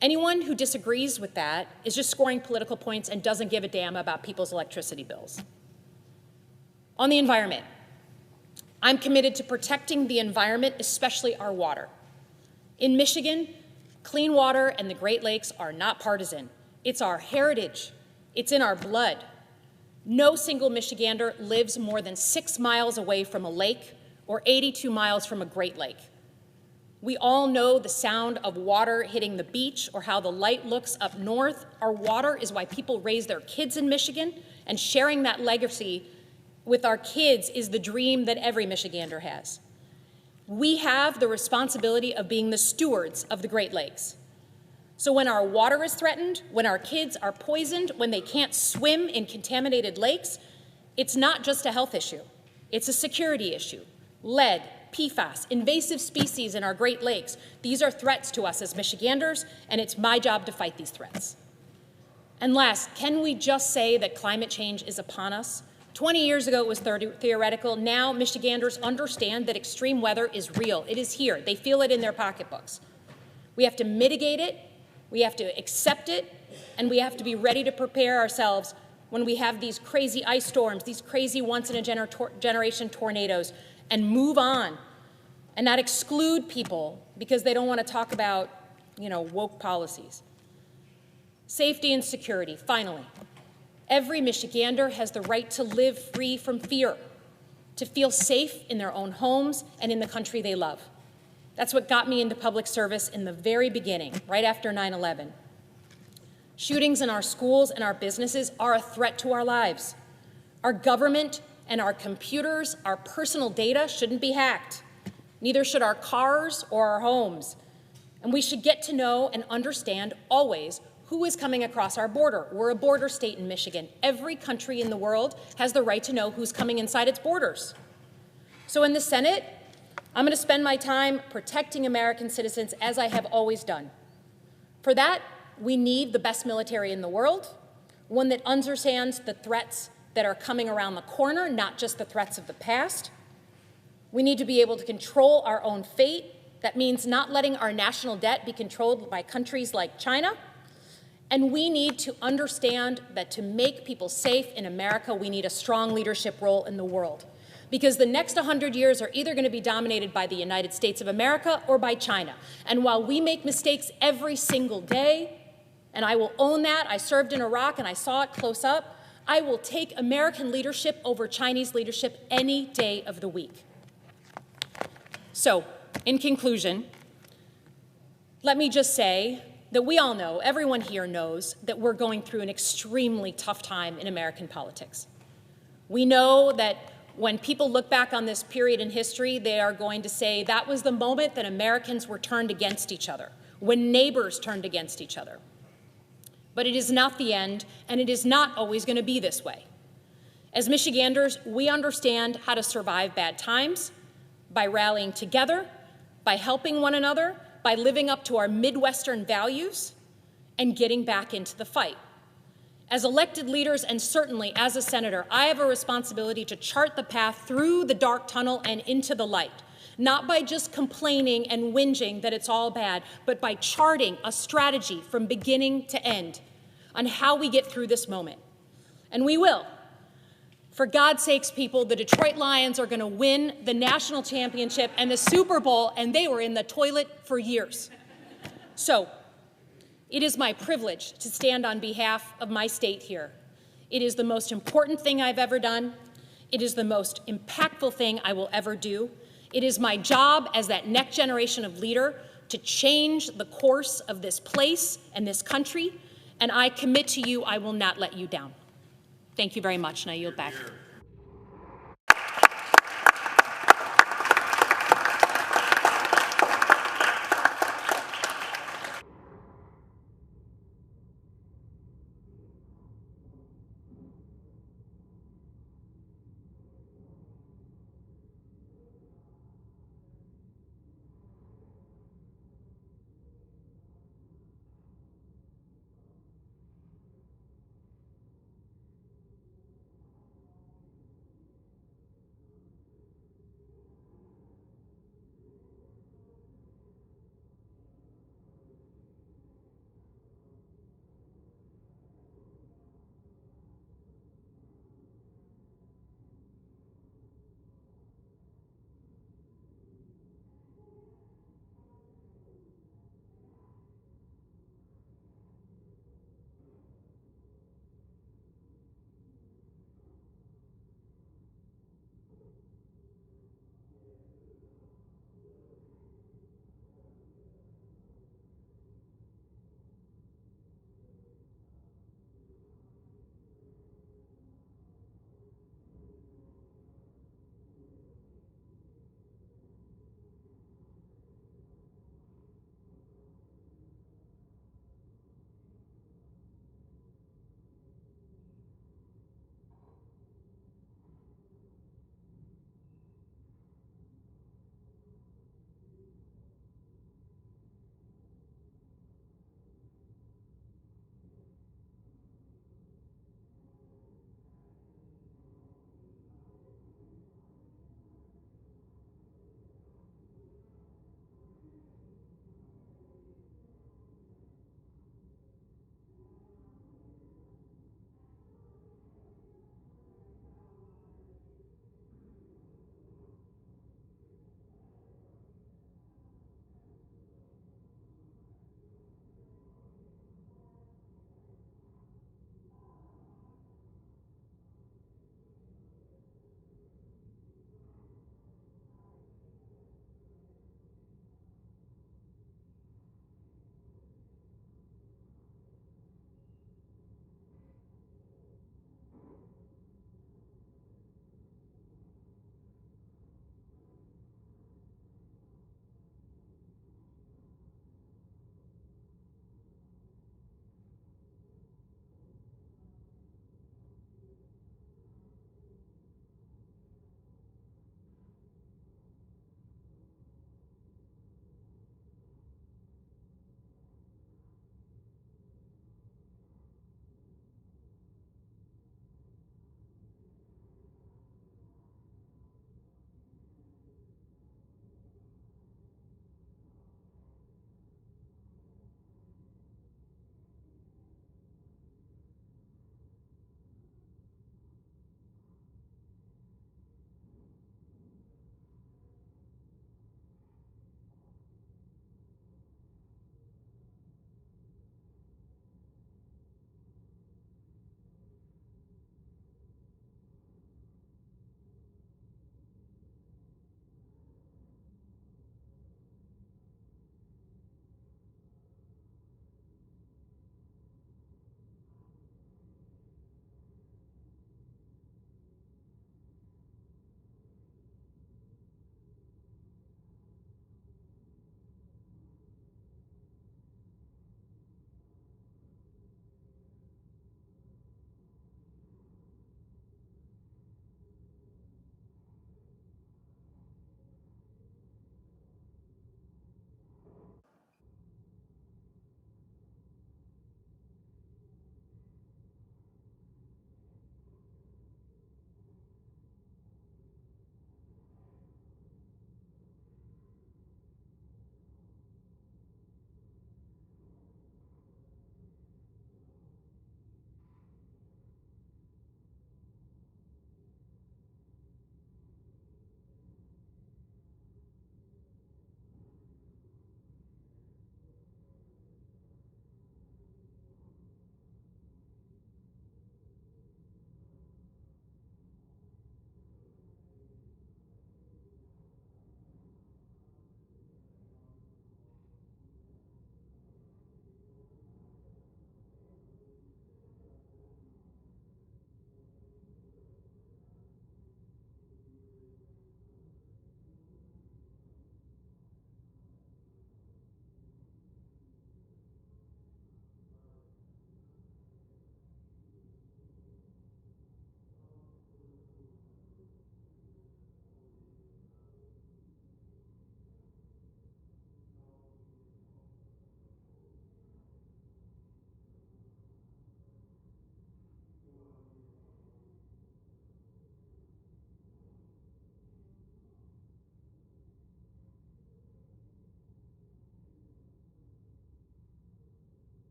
Anyone who disagrees with that is just scoring political points and doesn't give a damn about people's electricity bills. On the environment, I'm committed to protecting the environment, especially our water. In Michigan, clean water and the Great Lakes are not partisan. It's our heritage. It's in our blood. No single Michigander lives more than 6 miles away from a lake or 82 miles from a Great Lake. We all know the sound of water hitting the beach or how the light looks up north. Our water is why people raise their kids in Michigan, and sharing that legacy with our kids is the dream that every Michigander has. We have the responsibility of being the stewards of the Great Lakes. So when our water is threatened, when our kids are poisoned, when they can't swim in contaminated lakes, it's not just a health issue. It's a security issue. Lead, PFAS, invasive species in our Great Lakes, these are threats to us as Michiganders, and it's my job to fight these threats. And last, can we just say that climate change is upon us? 20 years ago, it was theoretical. Now, Michiganders understand that extreme weather is real. It is here. They feel it in their pocketbooks. We have to mitigate it. We have to accept it, and we have to be ready to prepare ourselves when we have these crazy ice storms, these crazy once-in-a-generation tornadoes, and move on and not exclude people because they don't want to talk about, woke policies. Safety and security, finally. Every Michigander has the right to live free from fear, to feel safe in their own homes and in the country they love. That's what got me into public service in the very beginning, right after 9/11. Shootings in our schools and our businesses are a threat to our lives. Our government and our computers, our personal data shouldn't be hacked. Neither should our cars or our homes. And we should get to know and understand always who is coming across our border. We're a border state in Michigan. Every country in the world has the right to know who's coming inside its borders. So in the Senate, I'm going to spend my time protecting American citizens as I have always done. For that, we need the best military in the world, one that understands the threats that are coming around the corner, not just the threats of the past. We need to be able to control our own fate. That means not letting our national debt be controlled by countries like China. And we need to understand that to make people safe in America, we need a strong leadership role in the world. Because the next 100 years are either going to be dominated by the United States of America or by China. And while we make mistakes every single day, and I will own that, I served in Iraq and I saw it close up, I will take American leadership over Chinese leadership any day of the week. So, in conclusion, let me just say that we all know, everyone here knows, that we're going through an extremely tough time in American politics. We know that when people look back on this period in history, they are going to say that was the moment that Americans were turned against each other, when neighbors turned against each other. But it is not the end, and it is not always going to be this way. As Michiganders, we understand how to survive bad times by rallying together, by helping one another, by living up to our Midwestern values, and getting back into the fight. As elected leaders, and certainly as a senator, I have a responsibility to chart the path through the dark tunnel and into the light, not by just complaining and whinging that it's all bad, but by charting a strategy from beginning to end on how we get through this moment. And we will. For God's sakes, people, the Detroit Lions are going to win the national championship and the Super Bowl, and they were in the toilet for years. So, it is my privilege to stand on behalf of my state here. It is the most important thing I've ever done. It is the most impactful thing I will ever do. It is my job as that next generation of leader to change the course of this place and this country, and I commit to you I will not let you down. Thank you very much, and I yield back.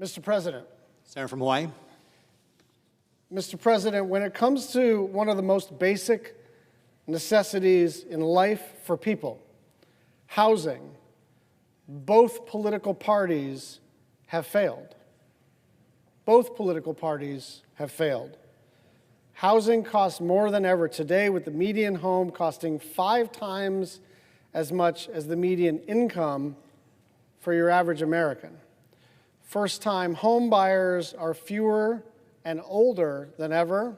Mr. President. Senator from Hawaii. Mr. President, when it comes to one of the most basic necessities in life for people, housing, both political parties have failed. Both political parties have failed. Housing costs more than ever today, with the median home costing 5 times as much as the median income for your average American. First-time home buyers are fewer and older than ever.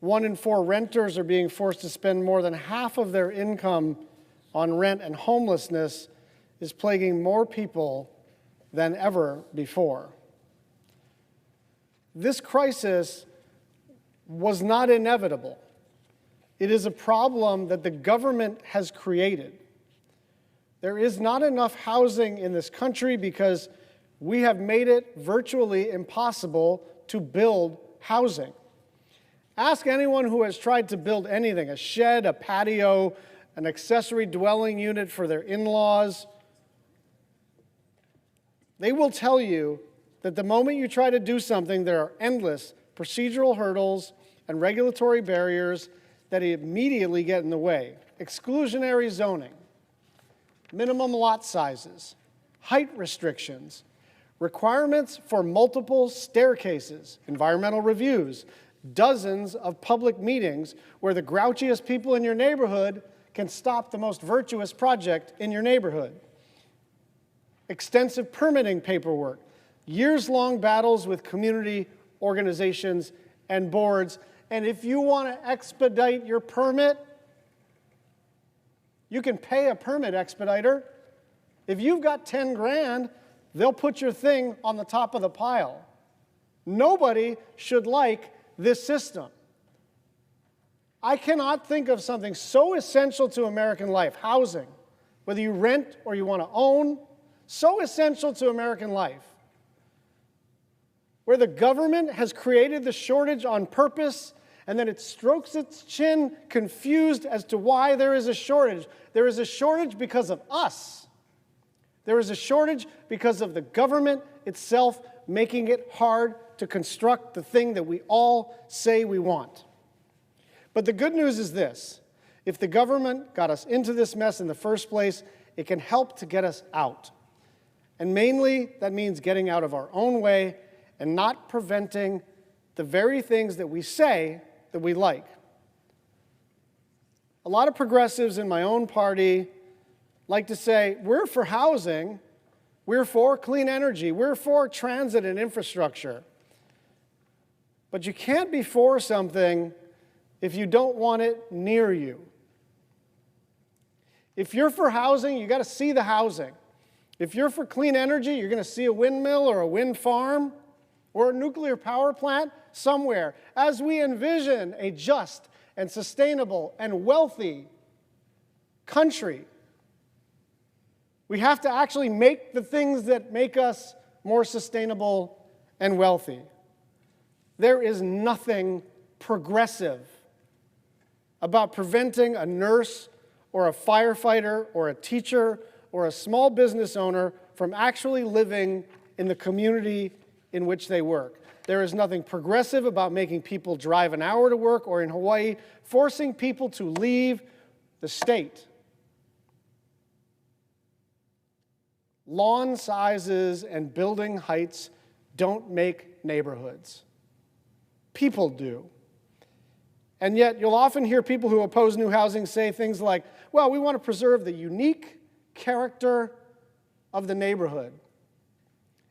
1 in 4 renters are being forced to spend more than half of their income on rent, and homelessness is plaguing more people than ever before. This crisis was not inevitable. It is a problem that the government has created. There is not enough housing in this country because we have made it virtually impossible to build housing. Ask anyone who has tried to build anything, a shed, a patio, an accessory dwelling unit for their in-laws. They will tell you that the moment you try to do something, there are endless procedural hurdles and regulatory barriers that immediately get in the way. Exclusionary zoning, minimum lot sizes, height restrictions, requirements for multiple staircases, environmental reviews, dozens of public meetings where the grouchiest people in your neighborhood can stop the most virtuous project in your neighborhood. Extensive permitting paperwork, years-long battles with community organizations and boards, and if you want to expedite your permit, you can pay a permit expediter. If you've got 10 grand, they'll put your thing on the top of the pile. Nobody should like this system. I cannot think of something so essential to American life, housing, whether you rent or you want to own, so essential to American life, where the government has created the shortage on purpose and then it strokes its chin confused as to why there is a shortage. There is a shortage because of us. There is a shortage because of the government itself making it hard to construct the thing that we all say we want. But the good news is this: if the government got us into this mess in the first place, it can help to get us out. And mainly, that means getting out of our own way and not preventing the very things that we say that we like. A lot of progressives in my own party like to say, we're for housing, we're for clean energy, we're for transit and infrastructure. But you can't be for something if you don't want it near you. If you're for housing, you got to see the housing. If you're for clean energy, you're going to see a windmill or a wind farm or a nuclear power plant somewhere. As we envision a just and sustainable and wealthy country, we have to actually make the things that make us more sustainable and wealthy. There is nothing progressive about preventing a nurse or a firefighter or a teacher or a small business owner from actually living in the community in which they work. There is nothing progressive about making people drive an hour to work, or in Hawaii, forcing people to leave the state. Lawn sizes and building heights don't make neighborhoods. People do. And yet, you'll often hear people who oppose new housing say things like, well, we want to preserve the unique character of the neighborhood.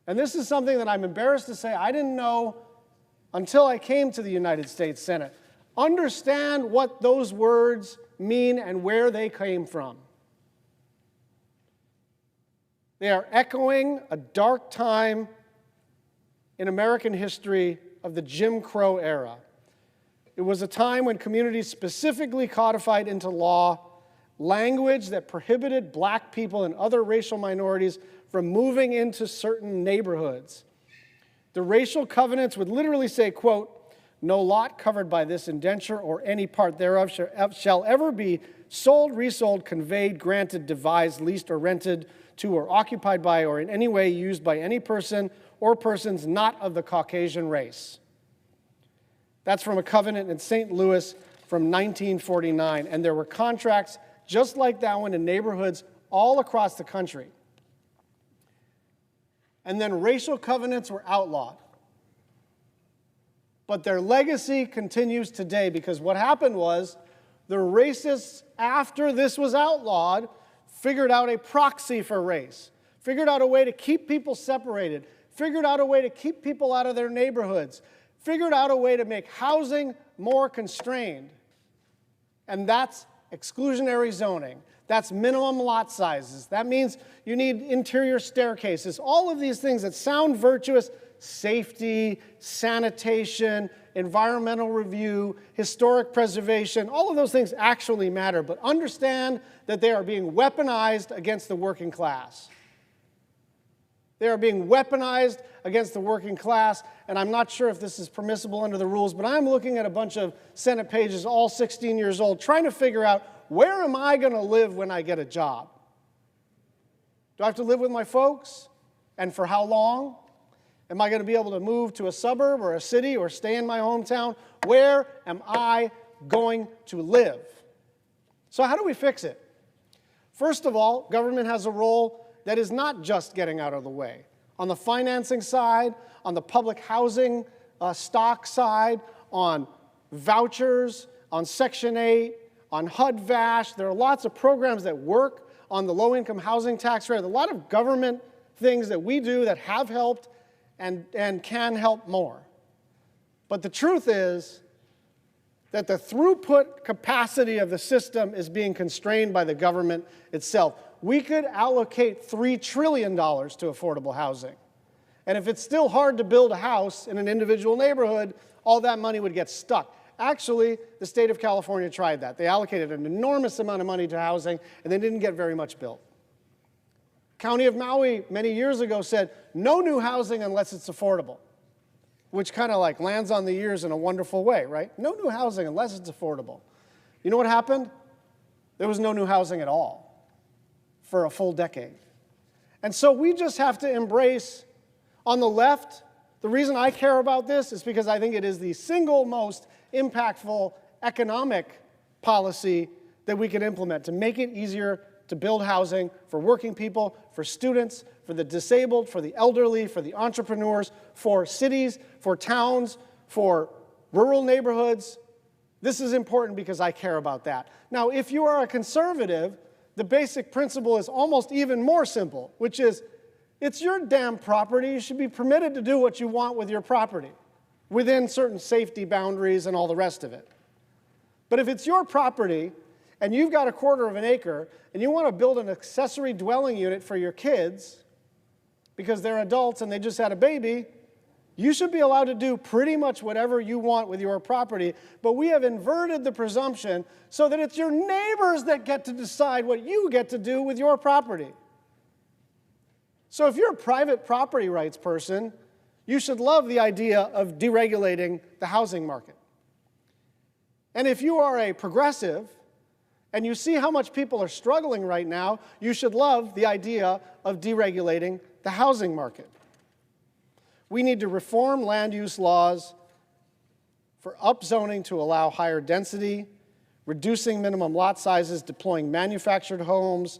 And this is something that I'm embarrassed to say I didn't know until I came to the United States Senate. Understand what those words mean and where they came from. They are echoing a dark time in American history of the Jim Crow era. It was a time when communities specifically codified into law language that prohibited black people and other racial minorities from moving into certain neighborhoods. The racial covenants would literally say, quote, "No lot covered by this indenture or any part thereof shall ever be sold, resold, conveyed, granted, devised, leased, or rented to or occupied by or in any way used by any person or persons not of the Caucasian race. That's from a covenant in St. Louis from 1949, and there were contracts just like that one in neighborhoods all across the country. And then racial covenants were outlawed. But their legacy continues today, because what happened was the racists, after this was outlawed, figured out a proxy for race, figured out a way to keep people separated, figured out a way to keep people out of their neighborhoods, figured out a way to make housing more constrained. And that's exclusionary zoning. That's minimum lot sizes. That means you need interior staircases. All of these things that sound virtuous: safety, sanitation, environmental review, historic preservation, all of those things actually matter, but understand that they are being weaponized against the working class. They are being weaponized against the working class, and I'm not sure if this is permissible under the rules, but I'm looking at a bunch of Senate pages, all 16 years old, trying to figure out, where am I going to live when I get a job? Do I have to live with my folks? And for how long? Am I going to be able to move to a suburb or a city or stay in my hometown? Where am I going to live? So how do we fix it? First of all, government has a role that is not just getting out of the way. On the financing side, on the public housing stock side, on vouchers, on Section 8, on HUD-VASH, there are lots of programs that work. On the low-income housing tax credit, a lot of government things that we do that have helped and can help more. But the truth is that the throughput capacity of the system is being constrained by the government itself. We could allocate $3 trillion to affordable housing. And if it's still hard to build a house in an individual neighborhood, all that money would get stuck. Actually, the state of California tried that. They allocated an enormous amount of money to housing, and they didn't get very much built. County of Maui many years ago said, no new housing unless it's affordable, which kind of like lands on the ears in a wonderful way, right? No new housing unless it's affordable. You know what happened? There was no new housing at all for a full decade. And so we just have to embrace, on the left, the reason I care about this is because I think it is the single most impactful economic policy that we can implement to make it easier to build housing for working people, for students, for the disabled, for the elderly, for the entrepreneurs, for cities, for towns, for rural neighborhoods. This is important because I care about that. Now, if you are a conservative, the basic principle is almost even more simple, which is, it's your damn property. You should be permitted to do what you want with your property within certain safety boundaries and all the rest of it. But if it's your property and you've got 1/4 acre and you want to build an accessory dwelling unit for your kids because they're adults and they just had a baby, you should be allowed to do pretty much whatever you want with your property. But we have inverted the presumption so that it's your neighbors that get to decide what you get to do with your property. So if you're a private property rights person, you should love the idea of deregulating the housing market. And if you are a progressive and you see how much people are struggling right now, you should love the idea of deregulating the housing market. We need to reform land use laws for upzoning to allow higher density, reducing minimum lot sizes, deploying manufactured homes,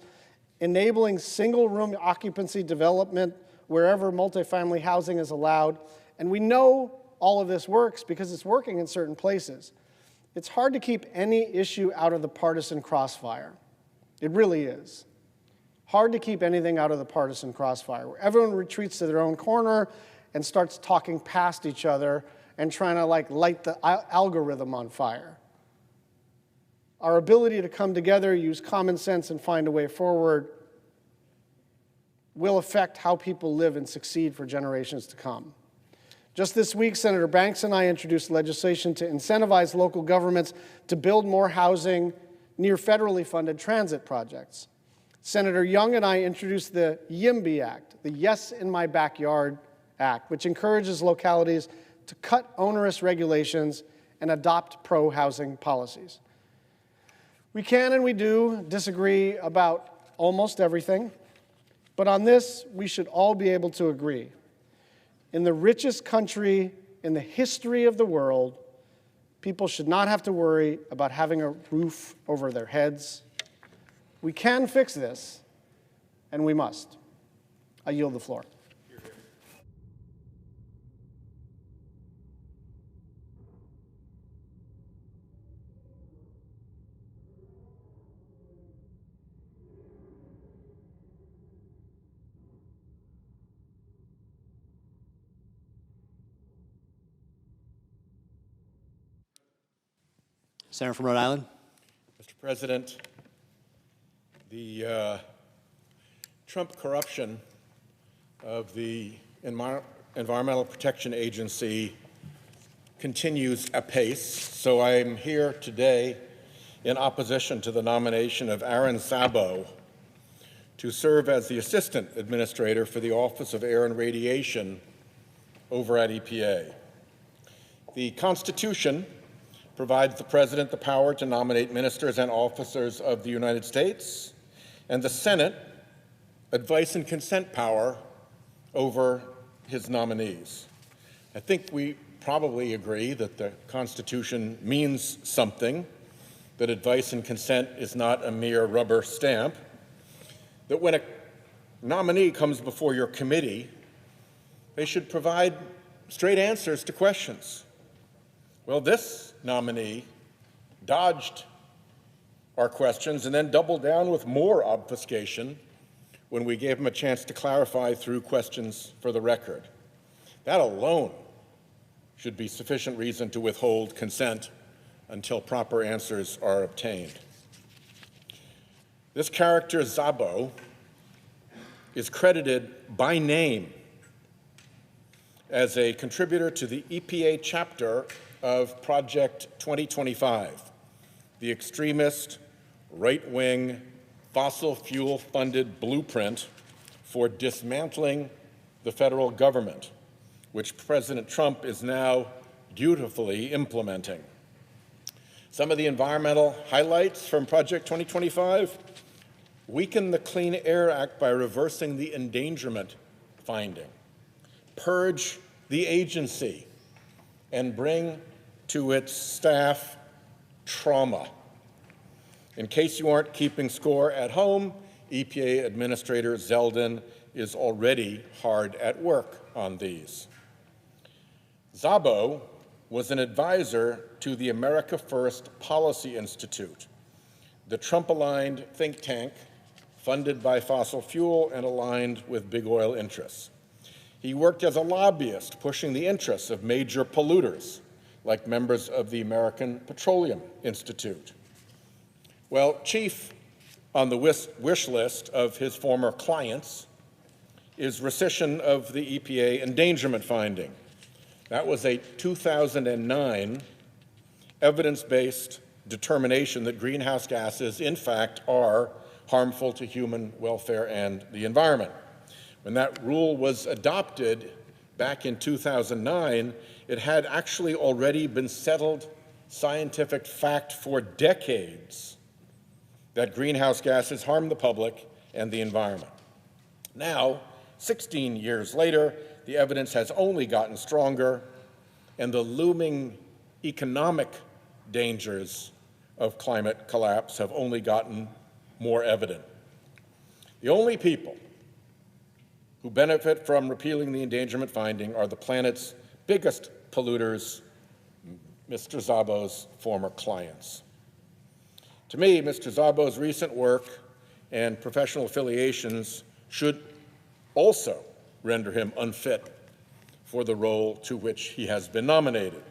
enabling single-room occupancy development wherever multifamily housing is allowed. And we know all of this works because it's working in certain places. It's hard to keep any issue out of the partisan crossfire. It really is. Hard to keep anything out of the partisan crossfire, where everyone retreats to their own corner and starts talking past each other and trying to light the algorithm on fire. Our ability to come together, use common sense, and find a way forward will affect how people live and succeed for generations to come. Just this week, Senator Banks and I introduced legislation to incentivize local governments to build more housing near federally funded transit projects. Senator Young and I introduced the YIMBY Act, the Yes in My Backyard Act, which encourages localities to cut onerous regulations and adopt pro-housing policies. We can and we do disagree about almost everything, but on this, we should all be able to agree. In the richest country in the history of the world, people should not have to worry about having a roof over their heads. We can fix this, and we must. I yield the floor. Senator from Rhode Island. Mr. President, the Trump corruption of the Environmental Protection Agency continues apace, so I'm here today in opposition to the nomination of Aaron Szabo to serve as the Assistant Administrator for the Office of Air and Radiation over at EPA. The Constitution provides the President the power to nominate ministers and officers of the United States, and the Senate advice and consent power over his nominees. I think we probably agree that the Constitution means something, that advice and consent is not a mere rubber stamp, that when a nominee comes before your committee, they should provide straight answers to questions. Well, this nominee dodged our questions and then doubled down with more obfuscation when we gave him a chance to clarify through questions for the record. That alone should be sufficient reason to withhold consent until proper answers are obtained. This character, Szabo, is credited by name as a contributor to the EPA chapter of Project 2025, the extremist, right-wing, fossil fuel-funded blueprint for dismantling the federal government, which President Trump is now dutifully implementing. Some of the environmental highlights from Project 2025: weaken the Clean Air Act by reversing the endangerment finding, purge the agency, and bring to its staff trauma. In case you aren't keeping score at home, EPA Administrator Zeldin is already hard at work on these. Szabo was an advisor to the America First Policy Institute, the Trump-aligned think tank funded by fossil fuel and aligned with big oil interests. He worked as a lobbyist, pushing the interests of major polluters, like members of the American Petroleum Institute. Well, chief on the wish list of his former clients is rescission of the EPA endangerment finding. That was a 2009 evidence-based determination that greenhouse gases, in fact, are harmful to human welfare and the environment. When that rule was adopted back in 2009, it had actually already been settled scientific fact for decades that greenhouse gases harm the public and the environment. Now, 16 years later, the evidence has only gotten stronger, and the looming economic dangers of climate collapse have only gotten more evident. The only people who benefit from repealing the endangerment finding are the planet's biggest polluters, Mr. Szabo's former clients. To me, Mr. Szabo's recent work and professional affiliations should also render him unfit for the role to which he has been nominated.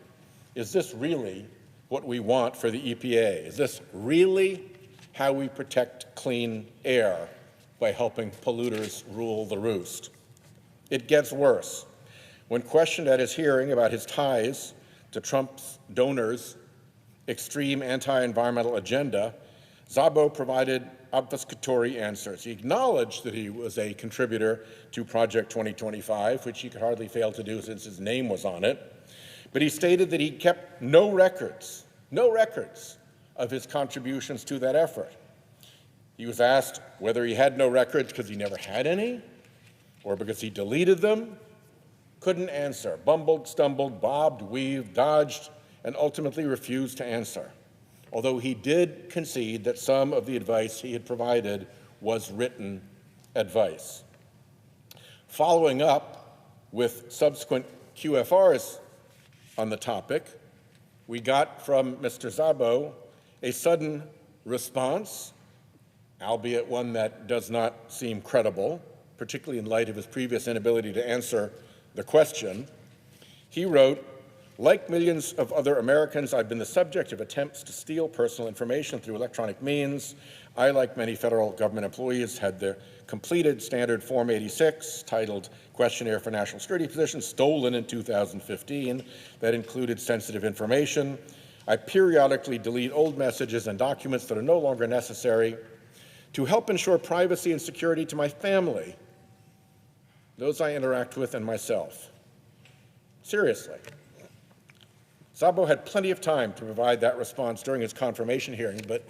Is this really what we want for the EPA? Is this really how we protect clean air, by helping polluters rule the roost? It gets worse. When questioned at his hearing about his ties to Trump's donors' extreme anti-environmental agenda, Szabo provided obfuscatory answers. He acknowledged that he was a contributor to Project 2025, which he could hardly fail to do since his name was on it, but he stated that he kept no records of his contributions to that effort. He was asked whether he had no records because he never had any, or because he deleted them. Couldn't answer. Bumbled, stumbled, bobbed, weaved, dodged, and ultimately refused to answer, although he did concede that some of the advice he had provided was written advice. Following up with subsequent QFRs on the topic, we got from Mr. Szabo a sudden response, albeit one that does not seem credible, particularly in light of his previous inability to answer the question. He wrote, "Like millions of other Americans, I've been the subject of attempts to steal personal information through electronic means. I, like many federal government employees, had the completed standard Form 86, titled Questionnaire for National Security Positions, stolen in 2015. That included sensitive information. I periodically delete old messages and documents that are no longer necessary to help ensure privacy and security to my family, those I interact with, and myself." Seriously. Szabo had plenty of time to provide that response during his confirmation hearing, but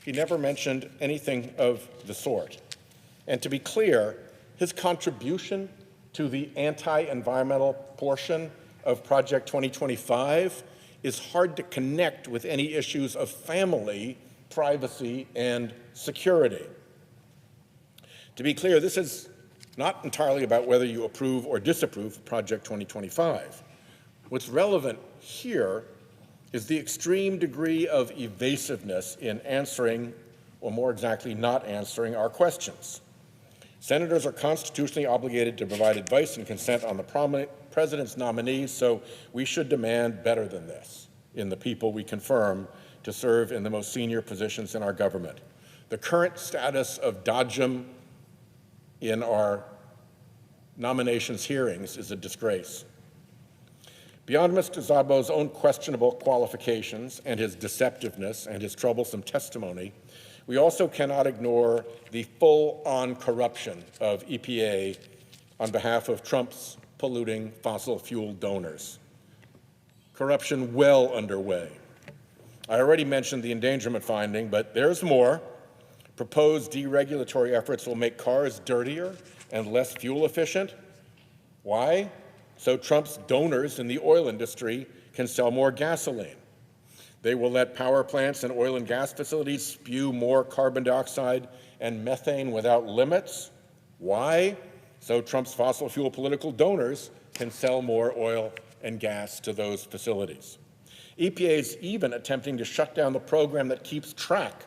he never mentioned anything of the sort. And to be clear, his contribution to the anti-environmental portion of Project 2025 is hard to connect with any issues of family, privacy, and security. To be clear, this is not entirely about whether you approve or disapprove of Project 2025. What's relevant here is the extreme degree of evasiveness in answering, or more exactly, not answering our questions. Senators are constitutionally obligated to provide advice and consent on the president's nominees, so we should demand better than this in the people we confirm to serve in the most senior positions in our government. The current status of dodgem in our nominations hearings is a disgrace. Beyond Mr. Szabo's own questionable qualifications and his deceptiveness and his troublesome testimony, we also cannot ignore the full-on corruption of EPA on behalf of Trump's polluting fossil fuel donors. Corruption well underway. I already mentioned the endangerment finding, but there's more. Proposed deregulatory efforts will make cars dirtier and less fuel efficient. Why? So Trump's donors in the oil industry can sell more gasoline. They will let power plants and oil and gas facilities spew more carbon dioxide and methane without limits. Why? So Trump's fossil fuel political donors can sell more oil and gas to those facilities. EPA is even attempting to shut down the program that keeps track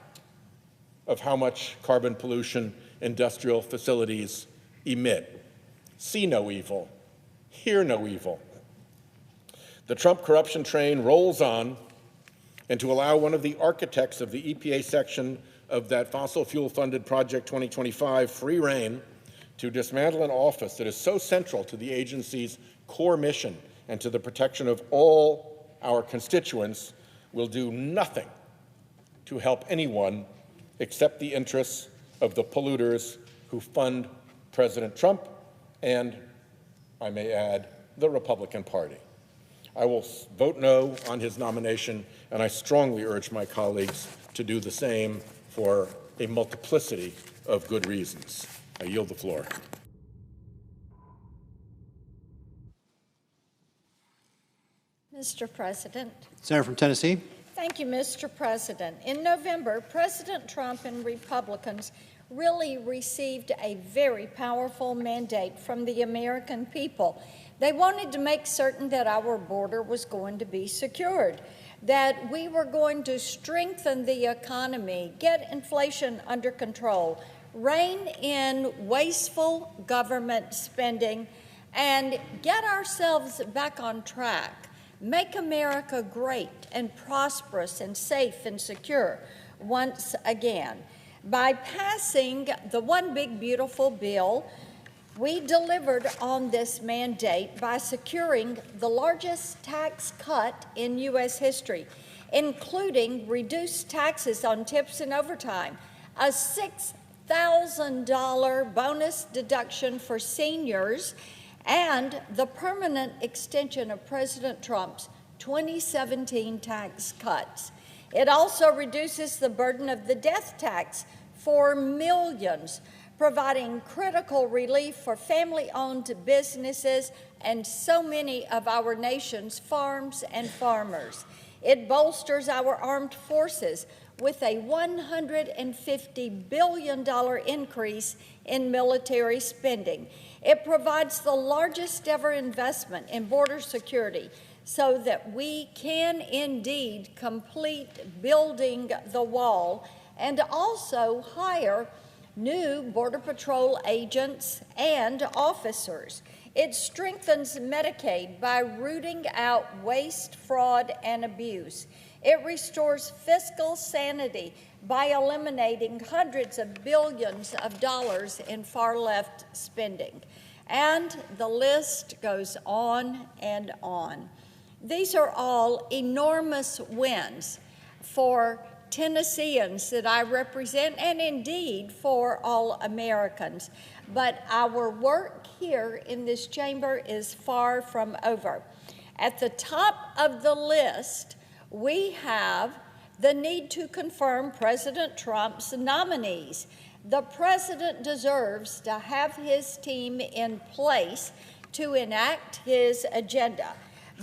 of how much carbon pollution industrial facilities emit. See no evil, hear no evil. The Trump corruption train rolls on, and to allow one of the architects of the EPA section of that fossil fuel-funded Project 2025 free rein to dismantle an office that is so central to the agency's core mission and to the protection of all our constituents will do nothing to help anyone except the interests of the polluters who fund President Trump and, I may add, the Republican Party. I will vote no on his nomination, and I strongly urge my colleagues to do the same for a multiplicity of good reasons. I yield the floor. Mr. President. Senator from Tennessee. Thank you, Mr. President. In November, President Trump and Republicans really received a very powerful mandate from the American people. They wanted to make certain that our border was going to be secured, that we were going to strengthen the economy, get inflation under control, rein in wasteful government spending, and get ourselves back on track. Make America great and prosperous and safe and secure once again. By passing the One Big Beautiful Bill, we delivered on this mandate by securing the largest tax cut in U.S. history, including reduced taxes on tips and overtime, a $6,000 bonus deduction for seniors, and the permanent extension of President Trump's 2017 tax cuts. It also reduces the burden of the death tax for millions, providing critical relief for family-owned businesses and so many of our nation's farms and farmers. It bolsters our armed forces with a $150 billion increase in military spending. It provides the largest ever investment in border security so that we can indeed complete building the wall and also hire new Border Patrol agents and officers. It strengthens Medicaid by rooting out waste, fraud, and abuse. It restores fiscal sanity by eliminating hundreds of billions of dollars in far-left spending. And the list goes on and on. These are all enormous wins for Tennesseans that I represent, and indeed for all Americans. But our work here in this chamber is far from over. At the top of the list, we have the need to confirm President Trump's nominees. The president deserves to have his team in place to enact his agenda.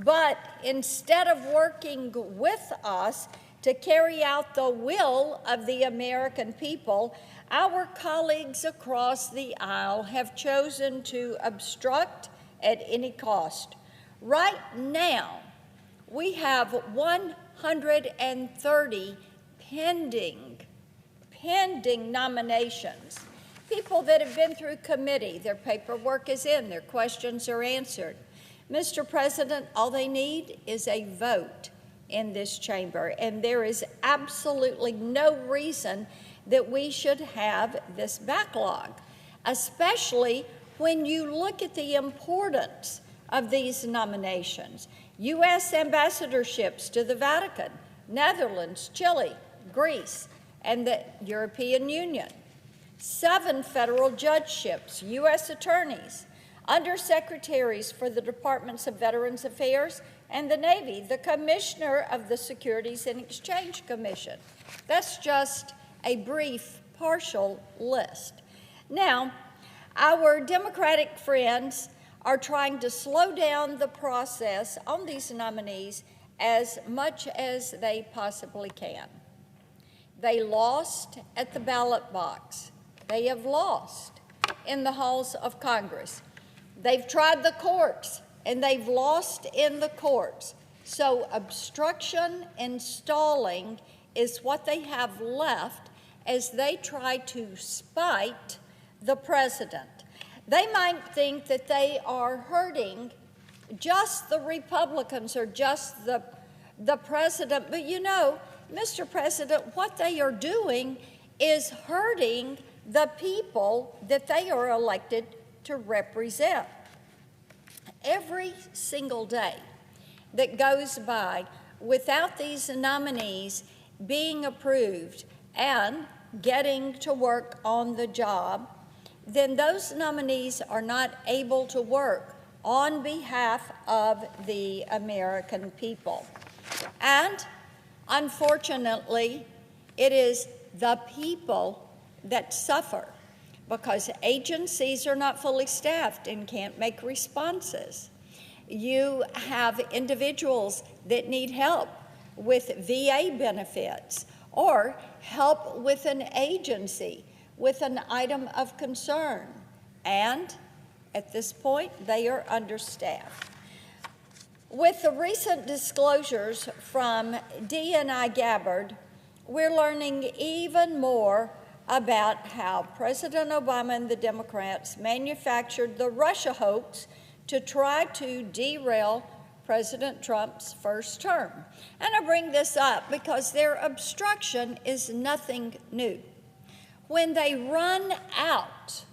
But instead of working with us to carry out the will of the American people, our colleagues across the aisle have chosen to obstruct at any cost. Right now, we have 130 pending nominations. People that have been through committee, their paperwork is in, their questions are answered. Mr. President, all they need is a vote in this chamber, and there is absolutely no reason that we should have this backlog, especially when you look at the importance of these nominations. U.S. ambassadorships to the Vatican, Netherlands, Chile, Greece, and the European Union. 7 federal judgeships, U.S. attorneys, undersecretaries for the Departments of Veterans Affairs and the Navy, the Commissioner of the Securities and Exchange Commission. That's just a brief, partial list. Now, our Democratic friends are trying to slow down the process on these nominees as much as they possibly can. They lost at the ballot box. They have lost in the halls of Congress. They've tried the courts, and they've lost in the courts. So obstruction and stalling is what they have left as they try to spite the president. They might think that they are hurting just the Republicans or just the president, but you know, Mr. President, what they are doing is hurting the people that they are elected to represent. Every single day that goes by without these nominees being approved and getting to work on the job, then those nominees are not able to work on behalf of the American people. And unfortunately, it is the people that suffer because agencies are not fully staffed and can't make responses. You have individuals that need help with VA benefits or help with an agency with an item of concern. And at this point, they are understaffed. With the recent disclosures from D&I Gabbard, we're learning even more about how President Obama and the Democrats manufactured the Russia hoax to try to derail President Trump's first term. And I bring this up because their obstruction is nothing new. When they run out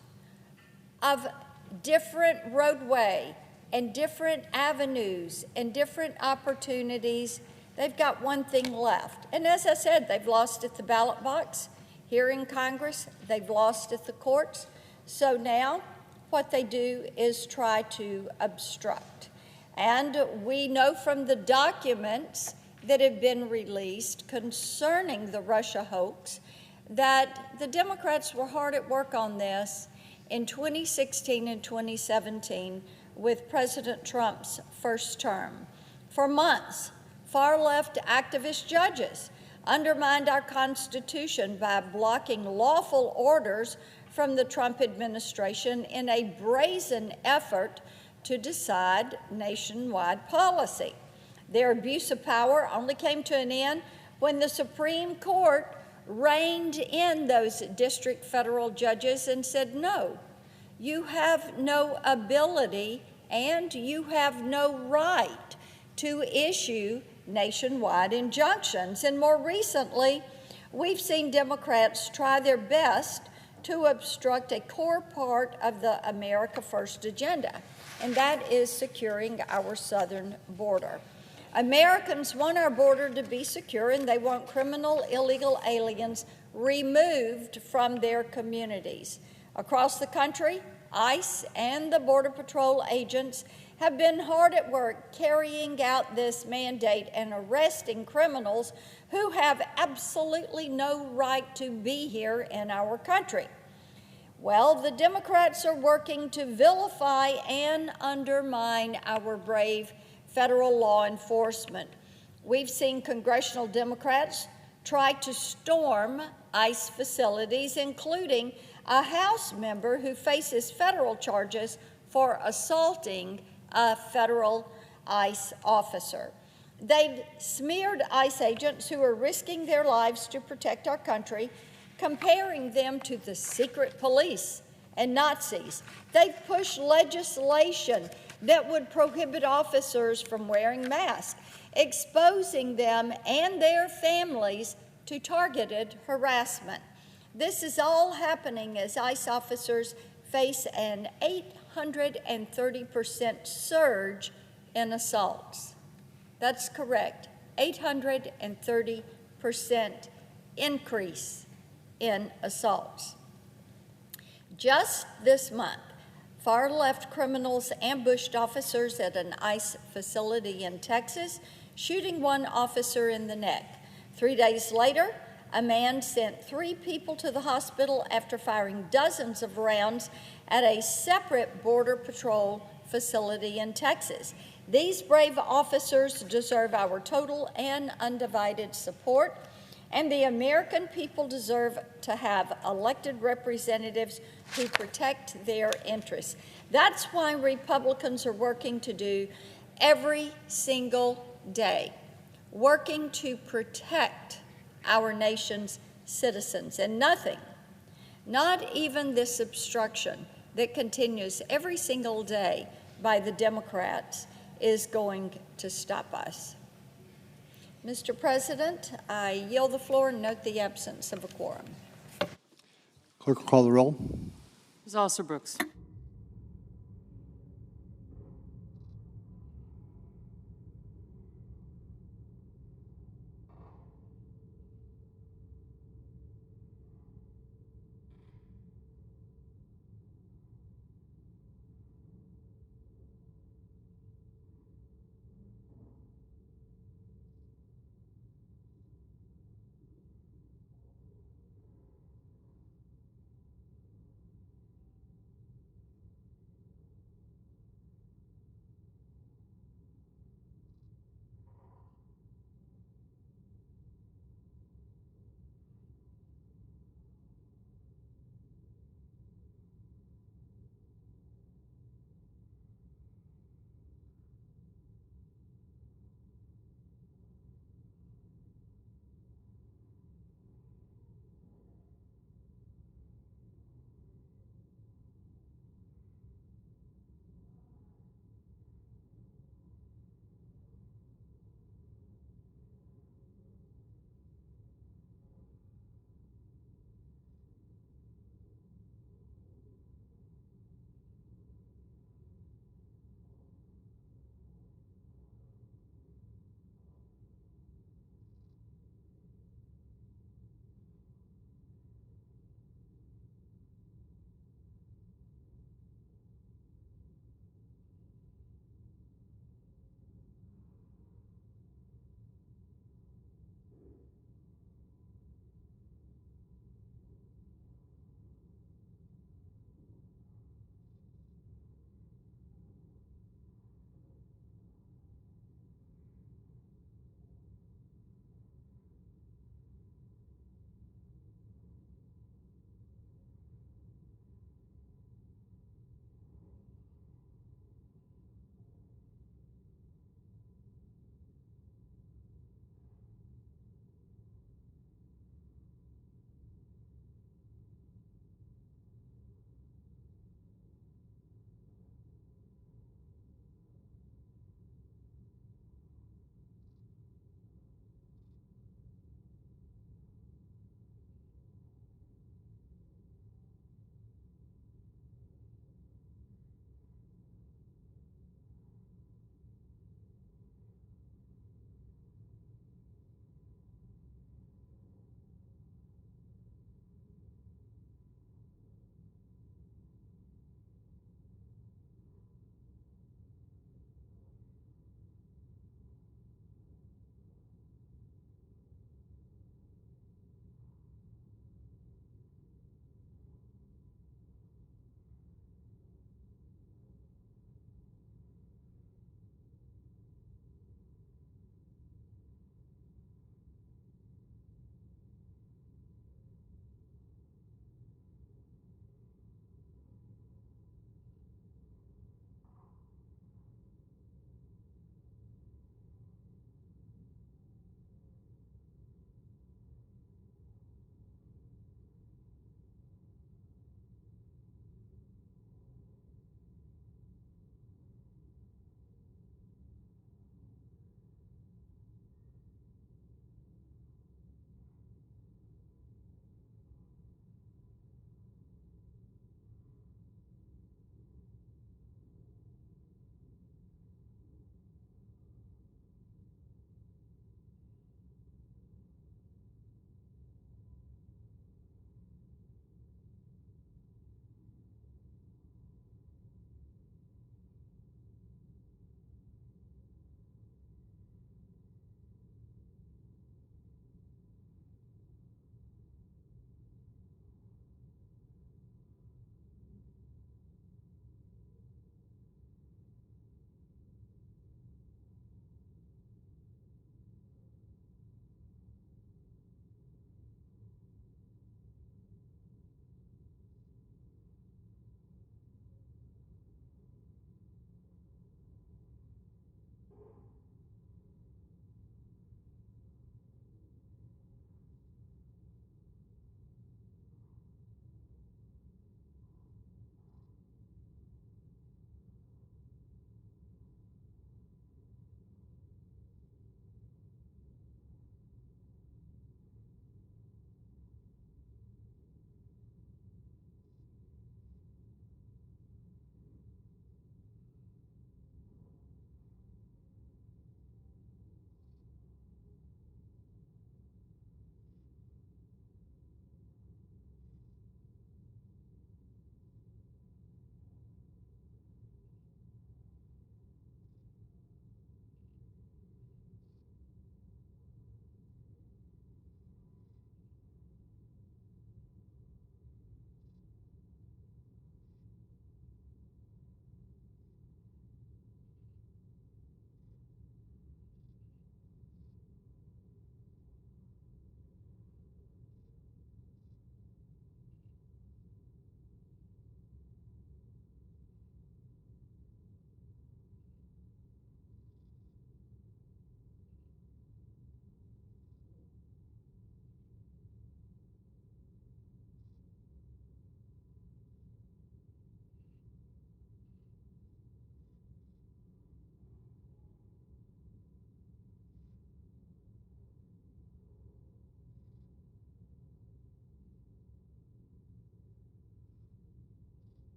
of different roadway and different avenues and different opportunities, they've got one thing left. And as I said, they've lost at the ballot box. Here in Congress, they've lost at the courts. So now what they do is try to obstruct. And we know from the documents that have been released concerning the Russia hoax that the Democrats were hard at work on this in 2016 and 2017 with President Trump's first term. For months, far-left activist judges undermined our Constitution by blocking lawful orders from the Trump administration in a brazen effort to decide nationwide policy. Their abuse of power only came to an end when the Supreme Court reined in those district federal judges and said, no, you have no ability and you have no right to issue nationwide injunctions. And more recently, we've seen Democrats try their best to obstruct a core part of the America First agenda, and that is securing our southern border. Americans want our border to be secure, and they want criminal, illegal aliens removed from their communities. Across the country, ICE and the Border Patrol agents have been hard at work carrying out this mandate and arresting criminals who have absolutely no right to be here in our country. Well, the Democrats are working to vilify and undermine our brave federal law enforcement. We've seen congressional Democrats try to storm ICE facilities, including a House member who faces federal charges for assaulting a federal ICE officer. They've smeared ICE agents who are risking their lives to protect our country, comparing them to the secret police and Nazis. They've pushed legislation that would prohibit officers from wearing masks, exposing them and their families to targeted harassment. This is all happening as ICE officers face an 830% surge in assaults. That's correct, 830% increase in assaults. Just this month, far-left criminals ambushed officers at an ICE facility in Texas, shooting one officer in the neck. 3 days later, a man sent 3 people to the hospital after firing dozens of rounds at a separate Border Patrol facility in Texas. These brave officers deserve our total and undivided support, and the American people deserve to have elected representatives who protect their interests. That's why Republicans are working to do every single day, working to protect our nation's citizens. And nothing, not even this obstruction that continues every single day by the Democrats, is going to stop us. Mr. President, I yield the floor and note the absence of a quorum. Clerk will call the roll. Ms. Alsobrooks.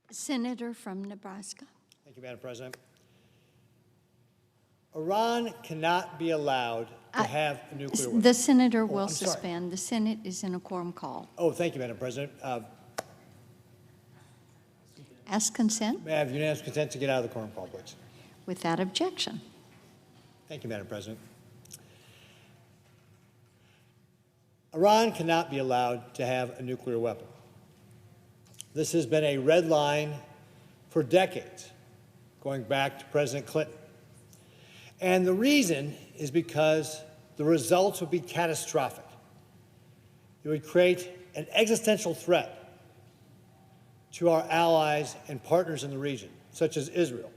Senator from Nebraska. Thank you, Madam President. Iran cannot be allowed to have a nuclear weapon. The senator will I'm sorry. suspend. The Senate is in a quorum call. Oh, thank you, Madam President. Ask consent May I have unanimous consent to get out of the quorum call, please? without objection. Thank you, Madam President. Iran cannot be allowed to have a nuclear weapon. This has been a red line for decades, going back to President Clinton. And the reason is because the results would be catastrophic. It would create an existential threat to our allies and partners in the region, such as Israel.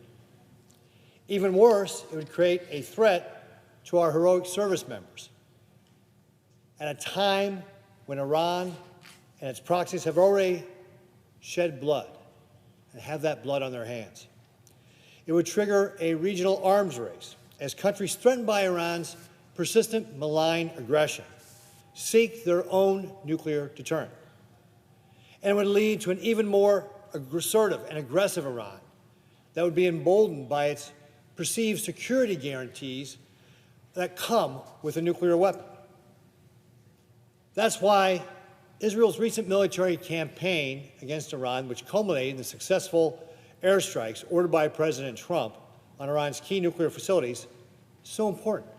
Even worse, it would create a threat to our heroic service members at a time when Iran and its proxies have already shed blood and have that blood on their hands. It would trigger a regional arms race as countries threatened by Iran's persistent malign aggression seek their own nuclear deterrent. And it would lead to an even more assertive and aggressive Iran that would be emboldened by its perceived security guarantees that come with a nuclear weapon. That's why Israel's recent military campaign against Iran, which culminated in the successful airstrikes ordered by President Trump on Iran's key nuclear facilities, is so important.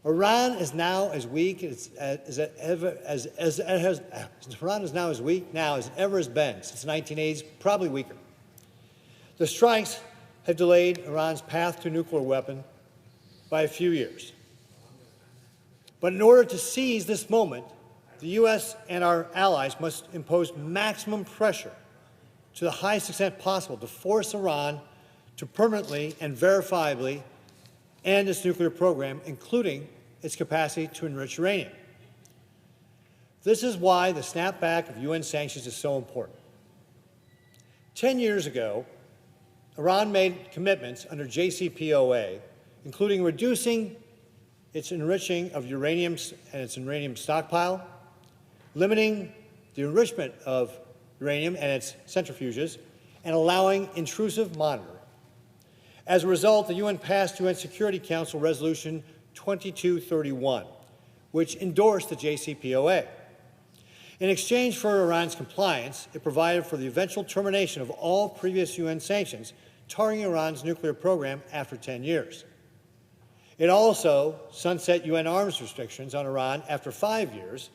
Iran is now as weak Iran is now as weak now as it ever has been since the 1980s, probably weaker. The strikes have delayed Iran's path to a nuclear weapon by a few years. But in order to seize this moment, the U.S. and our allies must impose maximum pressure to the highest extent possible to force Iran to permanently and verifiably end its nuclear program, including its capacity to enrich uranium. This is why the snapback of UN sanctions is so important. 10 years ago, Iran made commitments under JCPOA, including reducing its enriching of uranium and its uranium stockpile, limiting the enrichment of uranium and its centrifuges, and allowing intrusive monitoring. As a result, the UN passed UN Security Council Resolution 2231, which endorsed the JCPOA. In exchange for Iran's compliance, it provided for the eventual termination of all previous UN sanctions targeting Iran's nuclear program after 10 years. It also sunset UN arms restrictions on Iran after 5 years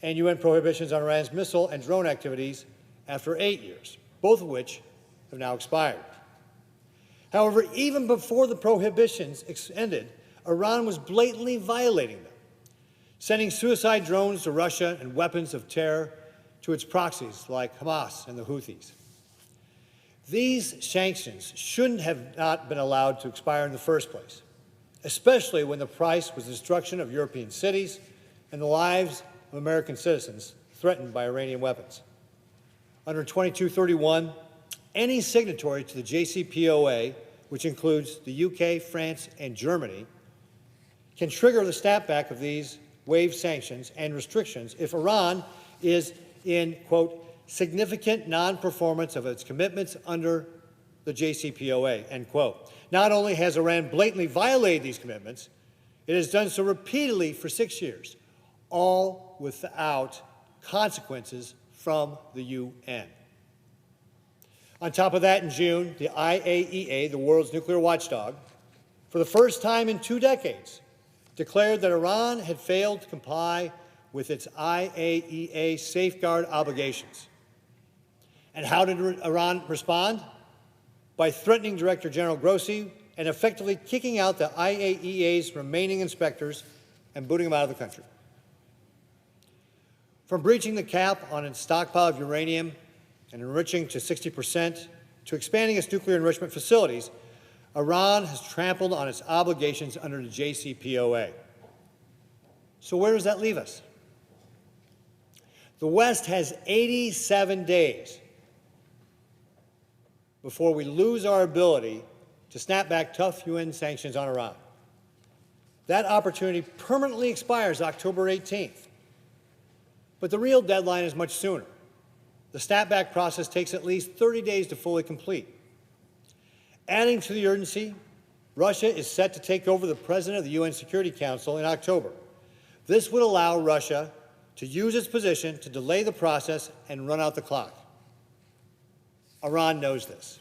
and UN prohibitions on Iran's missile and drone activities after 8 years, both of which have now expired. However, even before the prohibitions ended, Iran was blatantly violating them, sending suicide drones to Russia and weapons of terror to its proxies like Hamas and the Houthis. These sanctions shouldn't have not been allowed to expire in the first place, especially when the price was the destruction of European cities and the lives of American citizens threatened by Iranian weapons. Under 2231, any signatory to the JCPOA, which includes the UK, France, and Germany, can trigger the snapback of these waived sanctions and restrictions if Iran is in, quote, significant non-performance of its commitments under the JCPOA, end quote. Not only has Iran blatantly violated these commitments, it has done so repeatedly for 6 years, all without consequences from the UN. On top of that, in June, the IAEA, the world's nuclear watchdog, for the first time in 2 decades, declared that Iran had failed to comply with its IAEA safeguard obligations. And how did Iran respond? By threatening Director General Grossi and effectively kicking out the IAEA's remaining inspectors and booting them out of the country. From breaching the cap on its stockpile of uranium and enriching to 60% to expanding its nuclear enrichment facilities, Iran has trampled on its obligations under the JCPOA. So where does that leave us? The West has 87 days before we lose our ability to snap back tough UN sanctions on Iran. That opportunity permanently expires October 18th. But the real deadline is much sooner. the snapback process takes at least 30 days to fully complete. Adding to the urgency, Russia is set to take over the president of the UN Security Council in October. This would allow Russia to use its position to delay the process and run out the clock. Iran knows this.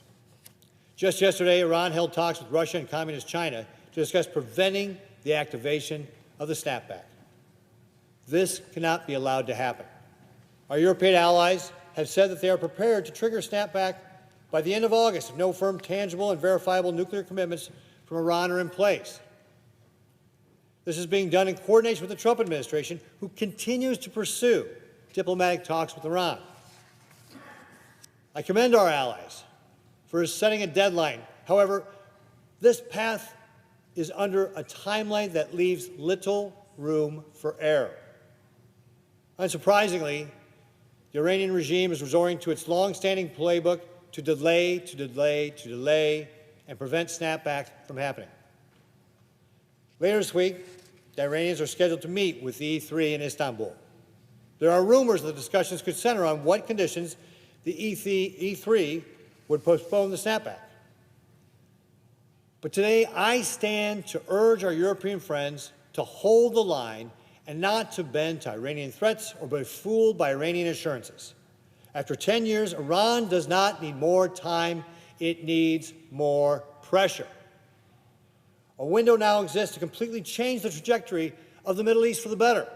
Just yesterday, Iran held talks with Russia and Communist China to discuss preventing the activation of the snapback. This cannot be allowed to happen. Our European allies have said that they are prepared to trigger snapback by the end of August if no firm, tangible, and verifiable nuclear commitments from Iran are in place. This is being done in coordination with the Trump administration, who continues to pursue diplomatic talks with Iran. I commend our allies for setting a deadline. However, this path is under a timeline that leaves little room for error. Unsurprisingly, the Iranian regime is resorting to its long-standing playbook to delay, and prevent snapback from happening. Later this week, the Iranians are scheduled to meet with the E3 in Istanbul. There are rumors that the discussions could center on what conditions the E3 would postpone the snapback. But today, I stand to urge our European friends to hold the line and not to bend to Iranian threats or be fooled by Iranian assurances. After 10 years, Iran does not need more time, it needs more pressure. A window now exists to completely change the trajectory of the Middle East for the better.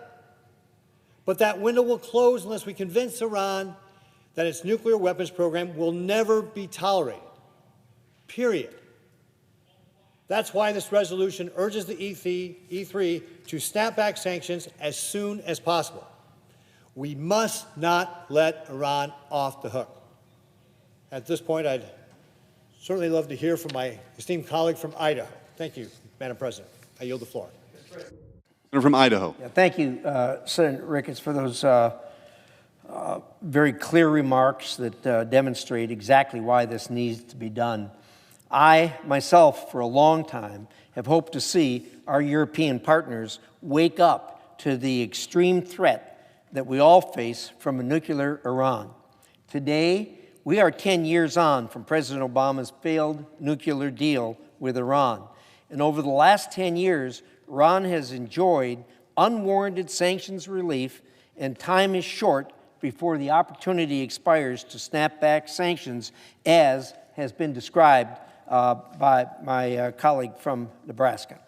But that window will close unless we convince Iran that its nuclear weapons program will never be tolerated. Period. That's why this resolution urges the E3 to snap back sanctions as soon as possible. We must not let Iran off the hook. At this point, I'd certainly love to hear from my esteemed colleague from Idaho. Thank you, Madam President. I yield the floor. Senator from Idaho. Yeah, thank you, Senator Ricketts, for those very clear remarks that demonstrate exactly why this needs to be done. I, myself, for a long time, have hoped to see our European partners wake up to the extreme threat that we all face from a nuclear Iran. Today, we are 10 years on from President Obama's failed nuclear deal with Iran. And over the last 10 years, Iran has enjoyed unwarranted sanctions relief, and time is short before the opportunity expires to snap back sanctions, as has been described by my colleague from Nebraska.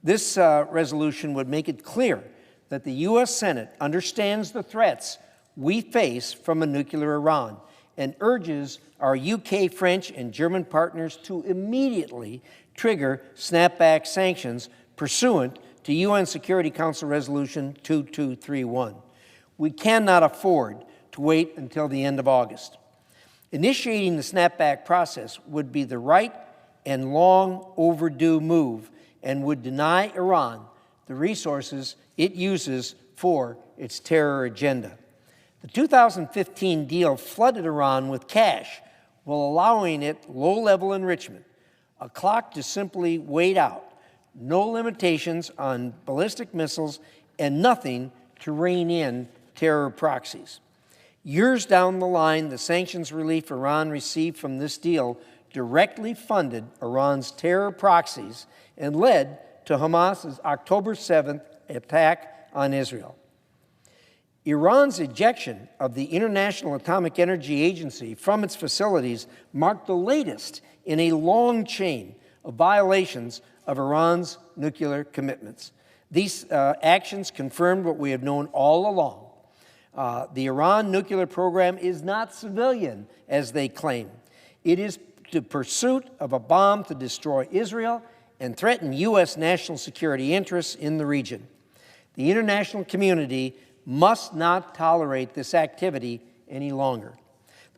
This resolution would make it clear that the U.S. Senate understands the threats we face from a nuclear Iran and urges our UK, French, and German partners to immediately trigger snapback sanctions pursuant to UN Security Council Resolution 2231. We cannot afford to wait until the end of August. Initiating the snapback process would be the right and long overdue move and would deny Iran the resources it uses for its terror agenda. The 2015 deal flooded Iran with cash while allowing it low-level enrichment, a clock to simply wait out, no limitations on ballistic missiles, and nothing to rein in terror proxies. Years down the line, the sanctions relief Iran received from this deal directly funded Iran's terror proxies and led to Hamas's October 7th attack on Israel. Iran's ejection of the International Atomic Energy Agency from its facilities marked the latest in a long chain of violations of Iran's nuclear commitments. These actions confirmed what we have known all along. The Iran nuclear program is not civilian, as they claim. It is the pursuit of a bomb to destroy Israel and threaten U.S. national security interests in the region. The international community must not tolerate this activity any longer.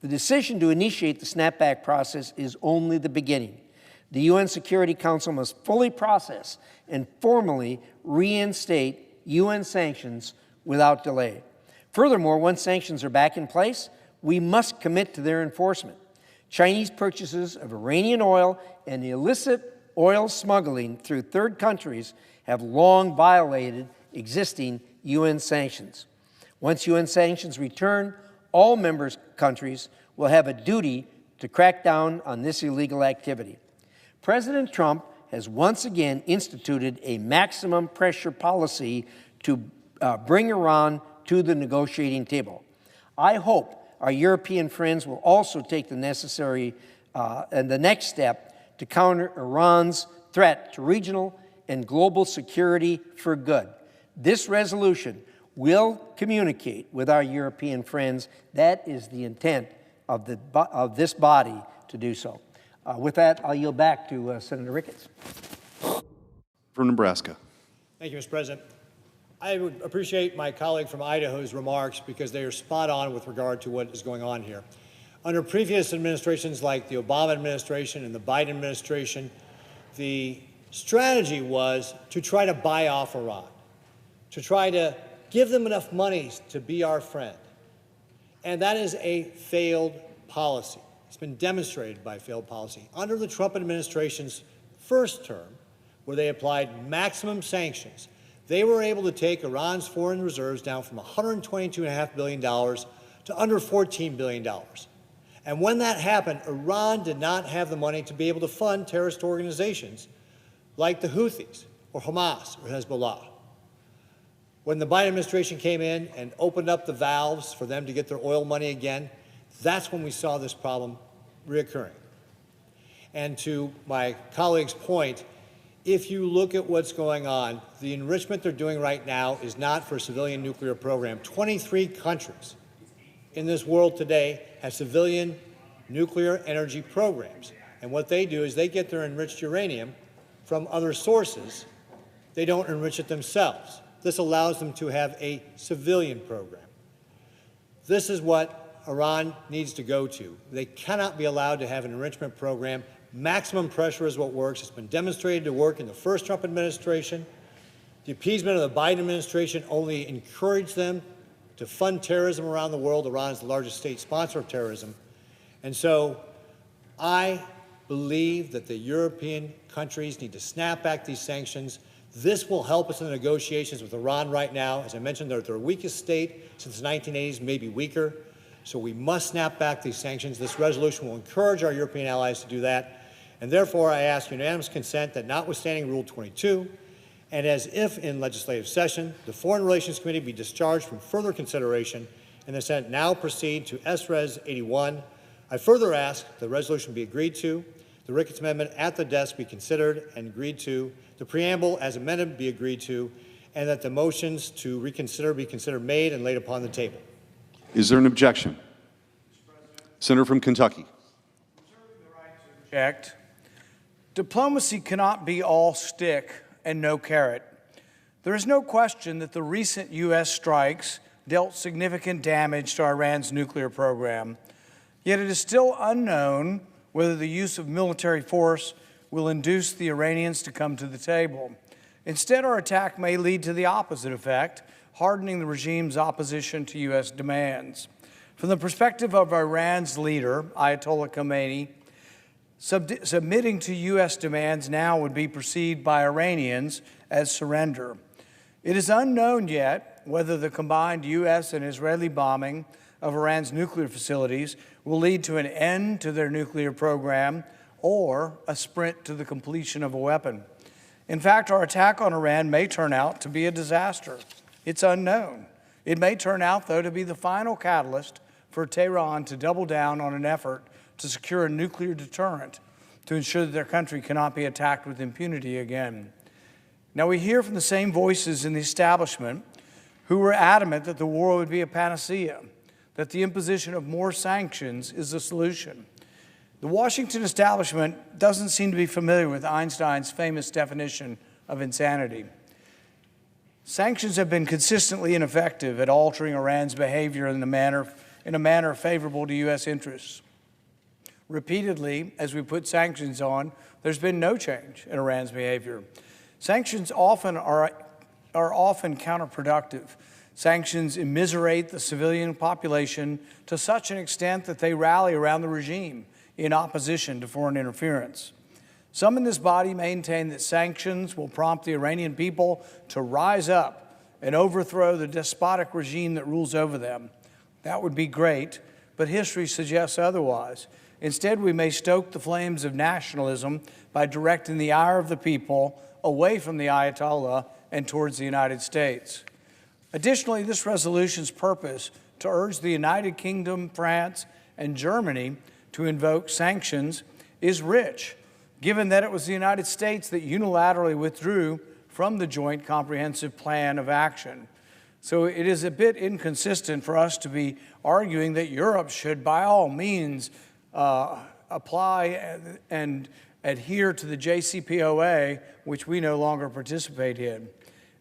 The decision to initiate the snapback process is only the beginning. The UN Security Council must fully process and formally reinstate UN sanctions without delay. Furthermore, once sanctions are back in place, we must commit to their enforcement. Chinese purchases of Iranian oil and illicit oil smuggling through third countries have long violated existing UN sanctions. Once UN sanctions return, all member countries will have a duty to crack down on this illegal activity. President Trump has once again instituted a maximum pressure policy to bring Iran to the negotiating table. I hope our European friends will also take the necessary and the next step to counter Iran's threat to regional and global security for good. This resolution will communicate with our European friends. That is the intent of this body to do so. With that, I'll yield back to Senator Ricketts. From Nebraska. Thank you, Mr. President. I would appreciate my colleague from Idaho's remarks because they are spot on with regard to what is going on here. Under previous administrations like the Obama administration and the Biden administration, the strategy was to try to buy off Iran, to try to give them enough money to be our friend. And that is a failed policy. It's been demonstrated by failed policy. Under the Trump administration's first term, where they applied maximum sanctions, they were able to take Iran's foreign reserves down from $122.5 billion to under $14 billion. And when that happened, Iran did not have the money to be able to fund terrorist organizations like the Houthis or Hamas or Hezbollah. When the Biden administration came in and opened up the valves for them to get their oil money again, that's when we saw this problem reoccurring. And to my colleague's point, if you look at what's going on, the enrichment they're doing right now is not for a civilian nuclear program. 23 countries in this world today have civilian nuclear energy programs. And what they do is they get their enriched uranium from other sources. They don't enrich it themselves. This allows them to have a civilian program. This is what Iran needs to go to. They cannot be allowed to have an enrichment program. Maximum pressure is what works. It's been demonstrated to work in the first Trump administration. The appeasement of the Biden administration only encouraged them to fund terrorism around the world. Iran is the largest state sponsor of terrorism. And so I believe that the European countries need to snap back these sanctions. This will help us in the negotiations with Iran right now. As I mentioned, they're their weakest state since the 1980s, maybe weaker. So we must snap back these sanctions. This resolution will encourage our European allies to do that. And therefore, I ask unanimous consent that notwithstanding Rule 22, and as if in legislative session, the Foreign Relations Committee be discharged from further consideration and the Senate now proceed to S-Res 81. I further ask the resolution be agreed to, the Ricketts Amendment at the desk be considered and agreed to, the preamble as amended be agreed to, and that the motions to reconsider be considered made and laid upon the table. Is there an objection? Senator from Kentucky. Object. Diplomacy cannot be all stick and no carrot. There is no question that the recent U.S. strikes dealt significant damage to Iran's nuclear program. Yet it is still unknown whether the use of military force will induce the Iranians to come to the table. Instead, our attack may lead to the opposite effect, hardening the regime's opposition to U.S. demands. From the perspective of Iran's leader, Ayatollah Khamenei, submitting to U.S. demands now would be perceived by Iranians as surrender. It is unknown yet whether the combined U.S. and Israeli bombing of Iran's nuclear facilities will lead to an end to their nuclear program or a sprint to the completion of a weapon. In fact, our attack on Iran may turn out to be a disaster. It's unknown. It may turn out, though, to be the final catalyst for Tehran to double down on an effort to secure a nuclear deterrent to ensure that their country cannot be attacked with impunity again. Now, we hear from the same voices in the establishment who were adamant that the war would be a panacea, that the imposition of more sanctions is the solution. The Washington establishment doesn't seem to be familiar with Einstein's famous definition of insanity. Sanctions have been consistently ineffective at altering Iran's behavior in a manner favorable to U.S. interests. Repeatedly, as we put sanctions on, there's been no change in Iran's behavior. Sanctions are often counterproductive. Sanctions immiserate the civilian population to such an extent that they rally around the regime in opposition to foreign interference. Some in this body maintain that sanctions will prompt the Iranian people to rise up and overthrow the despotic regime that rules over them. That would be great, but history suggests otherwise. Instead, we may stoke the flames of nationalism by directing the ire of the people away from the Ayatollah and towards the United States. Additionally, this resolution's purpose to urge the United Kingdom, France, and Germany to invoke sanctions is rich, given that it was the United States that unilaterally withdrew from the Joint Comprehensive Plan of Action. So it is a bit inconsistent for us to be arguing that Europe should, by all means, apply and adhere to the JCPOA, which we no longer participate in.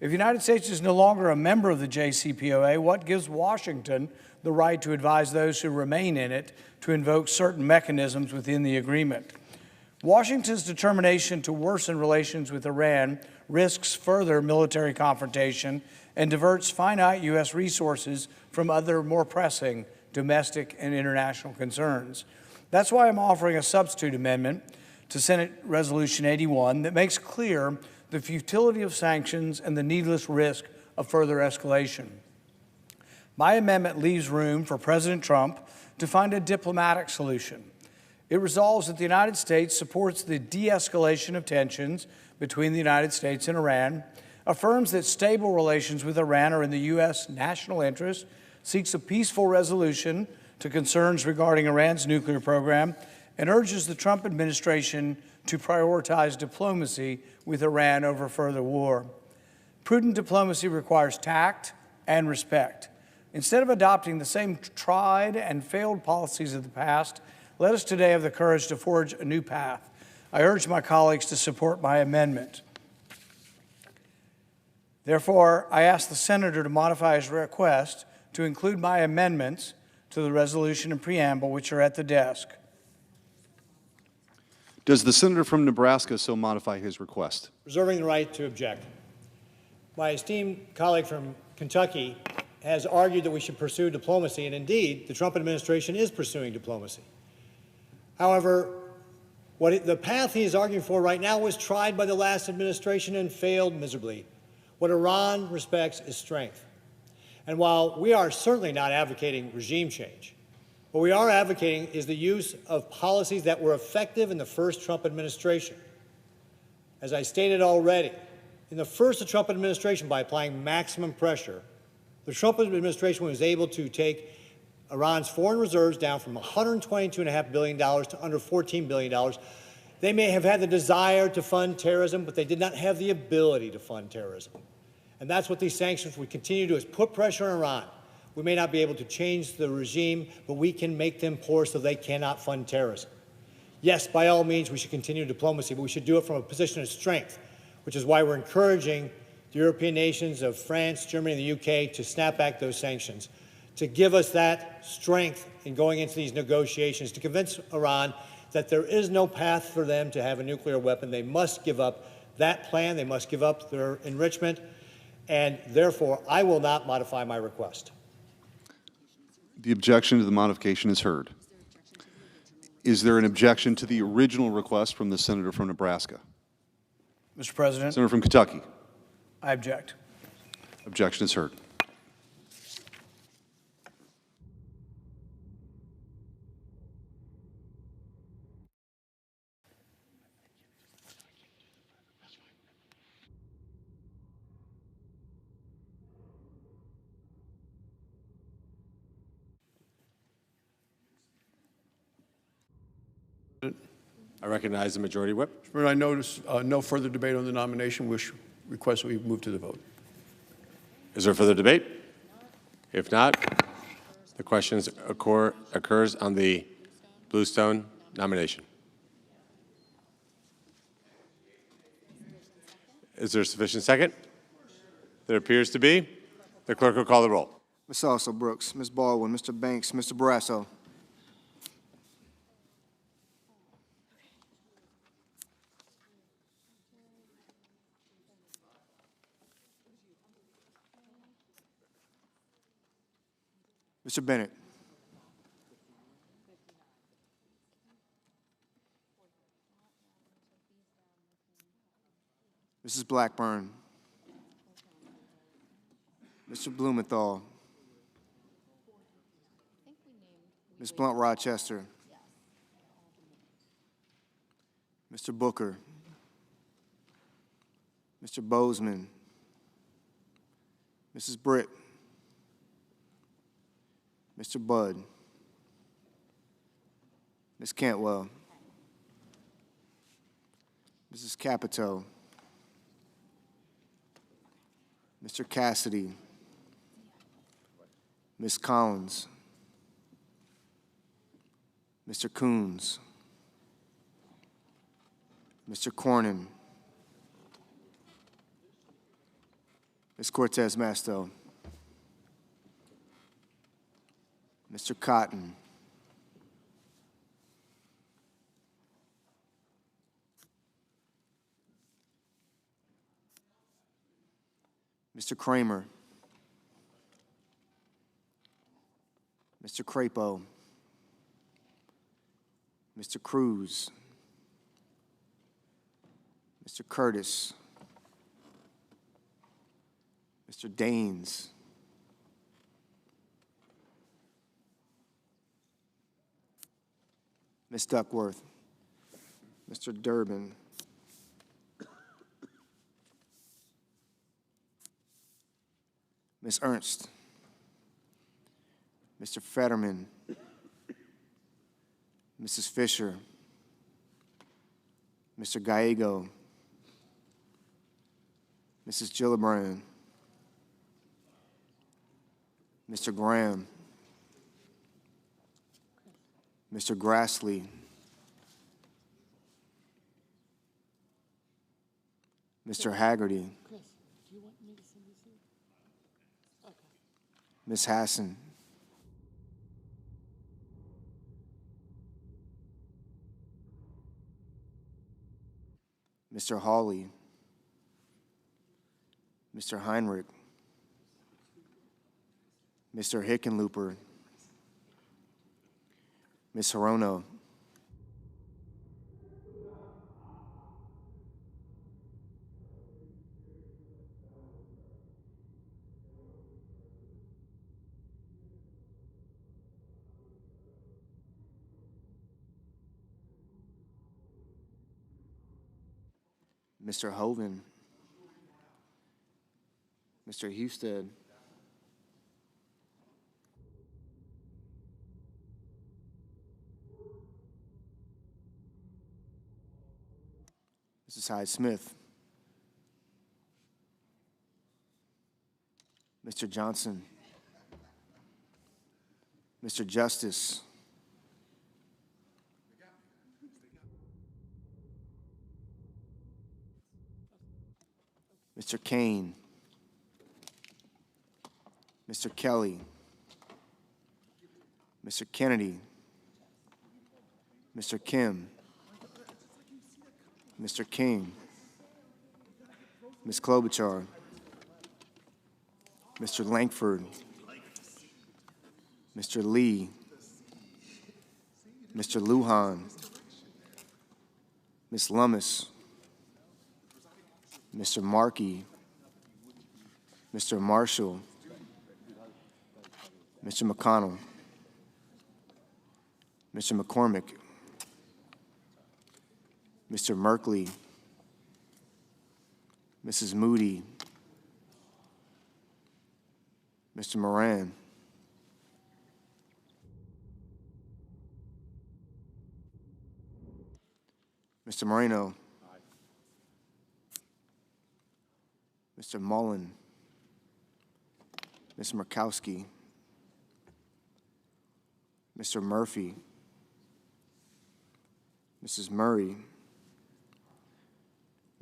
If the United States is no longer a member of the JCPOA, what gives Washington the right to advise those who remain in it to invoke certain mechanisms within the agreement? Washington's determination to worsen relations with Iran risks further military confrontation and diverts finite U.S. resources from other more pressing domestic and international concerns. That's why I'm offering a substitute amendment to Senate Resolution 81 that makes clear the futility of sanctions and the needless risk of further escalation. My amendment leaves room for President Trump to find a diplomatic solution. It resolves that the United States supports the de-escalation of tensions between the United States and Iran, affirms that stable relations with Iran are in the U.S. national interest, seeks a peaceful resolution to concerns regarding Iran's nuclear program, and urges the Trump administration to prioritize diplomacy with Iran over further war. Prudent diplomacy requires tact and respect. Instead of adopting the same tried and failed policies of the past, let us today have the courage to forge a new path. I urge my colleagues to support my amendment. Therefore, I ask the senator to modify his request to include my amendments to the resolution and preamble, which are at the desk. Does the senator from Nebraska so modify his request? Reserving the right to object. My esteemed colleague from Kentucky has argued that we should pursue diplomacy, and indeed, the Trump administration is pursuing diplomacy. However, the path he is arguing for right now was tried by the last administration and failed miserably. What Iran respects is strength. And while we are certainly not advocating regime change, what we are advocating is the use of policies that were effective in the first Trump administration. As I stated already, in the first Trump administration, by applying maximum pressure, the Trump administration was able to take Iran's foreign reserves down from $122.5 billion to under $14 billion. They may have had the desire to fund terrorism, but they did not have the ability to fund terrorism. And that's what these sanctions would continue to do, is put pressure on Iran. We may not be able to change the regime, but we can make them poor so they cannot fund terrorism. Yes, by all means, we should continue diplomacy, but we should do it from a position of strength, which is why we're encouraging the European nations of France, Germany, and the UK to snap back those sanctions, to give us that strength in going into these negotiations, to convince Iran that there is no path for them to have a nuclear weapon. They must give up that plan. They must give up their enrichment. And therefore, I will not modify my request. The objection to the modification is heard. Is there an objection to the original request from the senator from Nebraska? Mr. President. Senator from Kentucky. I object. Objection is heard. I recognize the Majority Whip. I notice no further debate on the nomination. Wish request that we move to the vote. Is there further debate? If not, the question occurs on the Bluestone nomination. Is there sufficient second? There appears to be. The clerk will call the roll. Ms. Alsop Brooks, Ms. Baldwin, Mr. Banks, Mr. Barrasso. Mr. Bennett. Mrs. Blackburn. Mr. Blumenthal. Ms. Blunt Rochester. Mr. Booker. Mr. Bozeman. Mrs. Britt. Mr. Budd. Ms. Cantwell. Mrs. Capito. Mr. Cassidy. Ms. Collins. Mr. Coons. Mr. Cornyn. Ms. Cortez Masto. Mr. Cotton. Mr. Kramer. Mr. Crapo. Mr. Cruz. Mr. Curtis. Mr. Daines. Ms. Duckworth. Mr. Durbin. Ms. Ernst. Mr. Fetterman. Mrs. Fisher. Mr. Gallego. Mrs. Gillibrand. Mr. Graham. Mr. Grassley. Mr. Haggerty. Ms. Hassan. Mr. Hawley. Mr. Heinrich. Mr. Hickenlooper. Ms. Hirono. Mr. Hoven. Mr. Husted. Mrs. Hyde-Smith. Mr. Johnson. Mr. Justice. Mr. Kane. Mr. Kelly. Mr. Kennedy. Mr. Kim. Mr. King. Ms. Klobuchar. Mr. Langford. Mr. Lee. Mr. Lujan. Ms. Lummis. Mr. Markey. Mr. Marshall. Mr. McConnell. Mr. McCormick. Mr. Merkley. Mrs. Moody. Mr. Moran. Mr. Moreno. Mr. Mullen. Ms. Murkowski. Mr. Murphy. Mrs. Murray.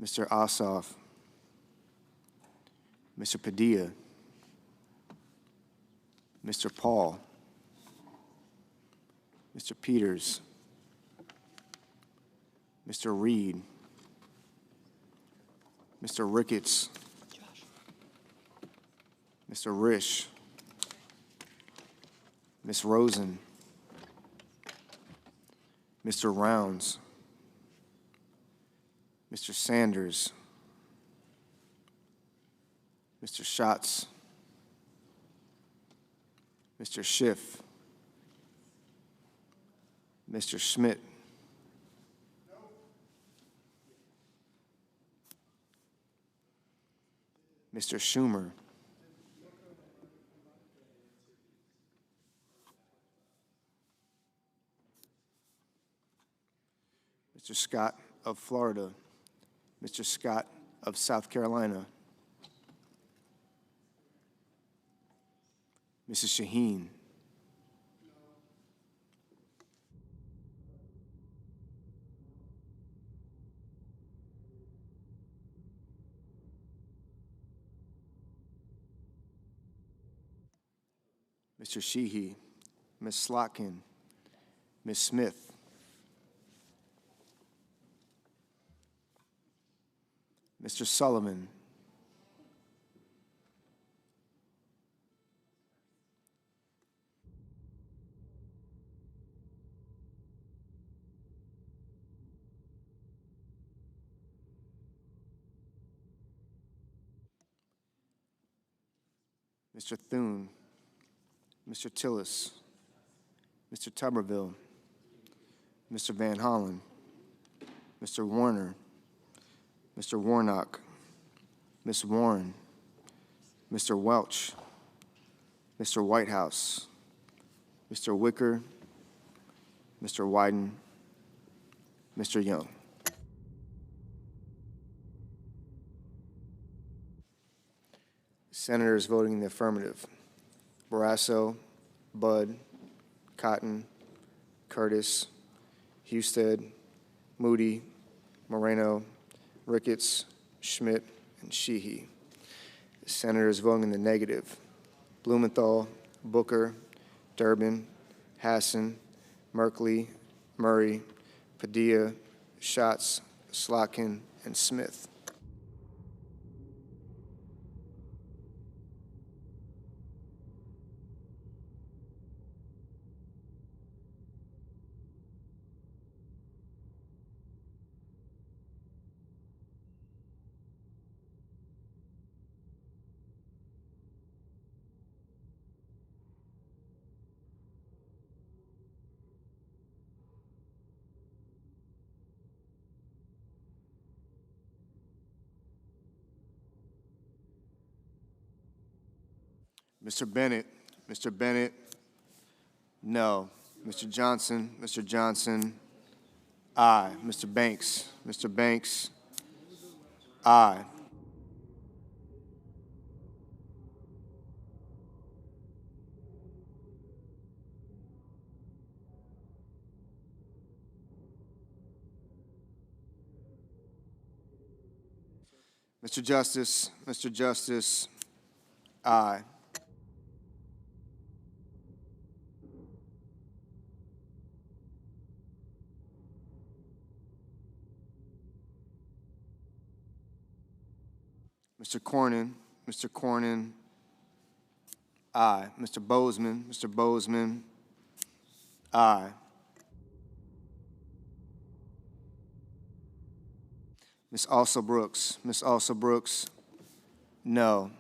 Mr. Ossoff. Mr. Padilla. Mr. Paul. Mr. Peters. Mr. Reed. Mr. Ricketts. Mr. Risch. Ms. Rosen. Mr. Rounds. Mr. Sanders. Mr. Schatz. Mr. Schiff. Mr. Schmidt. Mr. Schumer. Mr. Scott of Florida. Mr. Scott of South Carolina. Mrs. Shaheen. Mr. Sheehy, Ms. Slotkin, Ms. Smith, Mr. Sullivan, Mr. Thune, Mr. Tillis, Mr. Tuberville, Mr. Van Hollen, Mr. Warner, Mr. Warnock, Ms. Warren, Mr. Welch, Mr. Whitehouse, Mr. Wicker, Mr. Wyden, Mr. Young. Senators voting in the affirmative: Barrasso, Budd, Cotton, Curtis, Husted, Moody, Moreno, Ricketts, Schmidt, and Sheehy. Senators voting in the negative: Blumenthal, Booker, Durbin, Hassan, Merkley, Murray, Padilla, Schatz, Slotkin, and Smith. Mr. Bennett, no. Mr. Johnson, aye. Mr. Banks, aye. Mr. Justice, aye. Mr. Cornyn, aye. Mr. Bozeman, aye. Ms. Brooks, no.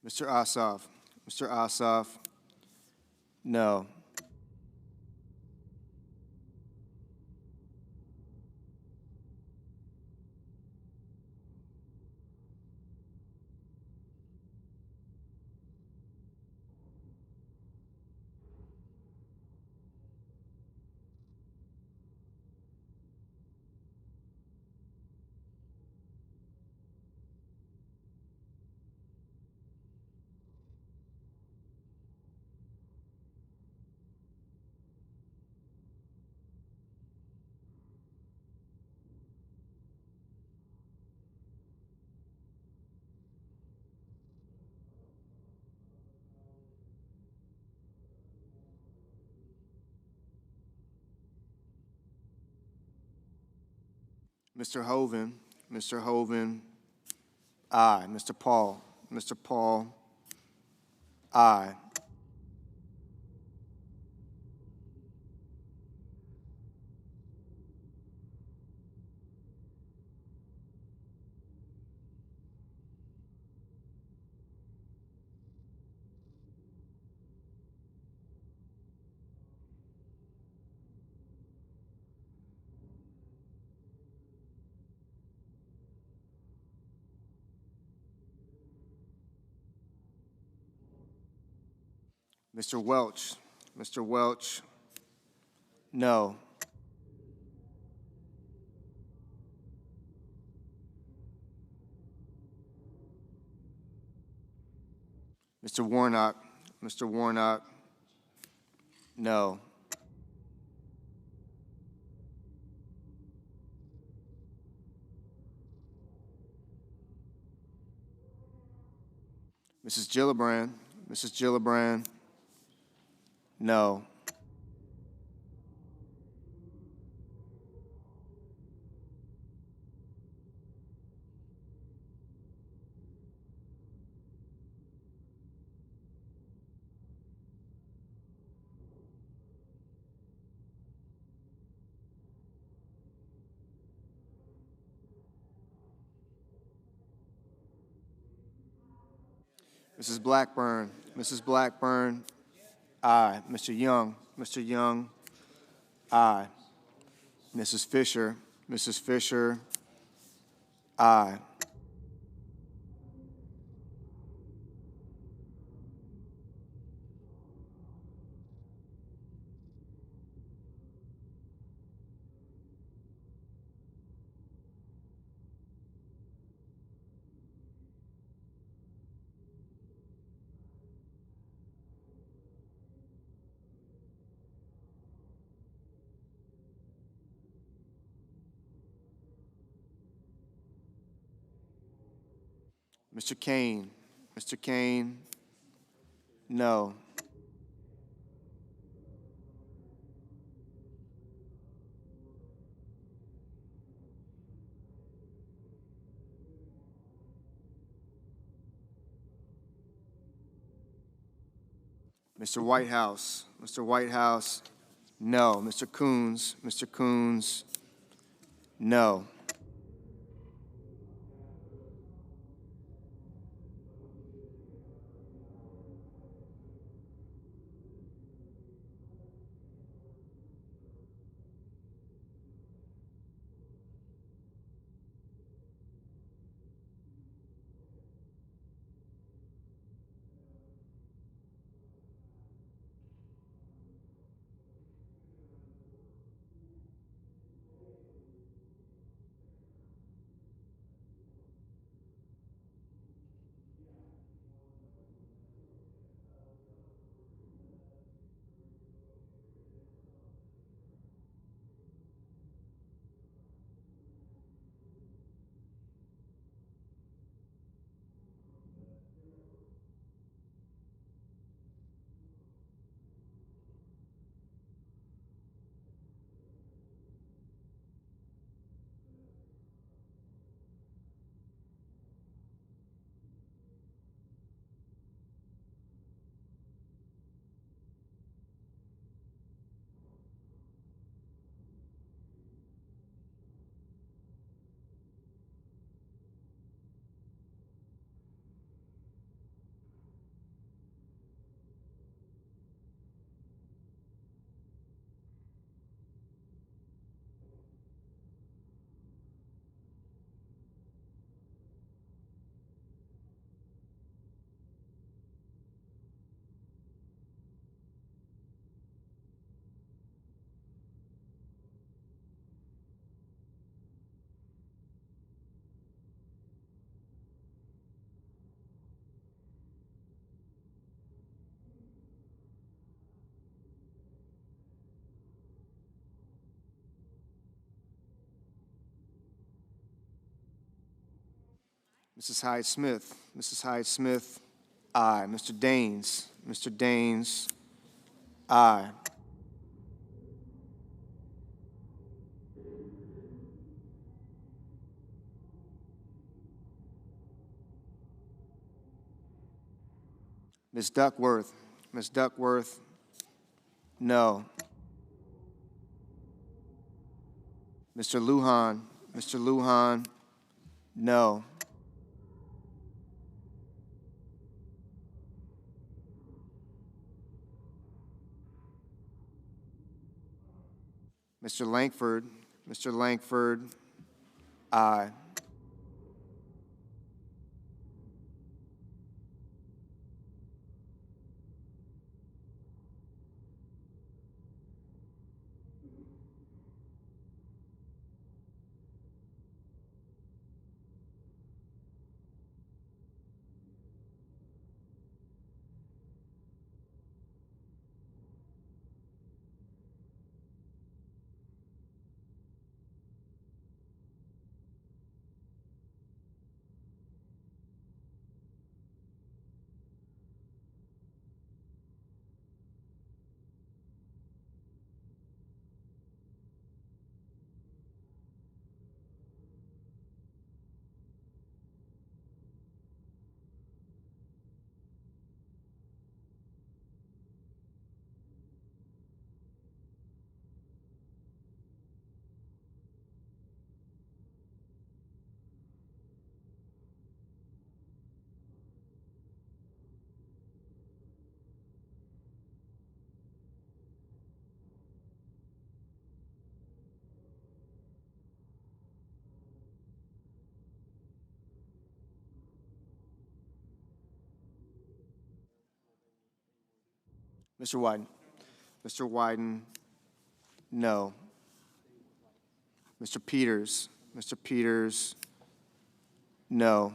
Mr. Ossoff, No. Mr. Hoven, Mr. Hoven, aye. Mr. Paul, Mr. Paul, aye. Mr. Welch, Mr. Welch, no. Mr. Warnock, Mr. Warnock, no. Mrs. Gillibrand, Mrs. Gillibrand, no. Mrs. Blackburn, Mrs. Blackburn, aye. Mr. Young, aye. Mrs. Fisher, aye. Mr. Kane, no. Mr. Whitehouse, no. Mr. Coons, no. Mrs. Hyde-Smith. Mrs. Hyde-Smith, aye. Mr. Daines. Mr. Daines, aye. Ms. Duckworth. Ms. Duckworth, no. Mr. Lujan. Mr. Lujan, no. Mr. Langford. Mr. Langford, aye. Mr. Wyden. Mr. Wyden, no. Mr. Peters. Mr. Peters, no.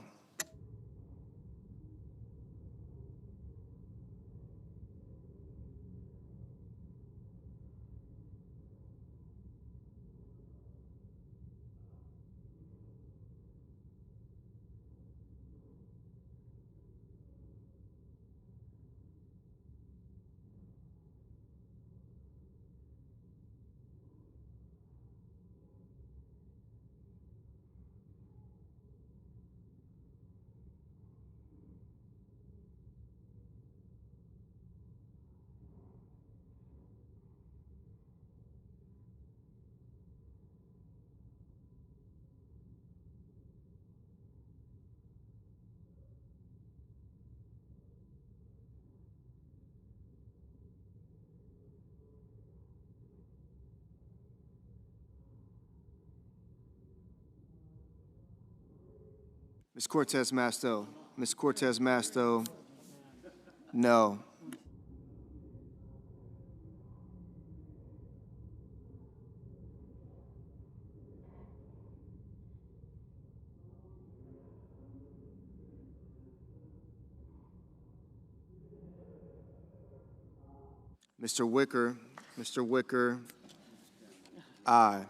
Ms. Cortez Masto. Ms. Cortez Masto, no. Mr. Wicker. Mr. Wicker, aye.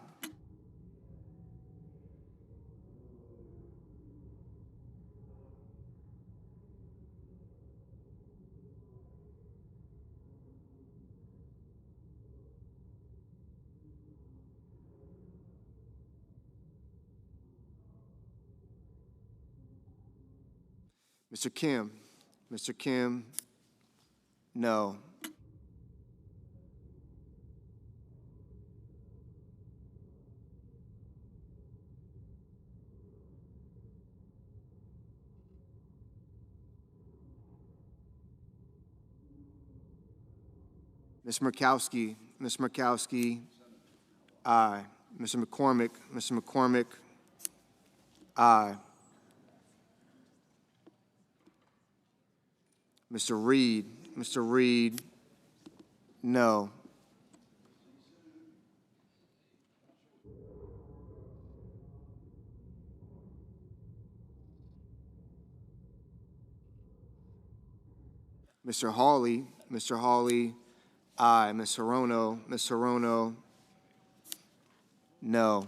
Mr. Kim. Mr. Kim, no. Ms. Murkowski. Ms. Murkowski, aye. Mr. McCormick. Mr. McCormick, aye. Mr. Reed. Mr. Reed, no. Mr. Hawley. Mr. Hawley, aye. Ms. Hirono. Ms. Hirono, no.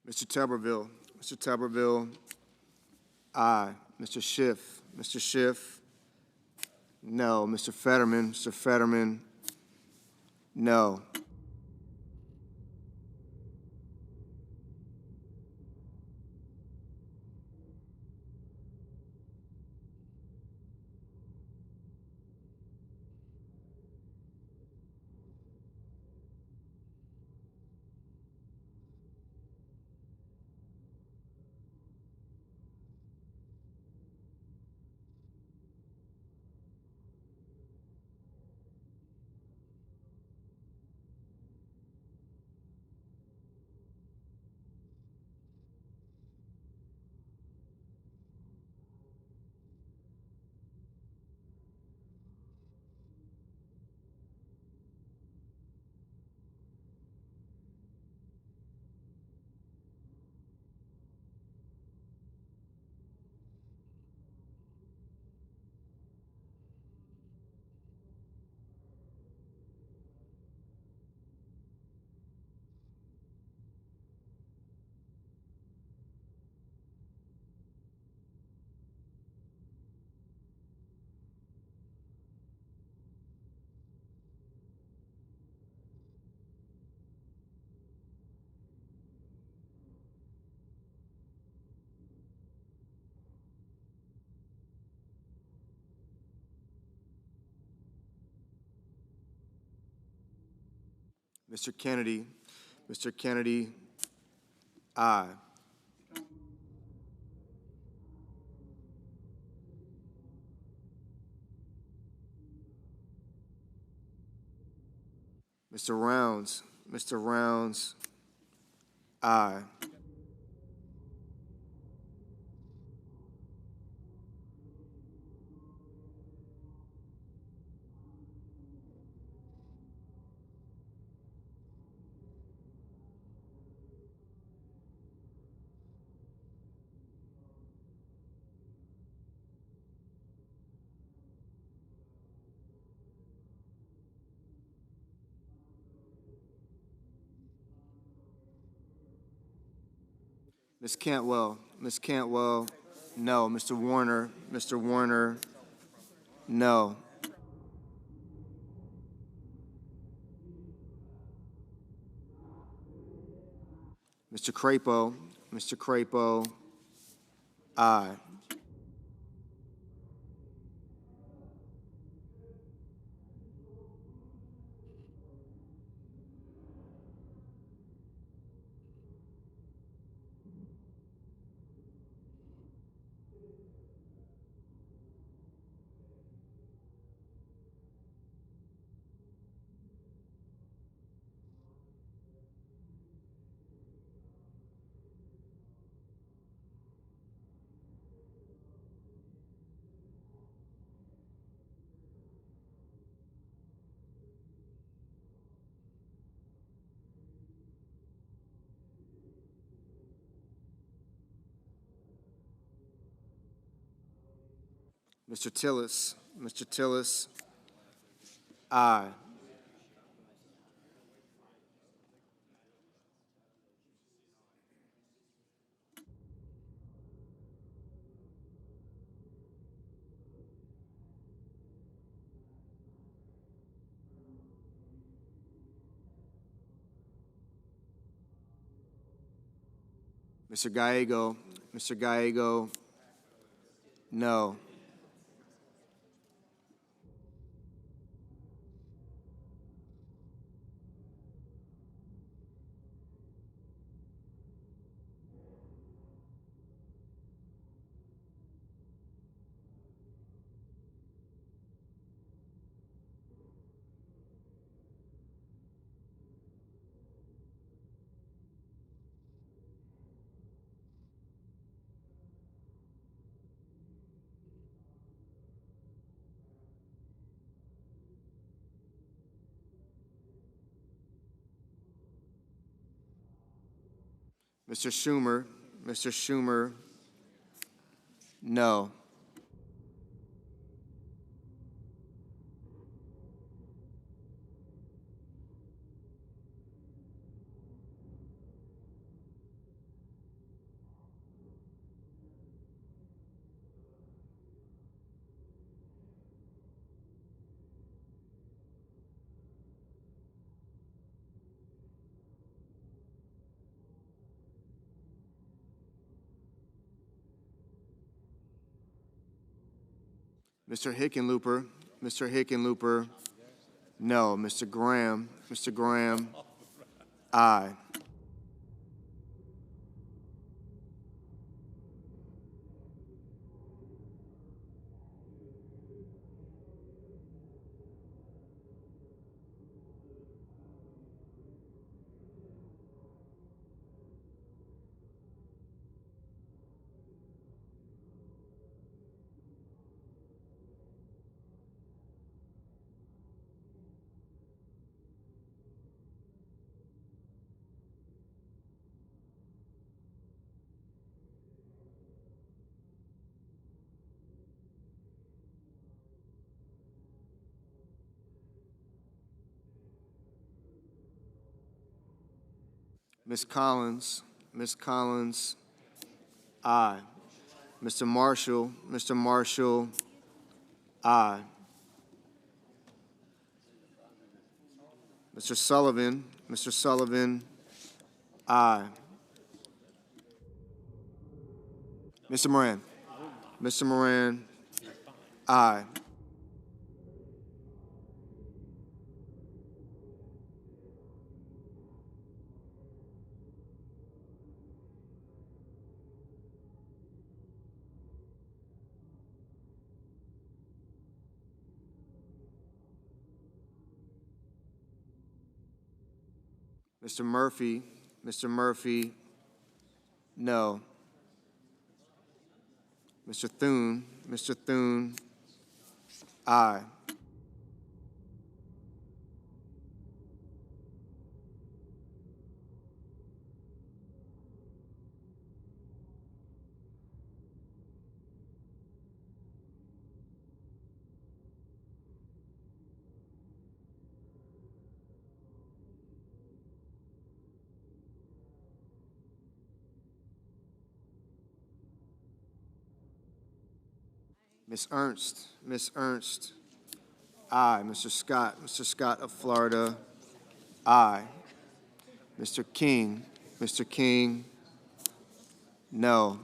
Mr. Tuberville. Mr. Tuberville, aye. Mr. Schiff. Mr. Schiff, no. Mr. Fetterman. Mr. Fetterman, no. Mr. Kennedy. Mr. Kennedy, aye. Mr. Rounds. Mr. Rounds, aye. Ms. Cantwell. Ms. Cantwell, no. Mr. Warner. Mr. Warner, no. Mr. Crapo. Mr. Crapo, aye. Mr. Tillis. Mr. Tillis, aye. Mr. Gallego. Mr. Gallego, no. Mr. Schumer. Mr. Schumer, no. Mr. Hickenlooper, Mr. Hickenlooper, no. Mr. Graham, aye. Ms. Collins, aye. Mr. Marshall, aye. Mr. Sullivan, aye. Mr. Moran, aye. Mr. Murphy, no. Mr. Thune, aye. Ms. Ernst, aye. Mr. Scott of Florida, aye. Mr. King, no.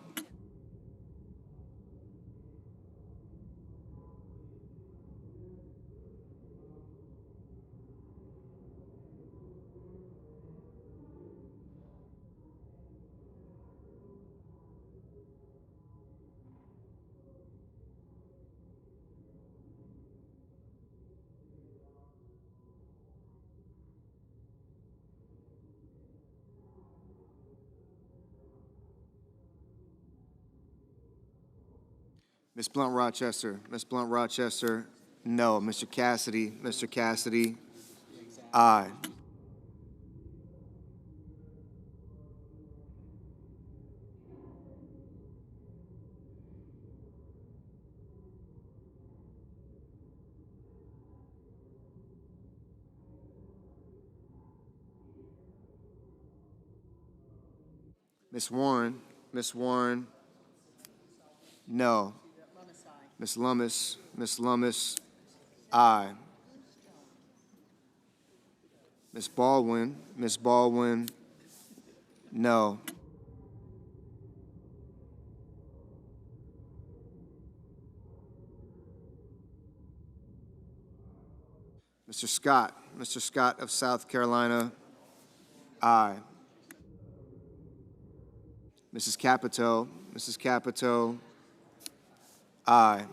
Ms. Blunt Rochester, no. Mr. Cassidy, aye. Ms. Warren, no. Ms. Lummis, aye. Ms. Baldwin, no. Mr. Scott of South Carolina, aye. Mrs. Capito, aye.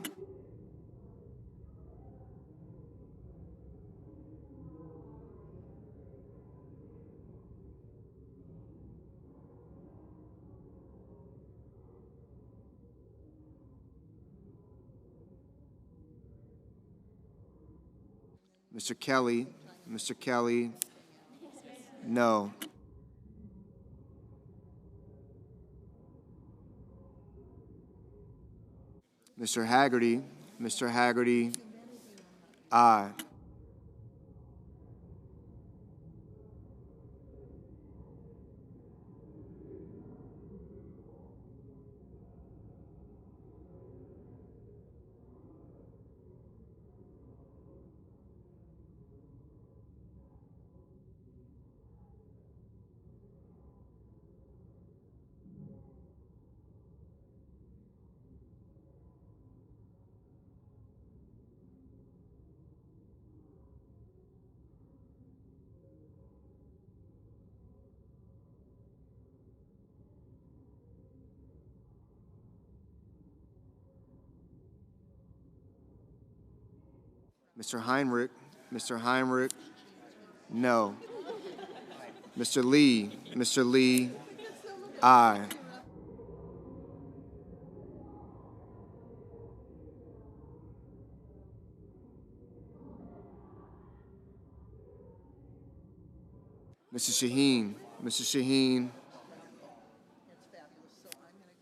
Mr. Kelly, no. Mr. Haggerty, aye. Mr. Heinrich, no. Mr. Lee, aye. Mr. Shaheen,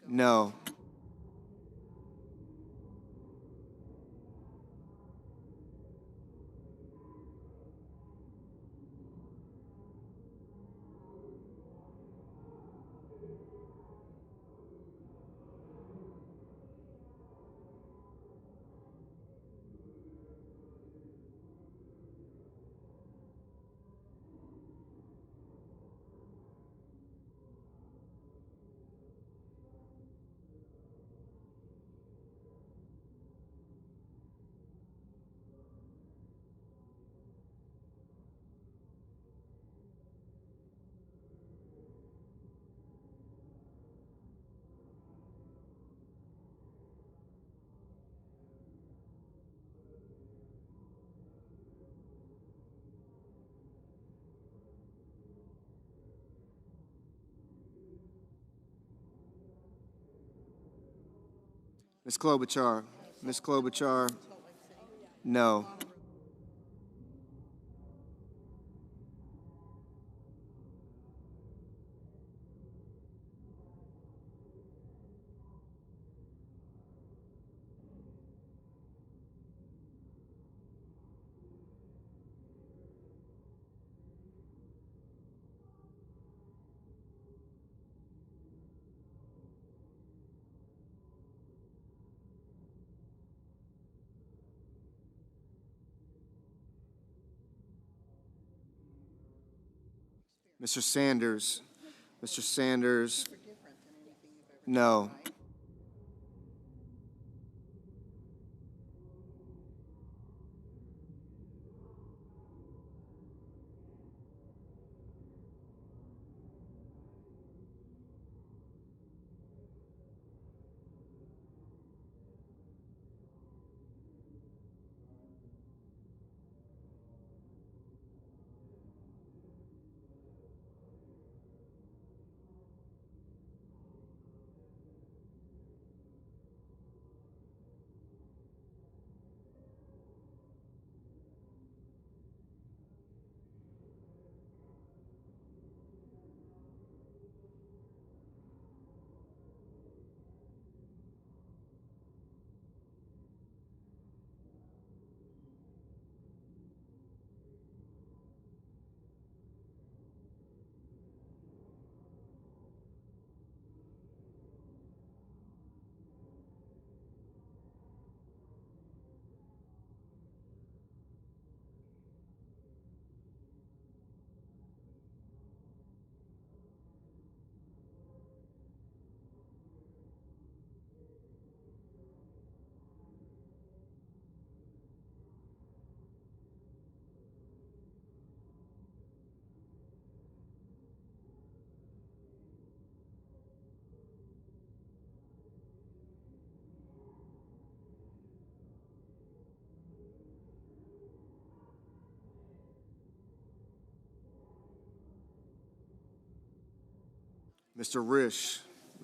no. Ms. Klobuchar, no. Mr. Sanders, no.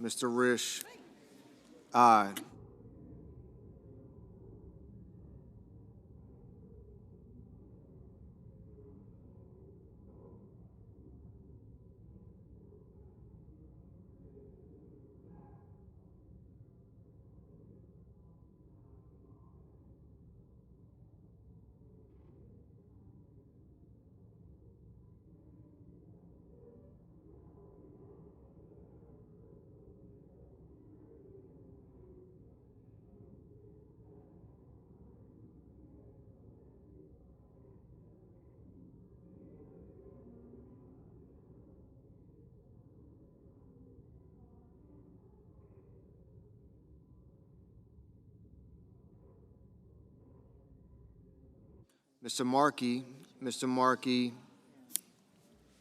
Mr. Risch, aye. Mr. Markey,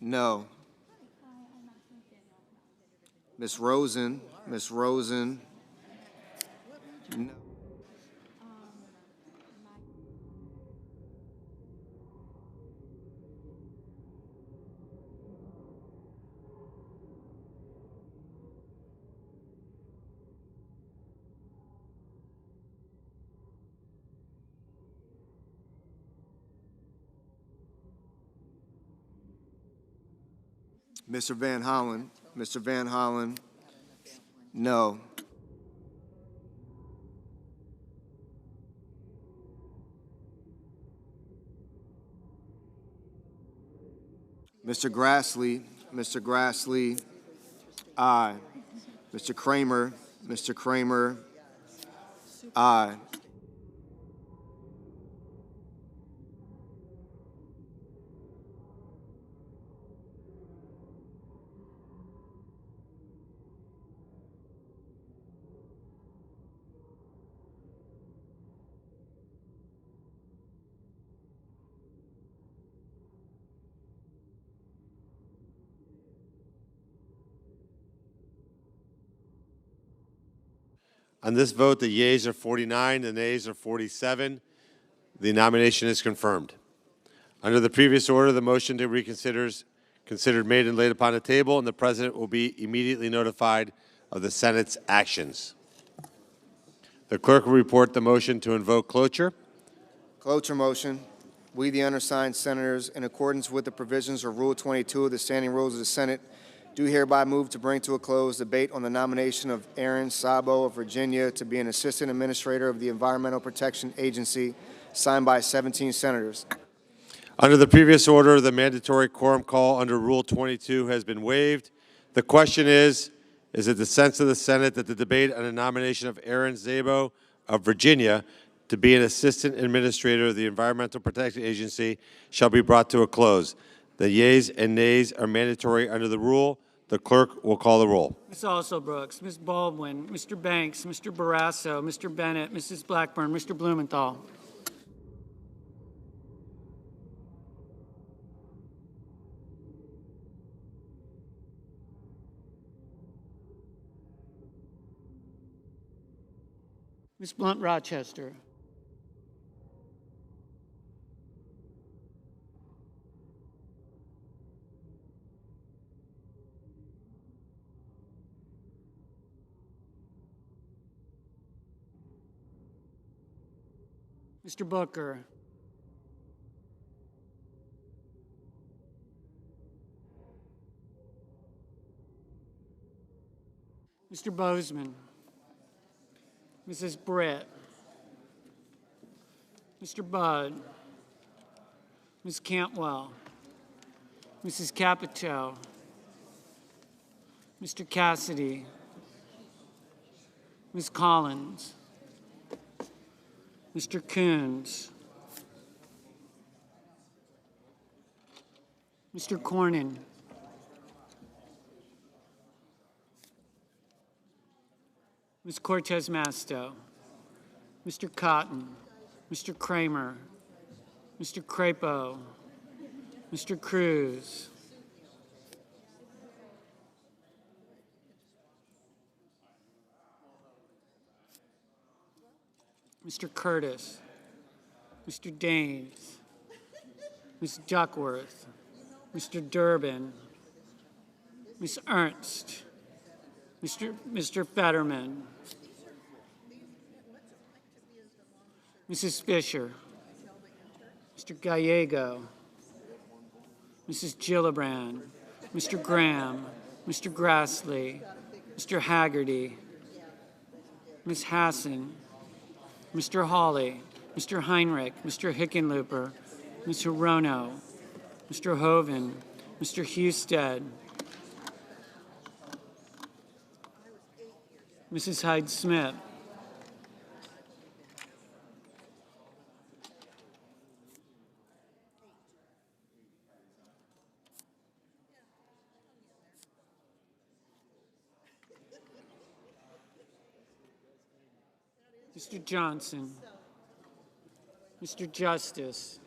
no. Ms. Rosen, no. Mr. Van Hollen. Mr. Van Hollen, no. Mr. Grassley. Mr. Grassley, aye. Mr. Kramer. Mr. Kramer, aye. On this vote, the yeas are 49, the nays are 47. The nomination is confirmed. Under the previous order, the motion to reconsider is considered made and laid upon the table, and the President will be immediately notified of the Senate's actions. The clerk will report the motion to invoke cloture. Cloture motion. We, the undersigned senators, in accordance with the provisions of Rule 22 of the Standing Rules of the Senate, do hereby move to bring to a close debate on the nomination of Aaron Sabo of Virginia to be an Assistant Administrator of the Environmental Protection Agency, signed by 17 senators. Under the previous order, the mandatory quorum call under Rule 22 has been waived. The question is it the sense of the Senate that the debate on the nomination of Aaron Sabo of Virginia to be an Assistant Administrator of the Environmental Protection Agency shall be brought to a close? The yeas and nays are mandatory under the rule. The clerk will call the roll. Ms. Alsobrooks, Ms. Baldwin, Mr. Banks, Mr. Barrasso, Mr. Bennett, Mrs. Blackburn, Mr. Blumenthal. Ms. Blunt Rochester. Mr. Booker. Mr. Bozeman. Mrs. Britt. Mr. Budd. Ms. Cantwell. Mrs. Capito. Mr. Cassidy. Ms. Collins. Mr. Coons. Mr. Cornyn. Ms. Cortez Masto. Mr. Cotton. Mr. Kramer. Mr. Crapo. Mr. Cruz. Mr. Curtis, Mr. Daines, Ms. Duckworth, Mr. Durbin, Ms. Ernst, Mr. Fetterman, Mrs. Fisher, Mr. Gallego, Mrs. Gillibrand, Mr. Graham, Mr. Grassley, Mr. Haggerty, Ms. Hassan, Mr. Hawley, Mr. Heinrich, Mr. Hickenlooper, Mr. Rono, Mr. Hoven, Mr. Husted, Mrs. Hyde-Smith, Mr. Johnson, Mr. Justice,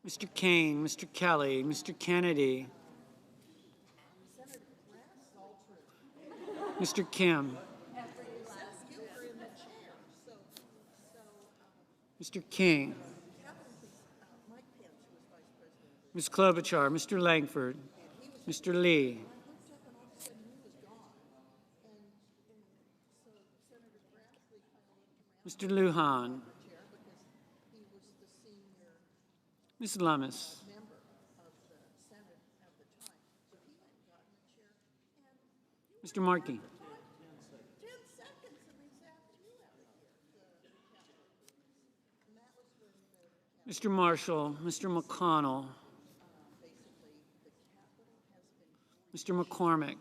Mr. Kane, Mr. Kelly, Mr. Kennedy, Mr. Kim, Mr. King, Ms. Klobuchar, Mr. Langford, Mr. Lee, Mr. Lujan, Ms. Lummis, Mr. Markey. Mr. Marshall, Mr. McConnell, Mr. McCormick,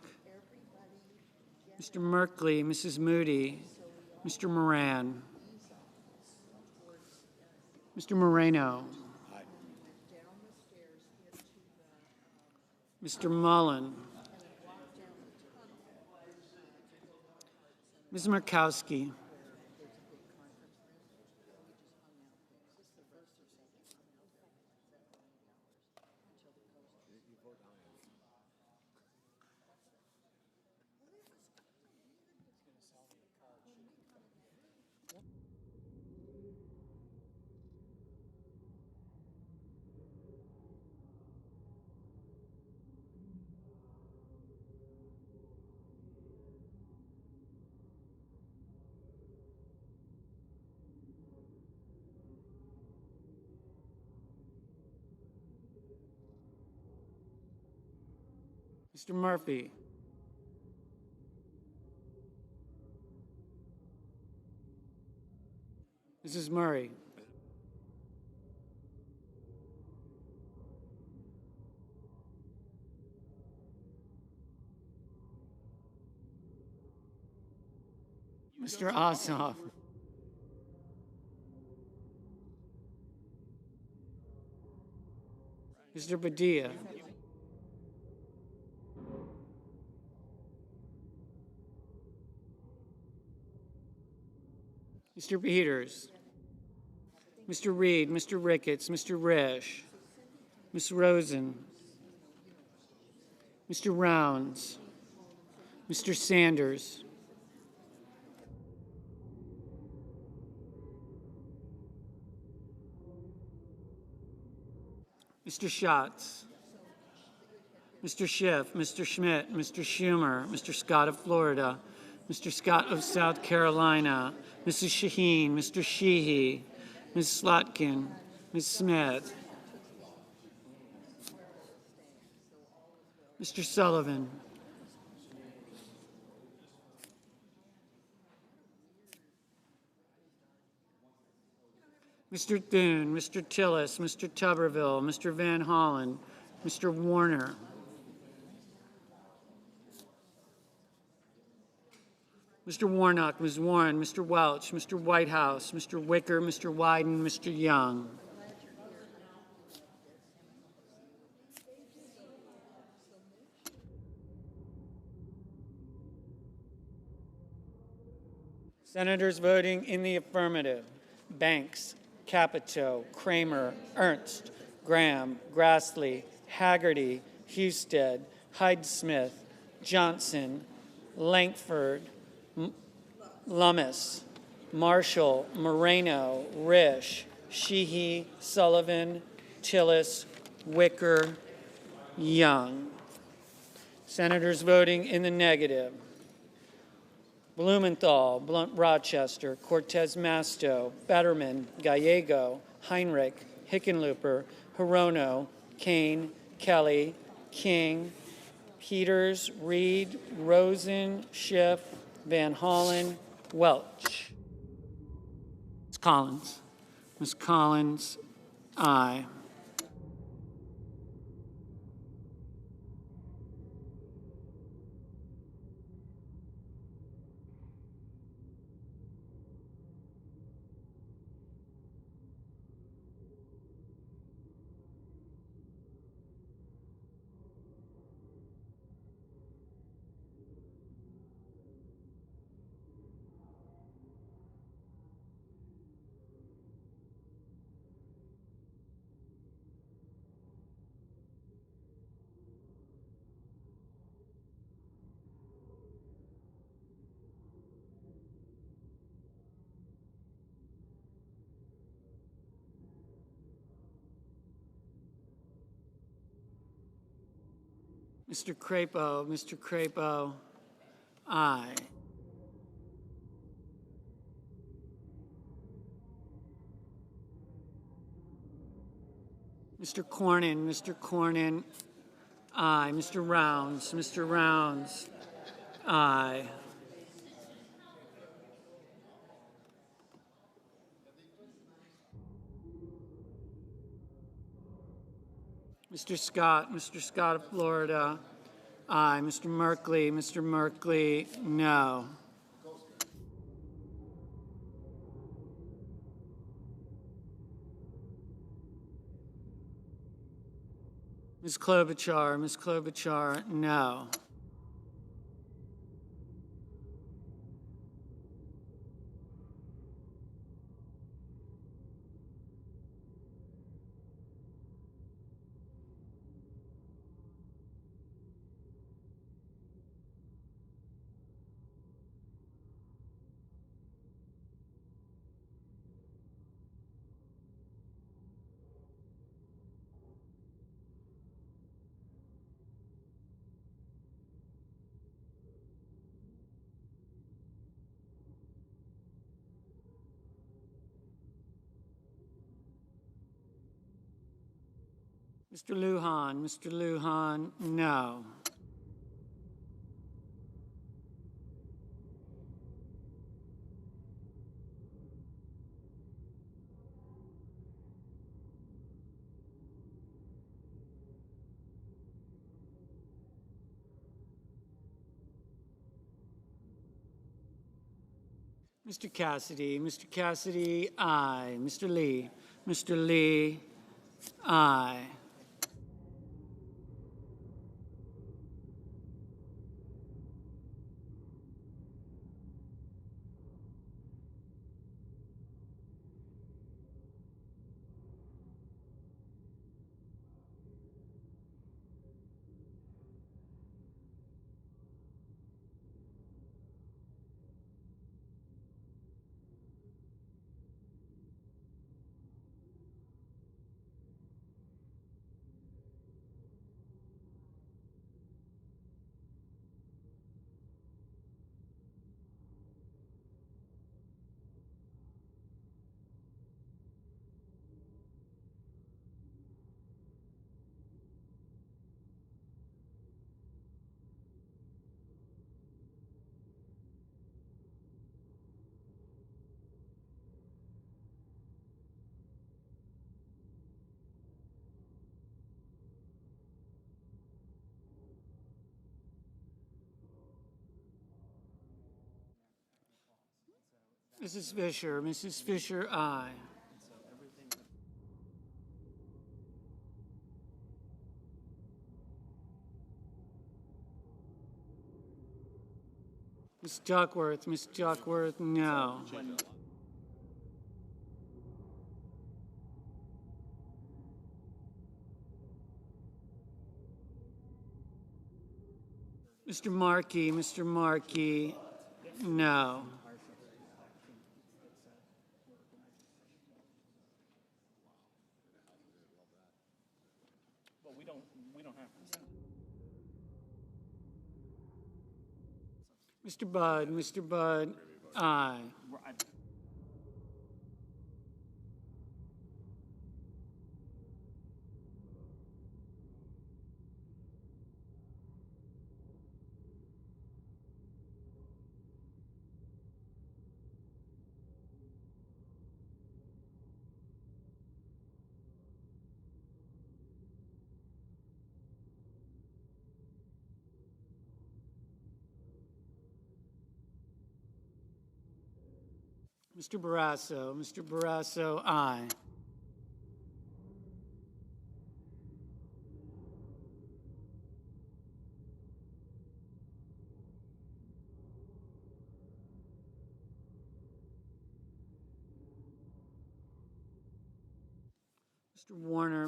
Mr. Merkley, Mrs. Moody, Mr. Moran, Mr. Moreno, Mr. Mullen, Ms. Murkowski, Mr. Murphy, Mrs. Murray, Mr. Ossoff, Mr. Padilla, Mr. Peters, Mr. Reed, Mr. Ricketts, Mr. Risch, Ms. Rosen, Mr. Rounds, Mr. Sanders, Mr. Schatz, Mr. Schiff, Mr. Schmidt, Mr. Schumer, Mr. Scott of Florida, Mr. Scott of South Carolina, Mrs. Shaheen, Mr. Sheehy, Ms. Slotkin, Ms. Smith, Mr. Sullivan, Mr. Thune, Mr. Tillis, Mr. Tuberville, Mr. Van Hollen, Mr. Warner, Mr. Warnock, Ms. Warren, Mr. Welch, Mr. Whitehouse, Mr. Wicker, Mr. Wyden, Mr. Young. Senators voting in the affirmative: Banks, Capito, Kramer, Ernst, Graham, Grassley, Haggerty, Husted, Hyde-Smith, Johnson, Lankford, Lummis, Marshall, Moreno, Risch, Sheehy, Sullivan, Tillis, Wicker, Young. Senators voting in the negative: Blumenthal, Blunt Rochester, Cortez Masto, Betterman, Gallego, Heinrich, Hickenlooper, Hirono, Kane, Kelly, King, Peters, Reed, Rosen, Schiff, Van Hollen, Welch. Ms. Collins. Ms. Collins, aye. Mr. Crapo, aye. Mr. Cornyn, aye. Mr. Rounds, Aye. Mr. Scott of Florida, aye. Mr. Merkley, no. Ms. Klobuchar, no. Mr. Lujan, no. Mr. Cassidy, aye. Mr. Lee, aye. Mrs. Fisher, aye. Ms. Duckworth, no. Mr. Markey, no. Mr. Budd, aye. Mr. Barrasso, aye.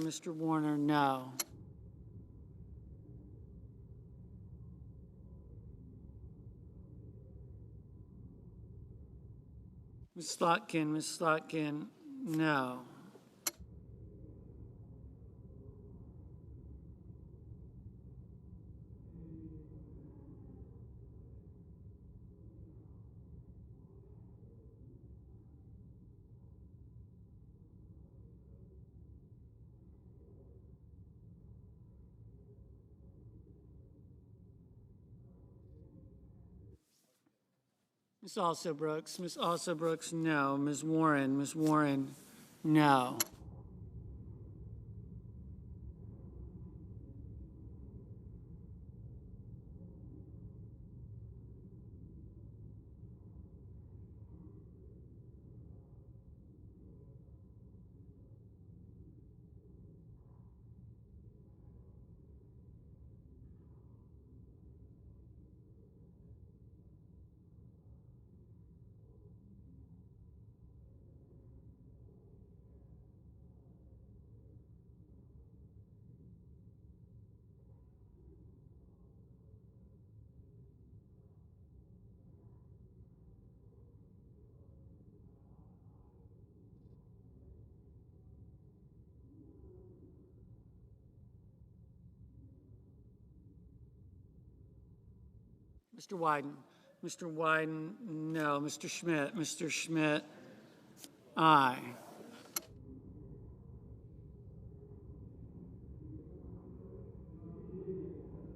Mr. Warner, no. Ms. Slotkin, no. Ms. Also Brooks, Ms. Also Brooks, no. Ms. Warren, no. Mr. Wyden, no. Mr. Schmidt, aye.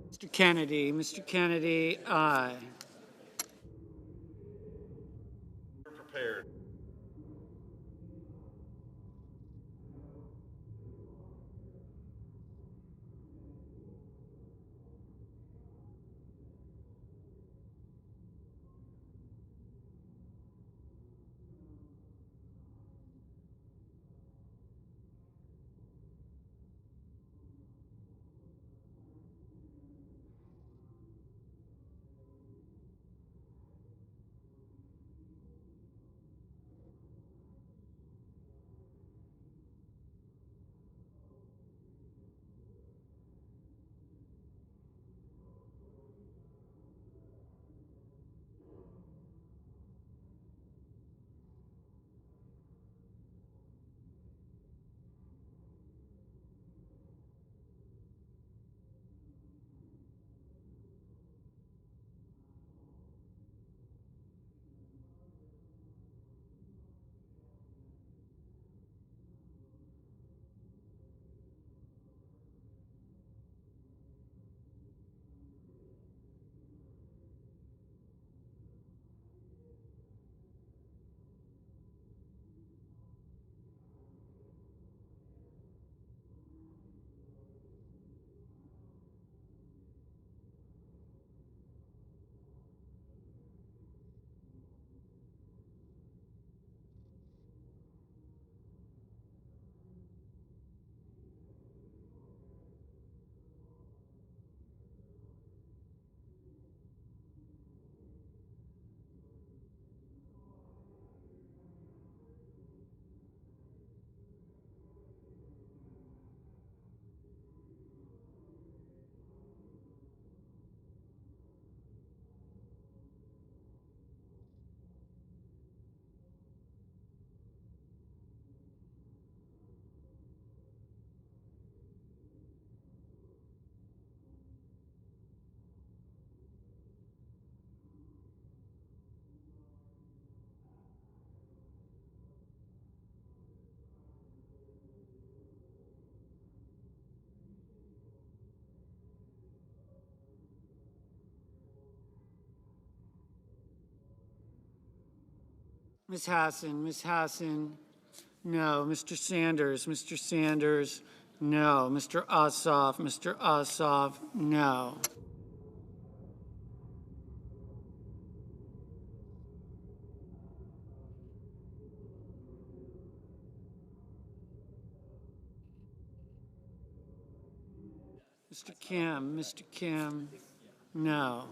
Mr. Kennedy, aye. Prepared. Ms. Hassan, no. Mr. Sanders, no. Mr. Ossoff, no. Mr. Kim, no.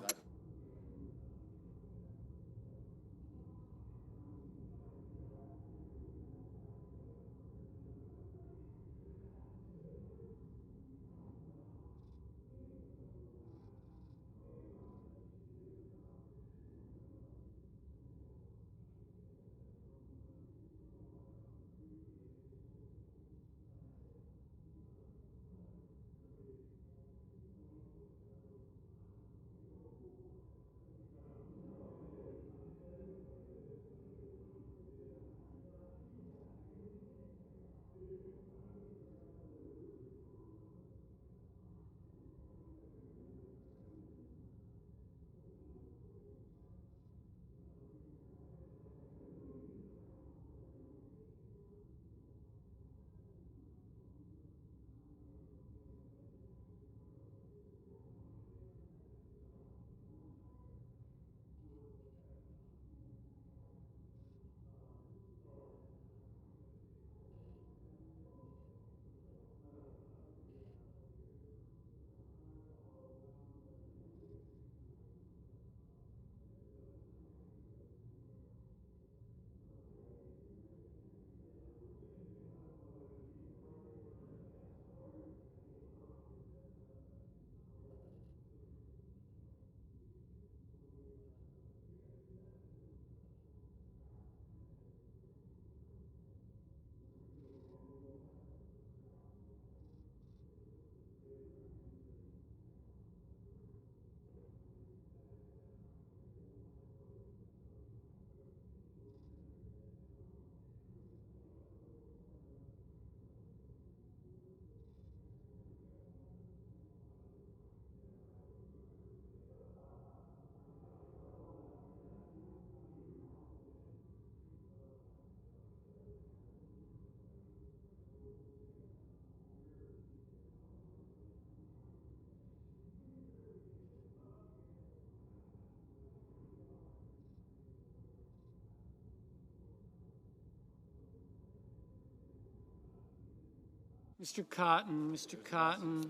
Mr. Cotton, Mr. Cotton,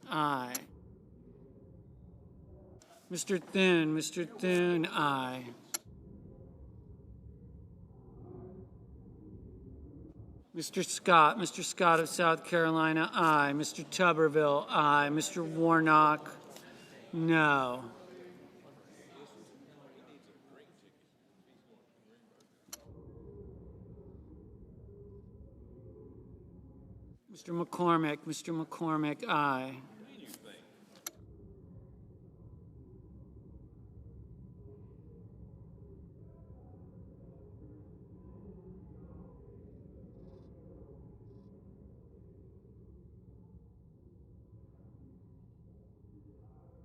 aye. Mr. Thune, aye. Mr. Scott of South Carolina, aye. Mr. Tuberville, aye. Mr. Warnock, no. Mr. McCormick, aye.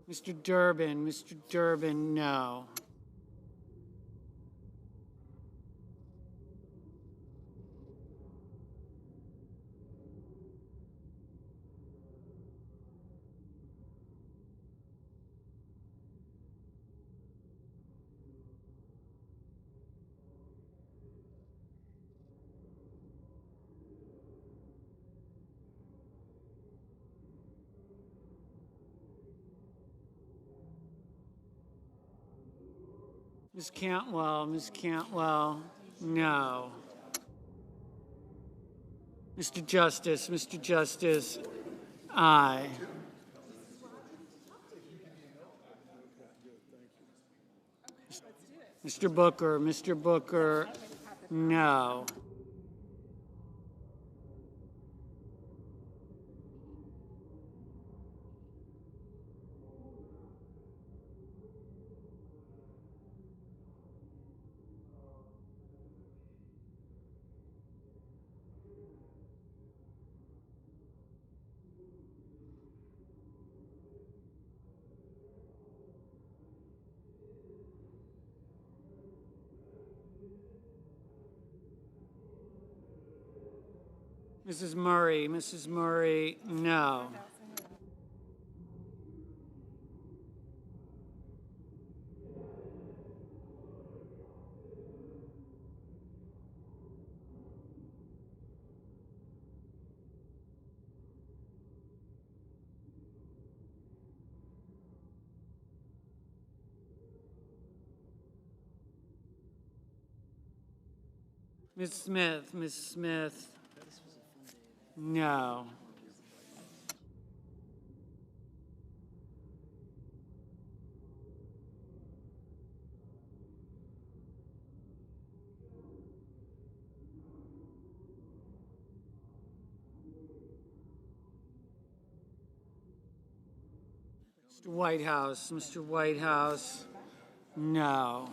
Mr. Durbin, no. Ms. Cantwell, no. Mr. Justice, aye. Mr. Booker, no. Mrs. Murray, no. Ms. Smith, no. Mr. Whitehouse, no.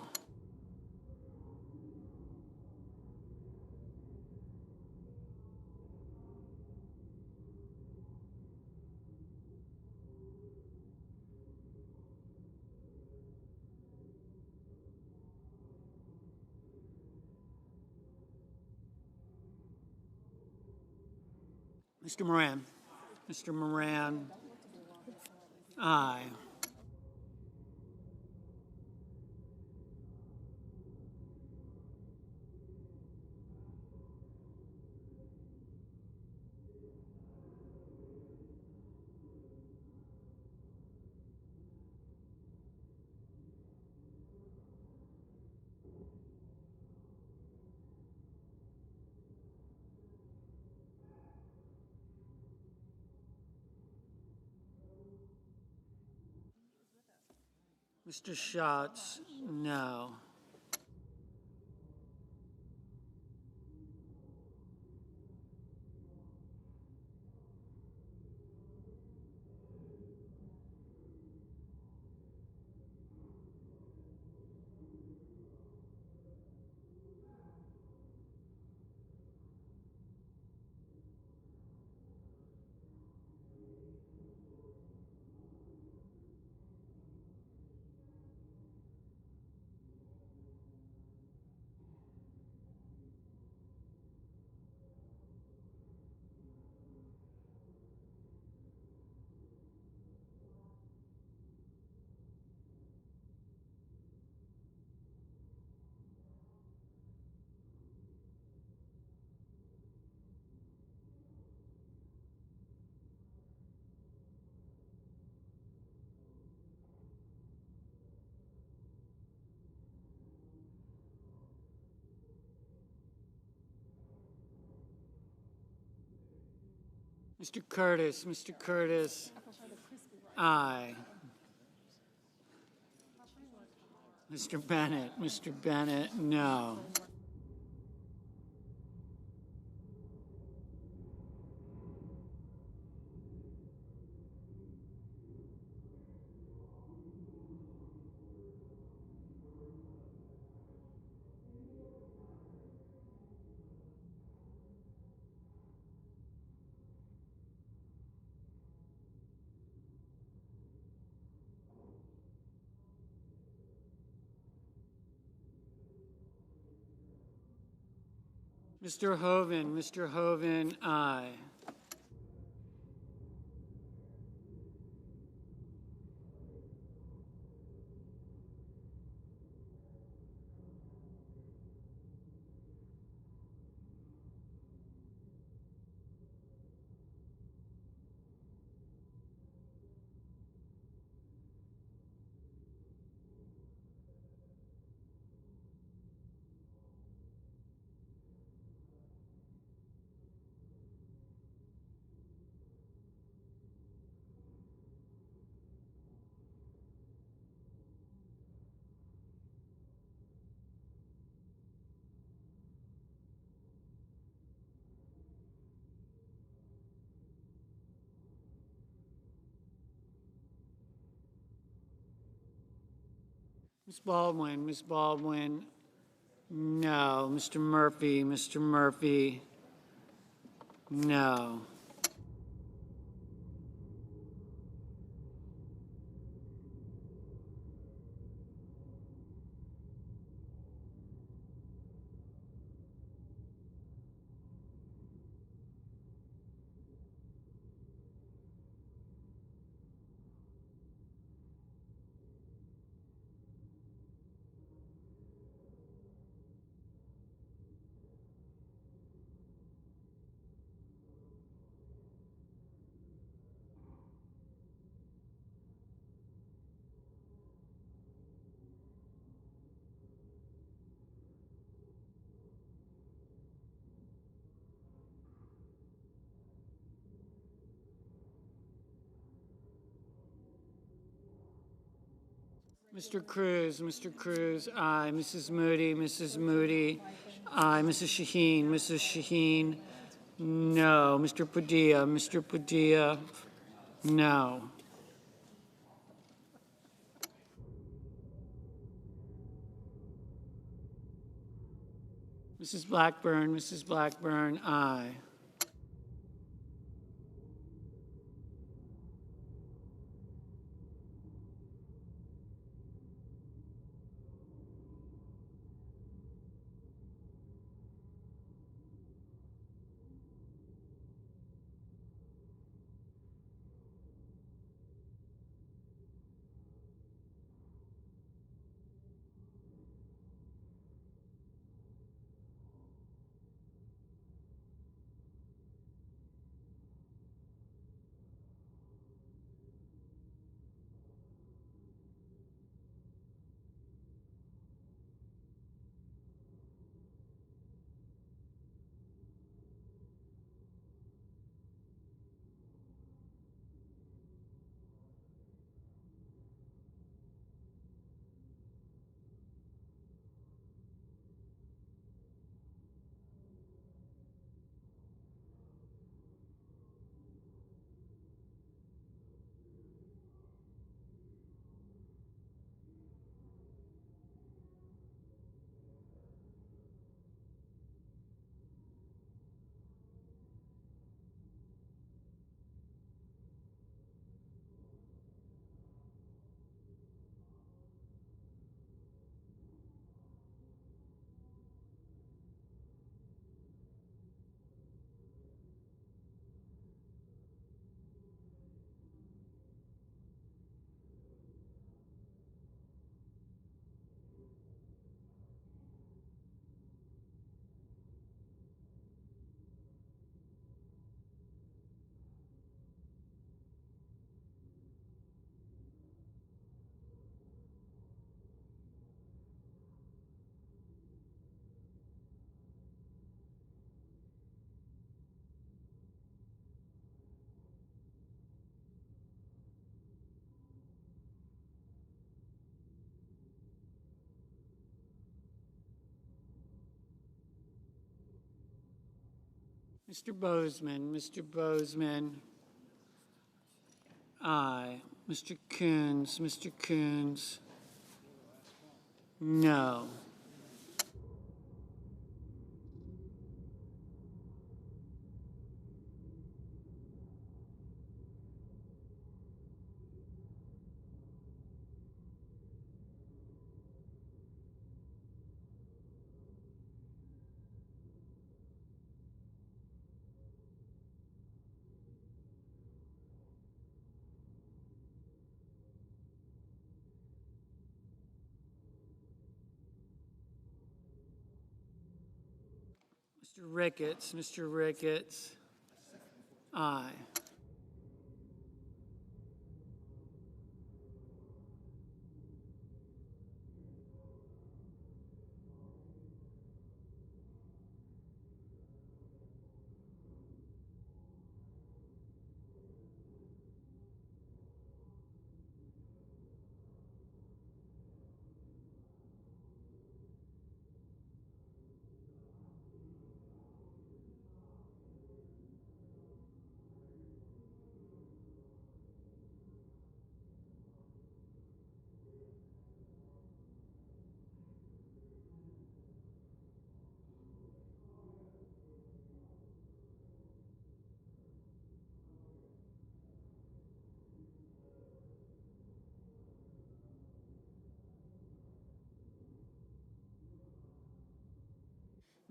Mr. Moran, aye. Mr. Schatz, no. Mr. Curtis, aye. Mr. Bennett, no. Mr. Hoven, aye. Ms. Baldwin, no. Mr. Murphy, no. Mr. Cruz, aye. Mrs. Moody, aye. Mrs. Shaheen, no. Mr. Padilla, no. Mrs. Blackburn, aye. Mr. Bozeman, Mr. Bozeman. Aye. Mr. Coons, Mr. Coons. No. Mr. Ricketts, Mr. Ricketts. Aye.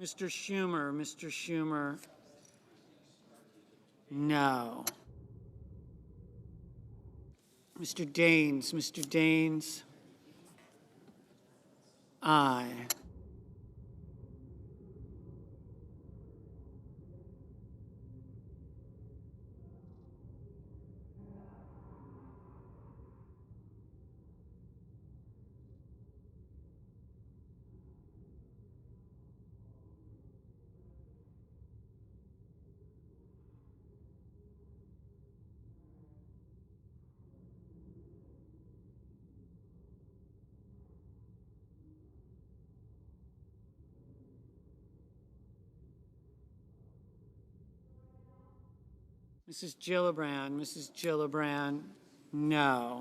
Mr. Schumer, Mr. Schumer. No. Mr. Daines, Mr. Daines. Aye. Mrs. Gillibrand, Mrs. Gillibrand. No.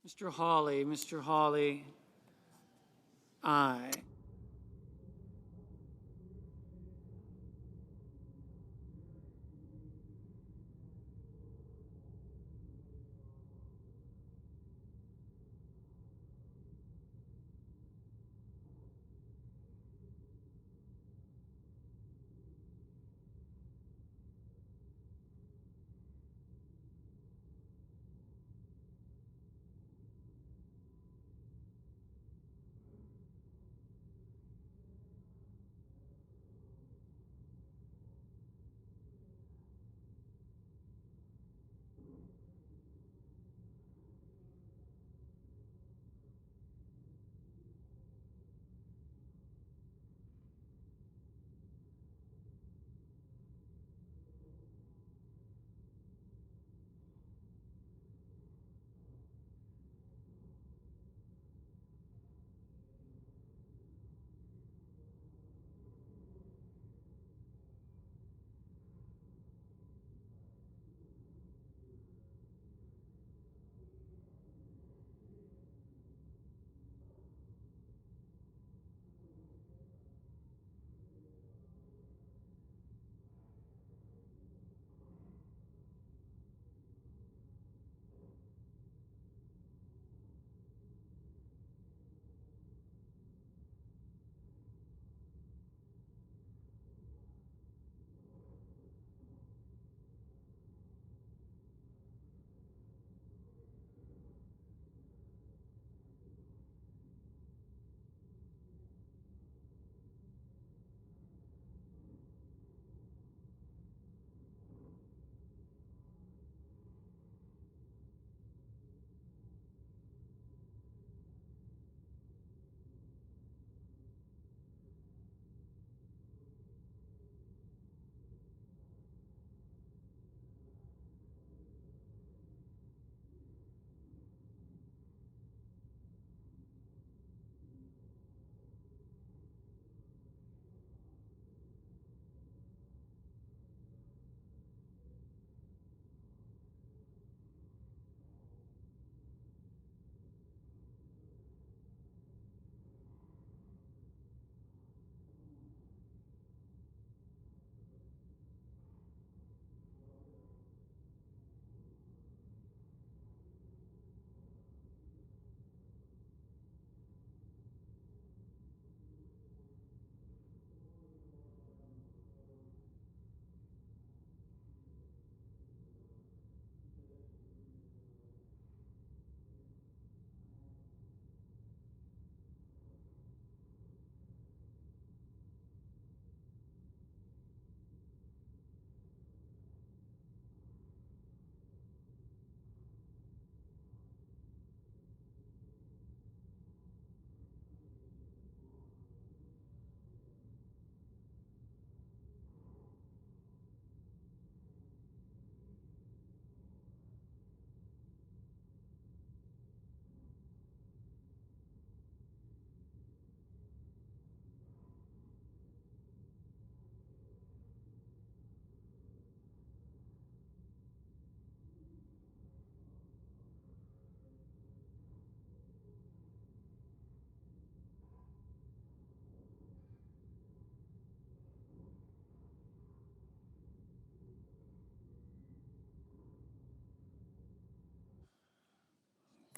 Mr. Hawley, Mr. Hawley. Aye.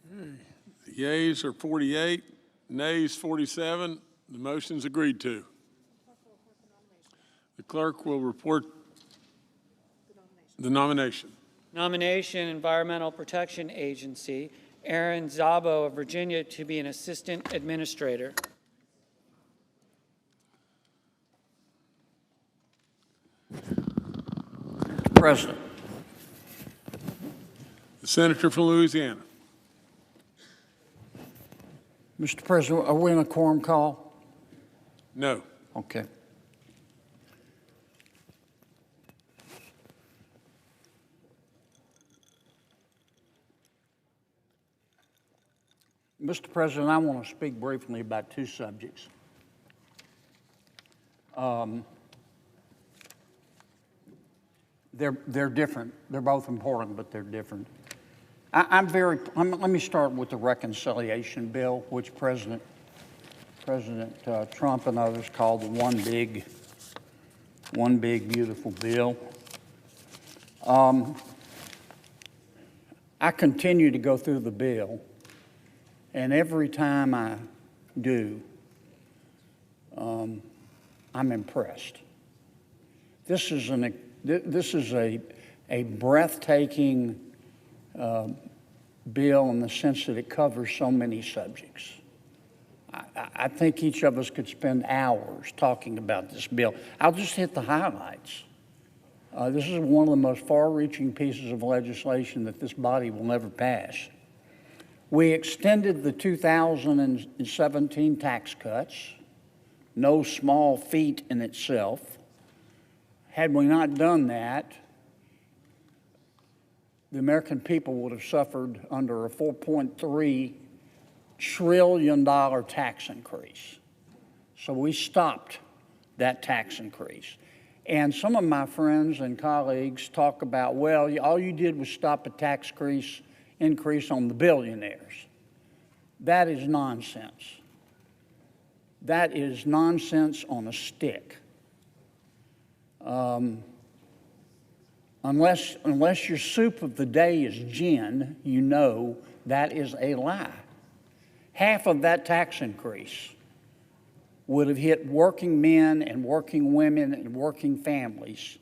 The yeas are 48, nays 47. The motion's agreed to. The clerk will report the nomination. Nomination, Environmental Protection Agency, Aaron Szabo of Virginia to be an assistant administrator. President. The senator from Louisiana. Mr. President, are we in a quorum call? No. Okay. Mr. President, I want to speak briefly about two subjects. They're different. They're both important, but they're different. Let me start with the reconciliation bill, which President Trump and others called the one big beautiful bill. I continue to go through the bill, and every time I do, I'm impressed. This is a breathtaking bill in the sense that it covers so many subjects. I think each of us could spend hours talking about this bill. I'll just hit the highlights. This is one of the most far-reaching pieces of legislation that this body will never pass. We extended the 2017 tax cuts, no small feat in itself. Had we not done that, the American people would have suffered under a $4.3 trillion tax increase. So we stopped that tax increase. And some of my friends and colleagues talk about, well, all you did was stop a tax increase on the billionaires. That is nonsense. That is nonsense on a stick. Unless your soup of the day is gin, you know that is a lie. Half of that tax increase would have hit working men and working women and working families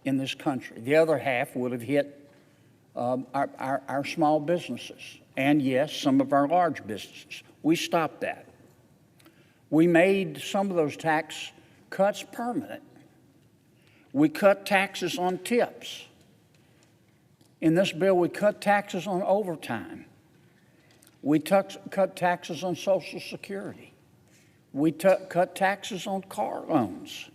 in this country. The other half would have hit our small businesses and, yes, some of our large businesses. We stopped that. We made some of those tax cuts permanent. We cut taxes on tips. In this bill, we cut taxes on overtime. We cut taxes on Social Security. We cut taxes on car loans.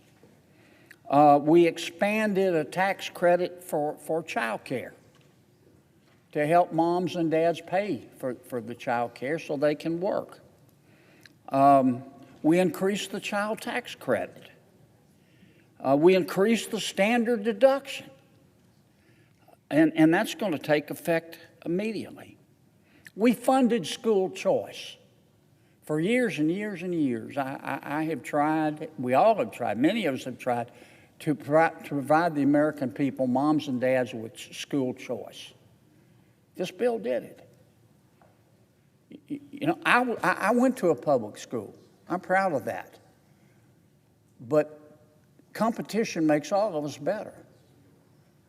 We expanded a tax credit for child care to help moms and dads pay for the child care so they can work. We increased the child tax credit. We increased the standard deduction. And that's going to take effect immediately. We funded school choice. For years and years and years, I have tried, we all have tried, many of us have tried to provide the American people, moms and dads, with school choice. This bill did it. You know, I went to a public school. I'm proud of that. But competition makes all of us better.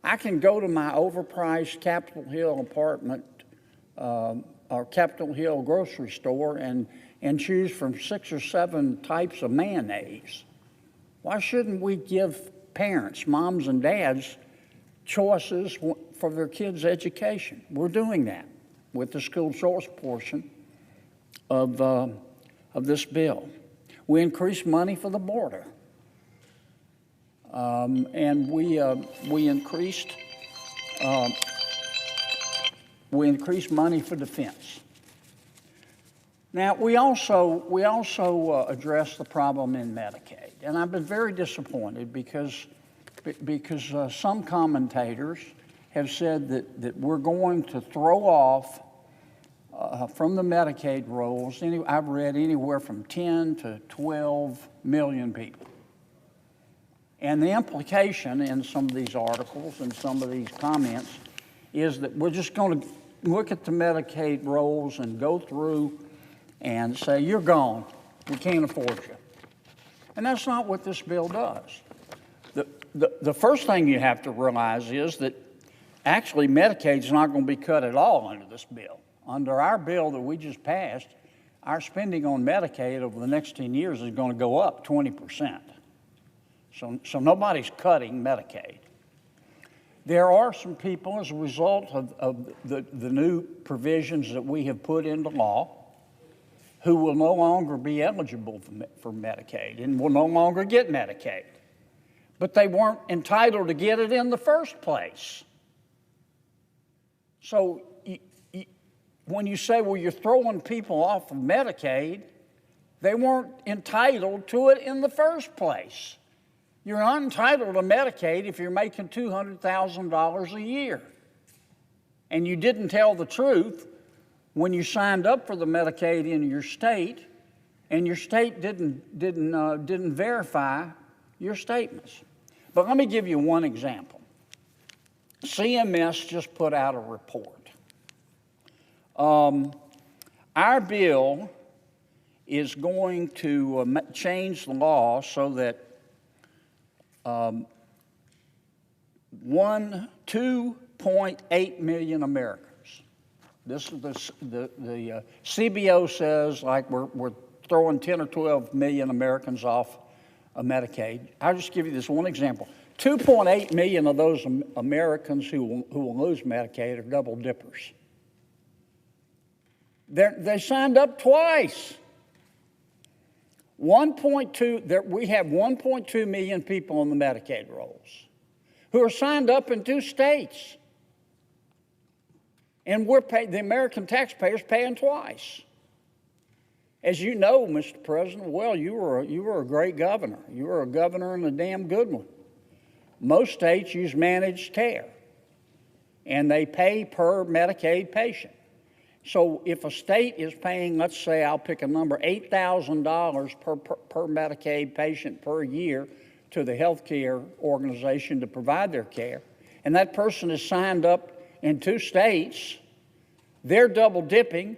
I can go to my overpriced Capitol Hill apartment or Capitol Hill grocery store and choose from 6 or 7 types of mayonnaise. Why shouldn't we give parents, moms and dads, choices for their kids' education? We're doing that with the school choice portion of this bill. We increased money for the border. And we increased money for defense. Now, we also addressed the problem in Medicaid, and I've been very disappointed because some commentators have said that we're going to throw off from the Medicaid rolls. I've read anywhere from 10 to 12 million people. And the implication in some of these articles and some of these comments is that we're just going to look at the Medicaid rolls and go through and say, you're gone, we can't afford you. And that's not what this bill does. The first thing you have to realize is that actually Medicaid's not going to be cut at all under this bill. Under our bill that we just passed, our spending on Medicaid over the next 10 years is going to go up 20%. So nobody's cutting Medicaid. There are some people, as a result of the new provisions that we have put into law, who will no longer be eligible for Medicaid and will no longer get Medicaid. But they weren't entitled to get it in the first place. So when you say, well, you're throwing people off of Medicaid, they weren't entitled to it in the first place. You're not entitled to Medicaid if you're making $200,000 a year. And you didn't tell the truth when you signed up for the Medicaid in your state, and your state didn't verify your statements. But let me give you one example. CMS just put out a report. Our bill is going to change the law so that 2.8 million Americans. This is the CBO says like we're throwing 10 or 12 million Americans off of Medicaid. I'll just give you this one example. 2.8 million of those Americans who will lose Medicaid are double dippers. They signed up twice. We have 1.2 million people on the Medicaid rolls who are signed up in 2 states. And the American taxpayers paying twice. As you know, Mr. President, well, you were a great governor. You were a governor and a damn good one. Most states use managed care, and they pay per Medicaid patient. So if a state is paying, let's say, I'll pick a number, $8,000 per Medicaid patient per year to the health care organization to provide their care, and that person is signed up in 2 states, they're double dipping,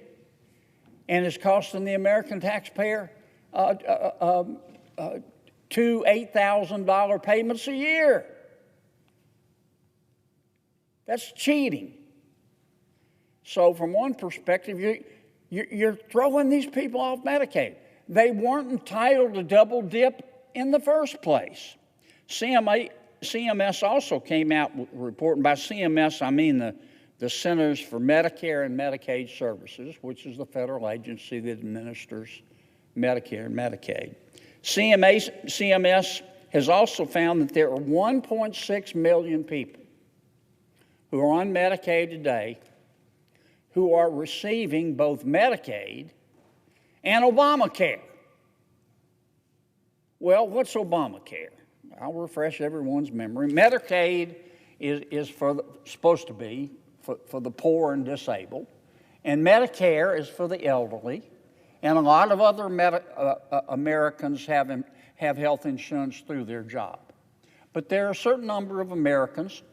and it's costing the American taxpayer $2,000 to $8,000 payments a year. That's cheating. So from one perspective, you're throwing these people off Medicaid. They weren't entitled to double dip in the first place. CMS also came out with a report, and by CMS I mean the Centers for Medicare and Medicaid Services, which is the federal agency that administers Medicare and Medicaid. CMS has also found that there are 1.6 million people who are on Medicaid today who are receiving both Medicaid and Obamacare. Well, what's Obamacare? I'll refresh everyone's memory. Medicaid is supposed to be for the poor and disabled, and Medicare is for the elderly, and a lot of other Americans have health insurance through their job. But there are a certain number of Americans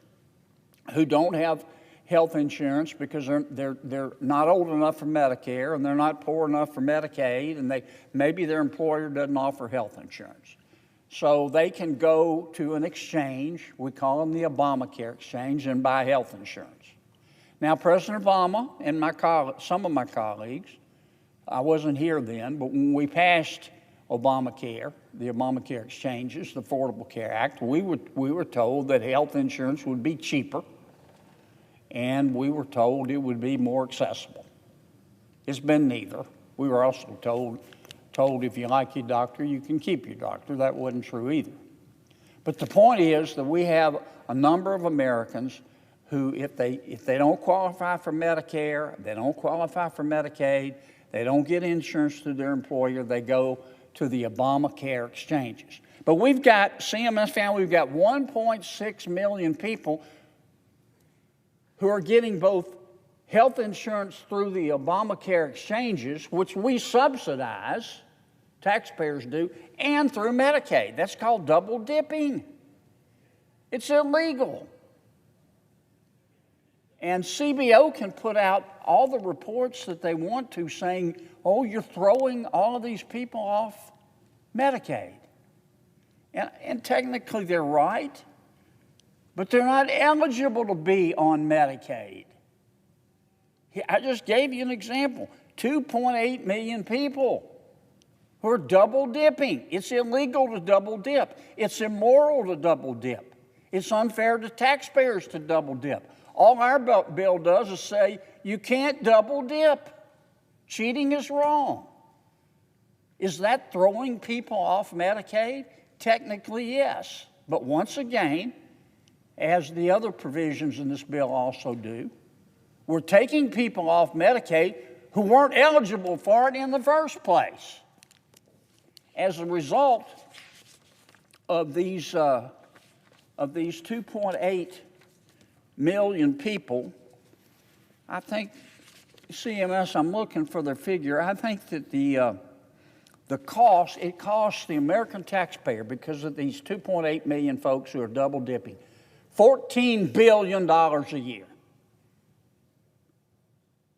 who don't have health insurance because they're not old enough for Medicare, and they're not poor enough for Medicaid, and maybe their employer doesn't offer health insurance. So they can go to an exchange, we call them the Obamacare exchange, and buy health insurance. Now, President Obama and some of my colleagues, I wasn't here then, but when we passed Obamacare, the Obamacare exchanges, the Affordable Care Act, we were told that health insurance would be cheaper, and we were told it would be more accessible. It's been neither. We were also told if you like your doctor, you can keep your doctor. That wasn't true either. But the point is that we have a number of Americans who, if they don't qualify for Medicare, they don't qualify for Medicaid, they don't get insurance through their employer, they go to the Obamacare exchanges. But CMS found we've got 1.6 million people who are getting both health insurance through the Obamacare exchanges, which we subsidize, taxpayers do, and through Medicaid. That's called double dipping. It's illegal. And CBO can put out all the reports that they want to saying, oh, you're throwing all of these people off Medicaid. And technically they're right, but they're not eligible to be on Medicaid. I just gave you an example. 2.8 million people who are double dipping. It's illegal to double dip. It's immoral to double dip. It's unfair to taxpayers to double dip. All our bill does is say you can't double dip. Cheating is wrong. Is that throwing people off Medicaid? Technically, yes. But once again, as the other provisions in this bill also do, we're taking people off Medicaid who weren't eligible for it in the first place. As a result of these 2.8 million people, I think CMS, I'm looking for their figure, I think that the cost, it costs the American taxpayer, because of these 2.8 million folks who are double dipping, $14 billion a year.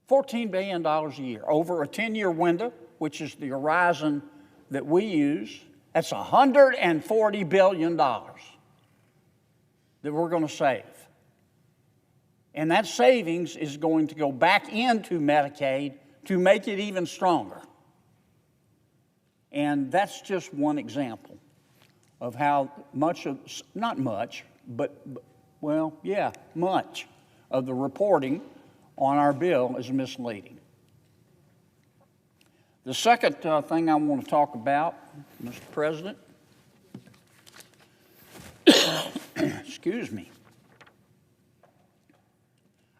$14 billion a year over a 10-year window, which is the horizon that we use. That's $140 billion that we're going to save. And that savings is going to go back into Medicaid to make it even stronger. And that's just one example of how much of, not much, but well, yeah, much of the reporting on our bill is misleading. The second thing I want to talk about, Mr. President, excuse me,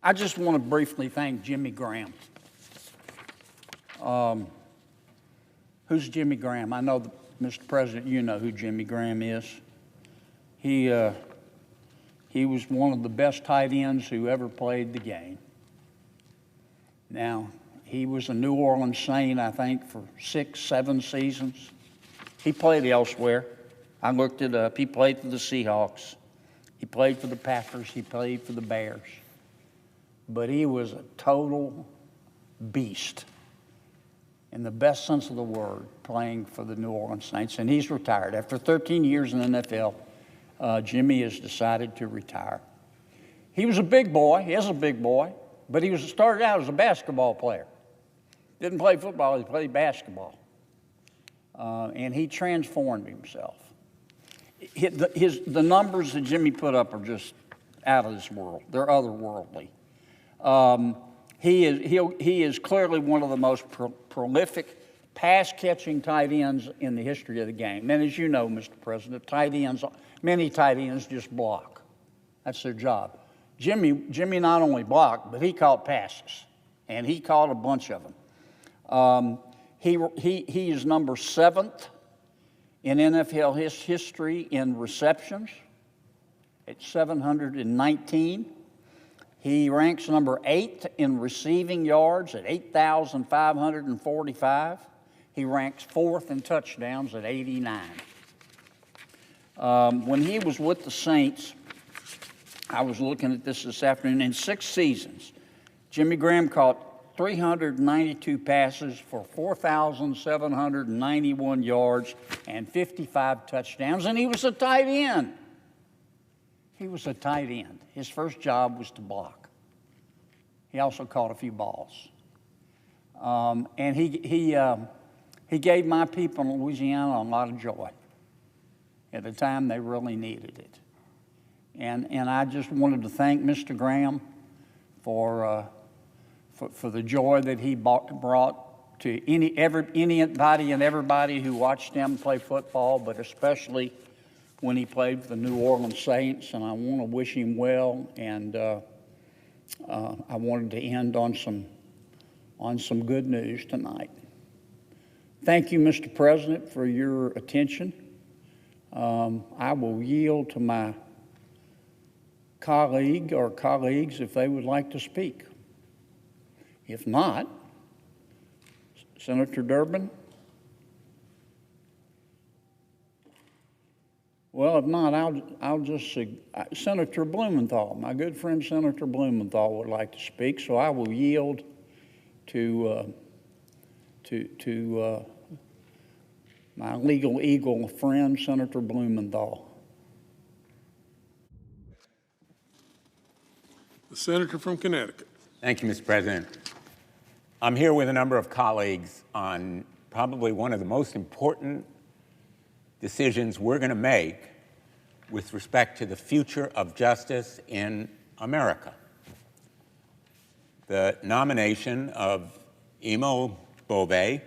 I just want to briefly thank Jimmy Graham. Who's Jimmy Graham? I know, Mr. President, you know who Jimmy Graham is. He was one of the best tight ends who ever played the game. Now, he was a New Orleans Saint, I think, for 6, 7 seasons. He played elsewhere. I looked it up. He played for the Seahawks. He played for the Packers. He played for the Bears. But he was a total beast, in the best sense of the word, playing for the New Orleans Saints. And he's retired. After 13 years in the NFL, Jimmy has decided to retire. He was a big boy. He is a big boy. But he started out as a basketball player. Didn't play football, he played basketball. And he transformed himself. The numbers that Jimmy put up are just out of this world. They're otherworldly. He is clearly one of the most prolific pass-catching tight ends in the history of the game. And as you know, Mr. President, many tight ends just block. That's their job. Jimmy not only blocked, but he caught passes, and he caught a bunch of them. He is number 7th in NFL history in receptions at 719. He ranks number 8 in receiving yards at 8,545. He ranks 4th in touchdowns at 89. When he was with the Saints, I was looking at this afternoon. In 6 seasons, Jimmy Graham caught 392 passes for 4,791 yards and 55 touchdowns, and he was a tight end. He was a tight end. His first job was to block. He also caught a few balls. And he gave my people in Louisiana a lot of joy at a time they really needed it. And I just wanted to thank Mr. Graham for the joy that he brought to anybody and everybody who watched him play football, but especially when he played for the New Orleans Saints. And I want to wish him well. And I wanted to end on some good news tonight. Thank you, Mr. President, for your attention. I will yield to my colleague or colleagues if they would like to speak. If not, Senator Durbin Well, if not, I'll just Senator Blumenthal, my good friend Senator Blumenthal would like to speak, so I will yield to my legal eagle friend, Senator Blumenthal. The senator from Connecticut. Thank you, Mr. President. I'm here with a number of colleagues on probably one of the most important decisions we're going to make with respect to the future of justice in America. The nomination of Imo Bove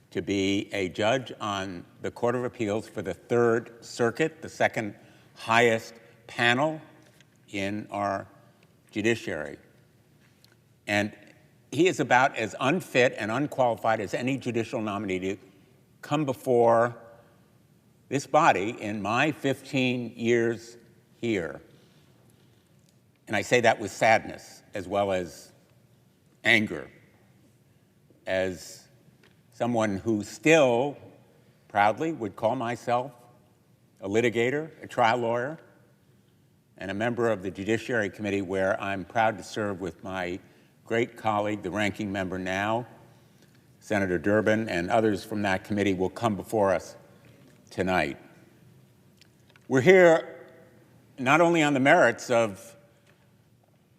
to be a judge on the Court of Appeals for the Third Circuit, the second highest panel in our judiciary. And he is about as unfit and unqualified as any judicial nominee to come before this body in my 15 years here. And I say that with sadness as well as anger, as someone who still proudly would call myself a litigator, a trial lawyer, and a member of the Judiciary Committee, where I'm proud to serve with my great colleague, the ranking member now, Senator Durbin, and others from that committee will come before us tonight. We're here not only on the merits of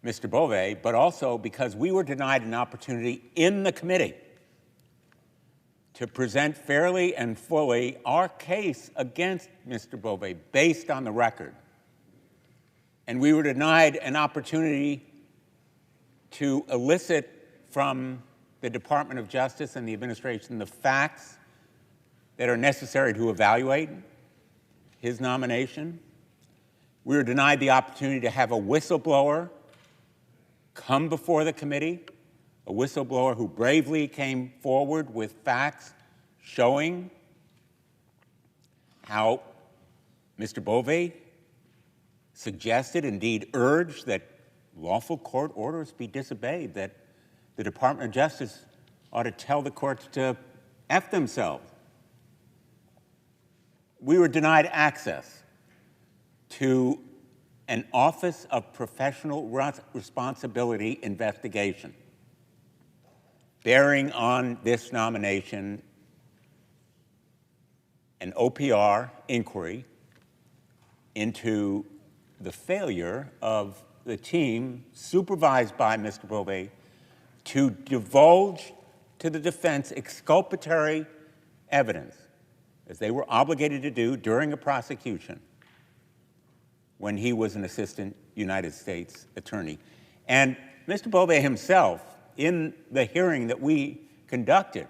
Mr. Bove, but also because we were denied an opportunity in the committee to present fairly and fully our case against Mr. Bove based on the record. And we were denied an opportunity to elicit from the Department of Justice and the administration the facts that are necessary to evaluate his nomination. We were denied the opportunity to have a whistleblower come before the committee, a whistleblower who bravely came forward with facts showing how Mr. Bove suggested, indeed urged, that lawful court orders be disobeyed, that the Department of Justice ought to tell the courts to F themselves. We were denied access to an Office of Professional Responsibility investigation bearing on this nomination, an OPR inquiry into the failure of the team supervised by Mr. Bove to divulge to the defense exculpatory evidence, as they were obligated to do during a prosecution when he was an assistant United States attorney. And Mr. Bove himself, in the hearing that we conducted,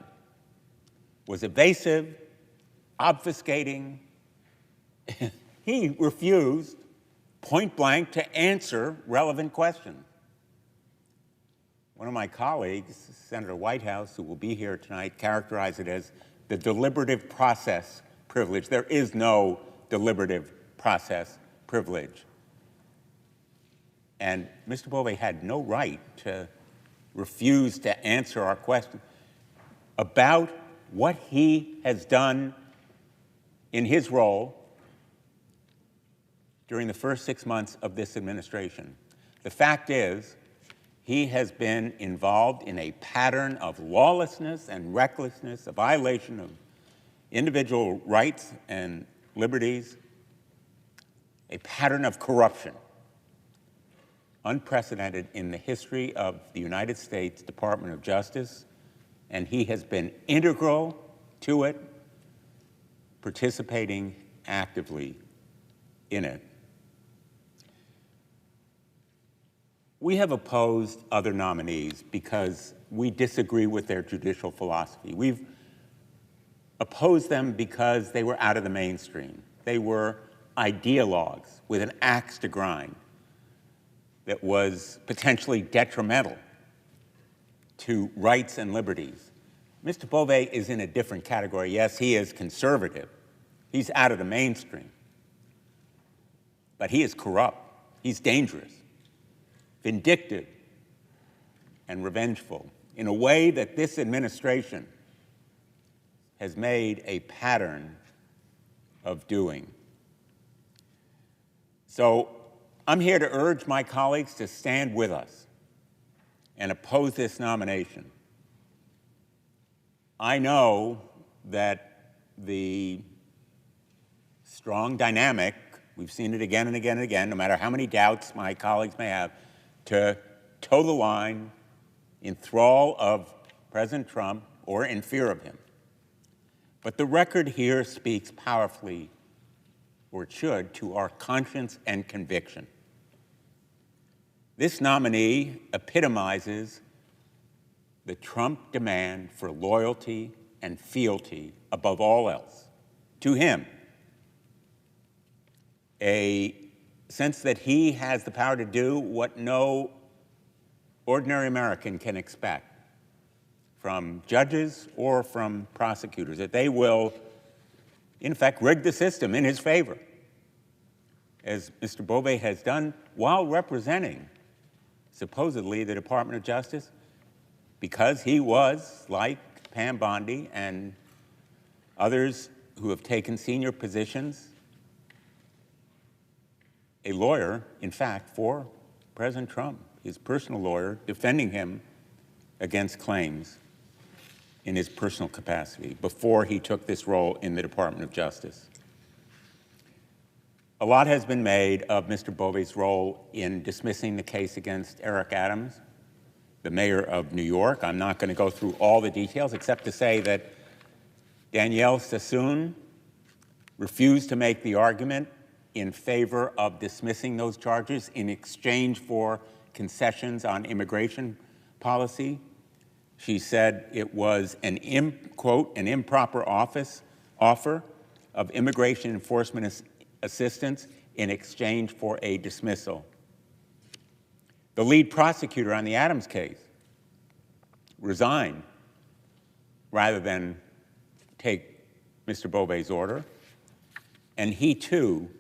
was evasive, obfuscating. He refused point blank to answer relevant questions. One of my colleagues, Senator Whitehouse, who will be here tonight, characterized it as the deliberative process privilege. There is no deliberative process privilege. And Mr. Bove had no right to refuse to answer our question about what he has done in his role during the first 6 months of this administration. The fact is, he has been involved in a pattern of lawlessness and recklessness, a violation of individual rights and liberties, a pattern of corruption, unprecedented in the history of the United States Department of Justice, and he has been integral to it, participating actively in it. We have opposed other nominees because we disagree with their judicial philosophy. We've opposed them because they were out of the mainstream. They were ideologues with an axe to grind that was potentially detrimental to rights and liberties. Mr. Bove is in a different category. Yes, he is conservative. He's out of the mainstream. But he is corrupt. He's dangerous, vindictive, and revengeful in a way that this administration has made a pattern of doing. So I'm here to urge my colleagues to stand with us and oppose this nomination. I know that the strong dynamic, we've seen it again and again and again, no matter how many doubts my colleagues may have, to toe the line in thrall of President Trump or in fear of him. But the record here speaks powerfully, or it should, to our conscience and conviction. This nominee epitomizes the Trump demand for loyalty and fealty above all else to him. A sense that he has the power to do what no ordinary American can expect from judges or from prosecutors, that they will, in fact, rig the system in his favor, as Mr. Bove has done while representing, supposedly, the Department of Justice, because he was, like Pam Bondi and others who have taken senior positions, a lawyer, in fact, for President Trump, his personal lawyer, defending him against claims in his personal capacity before he took this role in the Department of Justice. A lot has been made of Mr. Bove's role in dismissing the case against Eric Adams, the mayor of New York. I'm not going to go through all the details except to say that Danielle Sassoon refused to make the argument in favor of dismissing those charges in exchange for concessions on immigration policy. She said it was quote, an improper offer of immigration enforcement assistance in exchange for a dismissal. The lead prosecutor on the Adams case resigned rather than take Mr. Bove's order, and he too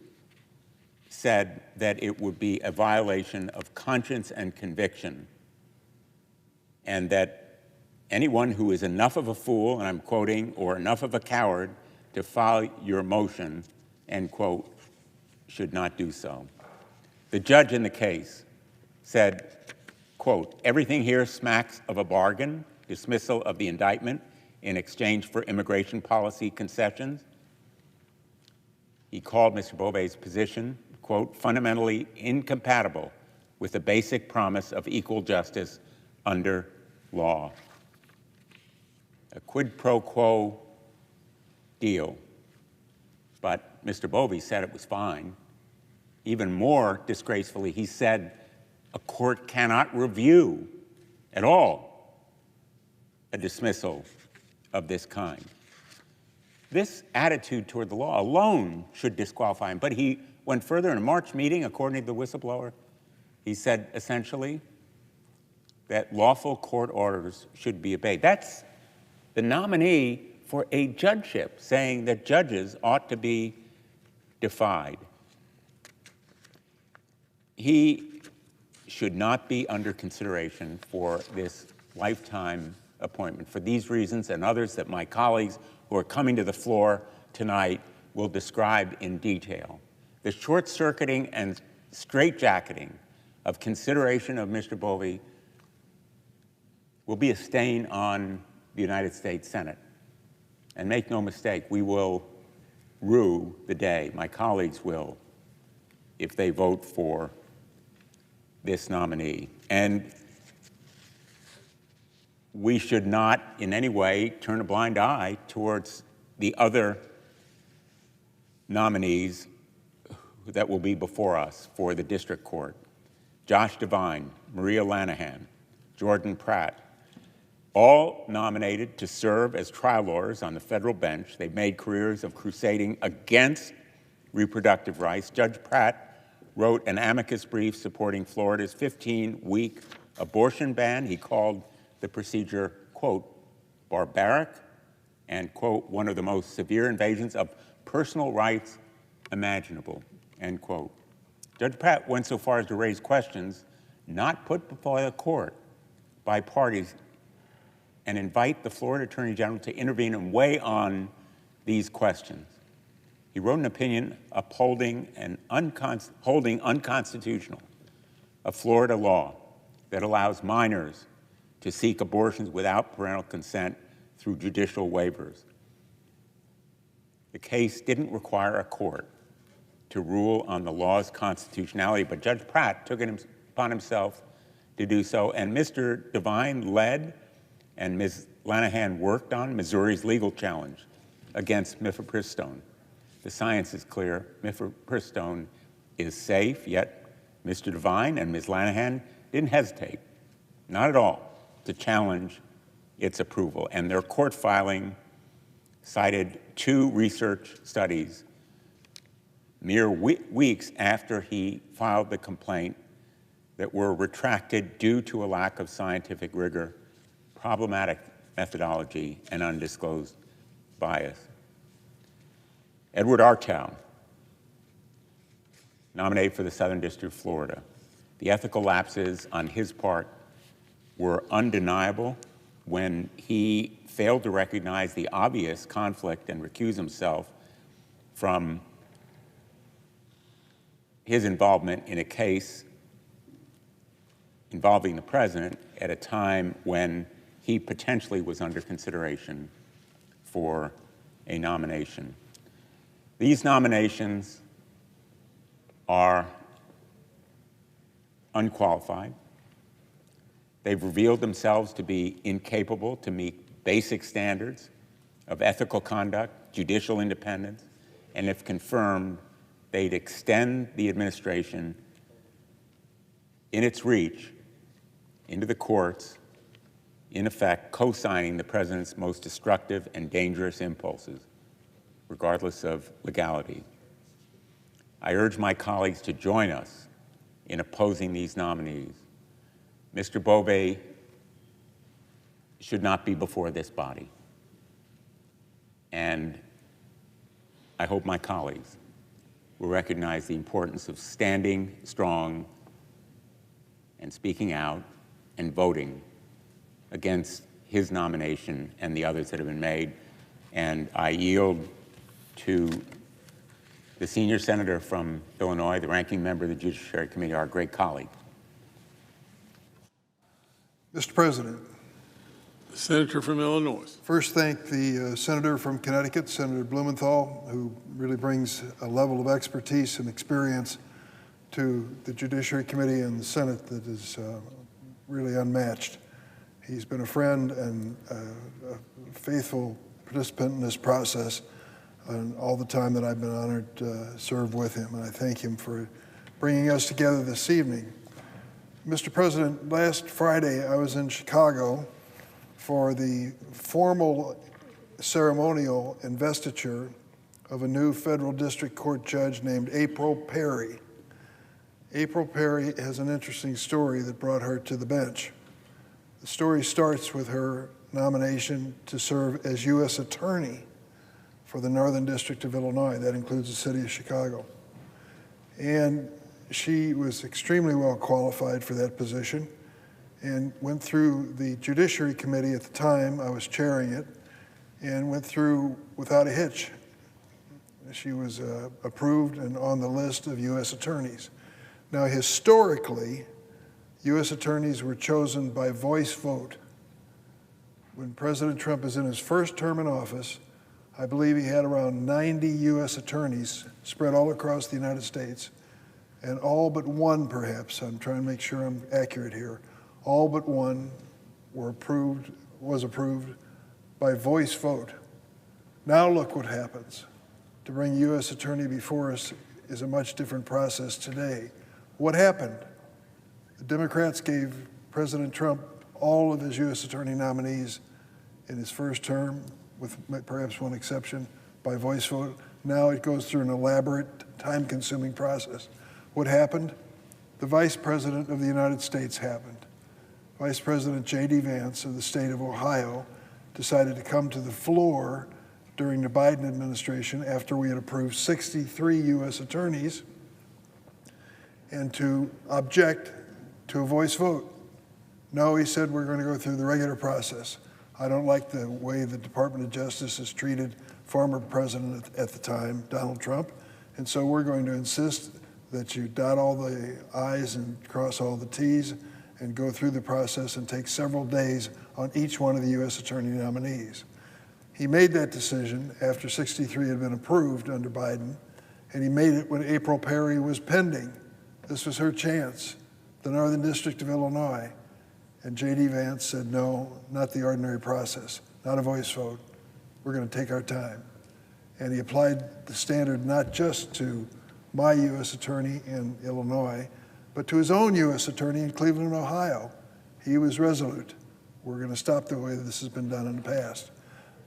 said that it would be a violation of conscience and conviction, and that anyone who is enough of a fool, and I'm quoting, or enough of a coward to file your motion, end quote, should not do so. The judge in the case said, quote, everything here smacks of a bargain, dismissal of the indictment in exchange for immigration policy concessions. He called Mr. Bove's position, quote, fundamentally incompatible with the basic promise of equal justice under law. A quid pro quo deal, but Mr. Bove said it was fine. Even more disgracefully, he said a court cannot review at all a dismissal of this kind. This attitude toward the law alone should disqualify him, but he went further. In a March meeting, according to the whistleblower, he said essentially that lawful court orders should be obeyed. That's the nominee for a judgeship, saying that judges ought to be defied. He should not be under consideration for this lifetime appointment for these reasons and others that my colleagues who are coming to the floor tonight will describe in detail. The short-circuiting and straitjacketing of consideration of Mr. Bove will be a stain on the United States Senate. And make no mistake, we will rue the day, my colleagues will, if they vote for this nominee. And we should not in any way turn a blind eye towards the other nominees that will be before us for the district court. Josh Devine, Maria Lanahan, Jordan Pratt, all nominated to serve as trial lawyers on the federal bench. They've made careers of crusading against reproductive rights. Judge Pratt wrote an amicus brief supporting Florida's 15-week abortion ban. He called the procedure, quote, barbaric and, quote, one of the most severe invasions of personal rights imaginable, end quote. Judge Pratt went so far as to raise questions not put before the court by parties and invite the Florida Attorney General to intervene and weigh on these questions. He wrote an opinion upholding holding unconstitutional a Florida law that allows minors to seek abortions without parental consent through judicial waivers. The case didn't require a court to rule on the law's constitutionality, but Judge Pratt took it upon himself to do so, and Mr. Devine led and Ms. Lanahan worked on Missouri's legal challenge against mifepristone. The science is clear. Mifepristone is safe, yet Mr. Devine and Ms. Lanahan didn't hesitate, not at all, to challenge its approval. And their court filing cited 2 research studies mere weeks after he filed the complaint that were retracted due to a lack of scientific rigor, problematic methodology, and undisclosed bias. Edward Artow, nominated for the Southern District of Florida. The ethical lapses on his part were undeniable when he failed to recognize the obvious conflict and recuse himself from his involvement in a case involving the president at a time when he potentially was under consideration for a nomination. These nominations are unqualified. They've revealed themselves to be incapable to meet basic standards of ethical conduct, judicial independence, and if confirmed, they'd extend the administration in its reach into the courts, in effect co-signing the president's most destructive and dangerous impulses, regardless of legality. I urge my colleagues to join us in opposing these nominees. Mr. Bove should not be before this body. And I hope my colleagues will recognize the importance of standing strong and speaking out and voting against his nomination and the others that have been made. And I yield to the senior senator from Illinois, the ranking member of the Judiciary Committee, our great colleague. Mr. President. The senator from Illinois. First, thank the senator from Connecticut, Senator Blumenthal, who really brings a level of expertise and experience to the Judiciary Committee and the Senate that is really unmatched. He's been a friend and a faithful participant in this process and all the time that I've been honored to serve with him, and I thank him for bringing us together this evening. Mr. President, last Friday I was in Chicago for the formal ceremonial investiture of a new federal district court judge named April Perry. April Perry has an interesting story that brought her to the bench. The story starts with her nomination to serve as U.S. Attorney for the Northern District of Illinois. That includes the city of Chicago. And she was extremely well qualified for that position and went through the Judiciary Committee at the time. I was chairing it, and went through without a hitch. She was approved and on the list of U.S. attorneys. Now, historically, U.S. attorneys were chosen by voice vote. When President Trump is in his first term in office, I believe he had around 90 U.S. attorneys spread all across the United States, and all but one, perhaps, I'm trying to make sure I'm accurate here, all but one was approved by voice vote. Now look what happens. To bring U.S. attorney before us is a much different process today. What happened? The Democrats gave President Trump all of his U.S. attorney nominees in his first term, with perhaps one exception, by voice vote. Now it goes through an elaborate, time-consuming process. What happened? The Vice President of the United States happened. Vice President J.D. Vance of the state of Ohio decided to come to the floor during the Biden administration after we had approved 63 U.S. attorneys and to object to a voice vote. No, he said, we're going to go through the regular process. I don't like the way the Department of Justice has treated former president at the time, Donald Trump. And so we're going to insist that you dot all the I's and cross all the T's and go through the process and take several days on each one of the U.S. Attorney nominees. He made that decision after 63 had been approved under Biden, and he made it when April Perry was pending. This was her chance, the Northern District of Illinois. And J.D. Vance said, no, not the ordinary process, not a voice vote. We're going to take our time. And he applied the standard not just to my U.S. attorney in Illinois, but to his own U.S. attorney in Cleveland, Ohio. He was resolute. We're going to stop the way that this has been done in the past.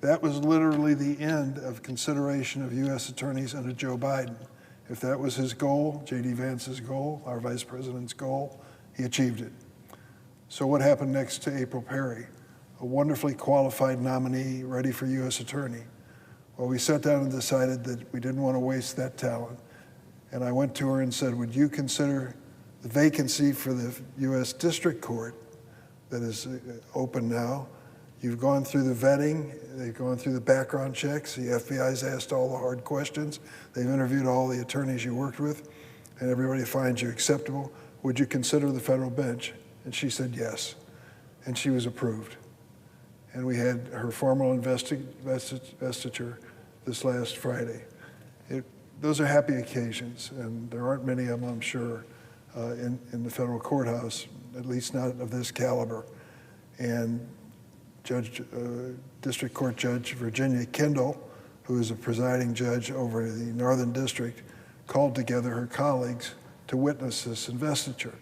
That was literally the end of consideration of U.S. attorneys under Joe Biden. If that was his goal, J.D. Vance's goal, our vice president's goal, he achieved it. So what happened next to April Perry? A wonderfully qualified nominee ready for U.S. attorney. Well, we sat down and decided that we didn't want to waste that talent. And I went to her and said, would you consider the vacancy for the U.S. District Court that is open now? You've gone through the vetting, they've gone through the background checks, the FBI's asked all the hard questions, they've interviewed all the attorneys you worked with, and everybody finds you acceptable. Would you consider the federal bench? And she said yes, and she was approved. And we had her formal investiture this last Friday. Those are happy occasions, and there aren't many of them, I'm sure, in the federal courthouse, at least not of this caliber. And District Court Judge Virginia Kendall, who is a presiding judge over the Northern District, called together her colleagues to witness this investiture,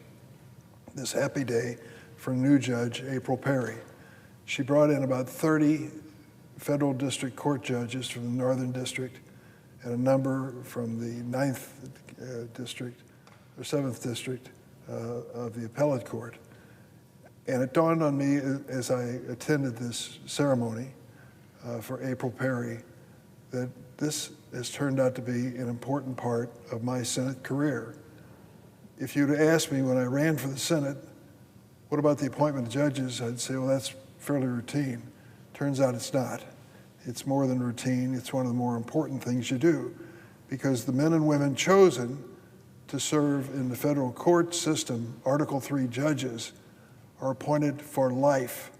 this happy day for new judge April Perry. She brought in about 30 federal district court judges from the Northern District and a number from the 9th District or 7th District of the Appellate Court. And it dawned on me as I attended this ceremony for April Perry that this has turned out to be an important part of my Senate career. If you'd asked me when I ran for the Senate, what about the appointment of judges? I'd say, well, that's fairly routine. Turns out it's not. It's more than routine. It's one of the more important things you do, because the men and women chosen to serve in the federal court system, Article III judges, are appointed for life.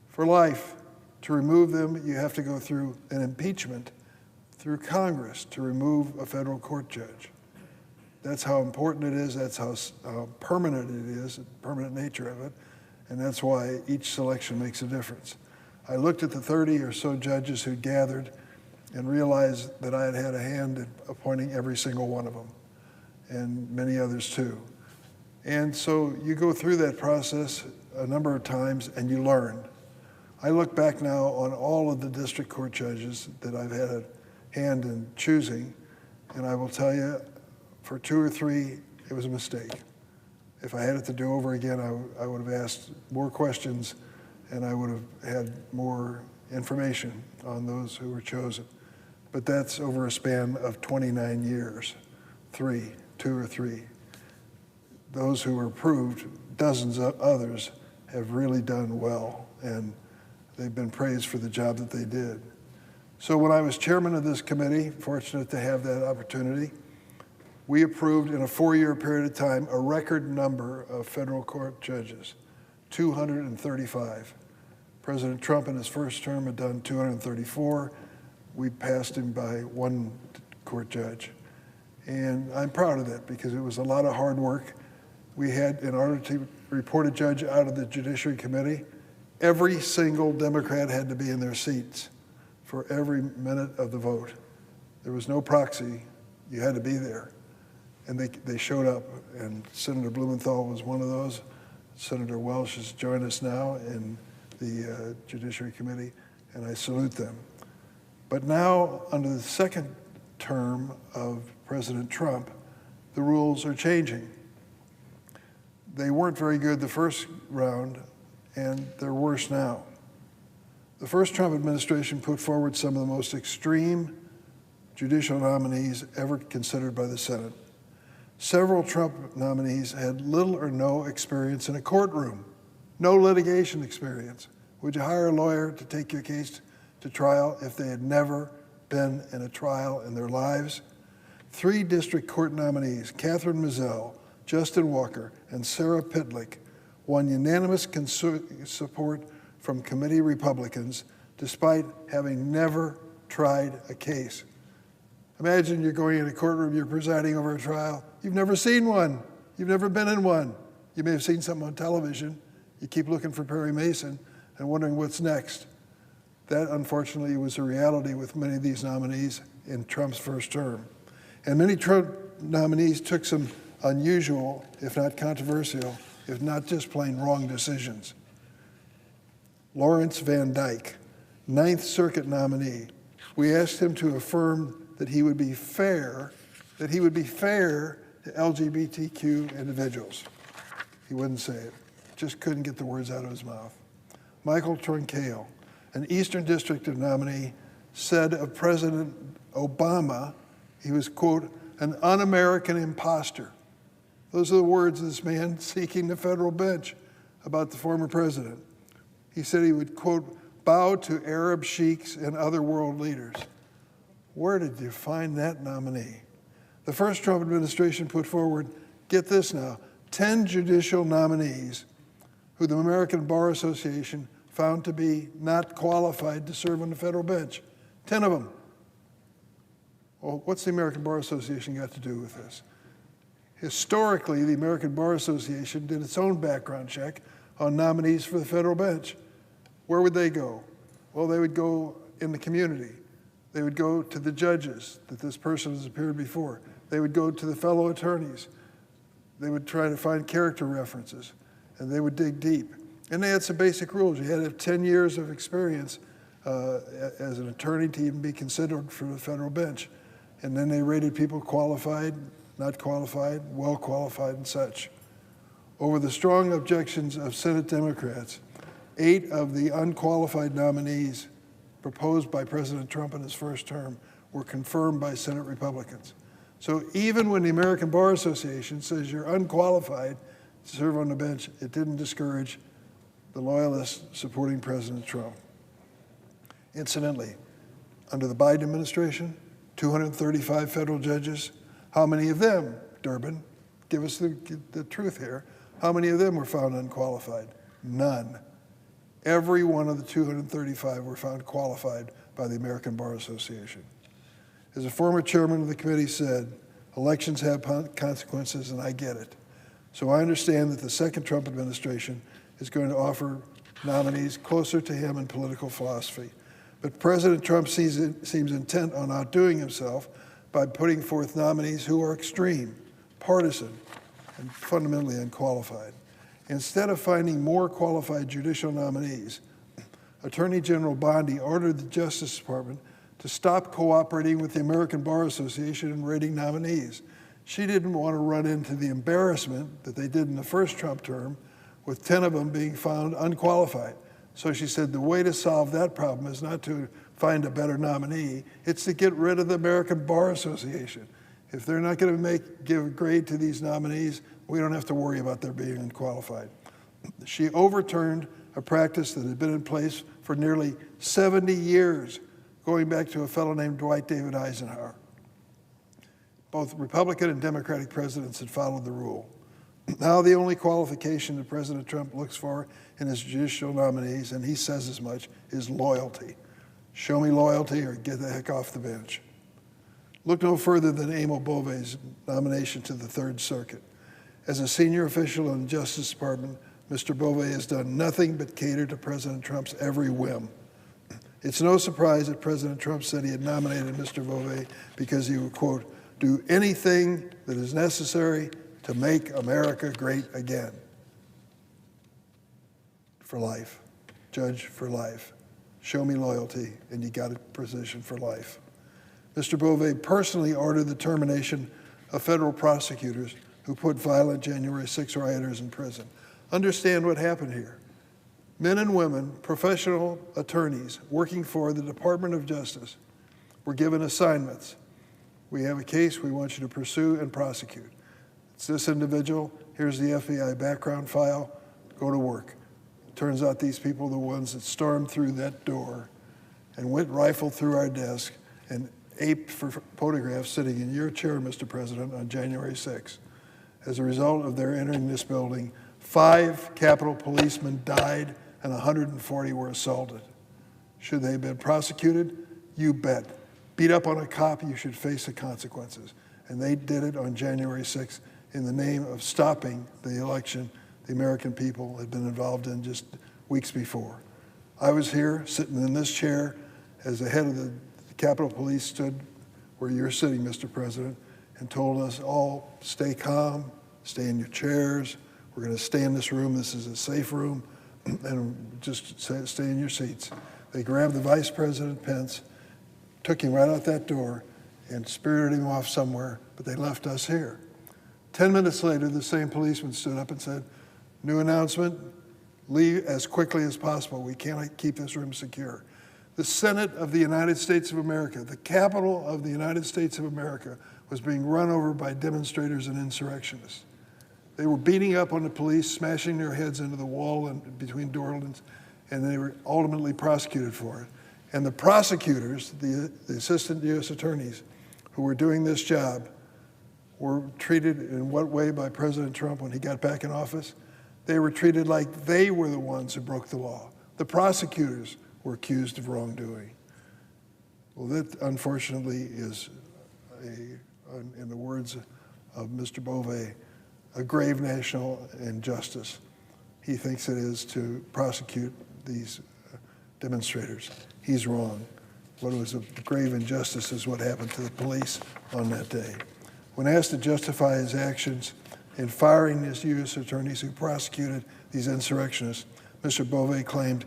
For life. To remove them, you have to go through an impeachment through Congress to remove a federal court judge. That's how important it is. That's how permanent it is, the permanent nature of it. And that's why each selection makes a difference. I looked at the 30 or so judges who gathered and realized that I had had a hand in appointing every single one of them, and many others too. And so you go through that process a number of times and you learn. I look back now on all of the district court judges that I've had a hand in choosing, and I will tell you, for 2 or 3, it was a mistake. If I had it to do over again, I would have asked more questions and I would have had more information on those who were chosen. But that's over a span of 29 years, 2 or 3. Those who were approved, dozens of others, have really done well, and they've been praised for the job that they did. So when I was chairman of this committee, fortunate to have that opportunity, we approved in a 4-year period of time a record number of federal court judges, 235. President Trump in his first term had done 234. We passed him by 1 court judge. And I'm proud of that because it was a lot of hard work. We had, in order to report a judge out of the Judiciary Committee, every single Democrat had to be in their seats for every minute of the vote. There was no proxy. You had to be there. And they showed up, and Senator Blumenthal was one of those. Senator Welch has joined us now in the Judiciary Committee, and I salute them. But now, under the second term of President Trump, the rules are changing. They weren't very good the first round, and they're worse now. The first Trump administration put forward some of the most extreme judicial nominees ever considered by the Senate. Several Trump nominees had little or no experience in a courtroom, no litigation experience. Would you hire a lawyer to take your case to trial if they had never been in a trial in their lives. 3 district court nominees, Catherine Mizell, Justin Walker, and Sarah Pitlick, won unanimous support from committee Republicans despite having never tried a case. Imagine you're going in a courtroom, you're presiding over a trial. You've never seen one. You've never been in one. You may have seen something on television. You keep looking for Perry Mason and wondering what's next. That, unfortunately, was a reality with many of these nominees in Trump's first term. And many Trump nominees took some unusual, if not controversial, if not just plain wrong decisions. Lawrence Van Dyke, 9th Circuit nominee. We asked him to affirm that he would be fair, to LGBTQ individuals. He wouldn't say it. Just couldn't get the words out of his mouth. Michael Troncale, an Eastern District nominee, said of President Obama, he was, quote, an un-American imposter. Those are the words of this man seeking the federal bench about the former president. He said he would, quote, bow to Arab sheiks and other world leaders. Where did you find that nominee? The first Trump administration put forward, get this now, 10 judicial nominees who the American Bar Association found to be not qualified to serve on the federal bench. 10 of them. Well, what's the American Bar Association got to do with this? Historically, the American Bar Association did its own background check on nominees for the federal bench. Where would they go? Well, they would go in the community. They would go to the judges that this person has appeared before. They would go to the fellow attorneys. They would try to find character references, and they would dig deep. And they had some basic rules. You had to have 10 years of experience as an attorney to even be considered for the federal bench. And then they rated people qualified, not qualified, well qualified, and such. Over the strong objections of Senate Democrats, 8 of the unqualified nominees proposed by President Trump in his first term were confirmed by Senate Republicans. So even when the American Bar Association says you're unqualified to serve on the bench, it didn't discourage the loyalists supporting President Trump. Incidentally, under the Biden administration, 235 federal judges, how many of them, Durbin, give us the truth here, how many of them were found unqualified? None. Every one of the 235 were found qualified by the American Bar Association. As a former chairman of the committee said, elections have consequences, and I get it. So I understand that the second Trump administration is going to offer nominees closer to him in political philosophy. But President Trump seems intent on outdoing himself by putting forth nominees who are extreme, partisan, and fundamentally unqualified. Instead of finding more qualified judicial nominees, Attorney General Bondi ordered the Justice Department to stop cooperating with the American Bar Association in rating nominees. She didn't want to run into the embarrassment that they did in the first Trump term, with 10 of them being found unqualified. So she said the way to solve that problem is not to find a better nominee, it's to get rid of the American Bar Association. If they're not going to give a grade to these nominees, we don't have to worry about their being unqualified. She overturned a practice that had been in place for nearly 70 years, going back to a fellow named Dwight David Eisenhower. Both Republican and Democratic presidents had followed the rule. Now the only qualification that President Trump looks for in his judicial nominees, and he says as much, is loyalty. Show me loyalty or get the heck off the bench. Look no further than Emil Bove's nomination to the Third Circuit. As a senior official in the Justice Department, Mr. Bove has done nothing but cater to President Trump's every whim. It's no surprise that President Trump said he had nominated Mr. Bove because he would, quote, do anything that is necessary to make America great again. For life. Judge for life. Show me loyalty, and you got a position for life. Mr. Bove personally ordered the termination of federal prosecutors who put violent January 6 rioters in prison. Understand what happened here. Men and women, professional attorneys working for the Department of Justice, were given assignments. We have a case we want you to pursue and prosecute. It's this individual. Here's the FBI background file. Go to work. Turns out these people are the ones that stormed through that door and went rifled through our desk and aped for photographs sitting in your chair, Mr. President, on January 6th. As a result of their entering this building, 5 Capitol policemen died and 140 were assaulted. Should they have been prosecuted? You bet. Beat up on a cop, you should face the consequences. And they did it on January 6th in the name of stopping the election the American people had been involved in just weeks before. I was here sitting in this chair as the head of the Capitol Police stood where you're sitting, Mr. President, and told us all, stay calm, stay in your chairs, we're going to stay in this room, this is a safe room, and just stay in your seats. They grabbed the Vice President Pence, took him right out that door, and spirited him off somewhere, but they left us here. 10 minutes later, the same policeman stood up and said, new announcement, leave as quickly as possible. We can't keep this room secure. The Senate of the United States of America, the capital of the United States of America, was being run over by demonstrators and insurrectionists. They were beating up on the police, smashing their heads into the wall and between doorlings, and they were ultimately prosecuted for it. And the prosecutors, the assistant U.S. attorneys who were doing this job, were treated in what way by President Trump when he got back in office? They were treated like they were the ones who broke the law. The prosecutors were accused of wrongdoing. Well, that unfortunately is, in the words of Mr. Bove, a grave national injustice. He thinks it is to prosecute these demonstrators. He's wrong. What was a grave injustice is what happened to the police on that day. When asked to justify his actions in firing these U.S. attorneys who prosecuted these insurrectionists, Mr. Bove claimed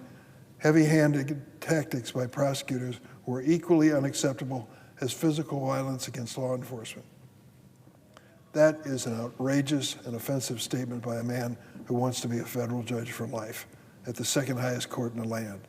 heavy-handed tactics by prosecutors were equally unacceptable as physical violence against law enforcement. That is an outrageous and offensive statement by a man who wants to be a federal judge for life at the second highest court in the land.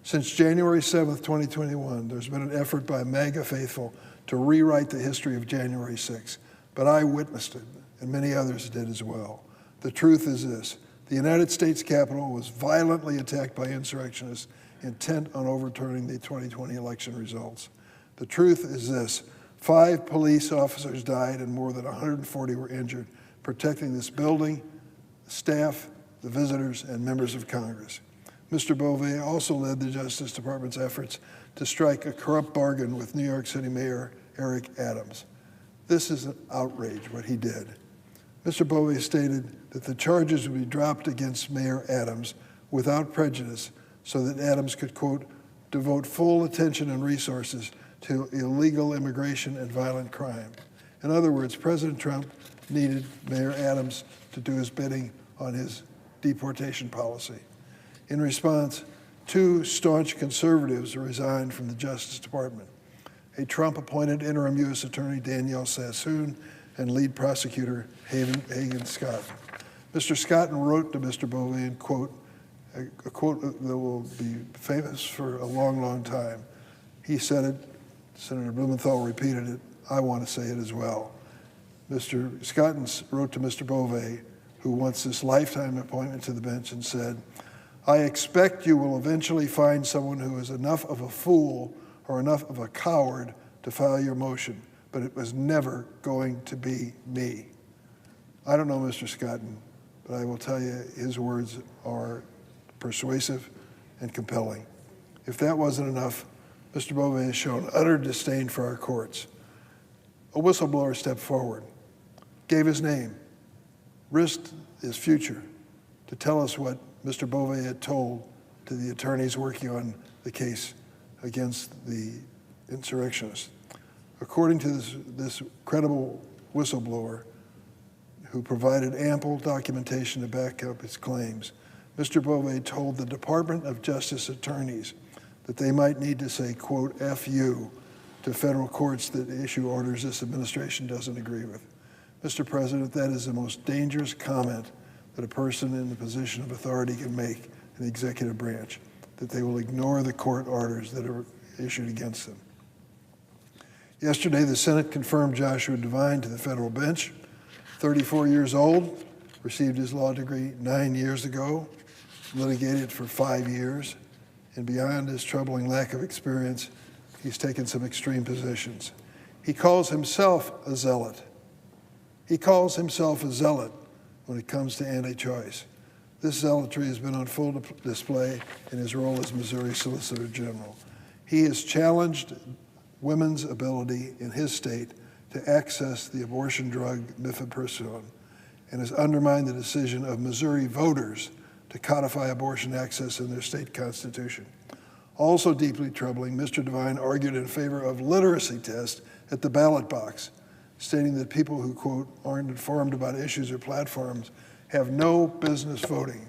Since January 7th, 2021, there's been an effort by MAGA faithful to rewrite the history of January 6th, but I witnessed it, and many others did as well. The truth is this: the United States Capitol was violently attacked by insurrectionists intent on overturning the 2020 election results. The truth is this: 5 police officers died and more than 140 were injured, protecting this building, the staff, the visitors, and members of Congress. Mr. Bove also led the Justice Department's efforts to strike a corrupt bargain with New York City Mayor Eric Adams. This is an outrage, what he did. Mr. Bove stated that the charges would be dropped against Mayor Adams without prejudice so that Adams could, quote, devote full attention and resources to illegal immigration and violent crime. In other words, President Trump needed Mayor Adams to do his bidding on his deportation policy. In response, 2 staunch conservatives resigned from the Justice Department: a Trump-appointed interim U.S. Attorney Danielle Sassoon and lead prosecutor Hagan Scott. Mr. Scott wrote to Mr. Bove and quote, a quote that will be famous for a long, long time. He said it, Senator Blumenthal repeated it, I want to say it as well. Mr. Scott wrote to Mr. Bove, who wants this lifetime appointment to the bench, and said, I expect you will eventually find someone who is enough of a fool or enough of a coward to file your motion, but it was never going to be me. I don't know Mr. Scotton, but I will tell you his words are persuasive and compelling. If that wasn't enough, Mr. Bove has shown utter disdain for our courts. A whistleblower stepped forward, gave his name, risked his future to tell us what Mr. Bove had told to the attorneys working on the case against the insurrectionists. According to this credible whistleblower who provided ample documentation to back up his claims, Mr. Bove told the Department of Justice attorneys that they might need to say, quote, F you to federal courts that issue orders this administration doesn't agree with. Mr. President, that is the most dangerous comment that a person in the position of authority can make in the executive branch, that they will ignore the court orders that are issued against them. Yesterday, the Senate confirmed Joshua Devine to the federal bench. 34 years old, received his law degree 9 years ago, litigated for 5 years, and beyond his troubling lack of experience, he's taken some extreme positions. He calls himself a zealot. He calls himself a zealot when it comes to anti-choice. This zealotry has been on full display in his role as Missouri Solicitor General. He has challenged women's ability in his state to access the abortion drug mifepristone and has undermined the decision of Missouri voters to codify abortion access in their state constitution. Also deeply troubling, Mr. Devine argued in favor of literacy tests at the ballot box, stating that people who, quote, aren't informed about issues or platforms have no business voting.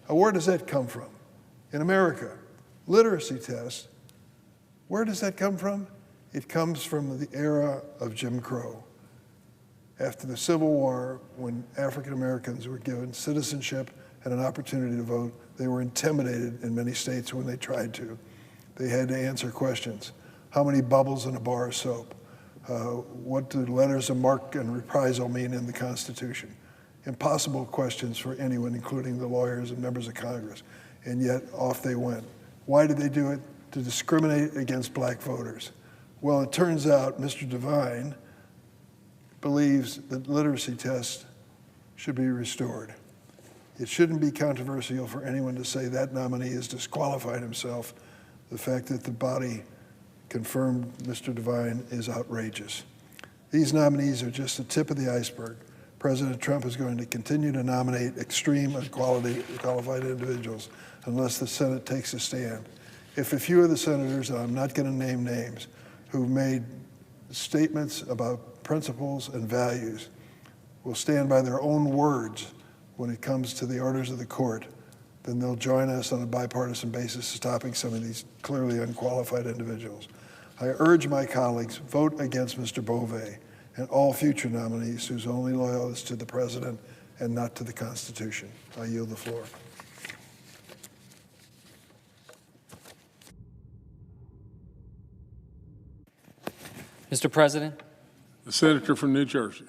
Now, where does that come from? In America, literacy tests, where does that come from? It comes from the era of Jim Crow. After the Civil War, when African Americans were given citizenship and an opportunity to vote, they were intimidated in many states when they tried to. They had to answer questions. How many bubbles in a bar of soap? What do letters of marque and reprisal mean in the Constitution? Impossible questions for anyone, including the lawyers and members of Congress. And yet, off they went. Why did they do it? To discriminate against black voters. Well, it turns out Mr. Devine believes that literacy tests should be restored. It shouldn't be controversial for anyone to say that nominee has disqualified himself. The fact that the body confirmed Mr. Devine is outrageous. These nominees are just the tip of the iceberg. President Trump is going to continue to nominate extreme unqualified individuals unless the Senate takes a stand. If a few of the senators, and I'm not going to name names, who've made statements about principles and values will stand by their own words when it comes to the orders of the court, then they'll join us on a bipartisan basis stopping some of these clearly unqualified individuals. I urge my colleagues, vote against Mr. Beauvais and all future nominees whose only loyal is to the president and not to the Constitution. I yield the floor. Mr. President. The senator from New Jersey.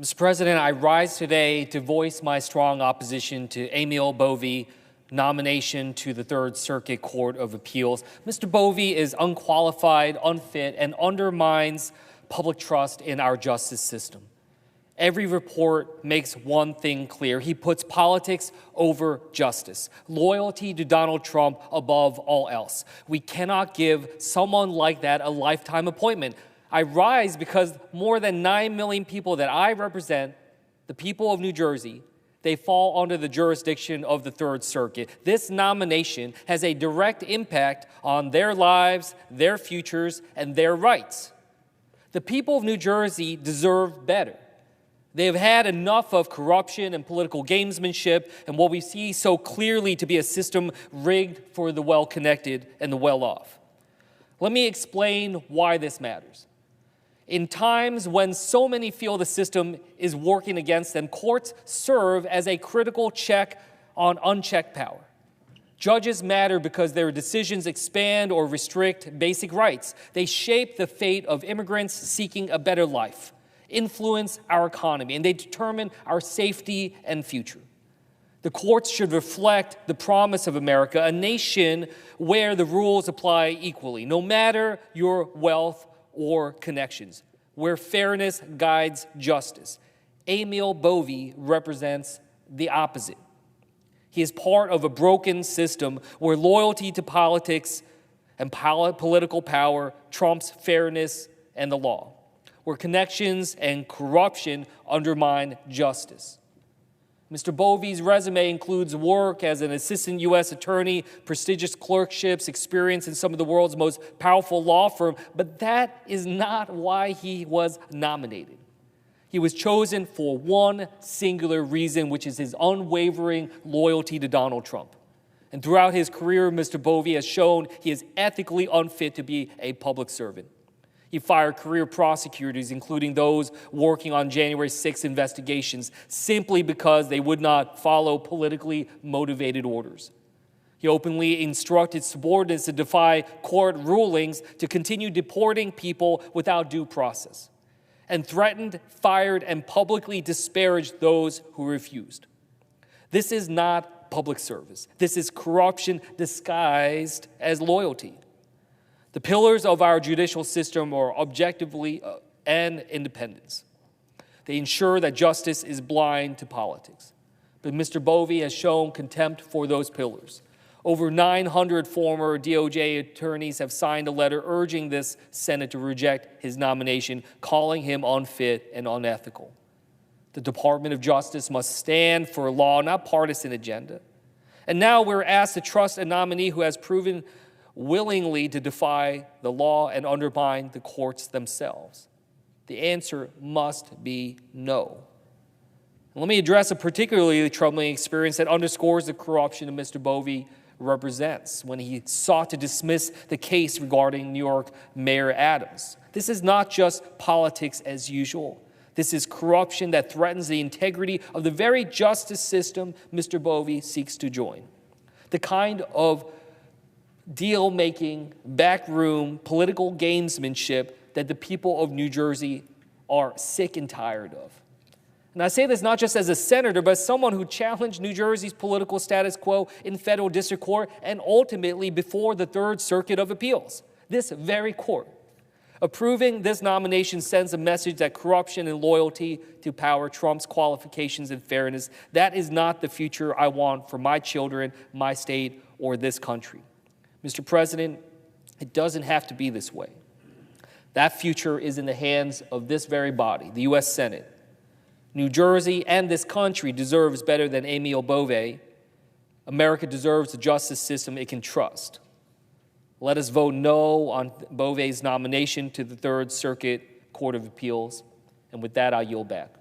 Mr. President, I rise today to voice my strong opposition to Emil Bovee nomination to the Third Circuit Court of Appeals. Mr. Bovee is unqualified, unfit, and undermines public trust in our justice system. Every report makes one thing clear. He puts politics over justice, loyalty to Donald Trump above all else. We cannot give someone like that a lifetime appointment. I rise because more than 9 million people that I represent, the people of New Jersey, they fall under the jurisdiction of the Third Circuit. This nomination has a direct impact on their lives, their futures, and their rights. The people of New Jersey deserve better. They have had enough of corruption and political gamesmanship and what we see so clearly to be a system rigged for the well-connected and the well-off. Let me explain why this matters. In times when so many feel the system is working against them, courts serve as a critical check on unchecked power. Judges matter because their decisions expand or restrict basic rights. They shape the fate of immigrants seeking a better life, influence our economy, and they determine our safety and future. The courts should reflect the promise of America, a nation where the rules apply equally, no matter your wealth or connections, where fairness guides justice. Emil Bovee represents the opposite. He is part of a broken system where loyalty to politics and political power trumps fairness and the law, where connections and corruption undermine justice. Mr. Bovee's resume includes work as an assistant U.S. attorney, prestigious clerkships, experience in some of the world's most powerful law firms, but that is not why he was nominated. He was chosen for one singular reason, which is his unwavering loyalty to Donald Trump. And throughout his career, Mr. Bovee has shown he is ethically unfit to be a public servant. He fired career prosecutors, including those working on January 6 investigations, simply because they would not follow politically motivated orders. He openly instructed subordinates to defy court rulings to continue deporting people without due process, and threatened, fired, and publicly disparaged those who refused. This is not public service. This is corruption disguised as loyalty. The pillars of our judicial system are objectively and independence. They ensure that justice is blind to politics. But Mr. Bovee has shown contempt for those pillars. Over 900 former DOJ attorneys have signed a letter urging this Senate to reject his nomination, calling him unfit and unethical. The Department of Justice must stand for law, not partisan agenda. And now we're asked to trust a nominee who has proven willingly to defy the law and undermine the courts themselves. The answer must be no. And let me address a particularly troubling experience that underscores the corruption that Mr. Bovee represents when he sought to dismiss the case regarding New York Mayor Adams. This is not just politics as usual. This is corruption that threatens the integrity of the very justice system Mr. Bovee seeks to join. The kind of deal-making, backroom, political gamesmanship that the people of New Jersey are sick and tired of. And I say this not just as a senator, but as someone who challenged New Jersey's political status quo in federal district court and ultimately before the Third Circuit of Appeals, this very court. Approving this nomination sends a message that corruption and loyalty to power trumps qualifications and fairness. That is not the future I want for my children, my state, or this country. Mr. President, it doesn't have to be this way. That future is in the hands of this very body, the U.S. Senate. New Jersey and this country deserves better than Emil Bovee. America deserves a justice system it can trust. Let us vote no on Bovee's nomination to the Third Circuit Court of Appeals. And with that, I'll yield back.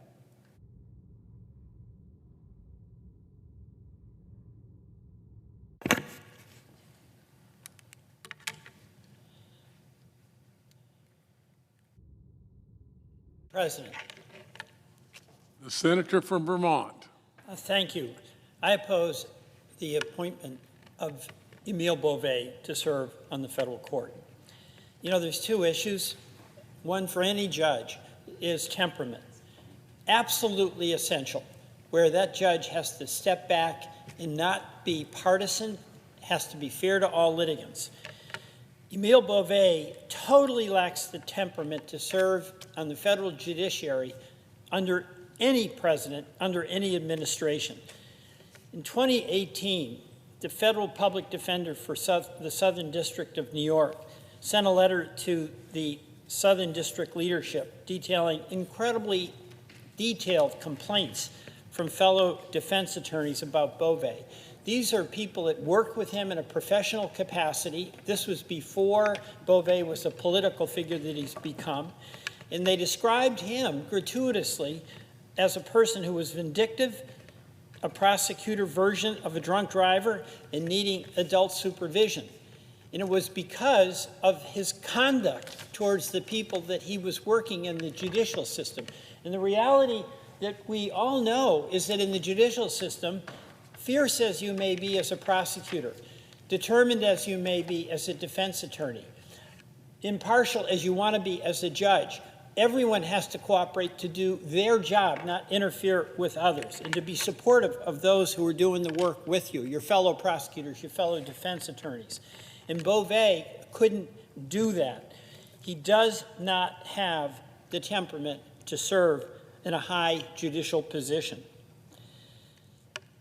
President. The senator from Vermont. Thank you. I oppose the appointment of Emil Bovee to serve on the federal court. You know, there's two issues. One for any judge is temperament. Absolutely essential, where that judge has to step back and not be partisan, has to be fair to all litigants. Emil Bovee totally lacks the temperament to serve on the federal judiciary under any president, under any administration. In 2018, the federal public defender for the Southern District of New York sent a letter to the Southern District leadership detailing incredibly detailed complaints from fellow defense attorneys about Bovee. These are people that work with him in a professional capacity. This was before Bovee was a political figure that he's become. And they described him gratuitously as a person who was vindictive, a prosecutor version of a drunk driver, and needing adult supervision. And it was because of his conduct towards the people that he was working in the judicial system. And the reality that we all know is that in the judicial system, fierce as you may be as a prosecutor, determined as you may be as a defense attorney, impartial as you want to be as a judge, everyone has to cooperate to do their job, not interfere with others, and to be supportive of those who are doing the work with you, your fellow prosecutors, your fellow defense attorneys. And Bovee couldn't do that. He does not have the temperament to serve in a high judicial position.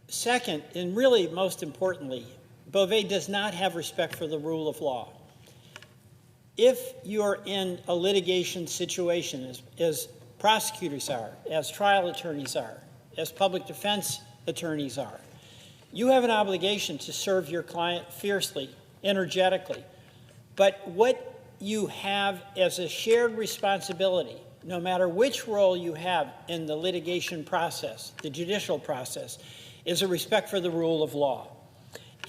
Second, and really most importantly, Bovee does not have respect for the rule of law. If you're in a litigation situation, as prosecutors are, as trial attorneys are, as public defense attorneys are, you have an obligation to serve your client fiercely, energetically. But what you have as a shared responsibility, no matter which role you have in the litigation process, the judicial process, is a respect for the rule of law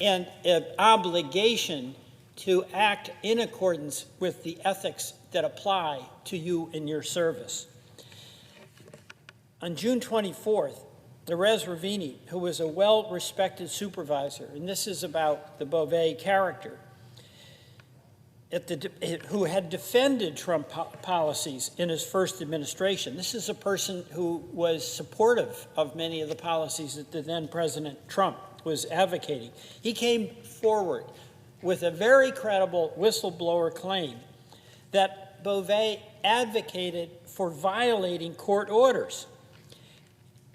and an obligation to act in accordance with the ethics that apply to you in your service. On June 24th, Erez Ravini, who was a well-respected supervisor, and this is about the Bovee character, who had defended Trump policies in his first administration. This is a person who was supportive of many of the policies that the then President Trump was advocating. He came forward with a very credible whistleblower claim that Beauvais advocated for violating court orders.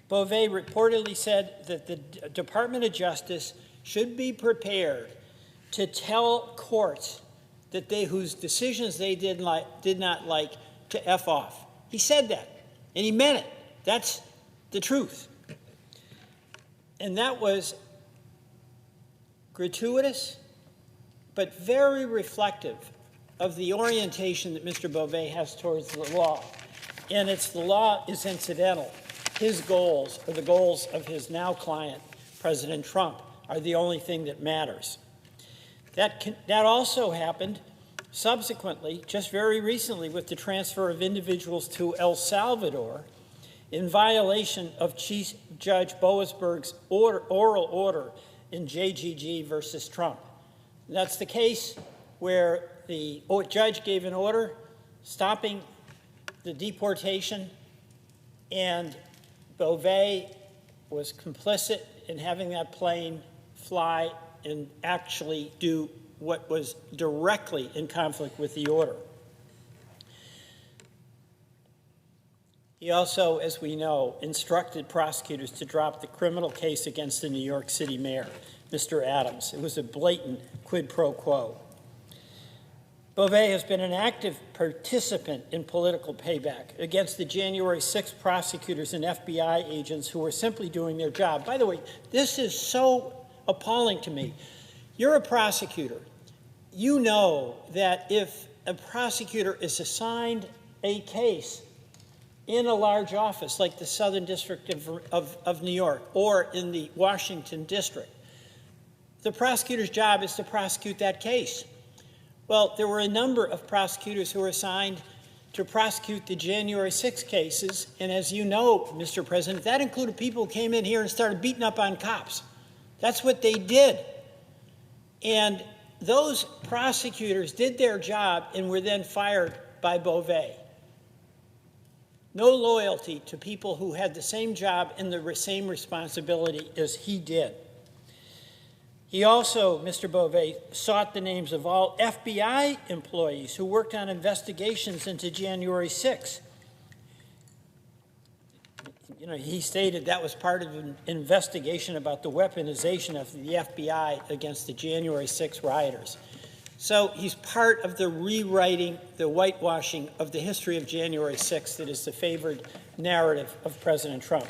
Beauvais reportedly said that the Department of Justice should be prepared to tell courts that whose decisions they did not like to F off. He said that, and he meant it. That's the truth. And that was gratuitous, but very reflective of the orientation that Mr. Beauvais has towards the law. And the law is incidental. His goals, or the goals of his now client, President Trump, are the only thing that matters. That also happened subsequently, just very recently, with the transfer of individuals to El Salvador in violation of Chief Judge Boasberg's oral order in JGG versus Trump. That's the case where the judge gave an order stopping the deportation, and Beauvais was complicit in having that plane fly and actually do what was directly in conflict with the order. He also, as we know, instructed prosecutors to drop the criminal case against the New York City mayor, Mr. Adams. It was a blatant quid pro quo. Beauvais has been an active participant in political payback against the January 6th prosecutors and FBI agents who were simply doing their job. By the way, this is so appalling to me. You're a prosecutor. You know that if a prosecutor is assigned a case in a large office like the Southern District of New York or in the Washington District, the prosecutor's job is to prosecute that case. Well, there were a number of prosecutors who were assigned to prosecute the January 6 cases, and as you know, Mr. President, that included people who came in here and started beating up on cops. That's what they did. And those prosecutors did their job and were then fired by Beauvais. No loyalty to people who had the same job and the same responsibility as he did. He also, Mr. Beauvais, sought the names of all FBI employees who worked on investigations into January 6. You know, he stated that was part of an investigation about the weaponization of the FBI against the January 6 rioters. So he's part of the rewriting, the whitewashing of the history of January 6 that is the favored narrative of President Trump.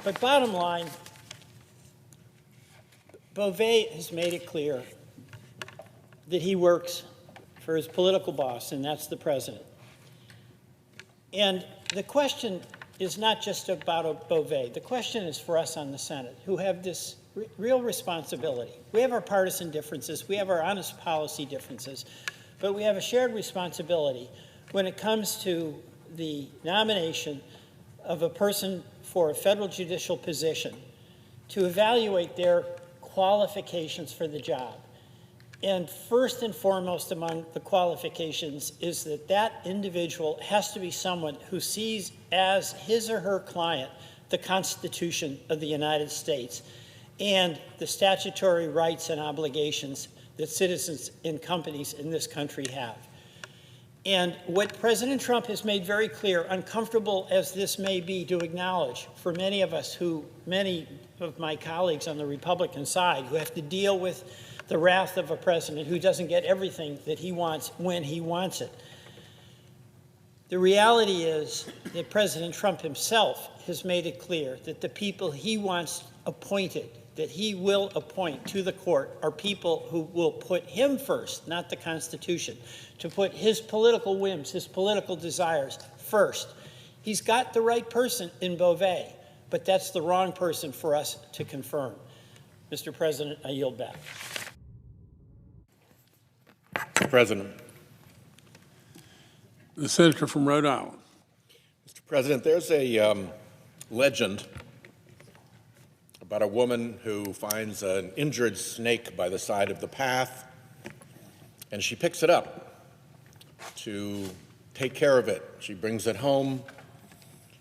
But bottom line, Beauvais has made it clear that he works for his political boss, and that's the president. And the question is not just about Beauvais. The question is for us on the Senate, who have this real responsibility. We have our partisan differences. We have our honest policy differences. But we have a shared responsibility when it comes to the nomination of a person for a federal judicial position to evaluate their qualifications for the job. And first and foremost among the qualifications is that that individual has to be someone who sees as his or her client the Constitution of the United States and the statutory rights and obligations that citizens and companies in this country have. And what President Trump has made very clear, uncomfortable as this may be to acknowledge for many of us many of my colleagues on the Republican side who have to deal with the wrath of a president who doesn't get everything that he wants when he wants it. The reality is that President Trump himself has made it clear that the people he wants appointed, that he will appoint to the court, are people who will put him first, not the Constitution, to put his political whims, his political desires first. He's got the right person in Beauvais, but that's the wrong person for us to confirm. Mr. President, I yield back. Mr. President. The senator from Rhode Island. Mr. President, there's a legend about a woman who finds an injured snake by the side of the path, and she picks it up to take care of it. She brings it home.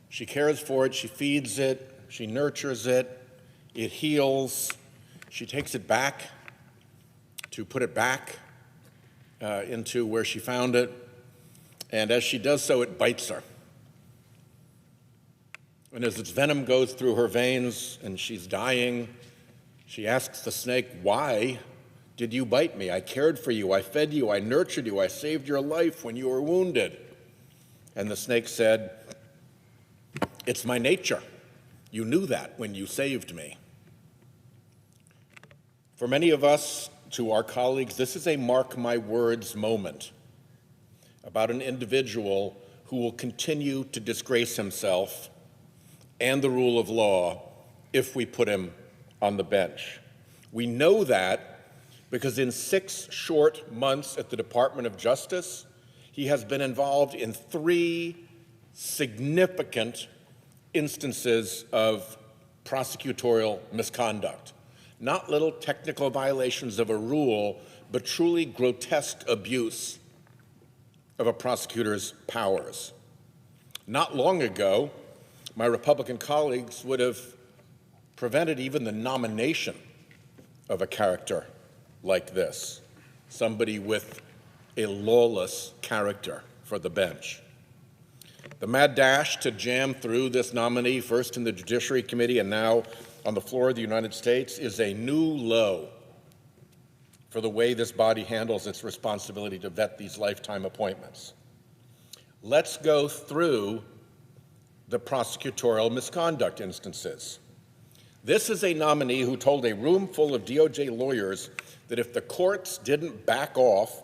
She cares for it. She feeds it. She nurtures it. It heals. She takes it back to put it back into where she found it, and as she does so, it bites her. And as its venom goes through her veins and she's dying, she asks the snake, "Why did you bite me? I cared for you, I fed you, I nurtured you, I saved your life when you were wounded." And the snake said, "It's my nature. You knew that when you saved me." For many of us, to our colleagues, this is a mark my words moment about an individual who will continue to disgrace himself and the rule of law if we put him on the bench. We know that because in 6 short months at the Department of Justice, he has been involved in 3 significant instances of prosecutorial misconduct. Not little technical violations of a rule, but truly grotesque abuse of a prosecutor's powers. Not long ago, my Republican colleagues would have prevented even the nomination of a character like this, somebody with a lawless character for the bench. The mad dash to jam through this nominee, first in the Judiciary Committee and now on the floor of the United States, is a new low for the way this body handles its responsibility to vet these lifetime appointments. Let's go through the prosecutorial misconduct instances. This is a nominee who told a room full of DOJ lawyers that if the courts didn't back off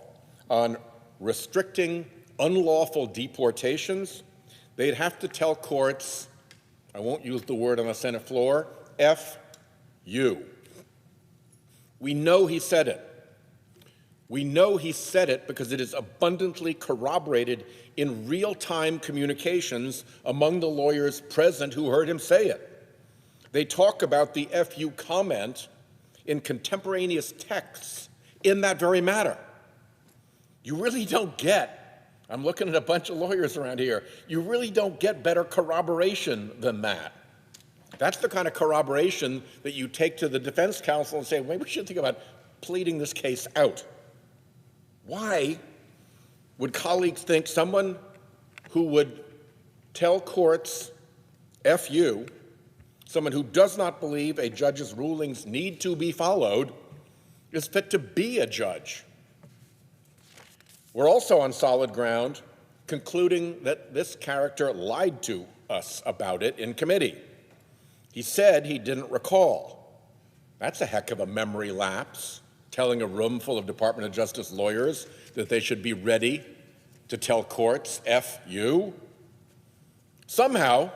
on restricting unlawful deportations, they'd have to tell courts, I won't use the word on the Senate floor, F you. We know he said it. We know he said it because it is abundantly corroborated in real-time communications among the lawyers present who heard him say it. They talk about the FU comment in contemporaneous texts in that very matter. You really don't get, I'm looking at a bunch of lawyers around here, you really don't get better corroboration than that. That's the kind of corroboration that you take to the defense counsel and say, maybe we should think about pleading this case out. Why would colleagues think someone who would tell courts, F you, someone who does not believe a judge's rulings need to be followed, is fit to be a judge? We're also on solid ground concluding that this character lied to us about it in committee. He said he didn't recall. That's a heck of a memory lapse, telling a room full of Department of Justice lawyers that they should be ready to tell courts, F you. Somehow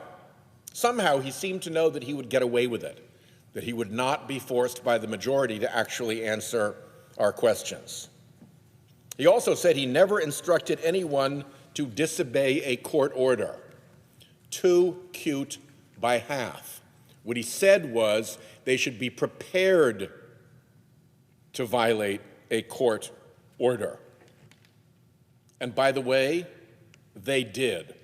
he seemed to know that he would get away with it, that he would not be forced by the majority to actually answer our questions. He also said he never instructed anyone to disobey a court order. Too cute by half. What he said was they should be prepared to violate a court order. And by the way, they did.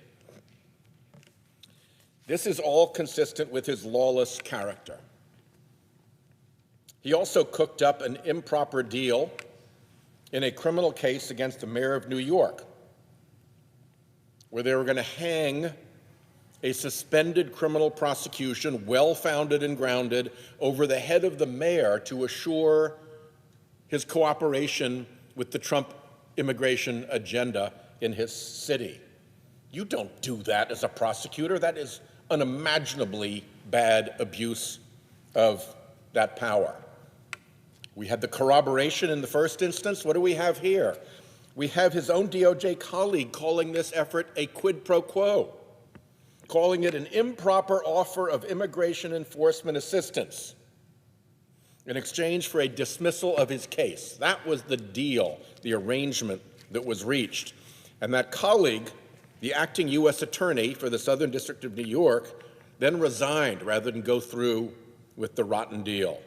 This is all consistent with his lawless character. He also cooked up an improper deal in a criminal case against the mayor of New York, where they were going to hang a suspended criminal prosecution, well-founded and grounded, over the head of the mayor to assure his cooperation with the Trump immigration agenda in his city. You don't do that as a prosecutor. That is unimaginably bad abuse of that power. We had the corroboration in the first instance. What do we have here? We have his own DOJ colleague calling this effort a quid pro quo, calling it an improper offer of immigration enforcement assistance in exchange for a dismissal of his case. That was the deal, the arrangement that was reached. And that colleague, the acting U.S. attorney for the Southern District of New York, then resigned rather than go through with the rotten deal.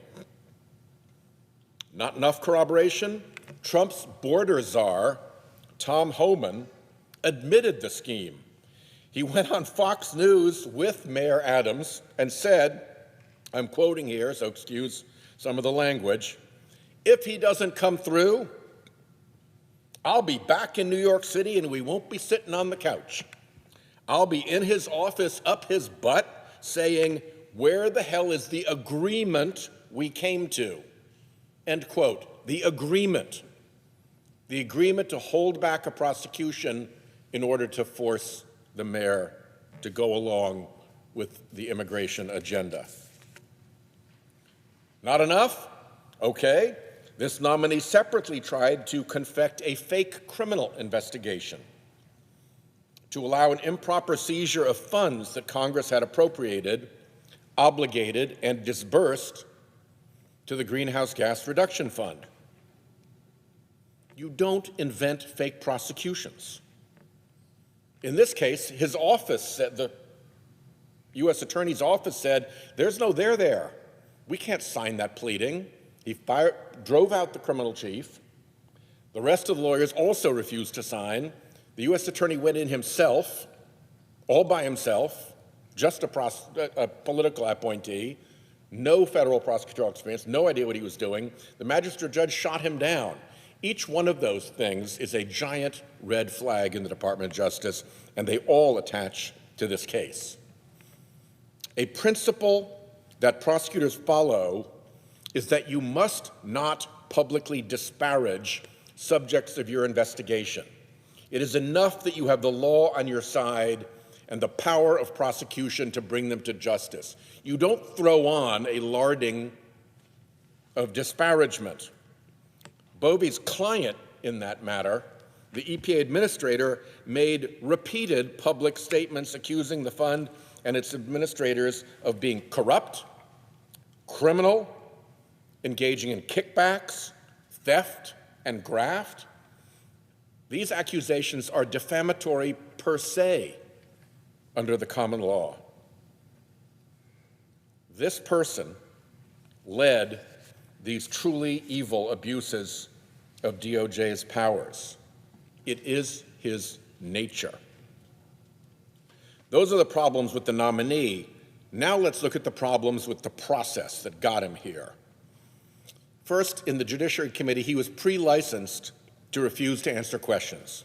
Not enough corroboration? Trump's border czar, Tom Homan, admitted the scheme. He went on Fox News with Mayor Adams and said, I'm quoting here, so excuse some of the language, If he doesn't come through, I'll be back in New York City and we won't be sitting on the couch. I'll be in his office up his butt saying, where the hell is the agreement we came to? End quote. The agreement. The agreement to hold back a prosecution in order to force the mayor to go along with the immigration agenda. Not enough? Okay. This nominee separately tried to confect a fake criminal investigation to allow an improper seizure of funds that Congress had appropriated, obligated, and disbursed to the Greenhouse Gas Reduction Fund. You don't invent fake prosecutions. In this case, his office said, the U.S. Attorney's Office said, there's no there there. We can't sign that pleading. He drove out the criminal chief. The rest of the lawyers also refused to sign. The U.S. Attorney went in himself, all by himself, just a political appointee, no federal prosecutorial experience, no idea what he was doing. The magistrate judge shot him down. Each one of those things is a giant red flag in the Department of Justice, and they all attach to this case. A principle that prosecutors follow is that you must not publicly disparage subjects of your investigation. It is enough that you have the law on your side and the power of prosecution to bring them to justice. You don't throw on a larding of disparagement. Bovey's client in that matter, the EPA administrator, made repeated public statements accusing the fund and its administrators of being corrupt, criminal, engaging in kickbacks, theft, and graft. These accusations are defamatory per se under the common law. This person led these truly evil abuses of DOJ's powers. It is his nature. Those are the problems with the nominee. Now let's look at the problems with the process that got him here. First, in the Judiciary Committee, he was pre-licensed to refuse to answer questions.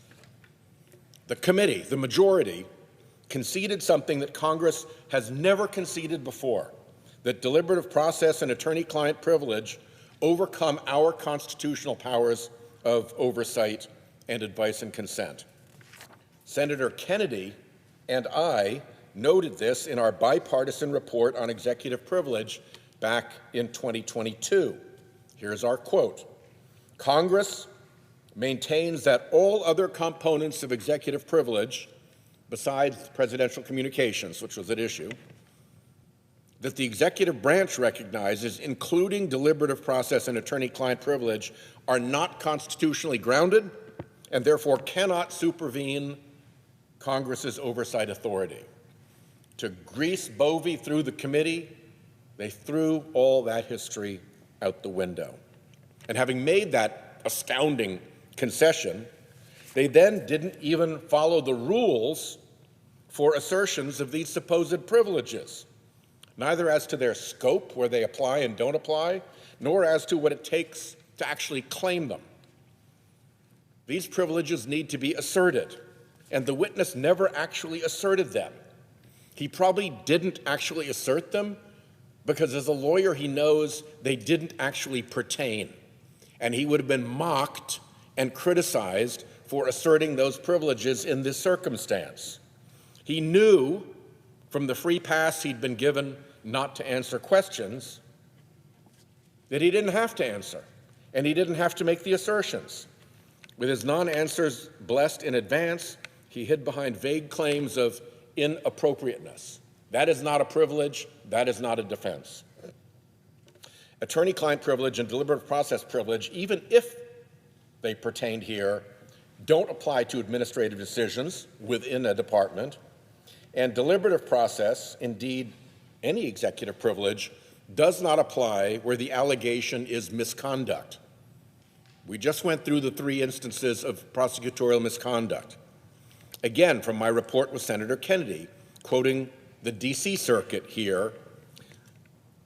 The committee, the majority, conceded something that Congress has never conceded before, that deliberative process and attorney-client privilege overcome our constitutional powers of oversight and advice and consent. Senator Kennedy and I noted this in our bipartisan report on executive privilege back in 2022. Here's our quote. Congress maintains that all other components of executive privilege, besides presidential communications, which was at issue, that the executive branch recognizes, including deliberative process and attorney-client privilege, are not constitutionally grounded and therefore cannot supervene Congress's oversight authority. To grease Bovey through the committee, they threw all that history out the window. And having made that astounding concession, they then didn't even follow the rules for assertions of these supposed privileges, neither as to their scope, where they apply and don't apply, nor as to what it takes to actually claim them. These privileges need to be asserted, and the witness never actually asserted them. He probably didn't actually assert them because as a lawyer he knows they didn't actually pertain, and he would have been mocked and criticized for asserting those privileges in this circumstance. He knew from the free pass he'd been given not to answer questions that he didn't have to answer, and he didn't have to make the assertions. With his non-answers blessed in advance, he hid behind vague claims of inappropriateness. That is not a privilege. That is not a defense. Attorney-client privilege and deliberative process privilege, even if they pertained here, don't apply to administrative decisions within a department. And deliberative process, indeed any executive privilege, does not apply where the allegation is misconduct. We just went through the 3 instances of prosecutorial misconduct. Again, from my report with Senator Kennedy, quoting the D.C. Circuit here,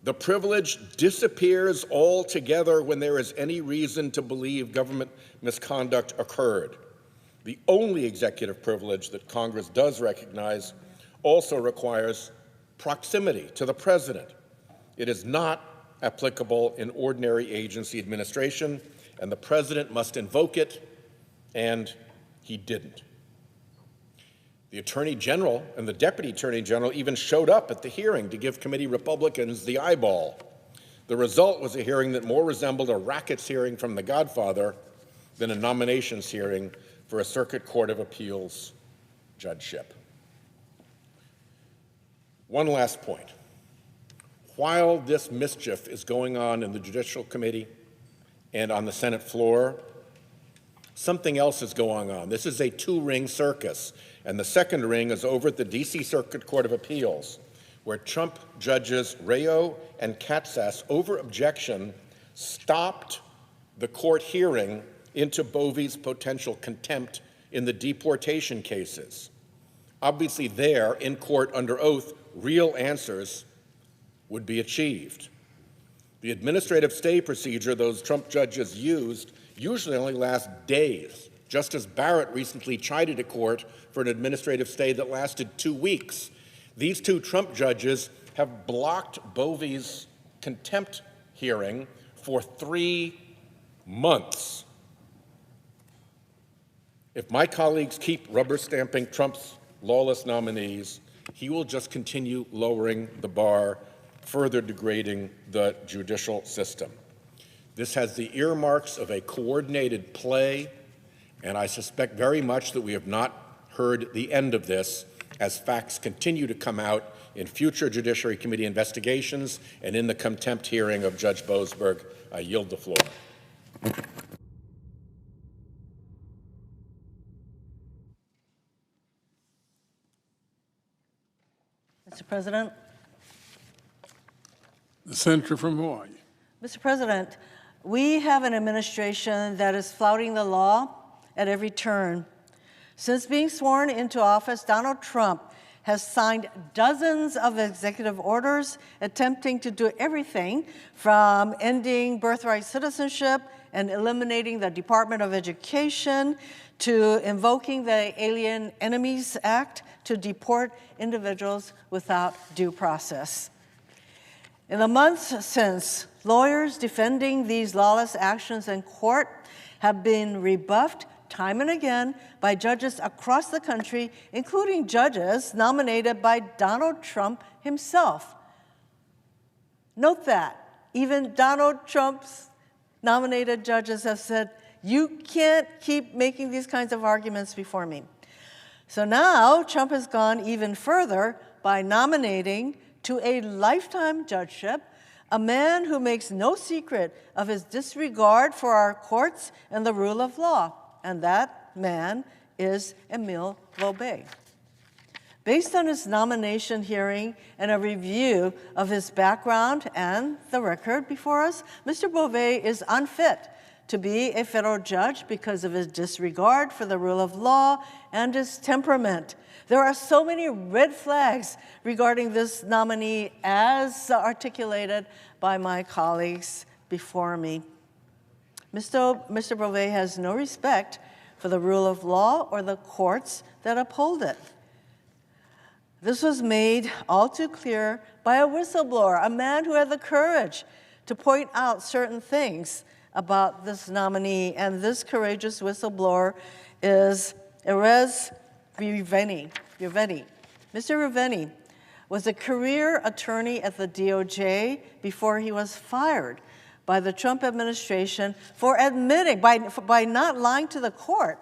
The privilege disappears altogether when there is any reason to believe government misconduct occurred. The only executive privilege that Congress does recognize also requires proximity to the president. It is not applicable in ordinary agency administration, and the president must invoke it, and he didn't. The Attorney General and the Deputy Attorney General even showed up at the hearing to give committee Republicans the eyeball. The result was a hearing that more resembled a rackets hearing from The Godfather than a nominations hearing for a Circuit Court of Appeals judgeship. One last point. While this mischief is going on in the Judicial Committee and on the Senate floor, something else is going on. This is a two-ring circus, and the second ring is over at the D.C. Circuit Court of Appeals, where Trump judges Rayo and Katsas, over objection, stopped the court hearing into Bovey's potential contempt in the deportation cases. Obviously there, in court under oath, real answers would be achieved. The administrative stay procedure those Trump judges used usually only lasts days. Justice Barrett recently chided a court for an administrative stay that lasted 2 weeks. These two Trump judges have blocked Bovey's contempt hearing for 3 months. If my colleagues keep rubber stamping Trump's lawless nominees, he will just continue lowering the bar, further degrading the judicial system. This has the earmarks of a coordinated play, and I suspect very much that we have not heard the end of this as facts continue to come out in future Judiciary Committee investigations and in the contempt hearing of Judge Boasberg. I yield the floor. Mr. President. The senator from Hawaii. Mr. President, we have an administration that is flouting the law at every turn. Since being sworn into office, Donald Trump has signed dozens of executive orders attempting to do everything from ending birthright citizenship and eliminating the Department of Education to invoking the Alien Enemies Act to deport individuals without due process. In the months since, lawyers defending these lawless actions in court have been rebuffed time and again by judges across the country, including judges nominated by Donald Trump himself. Note that even Donald Trump's nominated judges have said, you can't keep making these kinds of arguments before me. So now Trump has gone even further by nominating to a lifetime judgeship a man who makes no secret of his disregard for our courts and the rule of law, and that man is Emile Loubet. Based on his nomination hearing and a review of his background and the record before us, Mr. Beauvais is unfit to be a federal judge because of his disregard for the rule of law and his temperament. There are so many red flags regarding this nominee as articulated by my colleagues before me. Mr. Beauvais has no respect for the rule of law or the courts that uphold it. This was made all too clear by a whistleblower, a man who had the courage to point out certain things about this nominee, and this courageous whistleblower is Erez Riveni. Mr. Riveni was a career attorney at the DOJ before he was fired by the Trump administration for admitting, by not lying to the court,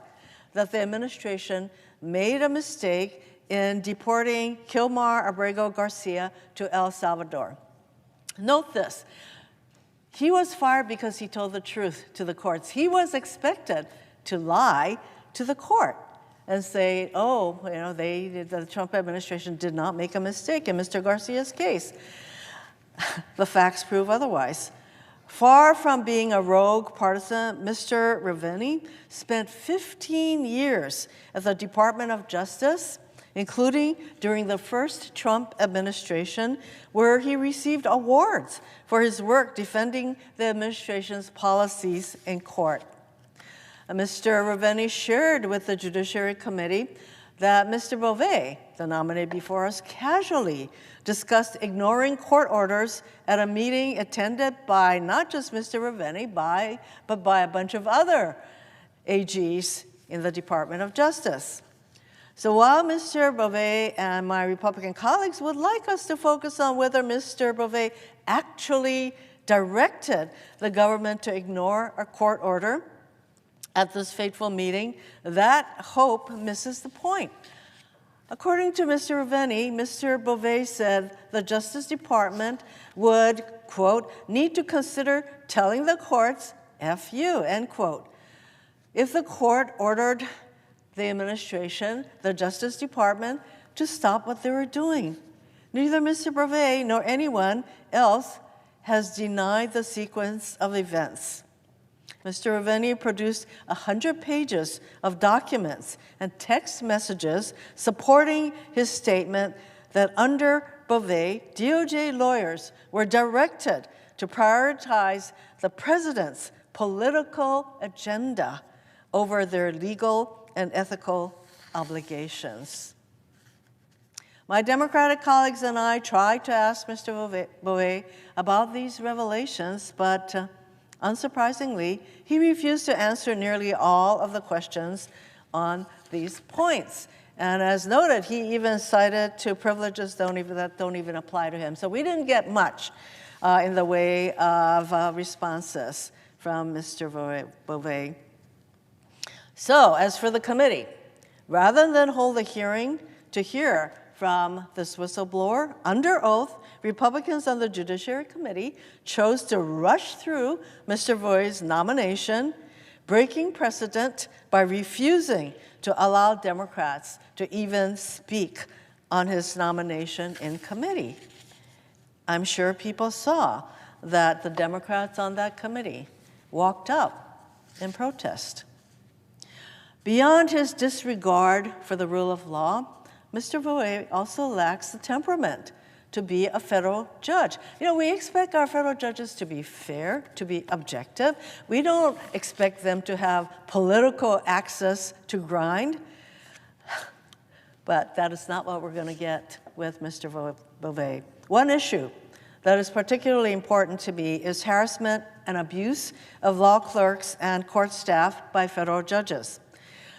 that the administration made a mistake in deporting Kilmar Abrego Garcia to El Salvador. Note this. He was fired because he told the truth to the courts. He was expected to lie to the court and say, oh, you know, the Trump administration did not make a mistake in Mr. Garcia's case. The facts prove otherwise. Far from being a rogue partisan, Mr. Riveni spent 15 years at the Department of Justice, including during the first Trump administration, where he received awards for his work defending the administration's policies in court. Mr. Ravenny shared with the Judiciary Committee that Mr. Bove, the nominee before us, casually discussed ignoring court orders at a meeting attended by not just Mr. Ravenny, but by a bunch of other AGs in the Department of Justice. So while Mr. Bove and my Republican colleagues would like us to focus on whether Mr. Bove actually directed the government to ignore a court order at this fateful meeting, that hope misses the point. According to Mr. Ravenny, Mr. Bove said the Justice Department would, quote, need to consider telling the courts, F you, end quote. If the court ordered the administration, the Justice Department, to stop what they were doing. Neither Mr. Bove nor anyone else has denied the sequence of events. Mr. Ravenny produced 100 pages of documents and text messages supporting his statement that under Bove, DOJ lawyers were directed to prioritize the president's political agenda over their legal and ethical obligations. My Democratic colleagues and I tried to ask Mr. Bove about these revelations, but unsurprisingly, he refused to answer nearly all of the questions on these points. And as noted, he even cited two privileges that don't even apply to him. So we didn't get much in the way of responses from Mr. Bove. So as for the committee, rather than hold a hearing to hear from this whistleblower under oath, Republicans on the Judiciary Committee chose to rush through Mr. Bove's nomination, breaking precedent by refusing to allow Democrats to even speak on his nomination in committee. I'm sure people saw that the Democrats on that committee walked up in protest. Beyond his disregard for the rule of law, Mr. Bove also lacks the temperament to be a federal judge. You know, we expect our federal judges to be fair, to be objective. We don't expect them to have political access to grind. But that is not what we're going to get with Mr. Bove. One issue that is particularly important to me is harassment and abuse of law clerks and court staff by federal judges.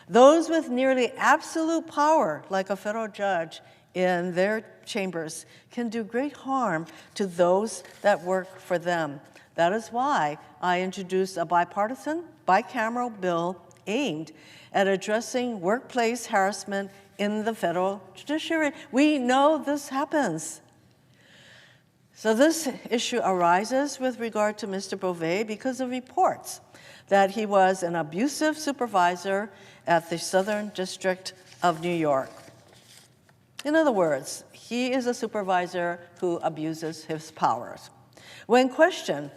Those with nearly absolute power, like a federal judge in their chambers, can do great harm to those that work for them. That is why I introduced a bipartisan, bicameral bill aimed at addressing workplace harassment in the federal judiciary. We know this happens. So this issue arises with regard to Mr. Bove because of reports that he was an abusive supervisor at the Southern District of New York. In other words, he is a supervisor who abuses his powers. When questioned,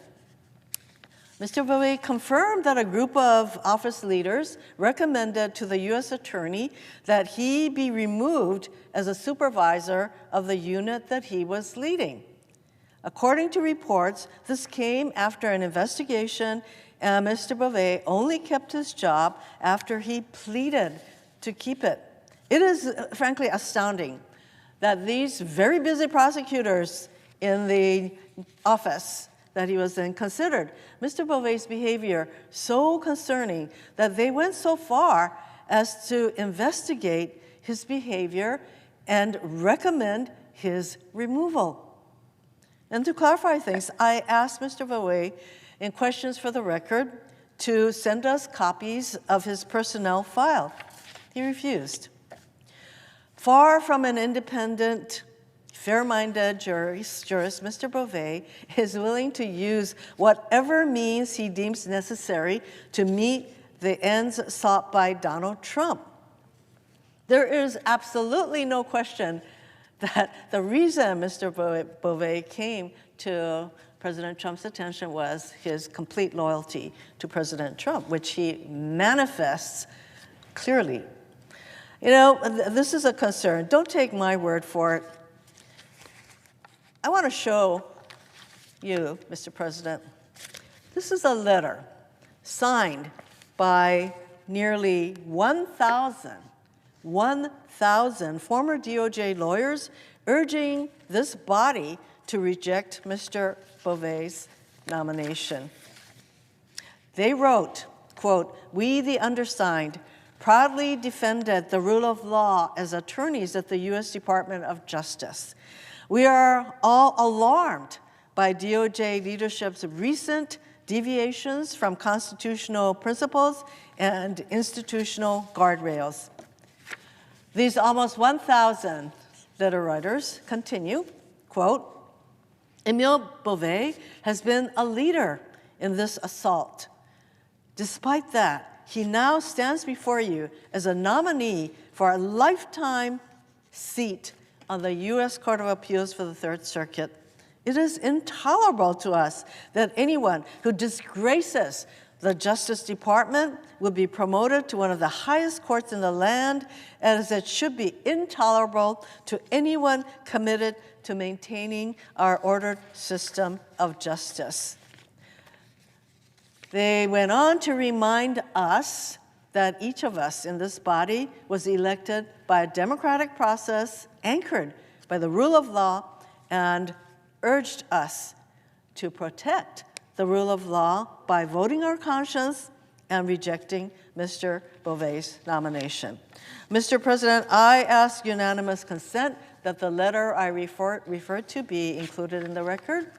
Mr. Bove confirmed that a group of office leaders recommended to the U.S. Attorney that he be removed as a supervisor of the unit that he was leading. According to reports, this came after an investigation, and Mr. Bove only kept his job after he pleaded to keep it. It is frankly astounding that these very busy prosecutors in the office that he was in considered Mr. Bove's behavior so concerning that they went so far as to investigate his behavior and recommend his removal. And to clarify things, I asked Mr. Bove in questions for the record to send us copies of his personnel file. He refused. Far from an independent, fair-minded jurist, Mr. Bove is willing to use whatever means he deems necessary to meet the ends sought by Donald Trump. There is absolutely no question that the reason Mr. Bove came to President Trump's attention was his complete loyalty to President Trump, which he manifests clearly. You know, this is a concern. Don't take my word for it. I want to show you, Mr. President, this is a letter signed by nearly 1,000 former DOJ lawyers urging this body to reject Mr. Beauvais' nomination. They wrote, quote, "We, the undersigned, proudly defended the rule of law as attorneys at the U.S. Department of Justice. We are all alarmed by DOJ leadership's recent deviations from constitutional principles and institutional guardrails." These almost 1,000 letter writers continue, quote, "Emile Beauvais has been a leader in this assault. Despite that, he now stands before you as a nominee for a lifetime seat on the U.S. Court of Appeals for the Third Circuit. It is intolerable to us that anyone who disgraces the Justice Department will be promoted to one of the highest courts in the land, as it should be intolerable to anyone committed to maintaining our ordered system of justice." They went on to remind us that each of us in this body was elected by a democratic process anchored by the rule of law, and urged us to protect the rule of law by voting our conscience and rejecting Mr. Beauvais' nomination. Mr. President, I ask unanimous consent that the letter I referred to be included in the record.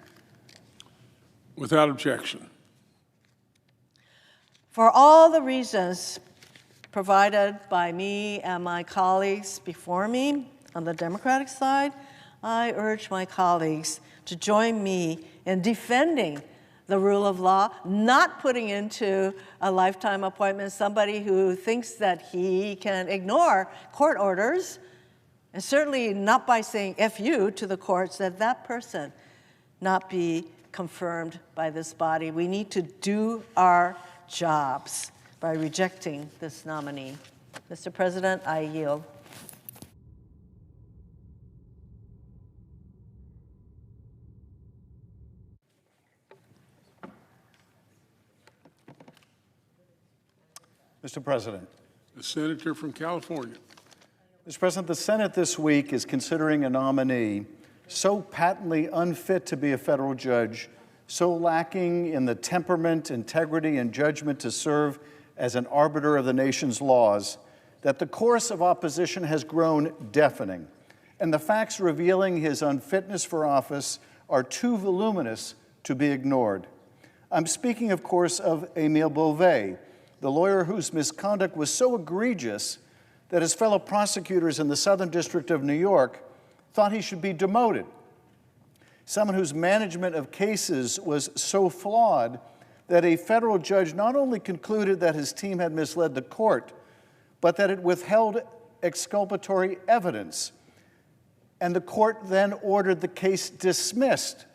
Without objection. For all the reasons provided by me and my colleagues before me on the Democratic side, I urge my colleagues to join me in defending the rule of law, not putting into a lifetime appointment somebody who thinks that he can ignore court orders, and certainly not by saying F you to the courts, that person not be confirmed by this body. We need to do our jobs by rejecting this nominee. Mr. President, I yield. Mr. President. The senator from California. Mr. President, the Senate this week is considering a nominee so patently unfit to be a federal judge, so lacking in the temperament, integrity, and judgment to serve as an arbiter of the nation's laws, that the chorus of opposition has grown deafening, and the facts revealing his unfitness for office are too voluminous to be ignored. I'm speaking, of course, of Emile Beauvais, the lawyer whose misconduct was so egregious that his fellow prosecutors in the Southern District of New York thought he should be demoted. Someone whose management of cases was so flawed that a federal judge not only concluded that his team had misled the court, but that it withheld exculpatory evidence. And the court then ordered the case dismissed.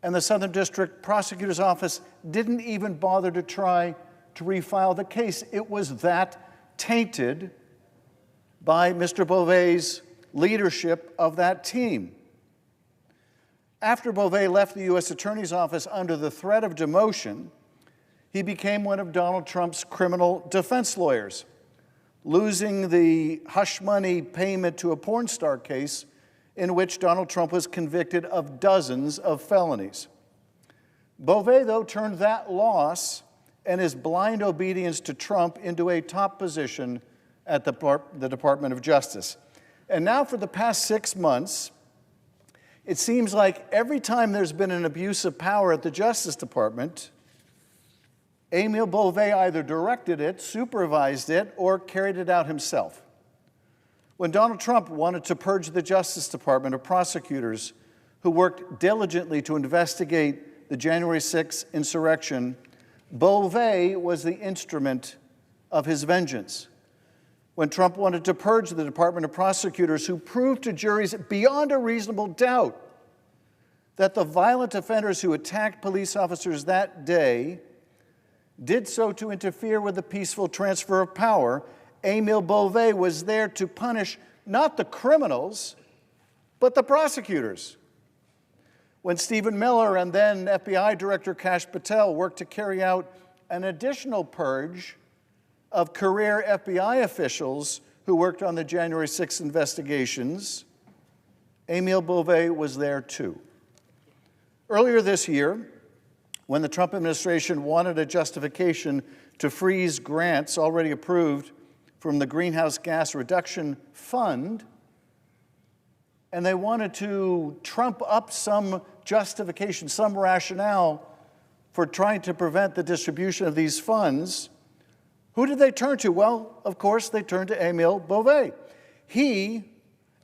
And the Southern District Prosecutor's Office didn't even bother to try to refile the case. It was that tainted by Mr. Beauvais' leadership of that team. After Beauvais left the U.S. Attorney's Office under the threat of demotion, he became one of Donald Trump's criminal defense lawyers, losing the hush money payment to a porn star case in which Donald Trump was convicted of dozens of felonies. Beauvais, though, turned that loss and his blind obedience to Trump into a top position at the Department of Justice. And now for the past 6 months, it seems like every time there's been an abuse of power at the Justice Department, Emile Beauvais either directed it, supervised it, or carried it out himself. When Donald Trump wanted to purge the Justice Department of prosecutors who worked diligently to investigate the January 6th insurrection, Beauvais was the instrument of his vengeance. When Trump wanted to purge the Department of Prosecutors who proved to juries beyond a reasonable doubt that the violent offenders who attacked police officers that day did so to interfere with the peaceful transfer of power, Emile Beauvais was there to punish not the criminals, but the prosecutors. When Stephen Miller and then FBI Director Kash Patel worked to carry out an additional purge of career FBI officials who worked on the January 6th investigations, Emile Beauvais was there too. Earlier this year, when the Trump administration wanted a justification to freeze grants already approved from the Greenhouse Gas Reduction Fund, and they wanted to trump up some justification, some rationale for trying to prevent the distribution of these funds, who did they turn to? Well, of course, they turned to Emile Beauvais. He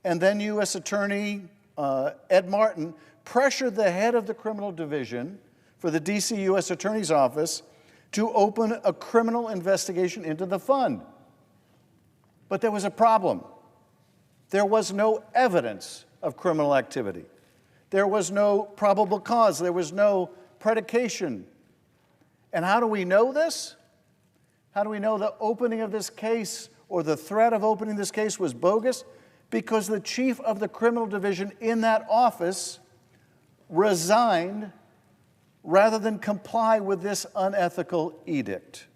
and then U.S. Attorney Ed Martin pressured the head of the criminal division for the D.C. U.S. Attorney's Office to open a criminal investigation into the fund. But there was a problem. There was no evidence of criminal activity. There was no probable cause. There was no predication. And how do we know this? How do we know the opening of this case or the threat of opening this case was bogus? Because the chief of the criminal division in that office resigned rather than comply with this unethical edict.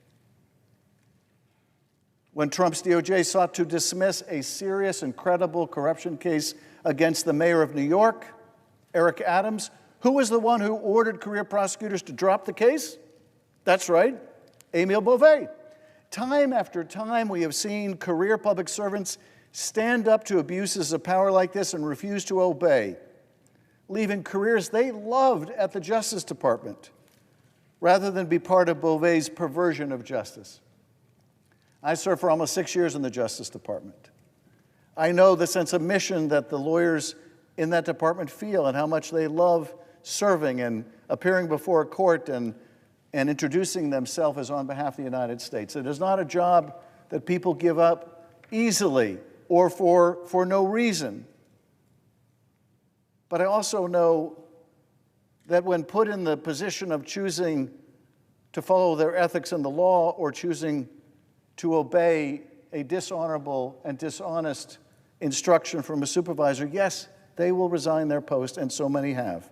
When Trump's DOJ sought to dismiss a serious and credible corruption case against the mayor of New York, Eric Adams, who was the one who ordered career prosecutors to drop the case? That's right, Emile Beauvais. Time after time, we have seen career public servants stand up to abuses of power like this and refuse to obey, leaving careers they loved at the Justice Department rather than be part of Beauvais' perversion of justice. I served for almost 6 years in the Justice Department. I know the sense of mission that the lawyers in that department feel and how much they love serving and appearing before a court and introducing themselves as on behalf of the United States. It is not a job that people give up easily or for no reason. But I also know that when put in the position of choosing to follow their ethics in the law or choosing to obey a dishonorable and dishonest instruction from a supervisor, yes, they will resign their post, and so many have.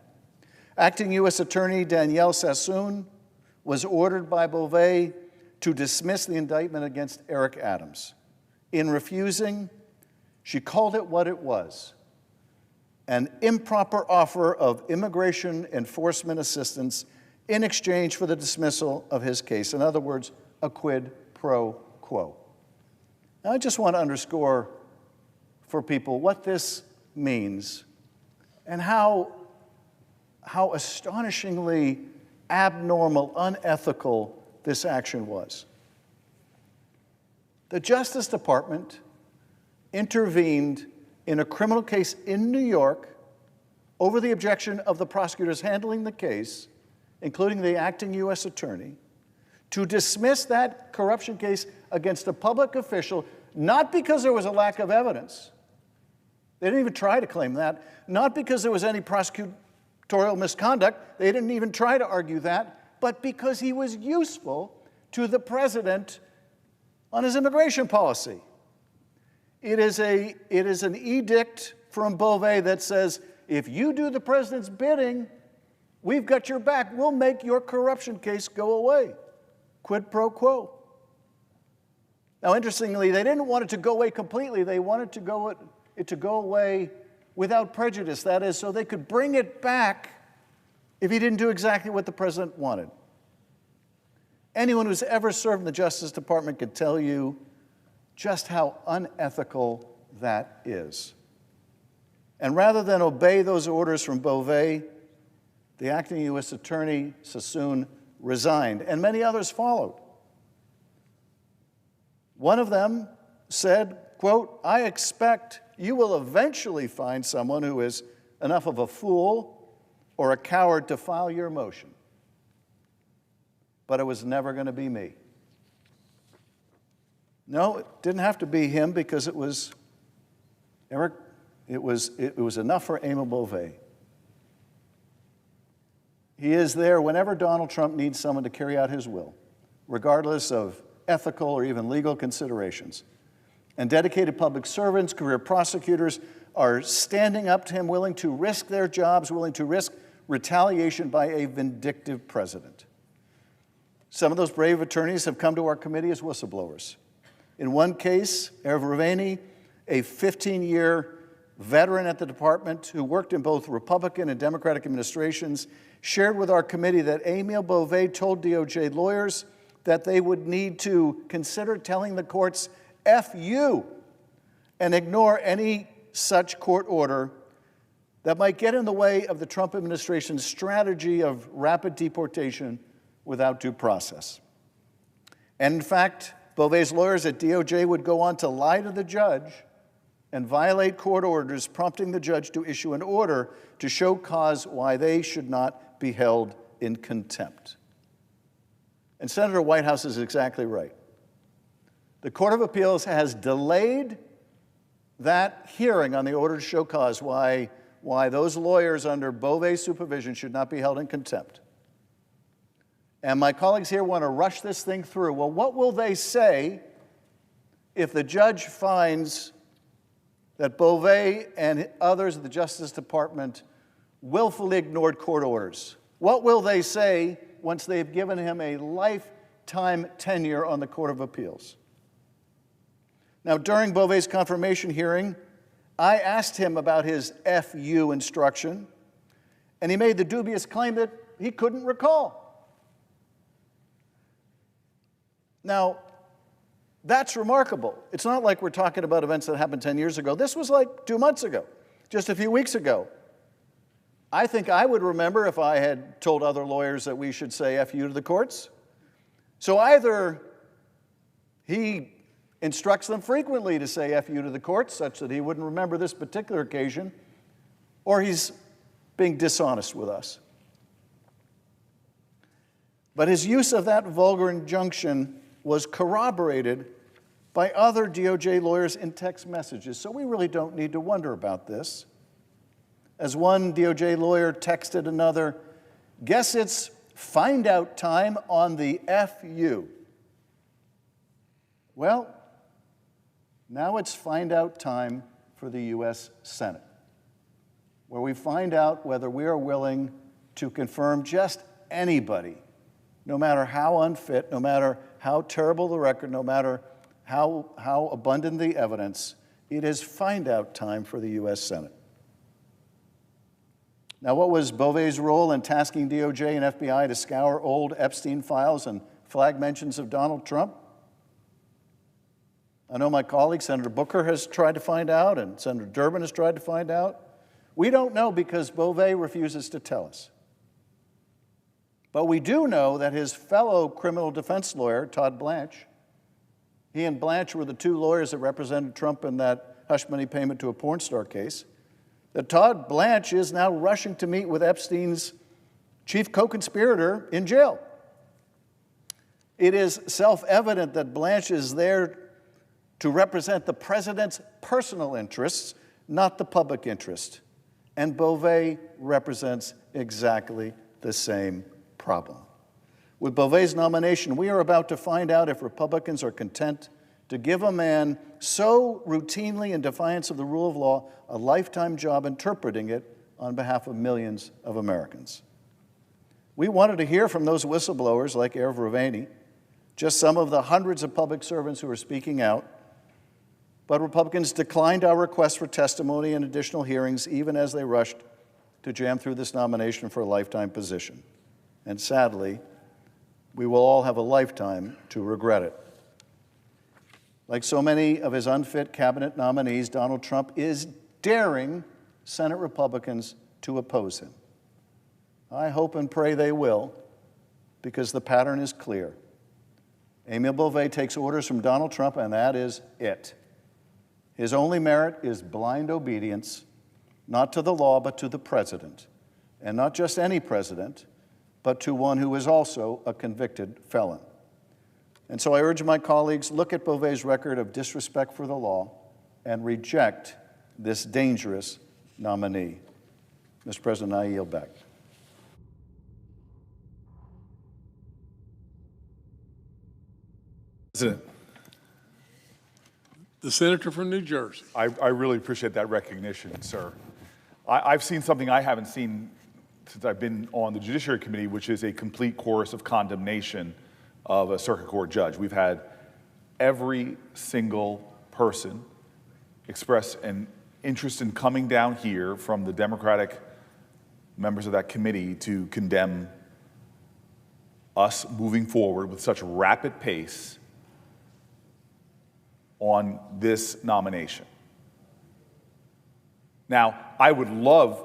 Acting U.S. Attorney Danielle Sassoon was ordered by Beauvais to dismiss the indictment against Eric Adams. In refusing, she called it what it was: an improper offer of immigration enforcement assistance in exchange for the dismissal of his case. In other words, a quid pro quo. Now, I just want to underscore for people what this means and how astonishingly abnormal, unethical this action was. The Justice Department intervened in a criminal case in New York over the objection of the prosecutors handling the case, including the acting U.S. attorney, to dismiss that corruption case against a public official, not because there was a lack of evidence. They didn't even try to claim that. Not because there was any prosecutorial misconduct. They didn't even try to argue that. But because he was useful to the president on his immigration policy. It is an edict from Beauvais that says, if you do the president's bidding, we've got your back. We'll make your corruption case go away. Quid pro quo. Now, interestingly, they didn't want it to go away completely. They wanted it to go away without prejudice. That is, so they could bring it back if he didn't do exactly what the president wanted. Anyone who's ever served in the Justice Department could tell you just how unethical that is. And rather than obey those orders from Beauvais, the acting U.S. Attorney, Sassoon, resigned, and many others followed. One of them said, quote, "I expect you will eventually find someone who is enough of a fool or a coward to file your motion. But it was never going to be me." No, it didn't have to be him because it was Eric. It was enough for Emile Beauvais. He is there whenever Donald Trump needs someone to carry out his will, regardless of ethical or even legal considerations. And dedicated public servants, career prosecutors are standing up to him, willing to risk their jobs, willing to risk retaliation by a vindictive president. Some of those brave attorneys have come to our committee as whistleblowers. In one case, Erv Raveni, a 15-year veteran at the department who worked in both Republican and Democratic administrations, shared with our committee that Emile Beauvais told DOJ lawyers that they would need to consider telling the courts, F you, and ignore any such court order that might get in the way of the Trump administration's strategy of rapid deportation without due process. And in fact, Beauvais' lawyers at DOJ would go on to lie to the judge and violate court orders, prompting the judge to issue an order to show cause why they should not be held in contempt. And Senator Whitehouse is exactly right. The Court of Appeals has delayed that hearing on the order to show cause why those lawyers under Beauvais' supervision should not be held in contempt. And my colleagues here want to rush this thing through. Well, what will they say if the judge finds that Beauvais and others at the Justice Department willfully ignored court orders? What will they say once they've given him a lifetime tenure on the Court of Appeals? Now, during Beauvais' confirmation hearing, I asked him about his FU instruction, and he made the dubious claim that he couldn't recall. Now, that's remarkable. It's not like we're talking about events that happened 10 years ago. This was like 2 months ago, just a few weeks ago. I think I would remember if I had told other lawyers that we should say FU to the courts. So either he instructs them frequently to say FU to the courts, such that he wouldn't remember this particular occasion, or he's being dishonest with us. But his use of that vulgar injunction was corroborated by other DOJ lawyers in text messages, so we really don't need to wonder about this. As one DOJ lawyer texted another, guess it's find out time on the FU. Well, now it's find out time for the U.S. Senate, where we find out whether we are willing to confirm just anybody, no matter how unfit, no matter how terrible the record, no matter how abundant the evidence. It is find out time for the U.S. Senate. Now, what was Beauvais' role in tasking DOJ and FBI to scour old Epstein files and flag mentions of Donald Trump? I know my colleague, Senator Booker, has tried to find out, and Senator Durbin has tried to find out. We don't know because Beauvais refuses to tell us. But we do know that his fellow criminal defense lawyer, Todd Blanche, he and Blanche were the two lawyers that represented Trump in that hush money payment to a porn star case, that Todd Blanche is now rushing to meet with Epstein's chief co-conspirator in jail. It is self-evident that Blanche is there to represent the president's personal interests, not the public interest. And Beauvais represents exactly the same problem. With Beauvais' nomination, we are about to find out if Republicans are content to give a man so routinely in defiance of the rule of law a lifetime job interpreting it on behalf of millions of Americans. We wanted to hear from those whistleblowers like Erv Raveni, just some of the hundreds of public servants who are speaking out, but Republicans declined our request for testimony and additional hearings even as they rushed to jam through this nomination for a lifetime position. And sadly, we will all have a lifetime to regret it. Like so many of his unfit cabinet nominees, Donald Trump is daring Senate Republicans to oppose him. I hope and pray they will, because the pattern is clear. Emile Beauvais takes orders from Donald Trump, and that is it. His only merit is blind obedience, not to the law, but to the president. And not just any president, but to one who is also a convicted felon. And so I urge my colleagues, look at Beauvais' record of disrespect for the law and reject this dangerous nominee. Mr. President, I yield back. President. the senator from New Jersey. I really appreciate that recognition, sir. I've seen something I haven't seen since I've been on the Judiciary Committee, which is a complete chorus of condemnation of a circuit court judge. We've had every single person express an interest in coming down here from the Democratic members of that committee to condemn us moving forward with such rapid pace on this nomination. Now, I would love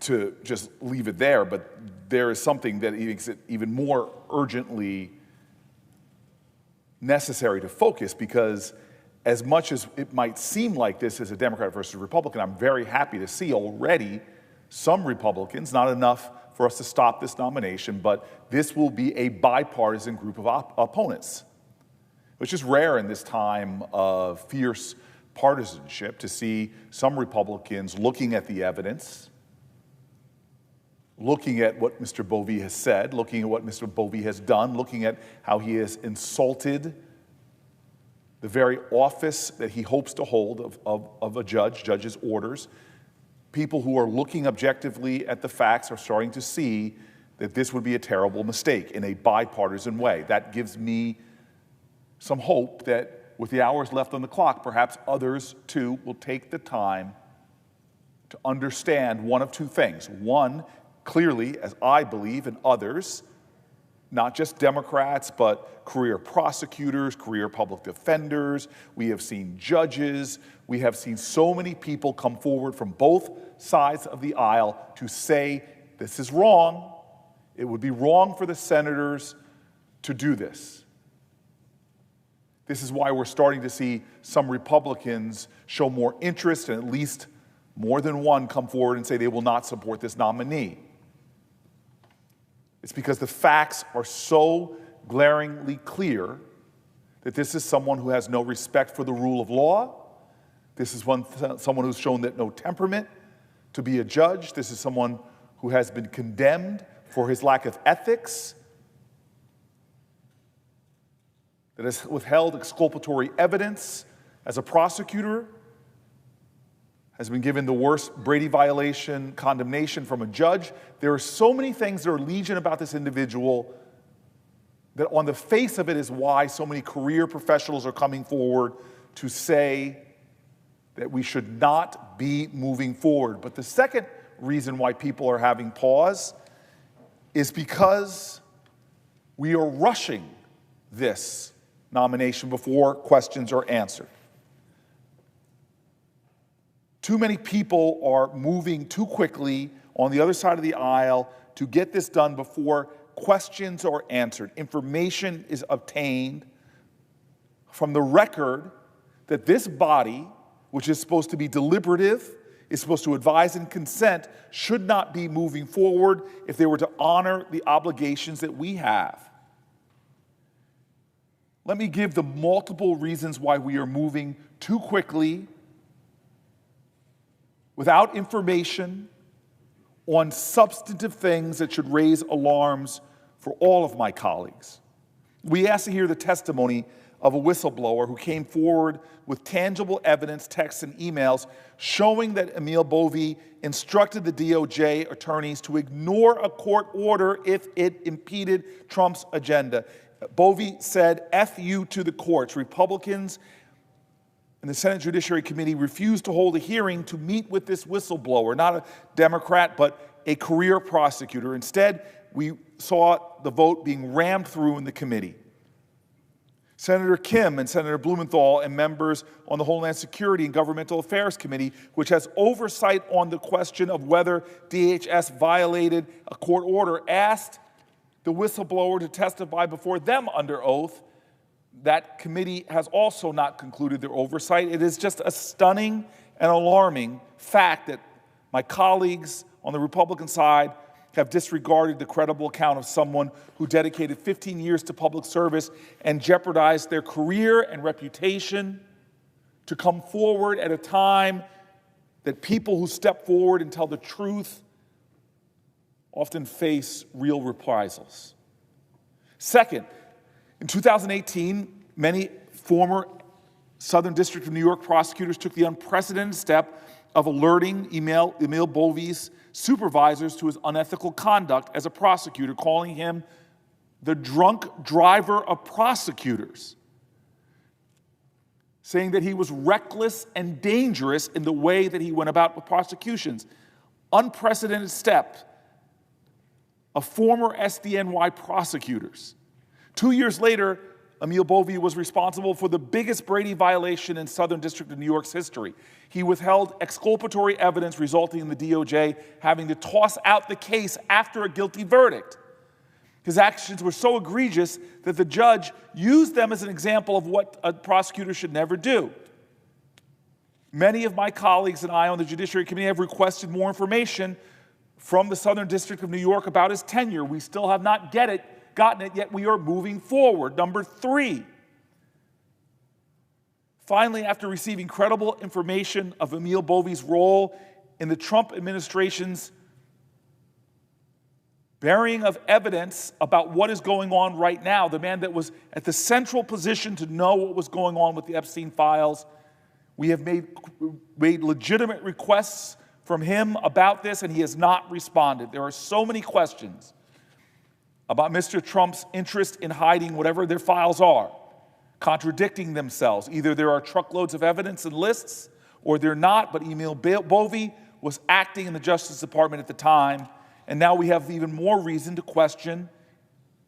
to just leave it there, but there is something that makes it even more urgently necessary to focus, because as much as it might seem like this is a Democrat versus Republican, I'm very happy to see already some Republicans, not enough for us to stop this nomination, but this will be a bipartisan group of opponents, which is rare in this time of fierce partisanship, to see some Republicans looking at the evidence, looking at what Mr. Bovee has said, looking at what Mr. Bovee has done, looking at how he has insulted the very office that he hopes to hold of a judge, judge's orders. People who are looking objectively at the facts are starting to see that this would be a terrible mistake in a bipartisan way. That gives me some hope that with the hours left on the clock, perhaps others too will take the time to understand one of two things. One, clearly, as I believe, and others, not just Democrats, but career prosecutors, career public defenders. We have seen judges. We have seen so many people come forward from both sides of the aisle to say this is wrong. It would be wrong for the senators to do this. This is why we're starting to see some Republicans show more interest, and at least more than one come forward and say they will not support this nominee. It's because the facts are so glaringly clear that this is someone who has no respect for the rule of law. This is someone who's shown that no temperament to be a judge. This is someone who has been condemned for his lack of ethics, that has withheld exculpatory evidence as a prosecutor, has been given the worst Brady violation condemnation from a judge. There are so many things that are legion about this individual that on the face of it is why so many career professionals are coming forward to say that we should not be moving forward. But the second reason why people are having pause is because we are rushing this nomination before questions are answered. Too many people are moving too quickly on the other side of the aisle to get this done before questions are answered. Information is obtained from the record that this body, which is supposed to be deliberative, is supposed to advise and consent, should not be moving forward if they were to honor the obligations that we have. Let me give the multiple reasons why we are moving too quickly without information on substantive things that should raise alarms for all of my colleagues. We asked to hear the testimony of a whistleblower who came forward with tangible evidence, texts, and emails showing that Emil Bovee instructed the DOJ attorneys to ignore a court order if it impeded Trump's agenda. Bovee said, "F you to the courts." Republicans in the Senate Judiciary Committee refused to hold a hearing to meet with this whistleblower, not a Democrat, but a career prosecutor. Instead, we saw the vote being rammed through in the committee. Senator Kim and Senator Blumenthal and members on the Homeland Security and Governmental Affairs Committee, which has oversight on the question of whether DHS violated a court order, asked the whistleblower to testify before them under oath. That committee has also not concluded their oversight. It is just a stunning and alarming fact that my colleagues on the Republican side have disregarded the credible account of someone who dedicated 15 years to public service and jeopardized their career and reputation to come forward at a time that people who step forward and tell the truth often face real reprisals. Second, in 2018, many former Southern District of New York prosecutors took the unprecedented step of alerting Emil Bovy's supervisors to his unethical conduct as a prosecutor, calling him the drunk driver of prosecutors, saying that he was reckless and dangerous in the way that he went about with prosecutions. Unprecedented step of former SDNY prosecutors. 2 years later, Emil Bovy was responsible for the biggest Brady violation in Southern District of New York's history. He withheld exculpatory evidence, resulting in the DOJ having to toss out the case after a guilty verdict. His actions were so egregious that the judge used them as an example of what a prosecutor should never do. Many of my colleagues and I on the Judiciary Committee have requested more information from the Southern District of New York about his tenure. We still have not gotten it, yet we are moving forward. Number 3. Finally, after receiving credible information of Emil Bovy's role in the Trump administration's burying of evidence about what is going on right now, the man that was at the central position to know what was going on with the Epstein files, we have made legitimate requests from him about this, and he has not responded. There are so many questions about Mr. Trump's interest in hiding whatever their files are, contradicting themselves. Either there are truckloads of evidence and lists, or they're not, but Emil Bovy was acting in the Justice Department at the time, and now we have even more reason to question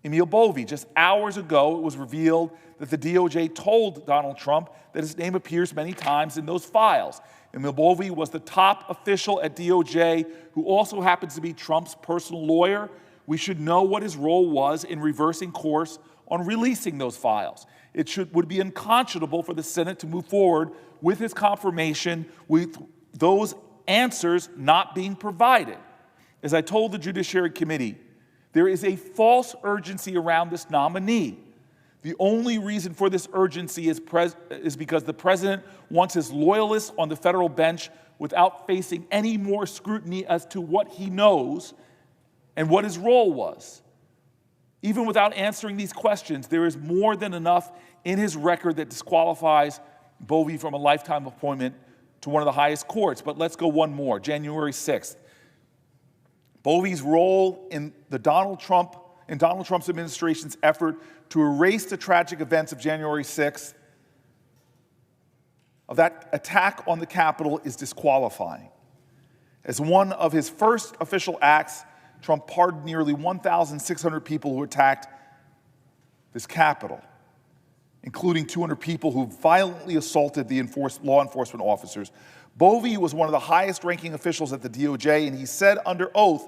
Emil Bovy. Just hours ago, it was revealed that the DOJ told Donald Trump that his name appears many times in those files. Emil Bovy was the top official at DOJ who also happens to be Trump's personal lawyer. We should know what his role was in reversing course on releasing those files. It would be unconscionable for the Senate to move forward with his confirmation with those answers not being provided. As I told the Judiciary Committee, there is a false urgency around this nominee. The only reason for this urgency is because the president wants his loyalists on the federal bench without facing any more scrutiny as to what he knows and what his role was. Even without answering these questions, there is more than enough in his record that disqualifies Bovy from a lifetime appointment to one of the highest courts. But let's go one more. January 6th. Bovy's role in Donald Trump's administration's effort to erase the tragic events of January 6th, of that attack on the Capitol, is disqualifying. As one of his first official acts, Trump pardoned nearly 1,600 people who attacked this Capitol, including 200 people who violently assaulted the law enforcement officers. Bovy was one of the highest-ranking officials at the DOJ, and he said under oath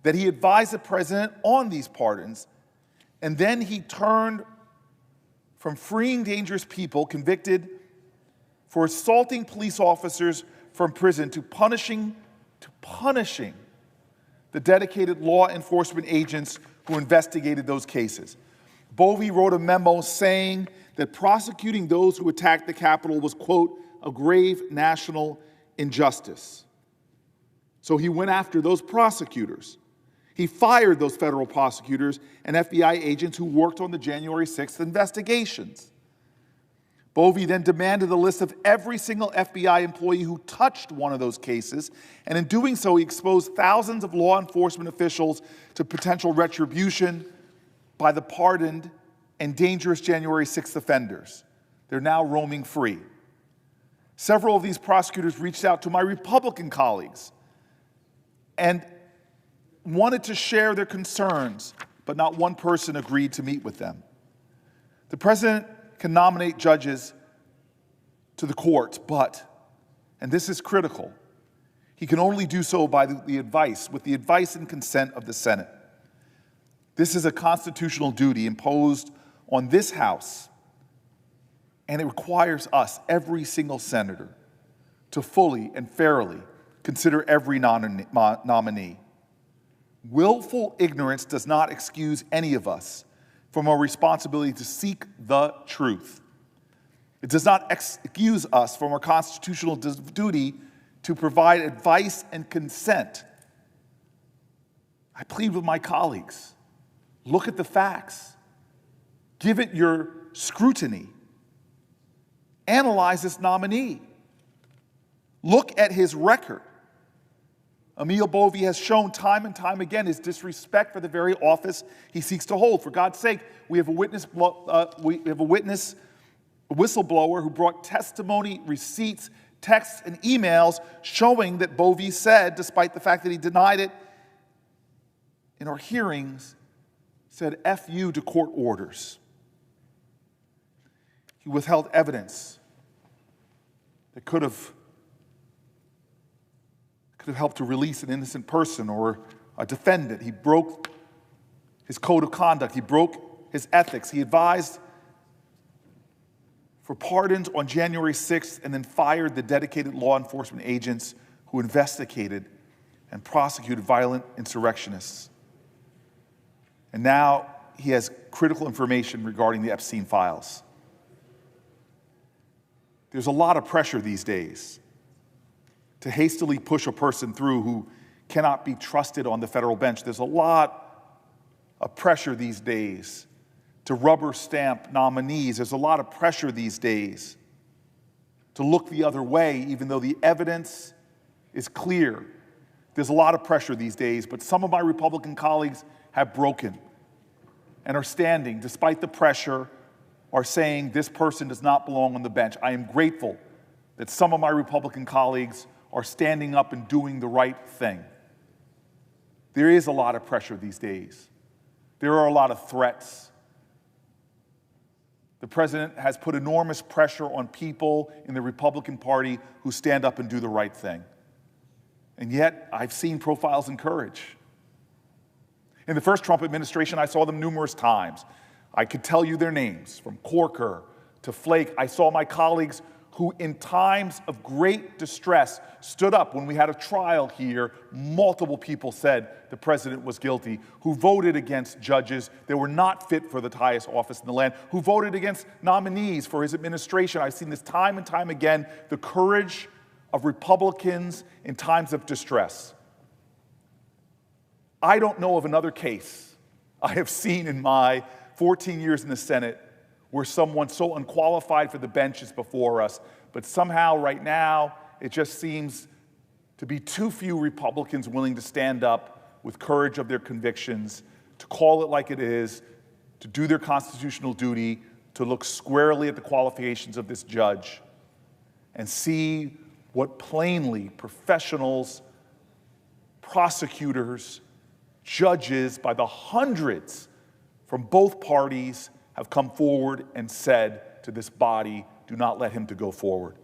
that he advised the president on these pardons, and then he turned from freeing dangerous people convicted for assaulting police officers from prison to punishing the dedicated law enforcement agents who investigated those cases. Bovy wrote a memo saying that prosecuting those who attacked the Capitol was, quote, a grave national injustice. So he went after those prosecutors. He fired those federal prosecutors and FBI agents who worked on the January 6th investigations. Bovy then demanded a list of every single FBI employee who touched one of those cases, and in doing so, he exposed thousands of law enforcement officials to potential retribution by the pardoned and dangerous January 6th offenders. They're now roaming free. Several of these prosecutors reached out to my Republican colleagues and wanted to share their concerns, but not one person agreed to meet with them. The president can nominate judges to the court, but, and this is critical, he can only do so by with the advice and consent of the Senate. This is a constitutional duty imposed on this House, and it requires us, every single senator, to fully and fairly consider every nominee. Willful ignorance does not excuse any of us from our responsibility to seek the truth. It does not excuse us from our constitutional duty to provide advice and consent. I plead with my colleagues, look at the facts, give it your scrutiny, Analyze this nominee. Look at his record. Emil Bovee has shown time and time again his disrespect for the very office he seeks to hold. For God's sake, we have a whistleblower who brought testimony, receipts, texts, and emails showing that Bovee said, despite the fact that he denied it in our hearings, said F you to court orders. He withheld evidence that could have helped to release an innocent person or a defendant. He broke his code of conduct. He broke his ethics. He advised for pardons on January 6th and then fired the dedicated law enforcement agents who investigated and prosecuted violent insurrectionists. And now he has critical information regarding the Epstein files. There's a lot of pressure these days to hastily push a person through who cannot be trusted on the federal bench. There's a lot of pressure these days to rubber stamp nominees. There's a lot of pressure these days to look the other way, even though the evidence is clear. There's a lot of pressure these days, but some of my Republican colleagues have broken and are standing, despite the pressure, are saying this person does not belong on the bench. I am grateful that some of my Republican colleagues are standing up and doing the right thing. There is a lot of pressure these days. There are a lot of threats. The president has put enormous pressure on people in the Republican Party who stand up and do the right thing. And yet, I've seen profiles in courage. In the first Trump administration, I saw them numerous times. I could tell you their names, from Corker to Flake. I saw my colleagues who, in times of great distress, stood up when we had a trial here. Multiple people said the president was guilty, who voted against judges that were not fit for the highest office in the land, who voted against nominees for his administration. I've seen this time and time again, the courage of Republicans in times of distress. I don't know of another case I have seen in my 14 years in the Senate where someone so unqualified for the bench is before us, but somehow right now it just seems to be too few Republicans willing to stand up with courage of their convictions, to call it like it is, to do their constitutional duty, to look squarely at the qualifications of this judge and see what plainly professionals, prosecutors, judges by the hundreds from both parties have come forward and said to this body, do not let him to go forward.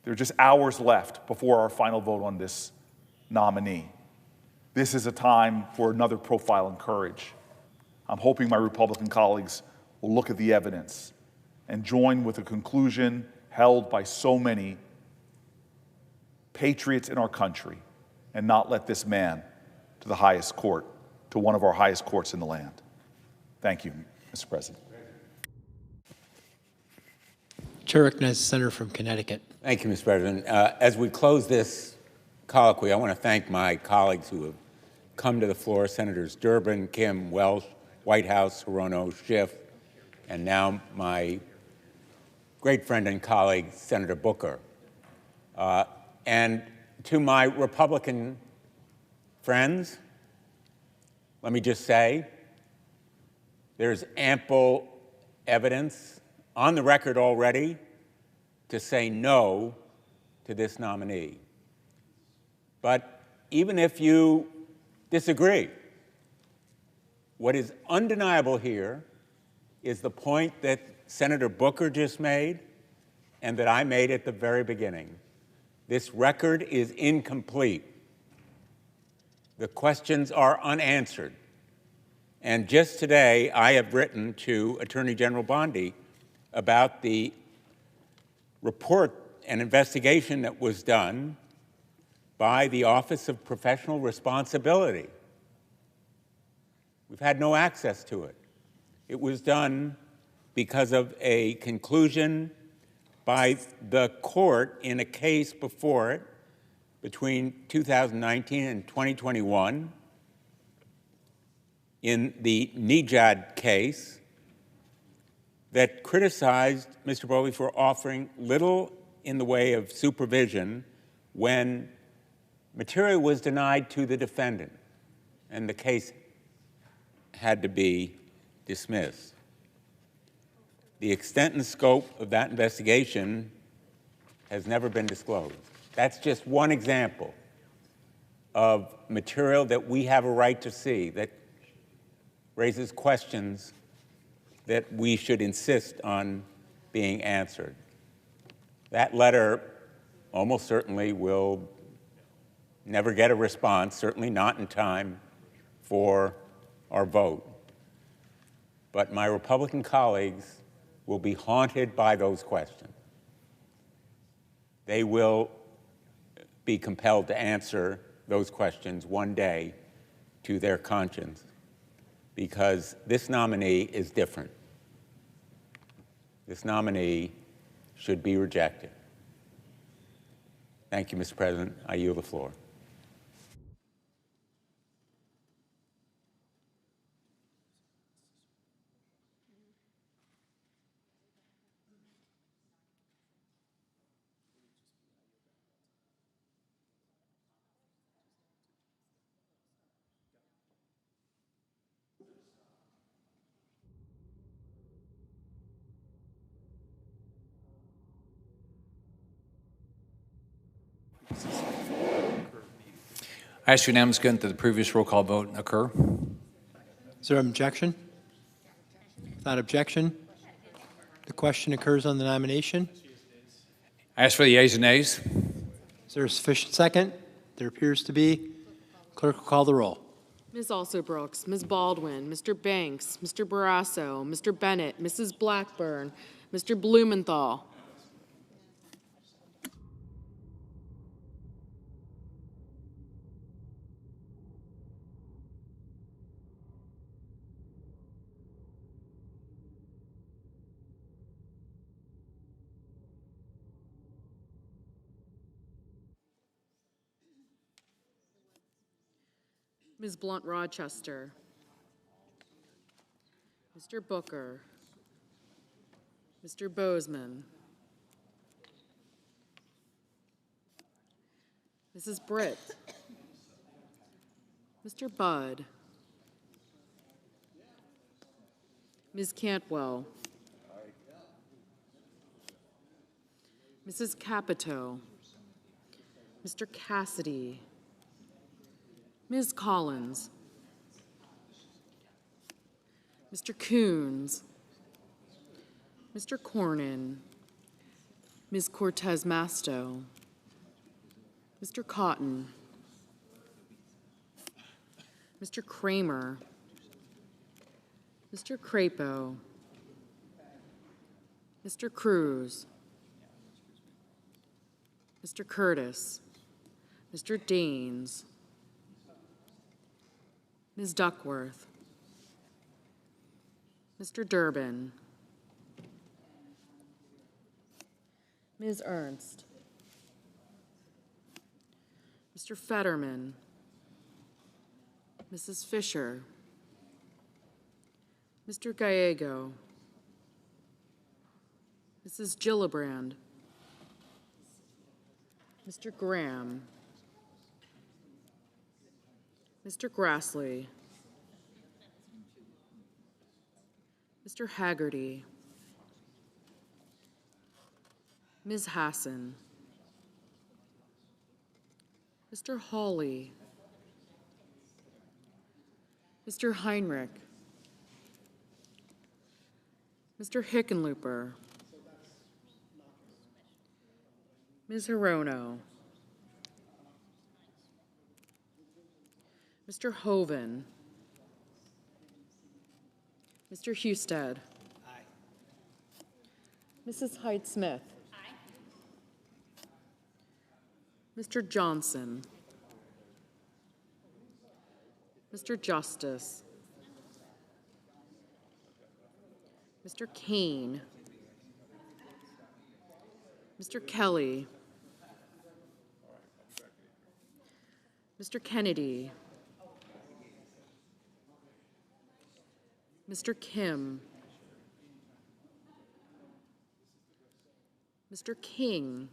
There are just hours left before our final vote on this nominee. This is a time for another profile in courage. I'm hoping my Republican colleagues will look at the evidence and join with the conclusion held by so many patriots in our country and not let this man to the highest court, to one of our highest courts in the land. Thank you, Mr. President. Chair recognizes the senator from Connecticut. Thank you, Mr. President. As we close this colloquy, I want to thank my colleagues who have come to the floor, Senators Durbin, Kim, Welsh, Whitehouse, Hirono, Schiff, and now my great friend and colleague, Senator Booker. And to my Republican friends, let me just say, there's ample evidence on the record already to say no to this nominee. But even if you disagree, what is undeniable here is the point that Senator Booker just made and that I made at the very beginning. This record is incomplete. The questions are unanswered. And just today, I have written to Attorney General Bondi about the report and investigation that was done by the Office of Professional Responsibility. We've had no access to it. It was done because of a conclusion by the court in a case before it between 2019 and 2021 in the Nejad case, that criticized Mr. Bovee for offering little in the way of supervision when material was denied to the defendant and the case had to be dismissed. The extent and scope of that investigation has never been disclosed. That's just one example of material that we have a right to see that raises questions that we should insist on being answered. That letter almost certainly will never get a response, certainly not in time for our vote. But my Republican colleagues will be haunted by those questions. They will be compelled to answer those questions one day to their conscience, because this nominee is different. This nominee should be rejected. Thank you, Mr. President. I yield the floor. I ask unanimous consent that the previous roll call vote occur. Is there an objection? Without objection, the question occurs on the nomination. I ask for the yeas and nays. Is there a sufficient second? There appears to be. Clerk will call the roll. Ms. Alsobrooks, Ms. Baldwin, Mr. Banks, Mr. Barrasso, Mr. Bennett, Mrs. Blackburn, Mr. Blumenthal. Ms. Blunt Rochester, Mr. Booker, Mr. Bozeman, Mrs. Britt, Mr. Budd, Ms. Cantwell, Mrs. Capito, Mr. Cassidy, Ms. Collins, Mr. Coons, Mr. Cornyn, Ms. Cortez Masto, Mr. Cotton, Mr. Kramer, Mr. Crapo, Mr. Cruz, Mr. Curtis, Mr. Daines, Ms. Duckworth, Mr. Durbin, Ms. Ernst, Mr. Fetterman, Mrs. Fisher, Mr. Gallego, Mrs. Gillibrand, Mr. Graham, Mr. Grassley, Mr. Haggerty, Ms. Hassan, Mr. Hawley, Mr. Heinrich, Mr. Hickenlooper, Ms. Hirono, Mr. Hoven, Mr. Husted, Mrs. Hyde-Smith, Mr. Johnson, Mr. Justice, Mr. Kane, Mr. Kelly, Mr. Kennedy, Mr. Kim, Mr. King,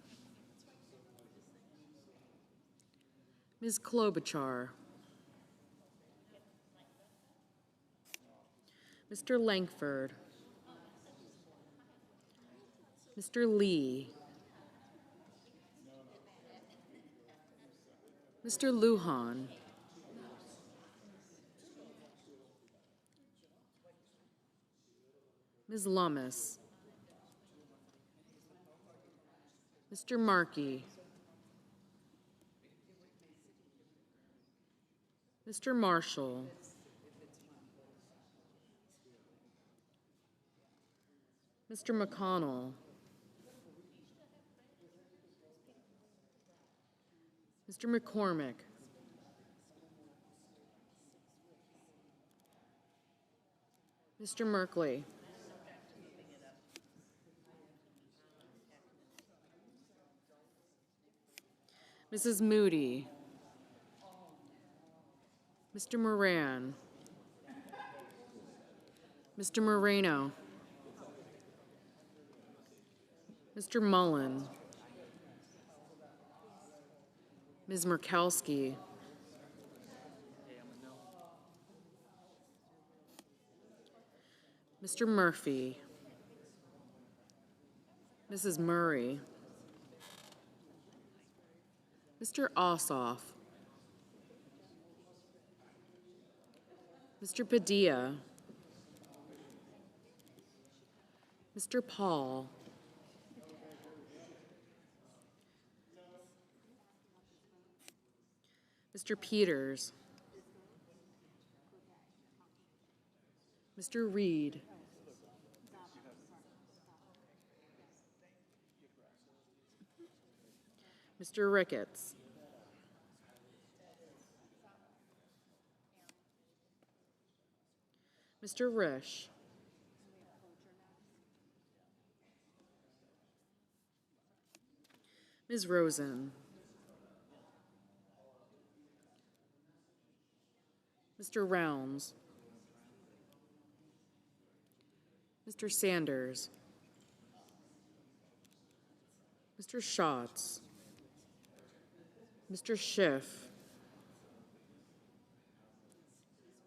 Ms. Klobuchar, Mr. Langford, Mr. Lee, Mr. Lujan, Ms. Lummis, Mr. Markey, Mr. Marshall, Mr. McConnell, Mr. McCormick, Mr. Merkley, Mrs. Moody, Mr. Moran, Mr. Moreno, Mr. Mullen, Ms. Murkowski, Mr. Murphy, Mrs. Murray, Mr. Ossoff, Mr. Padilla, Mr. Paul, Mr. Peters, Mr. Reed, Mr. Ricketts, Mr. Risch, Ms. Rosen, Mr. Rounds, Mr. Sanders, Mr. Schatz, Mr. Schiff,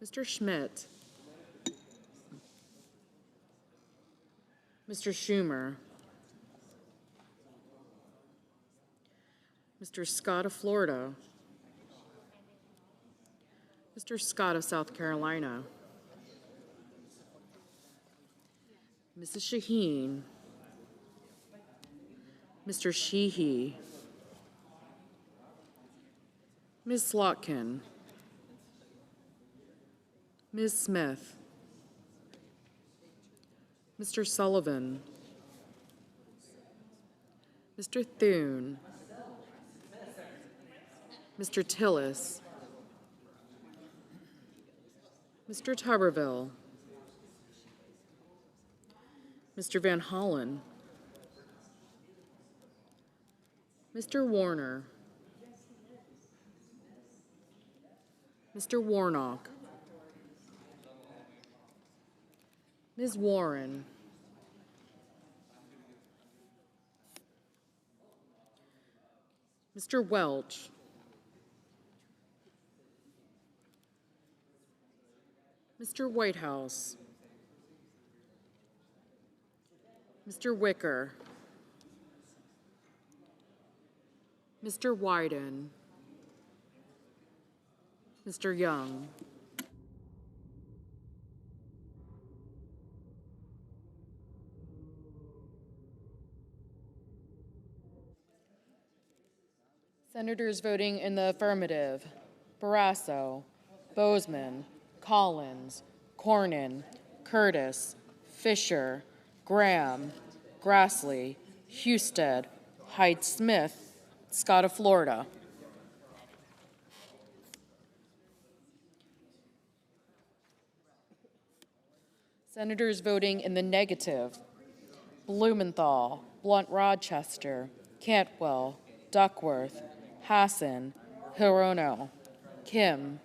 Mr. Schmidt, Mr. Schumer, Mr. Scott of Florida, Mr. Scott of South Carolina, Mrs. Shaheen, Mr. Sheehy, Ms. Slotkin, Ms. Smith, Mr. Sullivan, Mr. Thune, Mr. Tillis, Mr. Tuberville, Mr. Van Hollen, Mr. Warner, Mr. Warnock, Ms. Warren, Mr. Welch, Mr. Whitehouse, Mr. Wicker, Mr. Wyden, Mr. Young, Senators voting in the affirmative: Barrasso, Bozeman, Collins, Cornyn, Curtis, Fisher, Graham, Grassley, Husted, Hyde-Smith, Scott of Florida. Senators voting in the negative: Blumenthal, Blunt-Rochester, Cantwell, Duckworth, Hassan, Hirono, Kim,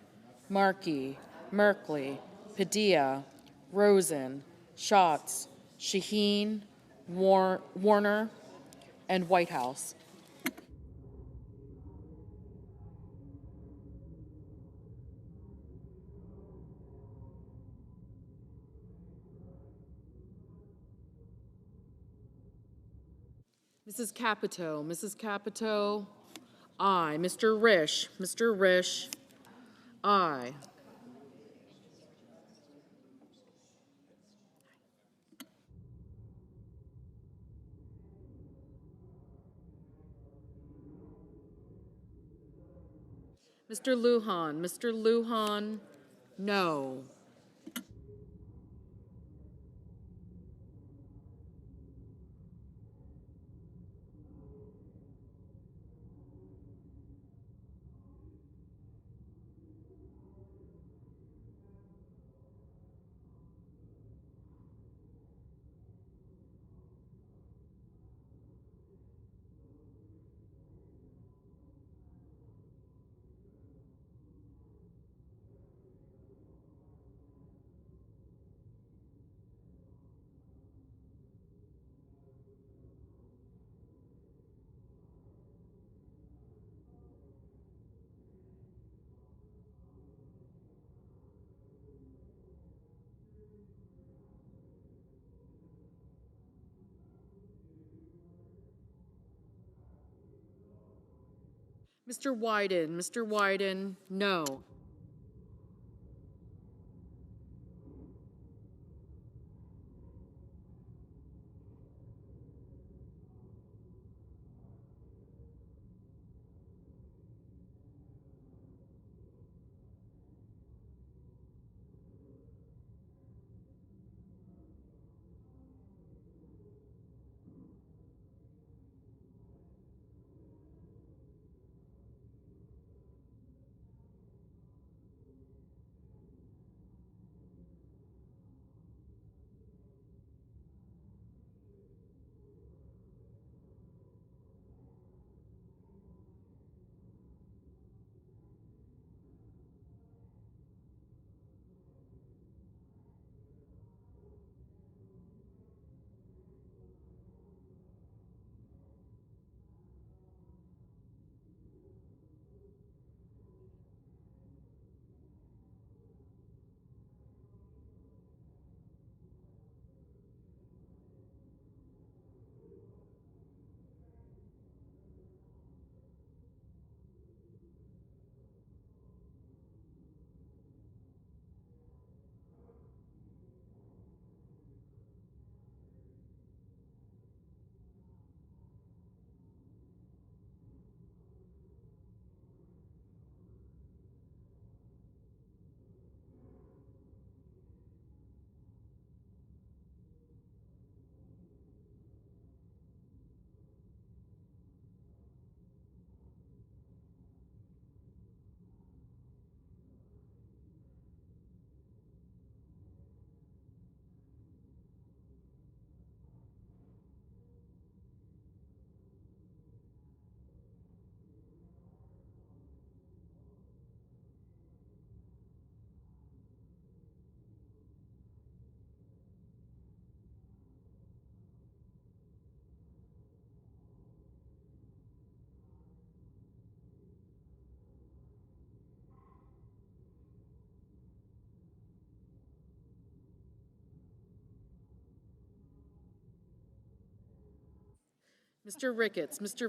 Markey, Merkley, Padilla, Rosen, Schatz, Shaheen, Warner, and White House. Mrs. Capito, aye. Mr. Risch, aye. Mr. Lujan, no. Mr. Wyden, no. Mr.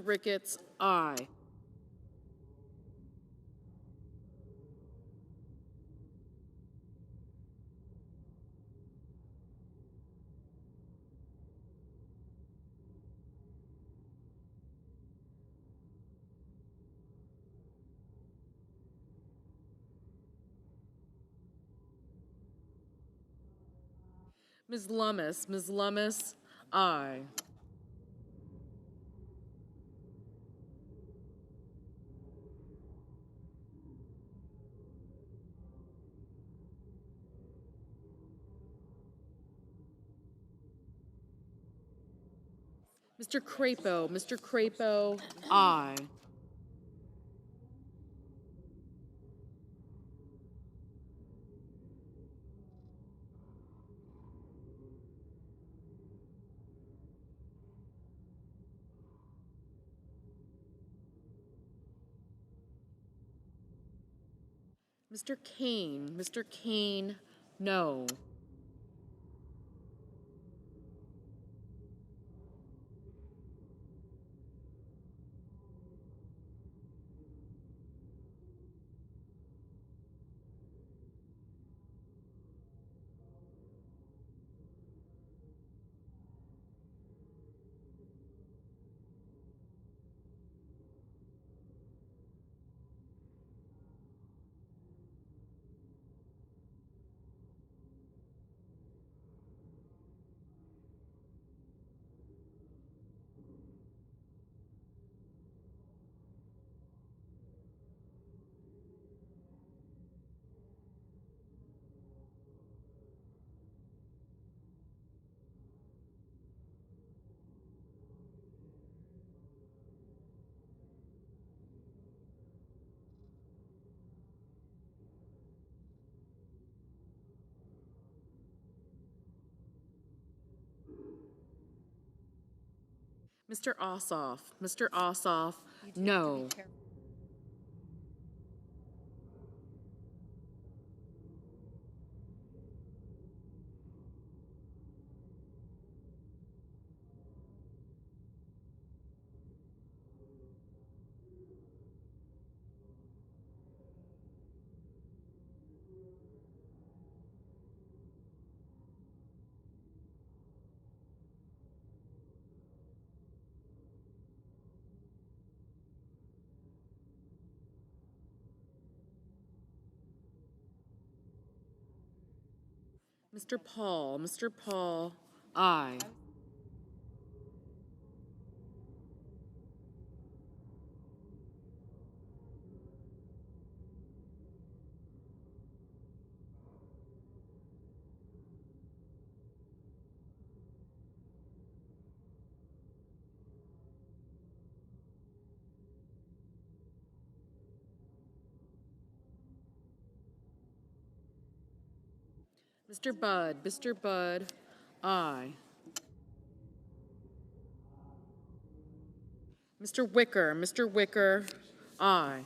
Ricketts, aye. Ms. Lummis, aye. Mr. Crapo, aye. Mr. Kane, no. Mr. Ossoff, no. Mr. Paul, aye. Mr. Budd, aye. Mr. Wicker, aye.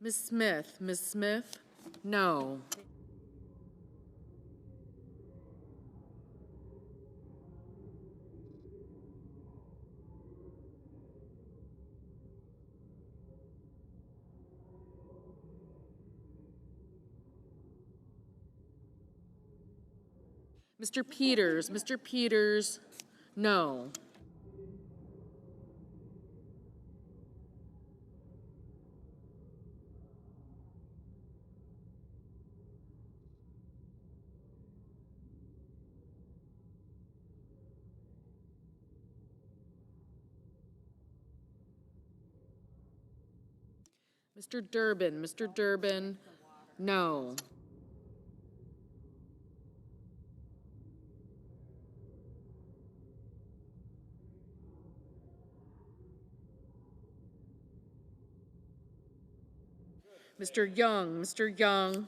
Ms. Smith, no. Mr. Peters, no. Mr. Durbin, no. Mr. Young,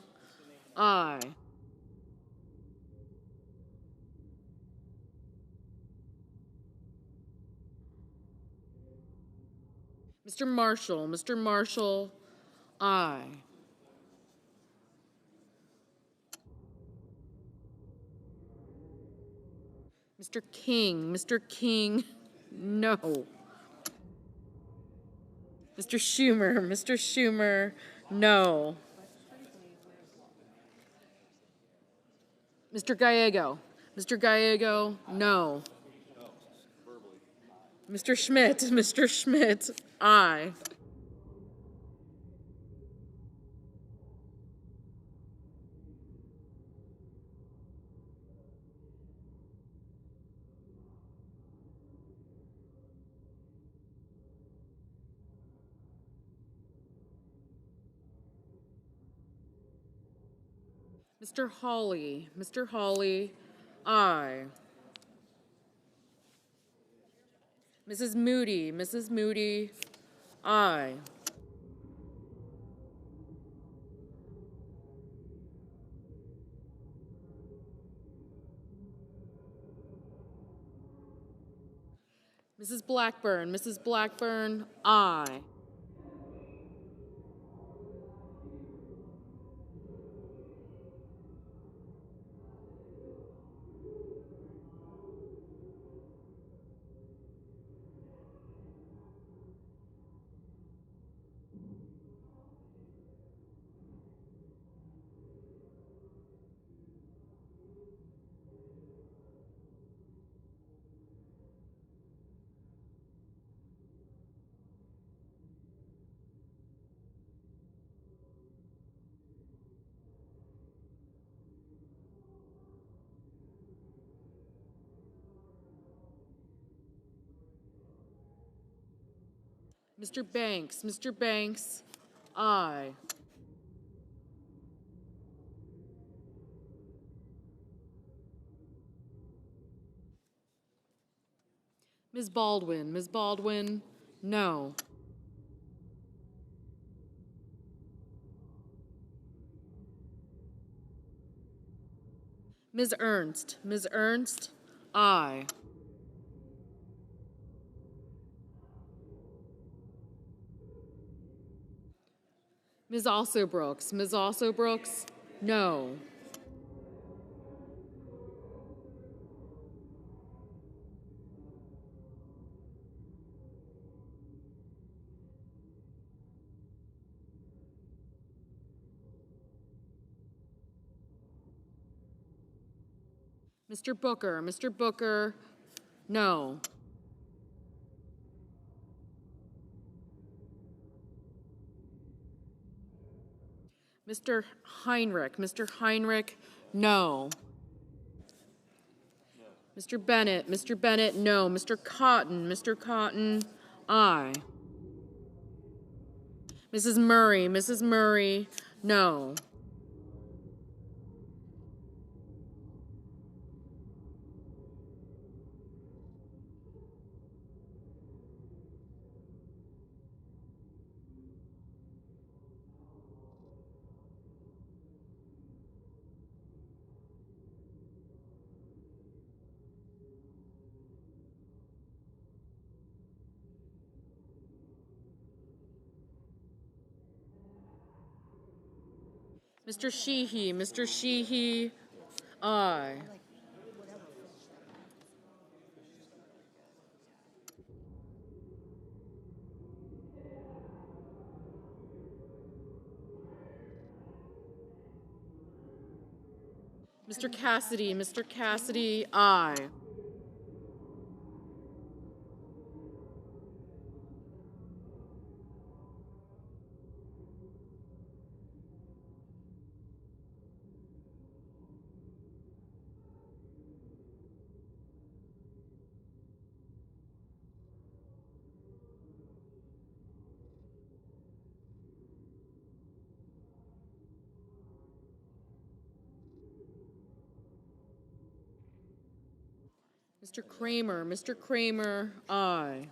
aye. Mr. Marshall, aye. Mr. King, no. Mr. Schumer, no. Mr. Gallego, no. Mr. Schmidt, aye. Mr. Hawley, aye. Mrs. Moody, aye. Mrs. Blackburn, aye. Mr. Banks, aye. Ms. Baldwin, no. Ms. Ernst, aye. Ms. Brooks, no. Mr. Booker, no. Mr. Heinrich, no. Mr. Bennett, no. Mr. Cotton, aye. Mrs. Murray, no. Mr. Sheehy, aye. Mr. Cassidy, aye. Mr. Kramer, aye.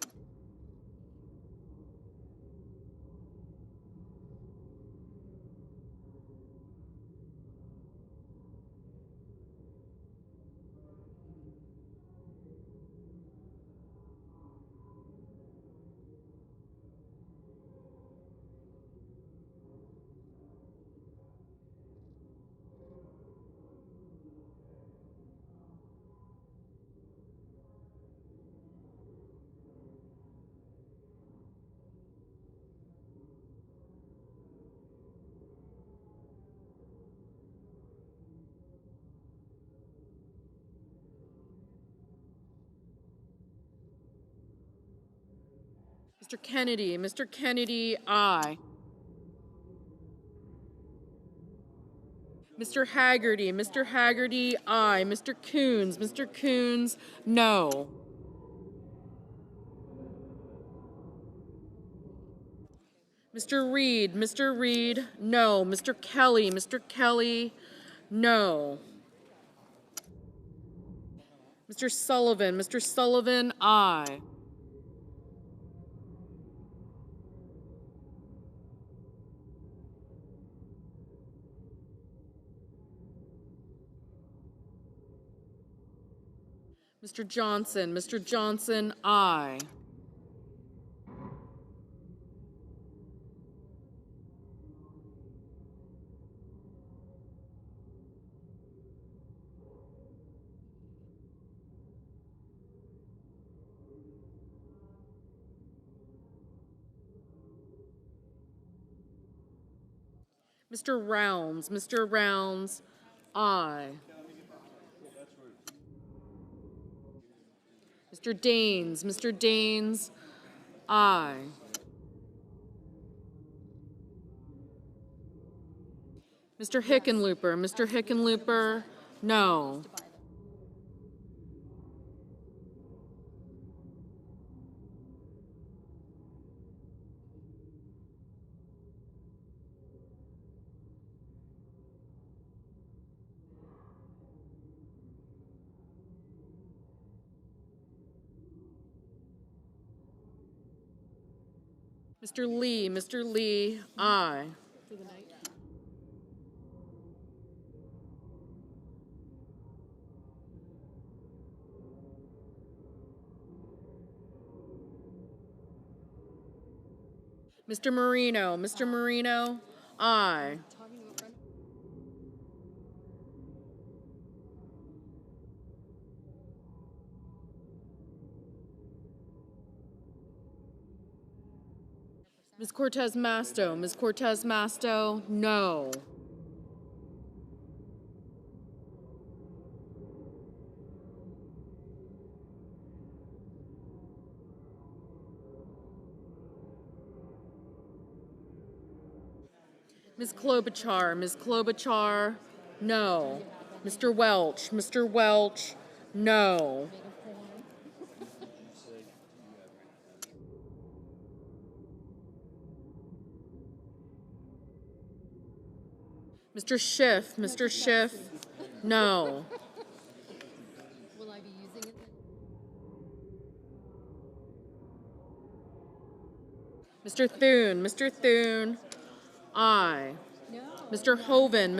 Mr. Kennedy, aye. Mr. Haggerty, aye. Mr. Coons, no. Mr. Reed, no. Mr. Kelly, no. Mr. Sullivan, aye. Mr. Johnson, aye. Mr. Rounds, aye. Mr. Daines, aye. Mr. Hickenlooper, no. Mr. Lee, aye. Mr. Marino, aye. Ms. Cortez Masto, no. Ms. Klobuchar, no. Mr. Welch, no. Mr. Schiff, no. Will I be using it? Mr. Thune, aye. Mr. Hoven,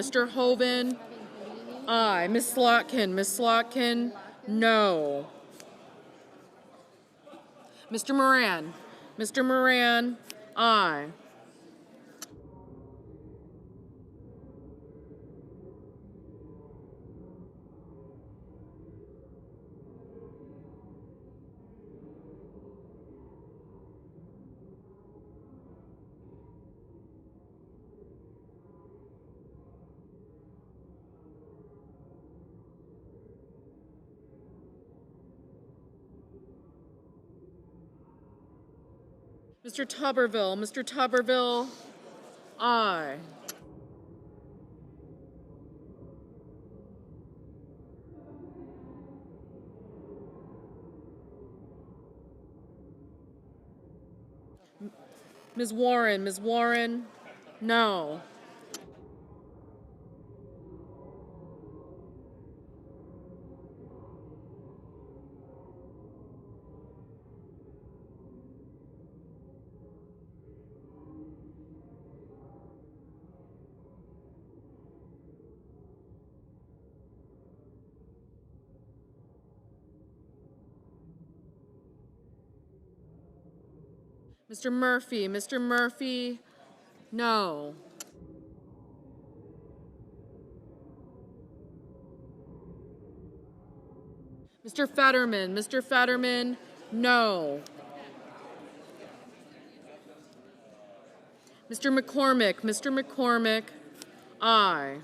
aye. Ms. Slotkin, no. Mr. Moran, aye. Mr. Tuberville, aye. Ms. Warren, no. Mr. Murphy, no. Mr. Fetterman, no. Mr. McCormick, aye.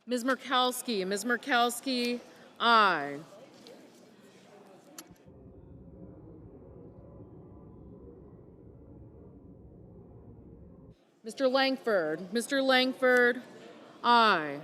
Ms. Murkowski, aye. Mr. Langford, aye.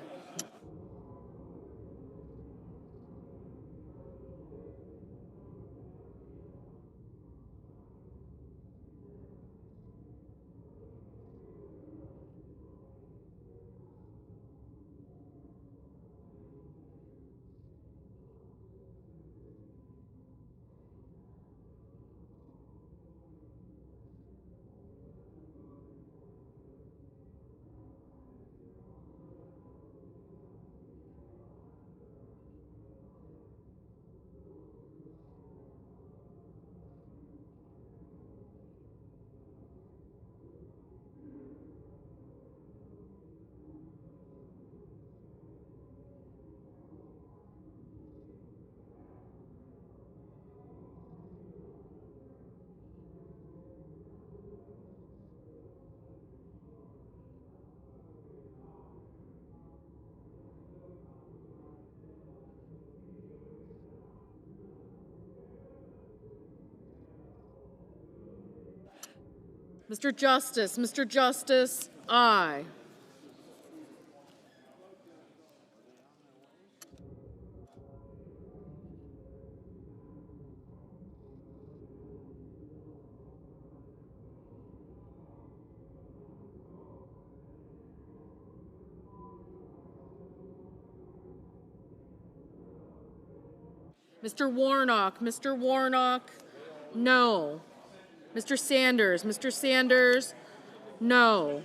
Mr. Justice, aye. Mr. Warnock, no. Mr. Sanders, no.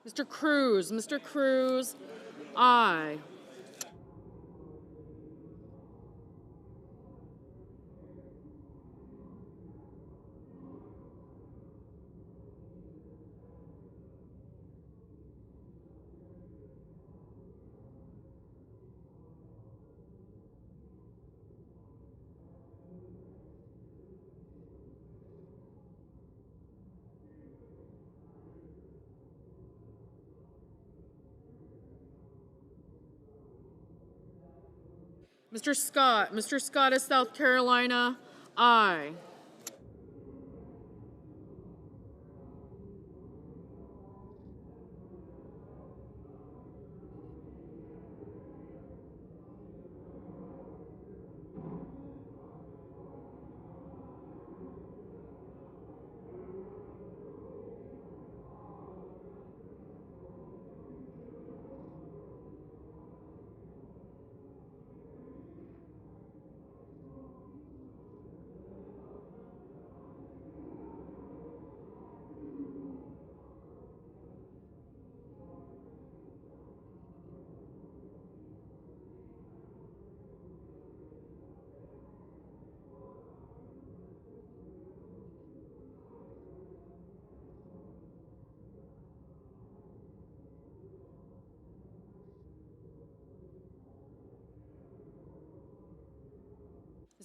Mr. Cruz, aye. Mr. Scott of South Carolina, aye.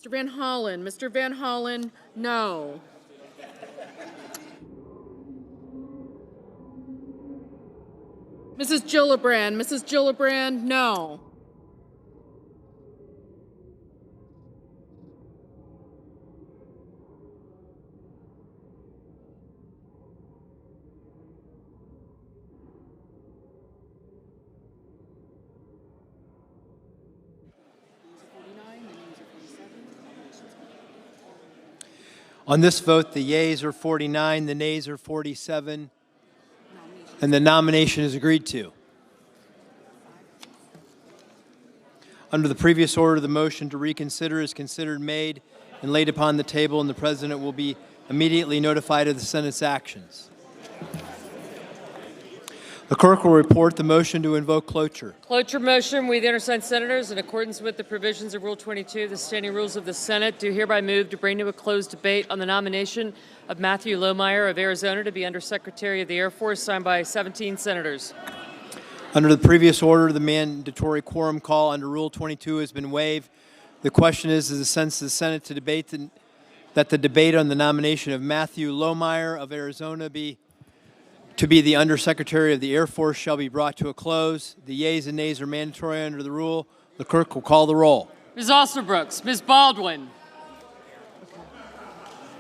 Mr. Van Hollen, no. Mrs. Gillibrand, no. On this vote, the yeas are 49, the nays are 47, and the nomination is agreed to. Under the previous order, the motion to reconsider is considered made and laid upon the table, and the President will be immediately notified of the Senate's actions. The clerk will report the motion to invoke cloture. Cloture motion. We, the undersigned senators, in accordance with the provisions of Rule 22 of the Standing Rules of the Senate, do hereby move to bring to a closed debate on the nomination of Matthew Lohmeyer of Arizona to be Undersecretary of the Air Force, signed by 17 senators. Under the previous order, the mandatory quorum call under Rule 22 has been waived. The question is the sense of the Senate to debate that the debate on the nomination of Matthew Lohmeyer of Arizona to be the Undersecretary of the Air Force shall be brought to a close. The yeas and nays are mandatory under the rule. The clerk will call the roll. Ms. Alsterbrooks, Ms. Baldwin.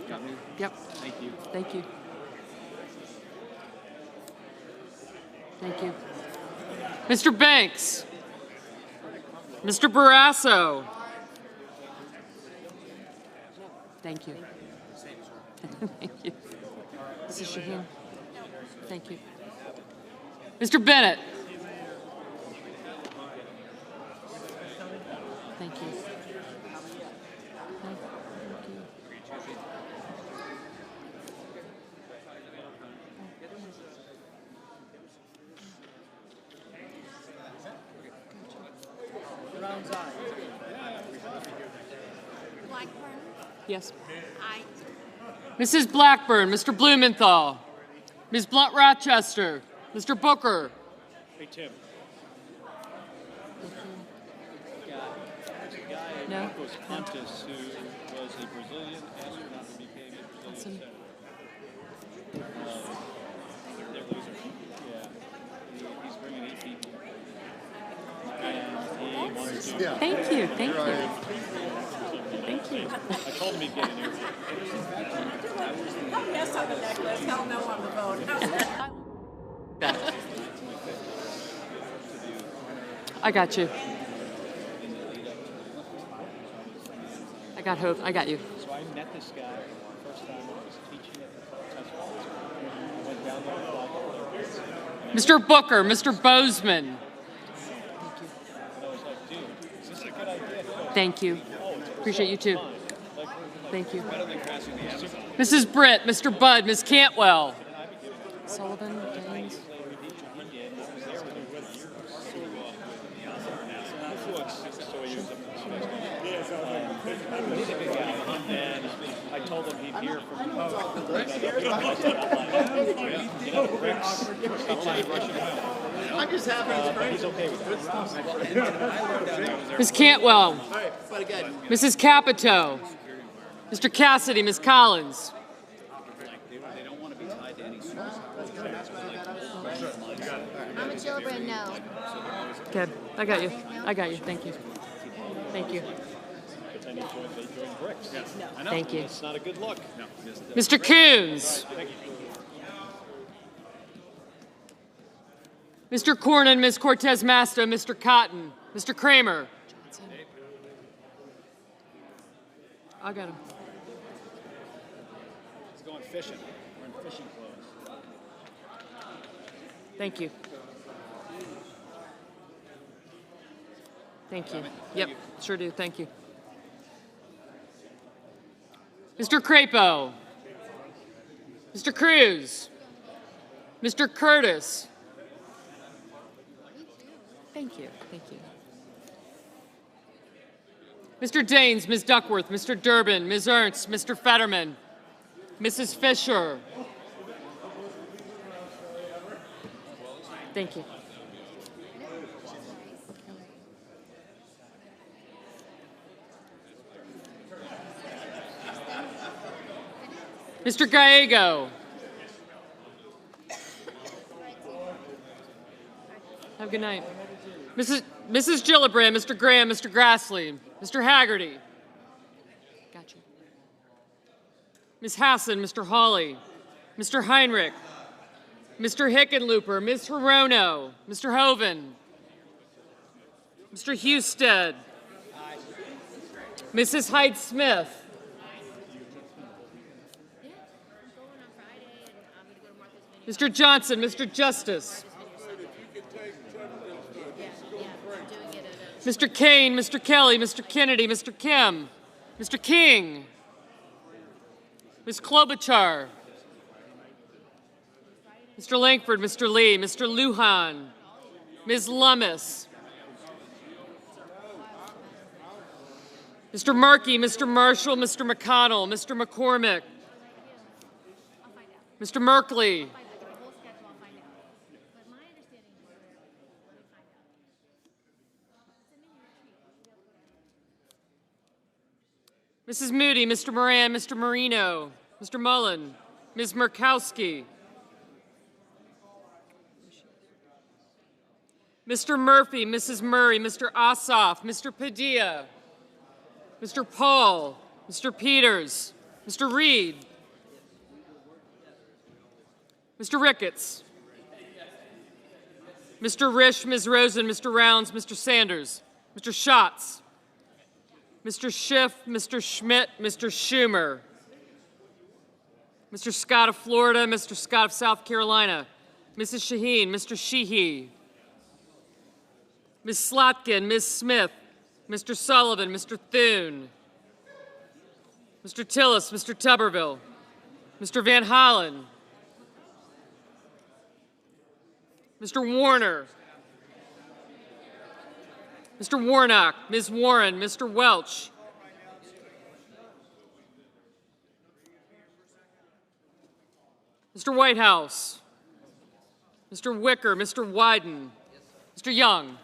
Got me. Yep. Thank you. Thank you. Thank you. Mr. Banks. Mr. Barrasso. Thank you. Thank you. Mrs. Shaheen. Thank you. Mr. Bennett. Thank you. Blackburn? Yes. Aye. Mrs. Blackburn, Mr. Blumenthal, Ms. Blunt Rochester, Mr. Booker. Hey, Tim. No? Marcos Pontes, who was a Brazilian astronaut who became a Brazilian Awesome. senator. They're losers. Yeah. He's bringing 8 people. And he wanted to... Thank you, thank you. Thank you. I told him he'd get an interview. Yes, on the necklace. Hell no on the vote. I got you. I got hope. I got you. So I met this guy the first time I was teaching at the test college. I went down there. Mr. Booker, Mr. Bozeman. And I was like, dude, is this a good idea? Thank you. Appreciate you too. Thank you. Better than crashing the Amazon. Mrs. Britt, Mr. Budd, Ms. Cantwell. Sullivan, James. And I told him he'd hear from me. I'm just happy it's great. He's okay with it. Ms. Cantwell. Mrs. Capito. Mr. Cassidy, Ms. Collins. Mama Gillibrand, no. Good. I got you. I got you. Thank you. Thank you. Thank you. It's not a good look. Mr. Coons. Mr. Cornyn, Ms. Cortez Masto, Mr. Cotton, Mr. Kramer. I got him. He's going fishing. We're in fishing clothes. Thank you. Thank you. Yep, sure do. Thank you. Mr. Crapo. Mr. Cruz. Mr. Curtis. Thank you. Thank you. Mr. Daines, Ms. Duckworth, Mr. Durbin, Ms. Ernst, Mr. Fetterman, Mrs. Fisher. Thank you. Mr. Gallego. Have a good night. Mrs. Gillibrand, Mr. Graham, Mr. Grassley, Mr. Haggerty. Gotcha. Ms. Hassan, Mr. Hawley, Mr. Heinrich, Mr. Hickenlooper, Ms. Hirono, Mr. Hoven, Mr. Husted, Mrs. Hyde-Smith, Mr. Johnson, Mr. Justice, Mr. Kane, Mr. Kelly, Mr. Kennedy, Mr. Kim, Mr. King, Ms. Klobuchar, Mr. Langford, Mr. Lee, Mr. Lujan, Ms. Lummis, Mr. Markey, Mr. Marshall, Mr. McConnell, Mr. McCormick, Mr. Merkley, Mrs. Moody, Mr. Moran, Mr. Marino, Mr. Mullen, Ms. Murkowski, Mr. Murphy, Mrs. Murray, Mr. Ossoff, Mr. Padilla, Mr. Paul, Mr. Peters, Mr. Reed, Mr. Ricketts, Mr. Risch, Ms. Rosen, Mr. Rounds, Mr. Sanders, Mr. Schatz, Mr. Schiff, Mr. Schmidt, Mr. Schumer, Mr. Scott of Florida, Mr. Scott of South Carolina, Mrs. Shaheen, Mr. Sheehy, Ms. Slotkin, Ms. Smith, Mr. Sullivan, Mr. Thune, Mr. Tillis, Mr. Tuberville, Mr. Van Hollen, Mr. Warner, Mr. Warnock, Ms. Warren, Mr. Welch, Mr. Whitehouse, Mr. Wicker, Mr. Wyden, Mr. Young,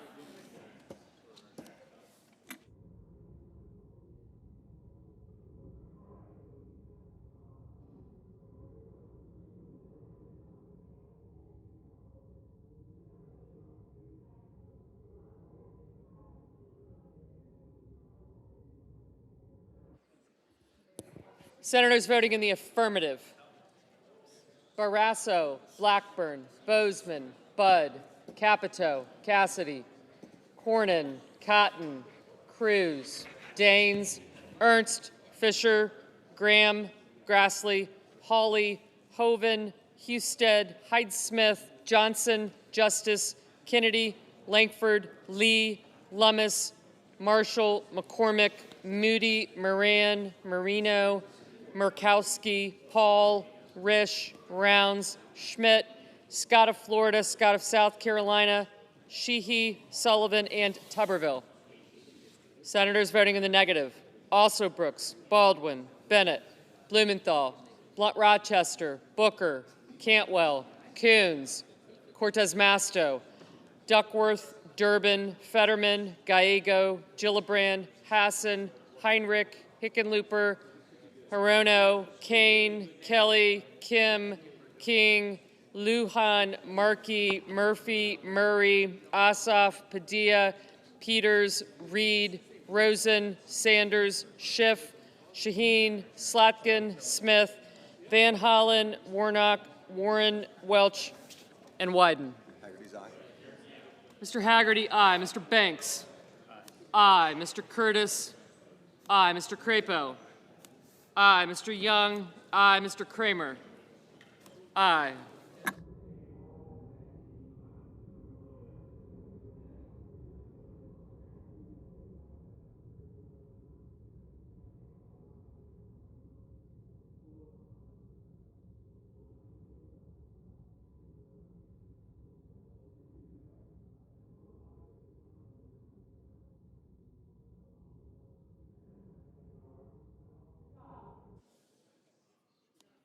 Senators voting in the affirmative: Barrasso, Blackburn, Bozeman, Budd, Capito, Cassidy, Cornyn, Cotton, Cruz, Daines, Ernst, Fisher, Graham, Grassley, Hawley, Hoeven, Husted, Hyde-Smith, Johnson, Justice, Kennedy, Lankford, Lee, Lummis, Marshall, McCormick, Moody, Moran, Marino, Murkowski, Paul, Risch, Rounds, Schmidt, Scott of Florida, Scott of South Carolina, Sheehy, Sullivan, and Tuberville. Senators voting in the negative: also Brooks, Baldwin, Bennett, Blumenthal, Rochester, Booker, Cantwell, Coons, Cortez Masto, Duckworth, Durbin, Fetterman, Gallego, Gillibrand, Hassan, Heinrich, Hickenlooper, Hirono, Kane, Kelly, Kim, King, Lujan, Markey, Murphy, Murray, Ossoff, Padilla, Peters, Reed, Rosen, Sanders, Schiff, Shaheen, Slatkin, Smith, Van Hollen, Warnock, Warren, Welch, and Wyden. Mr. Haggerty, aye. Mr. Banks, aye. Mr. Curtis, aye. Mr. Crapo, aye. Mr. Young, aye. Mr. Kramer, aye.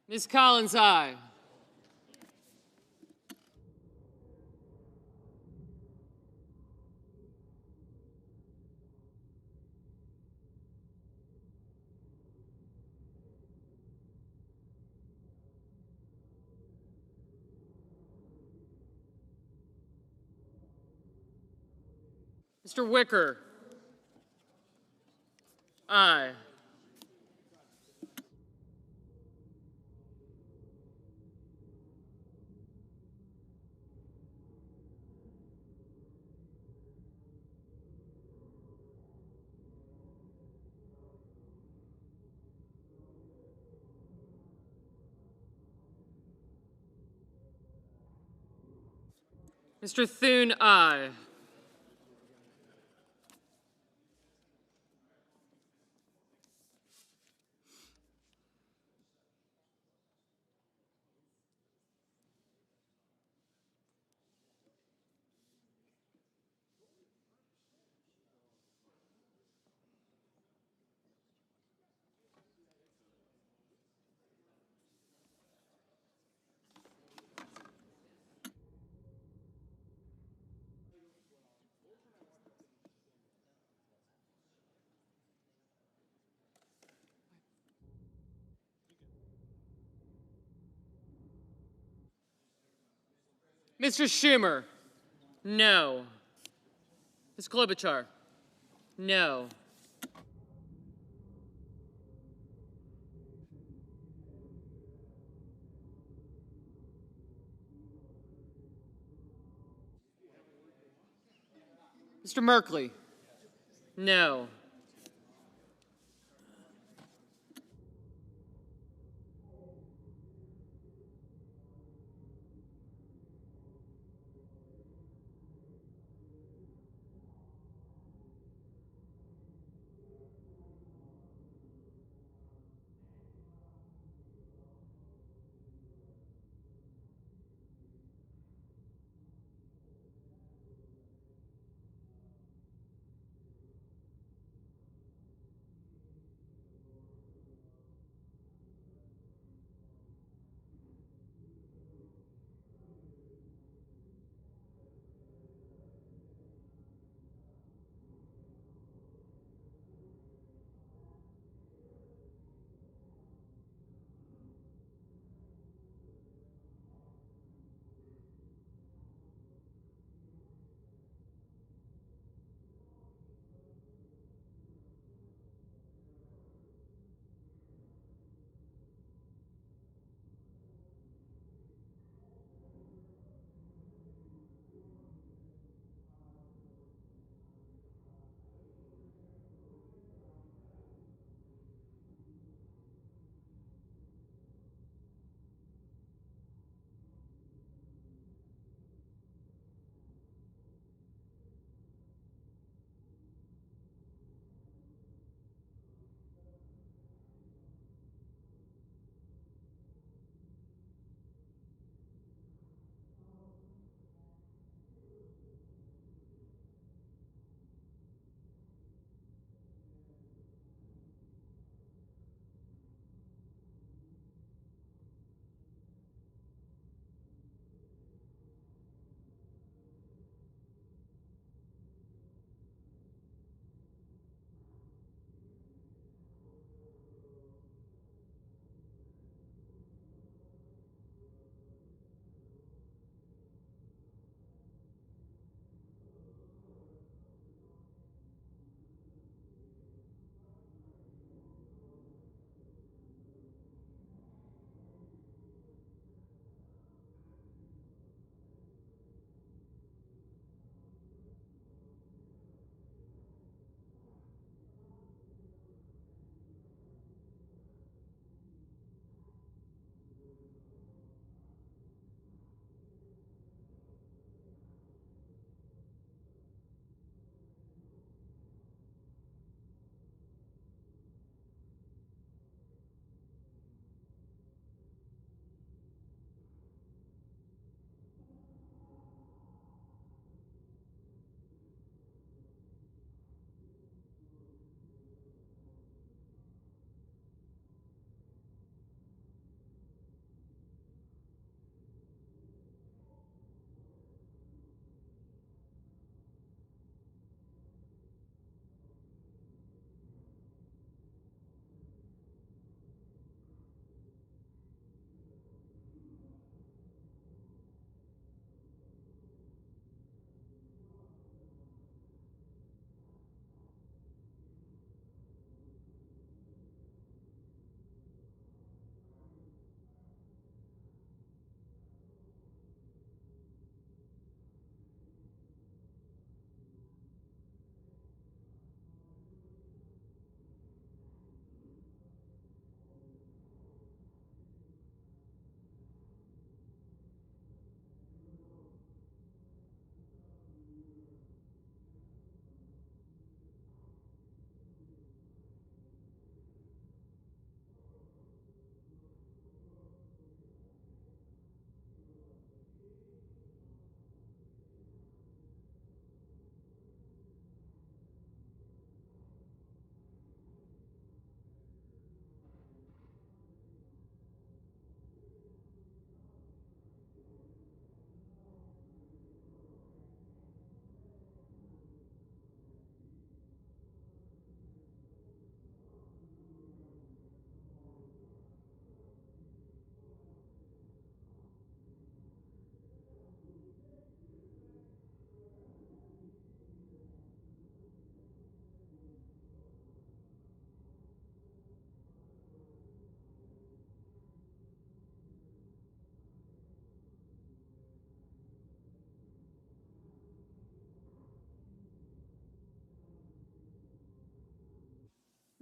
Ms. Collins, aye. Mr. Wicker, aye. Mr. Thune, aye. Mr. Schumer, no. Ms. Klobuchar, no. Mr. Merkley, no.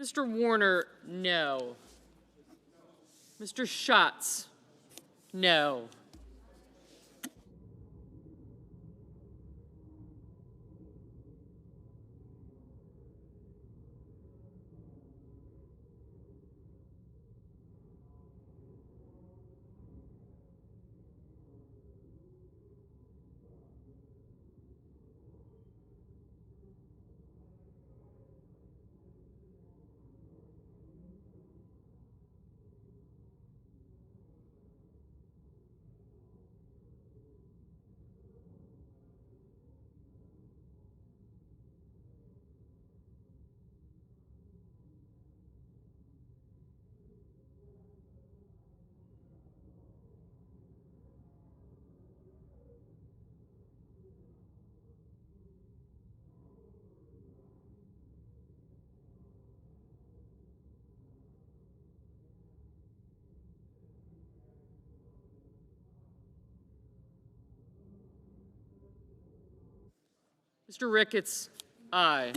Mr. Warner, no. Mr. Schatz, no. Mr. Ricketts, aye.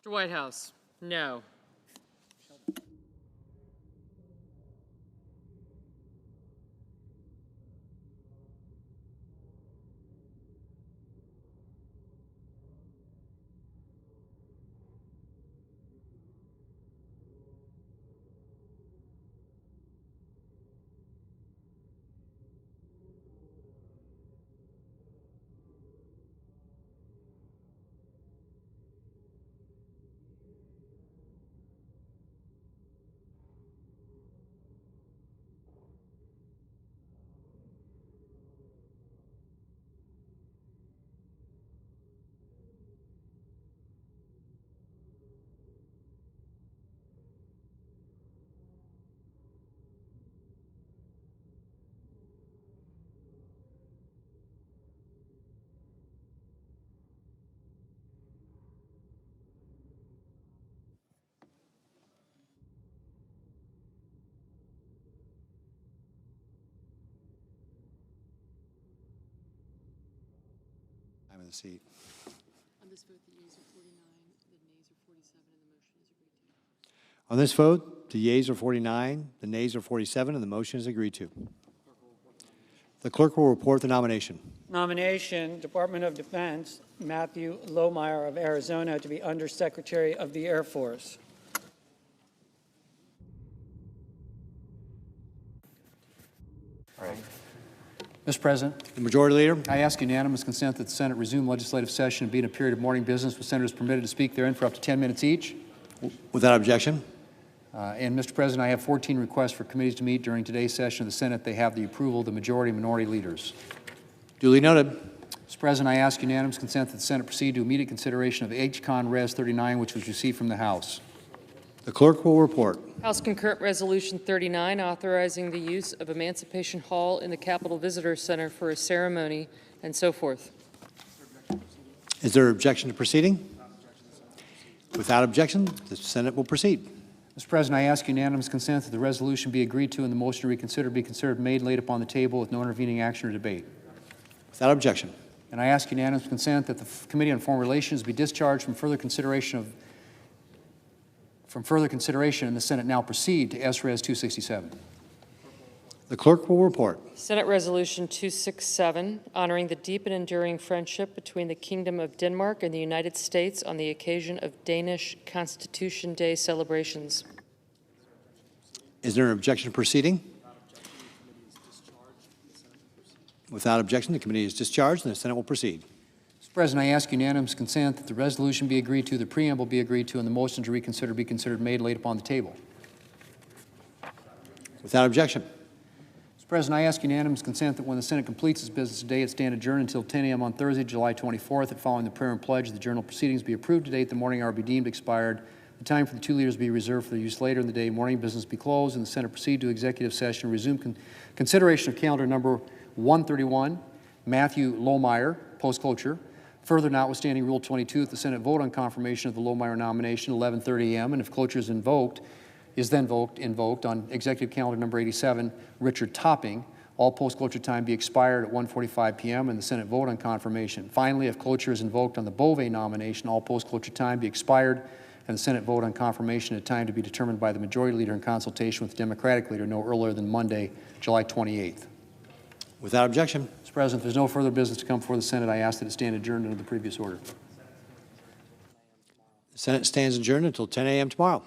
Mr. Whitehouse, no. Time of the seat. On this vote, the yeas are 49, the nays are 47, and the motion is agreed to. On this vote, the yeas are 49, the nays are 47, and the motion is agreed to. The clerk will report the nomination. Nomination, Department of Defense, Matthew Lohmeyer of Arizona to be Undersecretary of the Air Force. Mr. President, The Majority Leader. I ask unanimous consent that the Senate resume legislative session and be in a period of morning business with senators permitted to speak therein for up to 10 minutes each. Without objection. And Mr. President, I have 14 requests for committees to meet during today's session of the Senate. They have the approval of the majority and minority leaders. Duly noted. Mr. President, I ask unanimous consent that the Senate proceed to immediate consideration of H-Con Res 39, which was received from the House. The clerk will report. House Concurrent Resolution 39, authorizing the use of Emancipation Hall in the Capitol Visitor Center for a ceremony and so forth. Is there objection to proceeding? Without objection, the Senate will proceed. Mr. President, I ask unanimous consent that the resolution be agreed to and the motion to reconsider be considered made and laid upon the table with no intervening action or debate. Without objection. And I ask unanimous consent that the Committee on Foreign Relations be discharged from further consideration and the Senate now proceed to S-Res 267. The clerk will report. Senate Resolution 267, honoring the deep and enduring friendship between the Kingdom of Denmark and the United States on the occasion of Danish Constitution Day celebrations. Is there an objection to proceeding? Without objection, the committee is discharged and the Senate will proceed. Mr. President, I ask unanimous consent that the resolution be agreed to, the preamble be agreed to, and the motion to reconsider be considered made and laid upon the table. Without objection. Mr. President, I ask unanimous consent that when the Senate completes its business today, it stand adjourned until 10 a.m. on Thursday, July 24th, that following the prayer and pledge, the journal proceedings be approved today at the morning hour be deemed expired. The time for the two leaders be reserved for their use later in the day. Morning business be closed, and the Senate proceed to executive session. Resume consideration of calendar number 131, Matthew Lohmeyer, post-cloture. Further, notwithstanding Rule 22, that the Senate vote on confirmation of the Lohmeyer nomination at 11:30 a.m., and if cloture is invoked on executive calendar number 87, Richard Topping, all post-cloture time be expired at 1:45 p.m., and the Senate vote on confirmation. Finally, if cloture is invoked on the Bove nomination, all post-cloture time be expired, and the Senate vote on confirmation at time to be determined by the majority leader in consultation with the Democratic leader no earlier than Monday, July 28th. Without objection. Mr. President, if there's no further business to come before the Senate, I ask that it stand adjourned under the previous order. The Senate stands adjourned until 10 a.m. tomorrow.